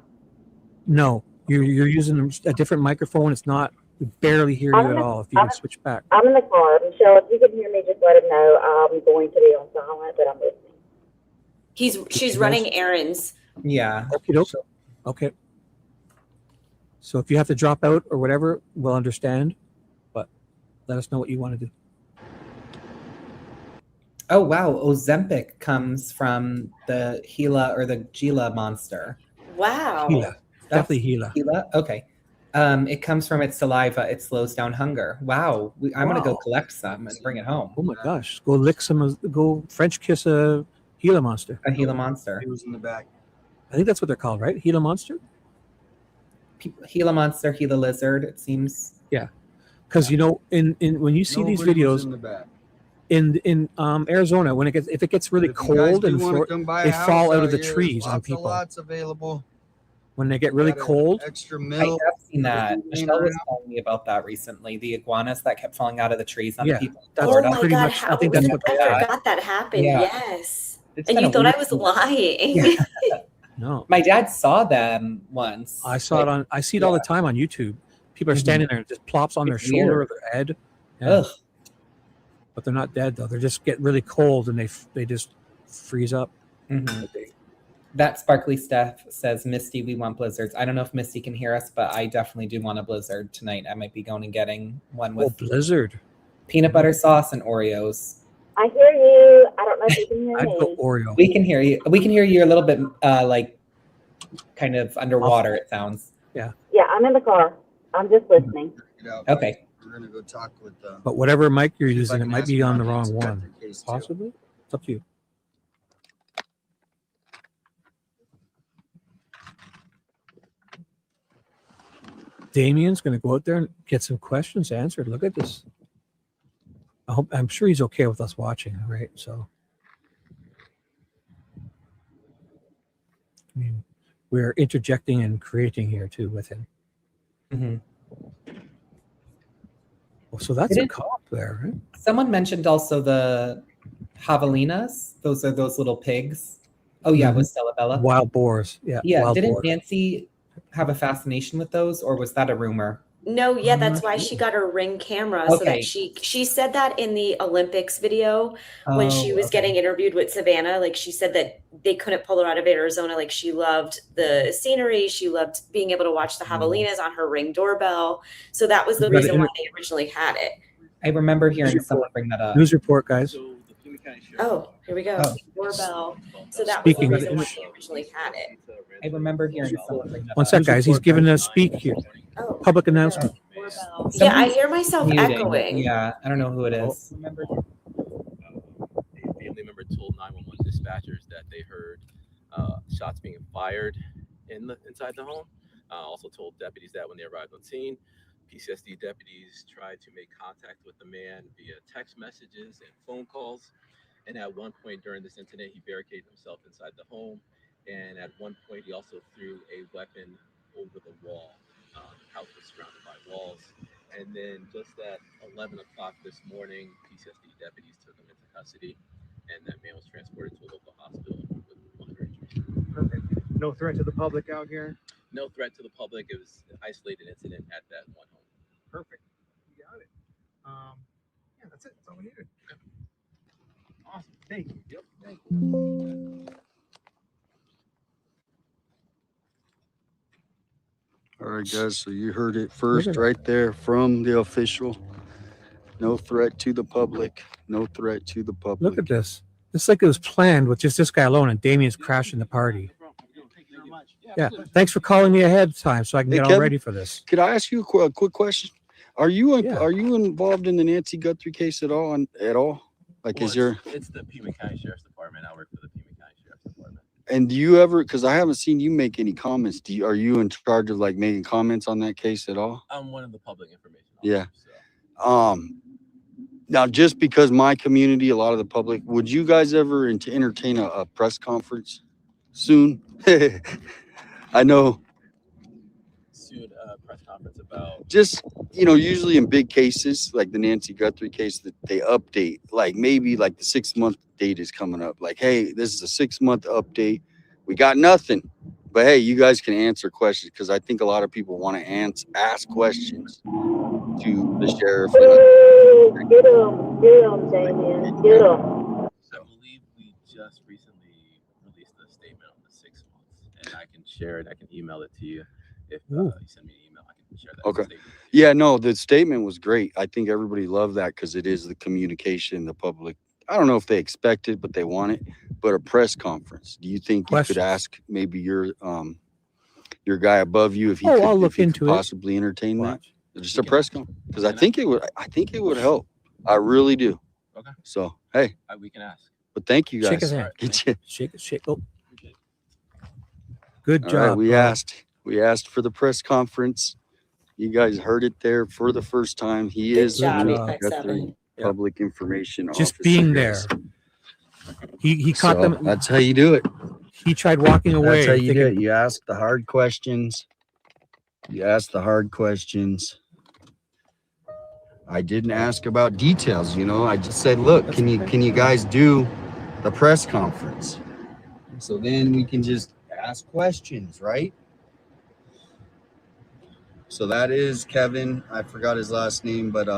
Speaker 2: No, you're using a different microphone. It's not. We barely hear you at all. If you can switch back.
Speaker 3: I'm in the car. Michelle, if you can hear me, just let him know I'm going to be on silent, but I'm listening.
Speaker 8: She's running errands.
Speaker 9: Yeah.
Speaker 2: Okay, okay. So if you have to drop out or whatever, we'll understand. But let us know what you want to do.
Speaker 9: Oh, wow. Ozempic comes from the Gila or the Gila monster.
Speaker 8: Wow.
Speaker 2: Gila. Definitely Gila.
Speaker 9: Gila? Okay. It comes from its saliva. It slows down hunger. Wow. I'm going to go
Speaker 2: Wow.
Speaker 9: collect some and bring it home.
Speaker 2: Oh my gosh. Go lick some, go French kiss a Gila monster.
Speaker 9: A Gila monster.
Speaker 20: Who's in the back?
Speaker 2: I think that's what they're called, right? Gila monster?
Speaker 9: Gila monster, Gila lizard, it seems.
Speaker 2: Yeah. Because, you know, in when you see these
Speaker 20: Nobody was
Speaker 2: videos
Speaker 20: in the back.
Speaker 2: in Arizona, when if it gets really
Speaker 20: If you guys
Speaker 2: cold
Speaker 20: do
Speaker 2: and
Speaker 20: wanna come by a
Speaker 2: they
Speaker 20: house
Speaker 2: fall out of
Speaker 20: out
Speaker 2: the
Speaker 20: here,
Speaker 2: trees on
Speaker 20: lots of
Speaker 2: people.
Speaker 20: lots available.
Speaker 2: When they get really
Speaker 20: Got a
Speaker 2: cold,
Speaker 20: Extra
Speaker 9: I
Speaker 20: milk.
Speaker 9: have seen that.
Speaker 20: Laying
Speaker 9: Michelle was
Speaker 20: around.
Speaker 9: telling me about that recently. The iguanas that kept falling out of the trees on
Speaker 2: Yeah,
Speaker 9: the people in
Speaker 2: that's
Speaker 8: Oh
Speaker 9: Florida.
Speaker 8: my
Speaker 2: pretty
Speaker 8: God.
Speaker 2: much- I think that's what
Speaker 8: I
Speaker 2: they're at.
Speaker 8: forgot that happened.
Speaker 9: Yeah.
Speaker 8: Yes.
Speaker 9: It's
Speaker 8: And
Speaker 9: been
Speaker 8: you
Speaker 9: a
Speaker 8: thought I
Speaker 9: week.
Speaker 8: was lying.
Speaker 9: Yeah.
Speaker 2: no.
Speaker 9: My dad saw them once.
Speaker 2: I saw it on. I see it all the time on YouTube. People are standing there and it just plops on their
Speaker 9: It's
Speaker 2: shoulder
Speaker 9: weird.
Speaker 2: or their head. Yeah.
Speaker 9: Ugh.
Speaker 2: But they're not dead though. They just get really cold and they just freeze up.
Speaker 9: Mhm. That sparkly Steph says, Misty, we want blizzards. I don't know if Misty can hear us, but I definitely do want a blizzard tonight. I might be going and getting one
Speaker 2: Oh,
Speaker 9: with
Speaker 2: blizzard!
Speaker 9: peanut butter sauce and Oreos.
Speaker 3: I hear you. I don't know if you can hear
Speaker 2: I'd go
Speaker 3: me.
Speaker 2: Oreo.
Speaker 9: We can hear you. We can hear you a little bit like kind of underwater, it sounds.
Speaker 2: Yeah.
Speaker 3: Yeah, I'm in the car. I'm just listening.
Speaker 20: Get out.
Speaker 9: Okay.
Speaker 20: We're gonna go talk with.
Speaker 2: But whatever mic you're
Speaker 20: See if I
Speaker 2: using, it
Speaker 20: can
Speaker 2: might
Speaker 20: ask
Speaker 2: be on the
Speaker 20: Ron to
Speaker 2: wrong
Speaker 20: inspect
Speaker 2: one.
Speaker 20: the case, too.
Speaker 2: Possibly. It's up to you. Damien's going to go out there and get some questions answered. Look at this. I'm sure he's okay with us watching, right? So, I mean, we're interjecting and creating here too with him.
Speaker 9: Mm-hmm.
Speaker 2: Oh, so that's a
Speaker 9: Didn't-
Speaker 2: cop there, right?
Speaker 9: Someone mentioned also the javelinas. Those are those little pigs. Oh yeah,
Speaker 2: Mhm.
Speaker 9: with Stella Bella.
Speaker 2: Wild boars. Yeah.
Speaker 9: Yeah.
Speaker 2: Wild
Speaker 9: Didn't
Speaker 2: boars.
Speaker 9: Nancy have a fascination with those, or was that a rumor?
Speaker 8: No, yeah, that's why she got her Ring camera so that
Speaker 9: Okay.
Speaker 8: she said that in the Olympics video when she was getting interviewed with Savannah. Like, she said that they couldn't pull her out of Arizona. Like, she loved the scenery, she loved being able to watch the javelinas on her Ring doorbell. So that was the reason why they originally had it.
Speaker 9: I remember hearing someone bring that up.
Speaker 2: News report, guys.
Speaker 8: Oh, here we go.
Speaker 9: Oh.
Speaker 8: Doorbell. So that was the
Speaker 2: Speaking of
Speaker 8: reason
Speaker 2: the-
Speaker 8: why they originally had it.
Speaker 9: I remember hearing someone bring that
Speaker 2: One
Speaker 9: up.
Speaker 2: sec, guys. He's giving a speak here. Public announcement.
Speaker 8: Yeah, I hear myself
Speaker 9: Muting.
Speaker 8: echoing.
Speaker 9: Yeah, I don't know who it is.
Speaker 6: A family member told 911 dispatchers that they heard shots being fired inside the home. Also told deputies that when they arrived on scene, PCSD deputies tried to make contact with the man via text messages and phone calls. And at one point during this incident, he barricaded himself inside the home. And at one point, he also threw a weapon over the wall. The house was surrounded by walls. And then just at 11 o'clock this morning, PCSD deputies took him into custody. And that man was transported to a local hospital with minor injuries.
Speaker 22: Perfect. No threat to the public out here?
Speaker 6: No threat to the public. It was an isolated incident at that one home.
Speaker 22: Perfect. You got it. Yeah, that's it. That's all we needed. Awesome. Thank you. Yep. Thank you.
Speaker 19: All right, guys, so you heard it first right there from the official. No threat to the public. No threat to the public.
Speaker 2: Look at this. It's like it was planned with just this guy alone, and Damien's crashing the party. Yeah. Thanks for calling me ahead of time so I can
Speaker 19: Hey,
Speaker 2: get all
Speaker 19: Kevin,
Speaker 2: ready for this.
Speaker 19: Could I ask you a quick question? Are you involved in the Nancy Guthrie case at all? Like, is there?
Speaker 6: It's the Pima County Sheriff's Department. I work for the Pima County Sheriff's Department.
Speaker 19: And do you ever? Because I haven't seen you make any comments. Are you in charge of like making comments on that case at all?
Speaker 6: I'm one of the public information.
Speaker 19: Yeah. Now, just because my community, a lot of the public, would you guys ever entertain a press conference soon? I know.
Speaker 6: Soon, press conference about.
Speaker 19: Just, usually in big cases like the Nancy Guthrie case, that they update, like maybe like the 6-month date is coming up. Like, hey, this is a 6-month update. We got nothing, but hey, you guys can answer questions, because I think a lot of people want to ask questions to the sheriff.
Speaker 3: Get him, Damien, get him.
Speaker 6: I believe we just recently released a statement on the 6 months, and I can share it. I can email it to you. If you send me an email, I can share that.
Speaker 19: Okay. Yeah, no, the statement was great. I think everybody loved that because it is the communication, the public. I don't know if they expect it, but they want it. But a press conference, do you think you could ask maybe your guy above you if he
Speaker 2: I'll
Speaker 19: could,
Speaker 2: look
Speaker 19: if he
Speaker 2: into
Speaker 19: could
Speaker 2: it.
Speaker 19: possibly entertain that? Just a press conference, because I think it would help. I really do.
Speaker 6: Okay.
Speaker 19: So hey,
Speaker 6: we can ask.
Speaker 19: But thank you guys.
Speaker 2: Shake his hand.
Speaker 19: Get you.
Speaker 2: Shake. Oh. Good
Speaker 19: All
Speaker 2: job.
Speaker 19: right, we asked for the press conference. You guys heard it there for the first time. He is the
Speaker 2: job,
Speaker 19: Nancy
Speaker 2: 857.
Speaker 19: Guthrie public information
Speaker 2: Just
Speaker 19: officer,
Speaker 2: being
Speaker 19: guys.
Speaker 2: there. He caught
Speaker 19: So
Speaker 2: them.
Speaker 19: That's how you do it.
Speaker 2: He tried walking away.
Speaker 19: That's how you do
Speaker 2: thinking-
Speaker 19: it. You ask the hard questions. I didn't ask about details, I just said, look, can you guys do the press conference? So then we can just ask questions, right? So that is Kevin. I forgot his last name, but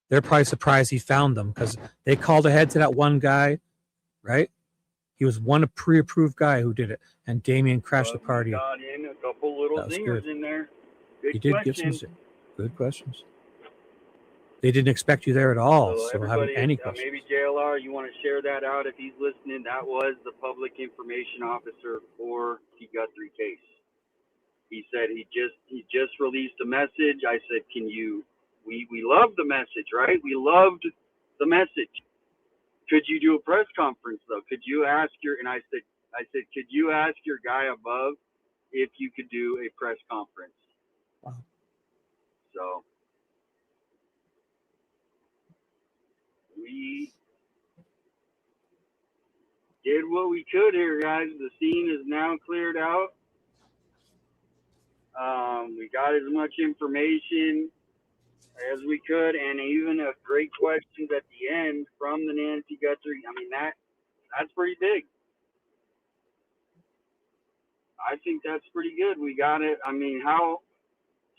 Speaker 2: They're probably surprised he found them because they called ahead to that one guy, right? He was one pre-approved guy who did it, and Damien crashed the party.
Speaker 18: Got in a couple little
Speaker 2: That was
Speaker 18: zingers
Speaker 2: good.
Speaker 18: in there. Good
Speaker 2: He did
Speaker 18: question.
Speaker 2: give some good questions. They didn't expect you there at all, so having
Speaker 18: everybody,
Speaker 2: any questions.
Speaker 18: maybe JLR, you want to share that out if he's listening. That was the public information officer for the Guthrie case. He said he just released a message. I said, we love the message, right? We loved the message. Could you do a press conference though? Could you ask I said, could you ask your guy above if you could do a press conference?
Speaker 2: Wow.
Speaker 18: So we did what we could here, guys. The scene is now cleared out. We got as much information as we could, and even a great questions at the end from the Nancy Guthrie. I mean, that's pretty big. I think that's pretty good. We got it. I mean, how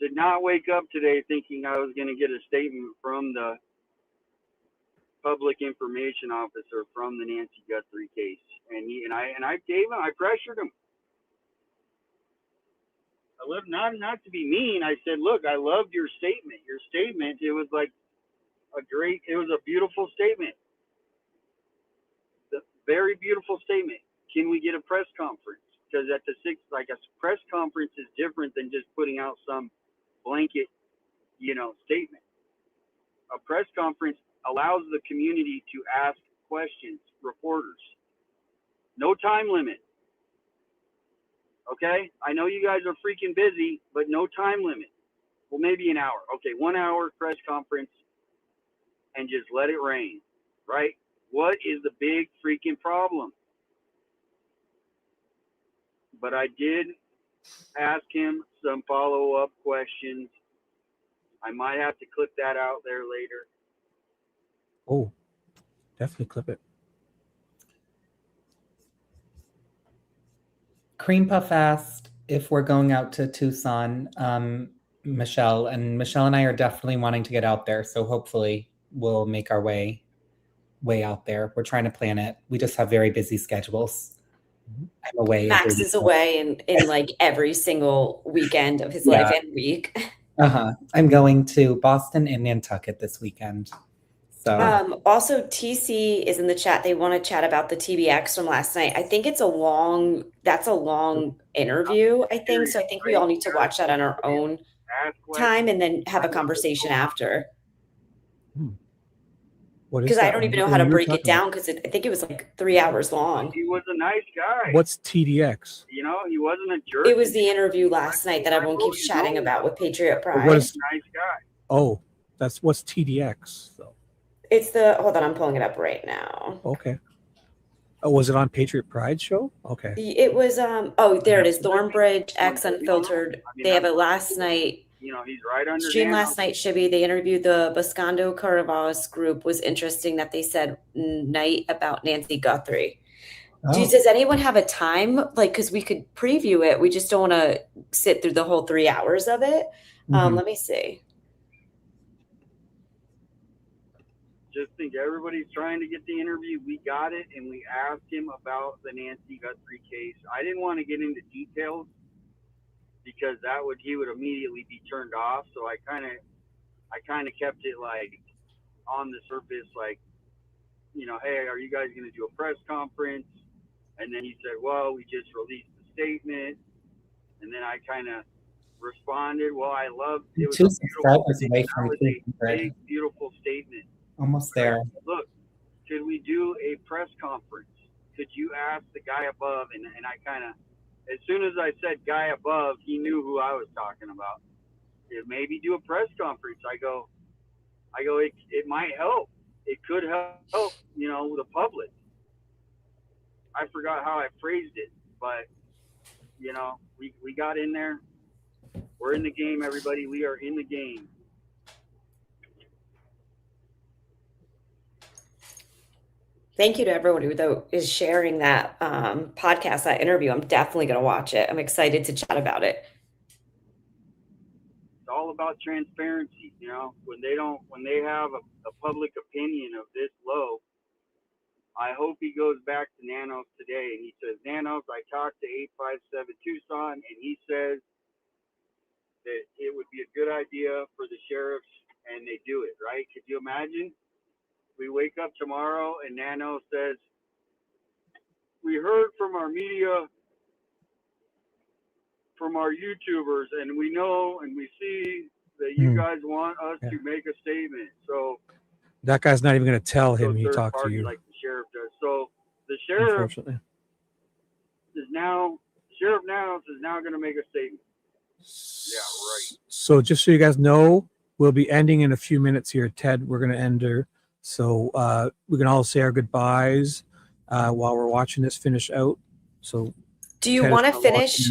Speaker 18: did not wake up today thinking I was going to get a statement from the public information officer from the Nancy Guthrie case, and I pressured him. I love not to be mean. I said, look, I loved your statement. Your statement, it was like it was a beautiful statement. The very beautiful statement. Can we get a press conference? Because at the a press conference is different than just putting out some blanket, statement. A press conference allows the community to ask questions, reporters. No time limit. Okay? I know you guys are freaking busy, but no time limit. Well, maybe an hour. Okay, 1 hour press conference and just let it rain, right? What is the big freaking problem? But I did ask him some follow-up questions. I might have to clip that out there later.
Speaker 2: Oh, definitely clip it.
Speaker 9: Cream Puff asked if we're going out to Tucson, Michelle and I are definitely wanting to get out there. So hopefully we'll make our way out there. We're trying to plan it. We just have very busy schedules. I'm away.
Speaker 8: Maxx is away in like every single weekend of his life and week.
Speaker 9: I'm going to Boston and Nantucket this weekend. So
Speaker 8: also TC is in the chat. They want to chat about the TBX from last night. I think that's a long interview, I think. So I think we all need to watch that on our own time and then have a conversation after. Because I don't even know how to break it down because I think it was like 3 hours long.
Speaker 18: He was a nice guy.
Speaker 2: What's TDX?
Speaker 18: He wasn't a jerk.
Speaker 8: It was the interview last night that everyone keeps chatting about with Patriot Pride.
Speaker 18: Nice guy.
Speaker 2: Oh, what's TDX though?
Speaker 8: It's hold on, I'm pulling it up right now.
Speaker 2: Okay. Oh, was it on Patriot Pride show? Okay.
Speaker 8: It was there it is. Thornbridge X Unfiltered. They have it last night.
Speaker 18: He's right under
Speaker 8: Stream last night, Shibby. They interviewed the Boscondo Carnavalis group. Was interesting that they said night about Nancy Guthrie.
Speaker 2: Oh.
Speaker 8: Does anyone have a time? Like, because we could preview it. We just don't want to sit through the whole 3 hours of it. Let me see.
Speaker 18: Just think everybody's trying to get the interview. We got it, and we asked him about the Nancy Guthrie case. I didn't want to get into details because he would immediately be turned off. So I kind of kept it like on the surface, like, hey, are you guys going to do a press conference? And then he said, well, we just released the statement. And then I kind of responded, well, I loved it. Was a big, beautiful statement.
Speaker 9: Almost there.
Speaker 18: Look, could we do a press conference? Could you ask the guy above? And I kind of, as soon as I said guy above, he knew who I was talking about. Maybe do a press conference. I go, it might help. It could help, the public. I forgot how I phrased it, but, we got in there. We're in the game, everybody. We are in the game.
Speaker 8: Thank you to everyone who is sharing that podcast, that interview. I'm definitely going to watch it. I'm excited to chat about it.
Speaker 18: It's all about transparency. When they have a public opinion of this low, I hope he goes back to Nanos today and he says, Nanos, I talked to 857 Tucson and he says that it would be a good idea for the sheriffs and they do it, right? Could you imagine? We wake up tomorrow and Nano says, we heard from our media, from our YouTubers, and we know and we see that you guys want us to make a statement. So
Speaker 2: that guy's not even going to tell him he talked to you.
Speaker 18: Like the sheriff does. So the sheriff Sheriff Nanos is now going to make a statement. Yeah, right.
Speaker 2: So just so you guys know, we'll be ending in a few minutes here. Ted, we're going to end her. So we can all say our goodbyes while we're watching this finish out. So
Speaker 8: do you want to finish,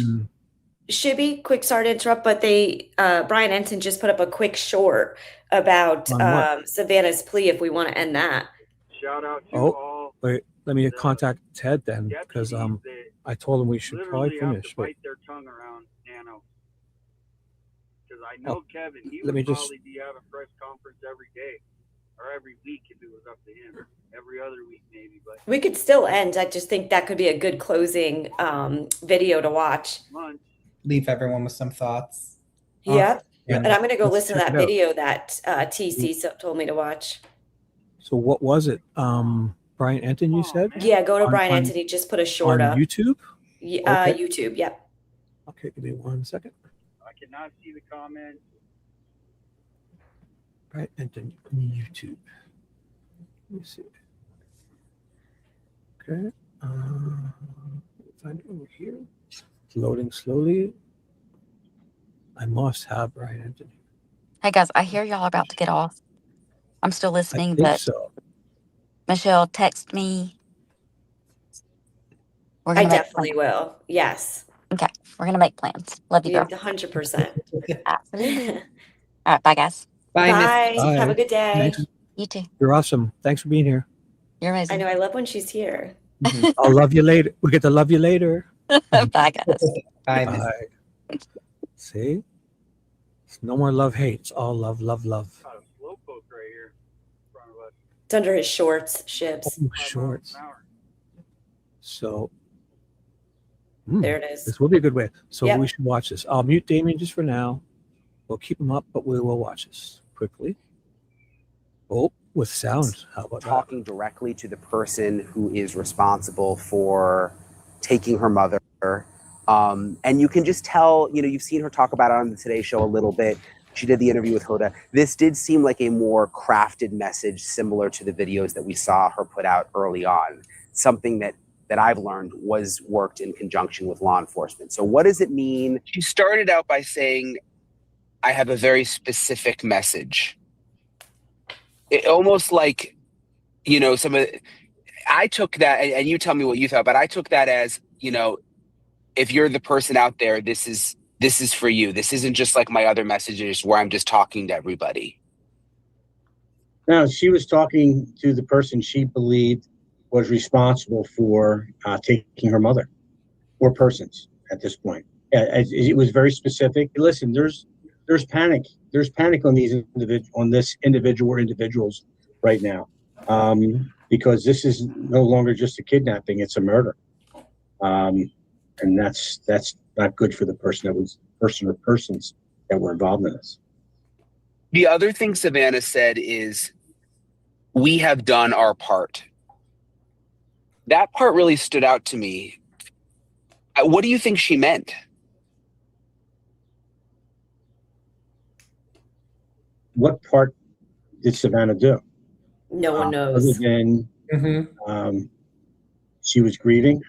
Speaker 8: Shibby? Quick, sorry to interrupt, but Brian Ensign just put up a quick short about Savannah's plea if we want to end that.
Speaker 18: Shout out to all.
Speaker 2: Wait, let me contact Ted then, because I told him we should probably
Speaker 18: literally have
Speaker 2: finish.
Speaker 18: to
Speaker 2: But
Speaker 18: bite their tongue around Nano. Because I know Kevin, he
Speaker 2: let
Speaker 18: would
Speaker 2: me just-
Speaker 18: probably be having press conference every day or every week if it was up to him. Every other week maybe, but
Speaker 8: We could still end. I just think that could be a good closing video to watch.
Speaker 9: Leave everyone with some thoughts.
Speaker 8: Yep.
Speaker 9: And
Speaker 8: And I'm going to go
Speaker 2: let's
Speaker 8: listen to
Speaker 2: check
Speaker 8: that
Speaker 2: it out.
Speaker 8: video that TC told me to watch.
Speaker 2: So what was it? Brian Enton, you said?
Speaker 8: Yeah, go to
Speaker 2: On-
Speaker 8: Brian
Speaker 2: on-
Speaker 8: Anthony. Just put a short
Speaker 2: on
Speaker 8: up.
Speaker 2: YouTube? Okay.
Speaker 8: YouTube. Yep.
Speaker 2: Okay, give me 1 second.
Speaker 18: I cannot see the comments.
Speaker 2: Brian Enton on YouTube. Let me see. Okay. Find it over here. It's loading slowly. I must have Brian Anthony.
Speaker 5: Hey guys, I hear y'all about to get off. I'm still listening,
Speaker 2: think
Speaker 5: but
Speaker 2: so.
Speaker 5: Michelle, text me. We're
Speaker 8: I
Speaker 5: gonna make
Speaker 8: definitely
Speaker 5: plans.
Speaker 8: will. Yes.
Speaker 5: Okay, we're gonna make plans. Love you, girl.
Speaker 8: 100%.
Speaker 5: Absolutely. All right, bye guys.
Speaker 8: Bye.
Speaker 2: Bye.
Speaker 8: Have a good day.
Speaker 2: Thanks.
Speaker 5: You too.
Speaker 2: You're awesome. Thanks for being here.
Speaker 5: You're
Speaker 8: I
Speaker 5: amazing.
Speaker 8: know. I love when she's here.
Speaker 2: I'll love you later. We get to love you later.
Speaker 5: Bye guys.
Speaker 9: Bye.
Speaker 2: Bye. See? It's no more love hate. It's all love, love, love.
Speaker 18: Got a slowpoke right here in front of us.
Speaker 8: It's under his shorts, Shibs.
Speaker 2: Oh, shorts. So
Speaker 8: There it is.
Speaker 2: this will be a good way. So
Speaker 8: Yep.
Speaker 2: we should watch this. I'll mute Damien just for now. We'll keep him up, but we will watch this quickly. Oh, with sound. How about that?
Speaker 1: Talking directly to the person who is responsible for taking her mother. And you can just tell, you've seen her talk about it on the Today Show a little bit. She did the interview with Hoda. This did seem like a more crafted message, similar to the videos that we saw her put out early on. Something that I've learned was worked in conjunction with law enforcement. So what does it mean? She started out by saying, I have a very specific message. It almost like, I took that, and you tell me what you thought, but I took that as, if you're the person out there, this is for you. This isn't just like my other messages where I'm just talking to everybody.
Speaker 7: No, she was talking to the person she believed was responsible for taking her mother, or persons at this point. It was very specific. Listen, there's panic. There's panic on these individual or individuals right now, because this is no longer just a kidnapping; it's a murder, and that's not good for the person or persons that were involved in this.
Speaker 1: The other thing Savannah said is, we have done our part. That part really stood out to me. What do you think she meant?
Speaker 7: What part did Savannah do?
Speaker 8: No one knows.
Speaker 7: Other than she was grieving.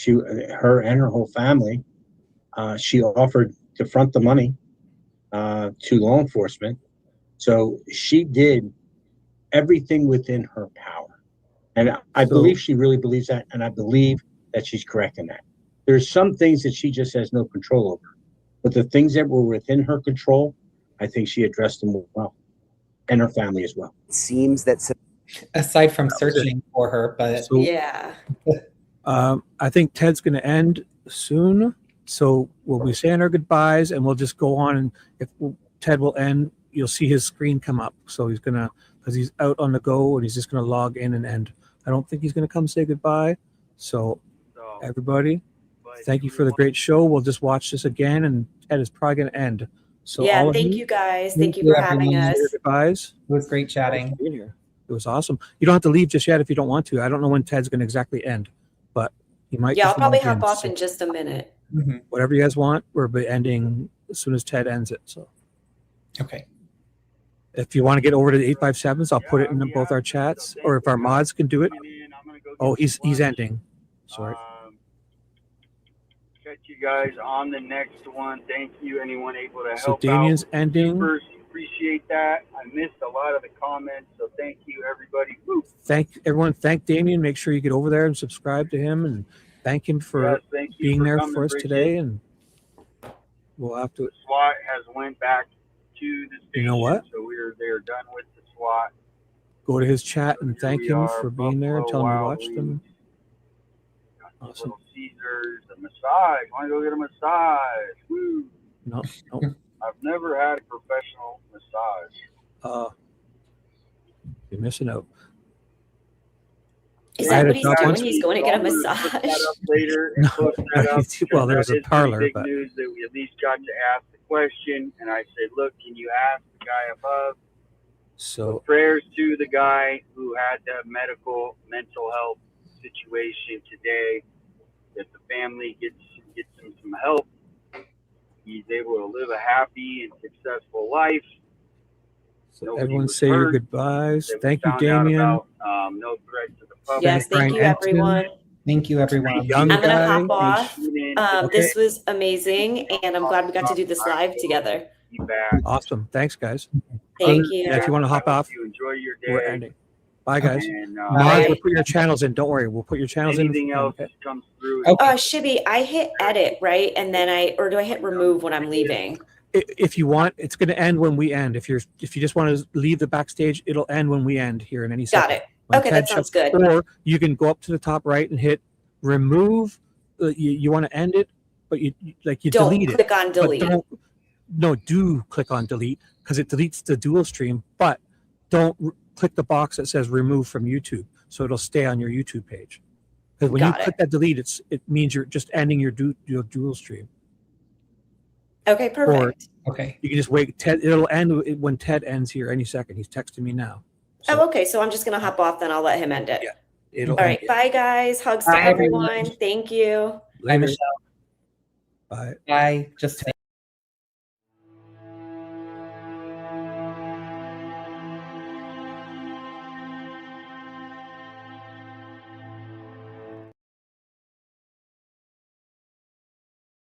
Speaker 7: Her and her whole family. She offered to front the money to law enforcement. So she did everything within her power. And I believe she really believes that, and I believe that she's correct in that. There's some things that she just has no control over. But the things that were within her control, I think she addressed them well. And her family as well.
Speaker 1: It seems that
Speaker 9: aside from searching for her, but
Speaker 8: yeah.
Speaker 2: I think Ted's going to end soon. So we'll be saying our goodbyes, and we'll just go on. And if Ted will end, you'll see his screen come up. So he's going to, because he's out on the go, and he's just going to log in and end. I don't think he's going to come say goodbye. So everybody, thank you for the great show. We'll just watch this again, and Ted is probably going to end. So
Speaker 8: Yeah,
Speaker 2: all of
Speaker 8: thank you guys. Thank you for having
Speaker 9: everyone.
Speaker 8: us.
Speaker 2: Say your goodbyes.
Speaker 9: It was great chatting.
Speaker 2: Being here. It was awesome. You don't have to leave just yet if you don't want to. I don't know when Ted's going to exactly end, but he might.
Speaker 8: Yeah, I'll
Speaker 2: just
Speaker 8: probably
Speaker 2: log
Speaker 8: hop
Speaker 2: in.
Speaker 8: off
Speaker 2: So
Speaker 8: in just a minute.
Speaker 2: whatever you guys want, we'll be ending as soon as Ted ends it. So
Speaker 9: okay.
Speaker 2: If you want to get over to the 857s, I'll put it in both our chats, or if our mods can do it. Oh, he's ending. Sorry.
Speaker 18: Catch you guys on the next one. Thank you, anyone able to
Speaker 2: So
Speaker 18: help
Speaker 2: Damien's
Speaker 18: out.
Speaker 2: ending.
Speaker 18: Super appreciate that. I missed a lot of the comments, so thank you, everybody. Woo.
Speaker 2: Thank everyone. Thank Damien. Make sure you get over there and subscribe to him, and thank him for
Speaker 18: Yes, thank you
Speaker 2: being
Speaker 18: for
Speaker 2: there
Speaker 18: coming,
Speaker 2: for us
Speaker 18: Bridget.
Speaker 2: today. And we'll have to.
Speaker 18: SWAT has went back to the station,
Speaker 2: You know what?
Speaker 18: so they're done with the SWAT.
Speaker 2: go to his chat and
Speaker 18: Here
Speaker 2: thank
Speaker 18: we
Speaker 2: him
Speaker 18: are,
Speaker 2: for being there,
Speaker 18: Buffalo
Speaker 2: tell him you
Speaker 18: Wild
Speaker 2: watched
Speaker 18: Wings.
Speaker 2: them.
Speaker 18: Got the
Speaker 2: Awesome.
Speaker 18: Little Caesars, a massage. Want to go get a massage? Woo.
Speaker 2: No.
Speaker 18: I've never had a professional massage.
Speaker 2: You're missing out.
Speaker 8: Is
Speaker 2: I
Speaker 8: that
Speaker 2: had
Speaker 8: what
Speaker 2: a
Speaker 8: he's
Speaker 2: job
Speaker 8: doing?
Speaker 2: once-
Speaker 8: He's going to get a
Speaker 18: I'm gonna put
Speaker 8: massage.
Speaker 18: that up later and post that up.
Speaker 2: Well, there's
Speaker 18: That
Speaker 2: a
Speaker 18: is
Speaker 2: parlor,
Speaker 18: pretty big
Speaker 2: but
Speaker 18: news that we at least got to ask the question. And I said, look, can you ask the guy above?
Speaker 2: so
Speaker 18: Prayers to the guy who had the mental health situation today, that the family gets him some help. He's able to live a happy and successful life. Nobody
Speaker 2: everyone
Speaker 18: was
Speaker 2: say your
Speaker 18: hurt.
Speaker 2: goodbyes.
Speaker 18: That we
Speaker 2: Thank you,
Speaker 18: found out
Speaker 2: Damien.
Speaker 18: about, no threat to the public.
Speaker 8: Yes, thank you, everyone.
Speaker 9: Thank you, everyone.
Speaker 2: Young
Speaker 8: I'm gonna
Speaker 2: guy.
Speaker 8: hop off.
Speaker 2: Okay.
Speaker 8: This was amazing, and I'm glad we got to do this live together.
Speaker 2: Awesome. Thanks, guys.
Speaker 8: Thank you.
Speaker 2: Yeah, if you want to hop off,
Speaker 18: You enjoy your
Speaker 2: we're
Speaker 18: day.
Speaker 2: ending. Bye, guys.
Speaker 18: And,
Speaker 2: Mods, we'll put your channels in. Don't worry. We'll put your channels
Speaker 18: anything
Speaker 2: in.
Speaker 18: else
Speaker 2: Okay.
Speaker 18: comes through.
Speaker 8: Shibby, I hit edit, right? And then do I hit remove when I'm leaving?
Speaker 2: If you want, it's going to end when we end. If you just want to leave the backstage, it'll end when we end here in any second.
Speaker 8: Got it.
Speaker 2: When
Speaker 8: Okay,
Speaker 2: Ted
Speaker 8: that sounds
Speaker 2: shuts-
Speaker 8: good.
Speaker 2: Or you can go up to the top right and hit remove. You want to end it, but you
Speaker 8: Don't
Speaker 2: delete
Speaker 8: click
Speaker 2: it.
Speaker 8: on delete.
Speaker 2: Do click on delete because it deletes the dual stream, but don't click the box that says remove from YouTube, so it'll stay on your YouTube page. Because when you
Speaker 8: Got it.
Speaker 2: click that delete, it means you're just ending your dual stream.
Speaker 8: Okay, perfect.
Speaker 9: Okay.
Speaker 2: You can just wait. Ted, it'll end when Ted ends here any second. He's texting me now.
Speaker 8: Oh, okay. So I'm just gonna hop off, then I'll let him end it.
Speaker 2: Yeah. It'll
Speaker 8: All right.
Speaker 2: end.
Speaker 8: Bye, guys. Hugs
Speaker 9: Bye,
Speaker 8: to everyone.
Speaker 9: everyone.
Speaker 8: Thank you.
Speaker 9: Bye, Michelle.
Speaker 2: Bye.
Speaker 9: Bye. Just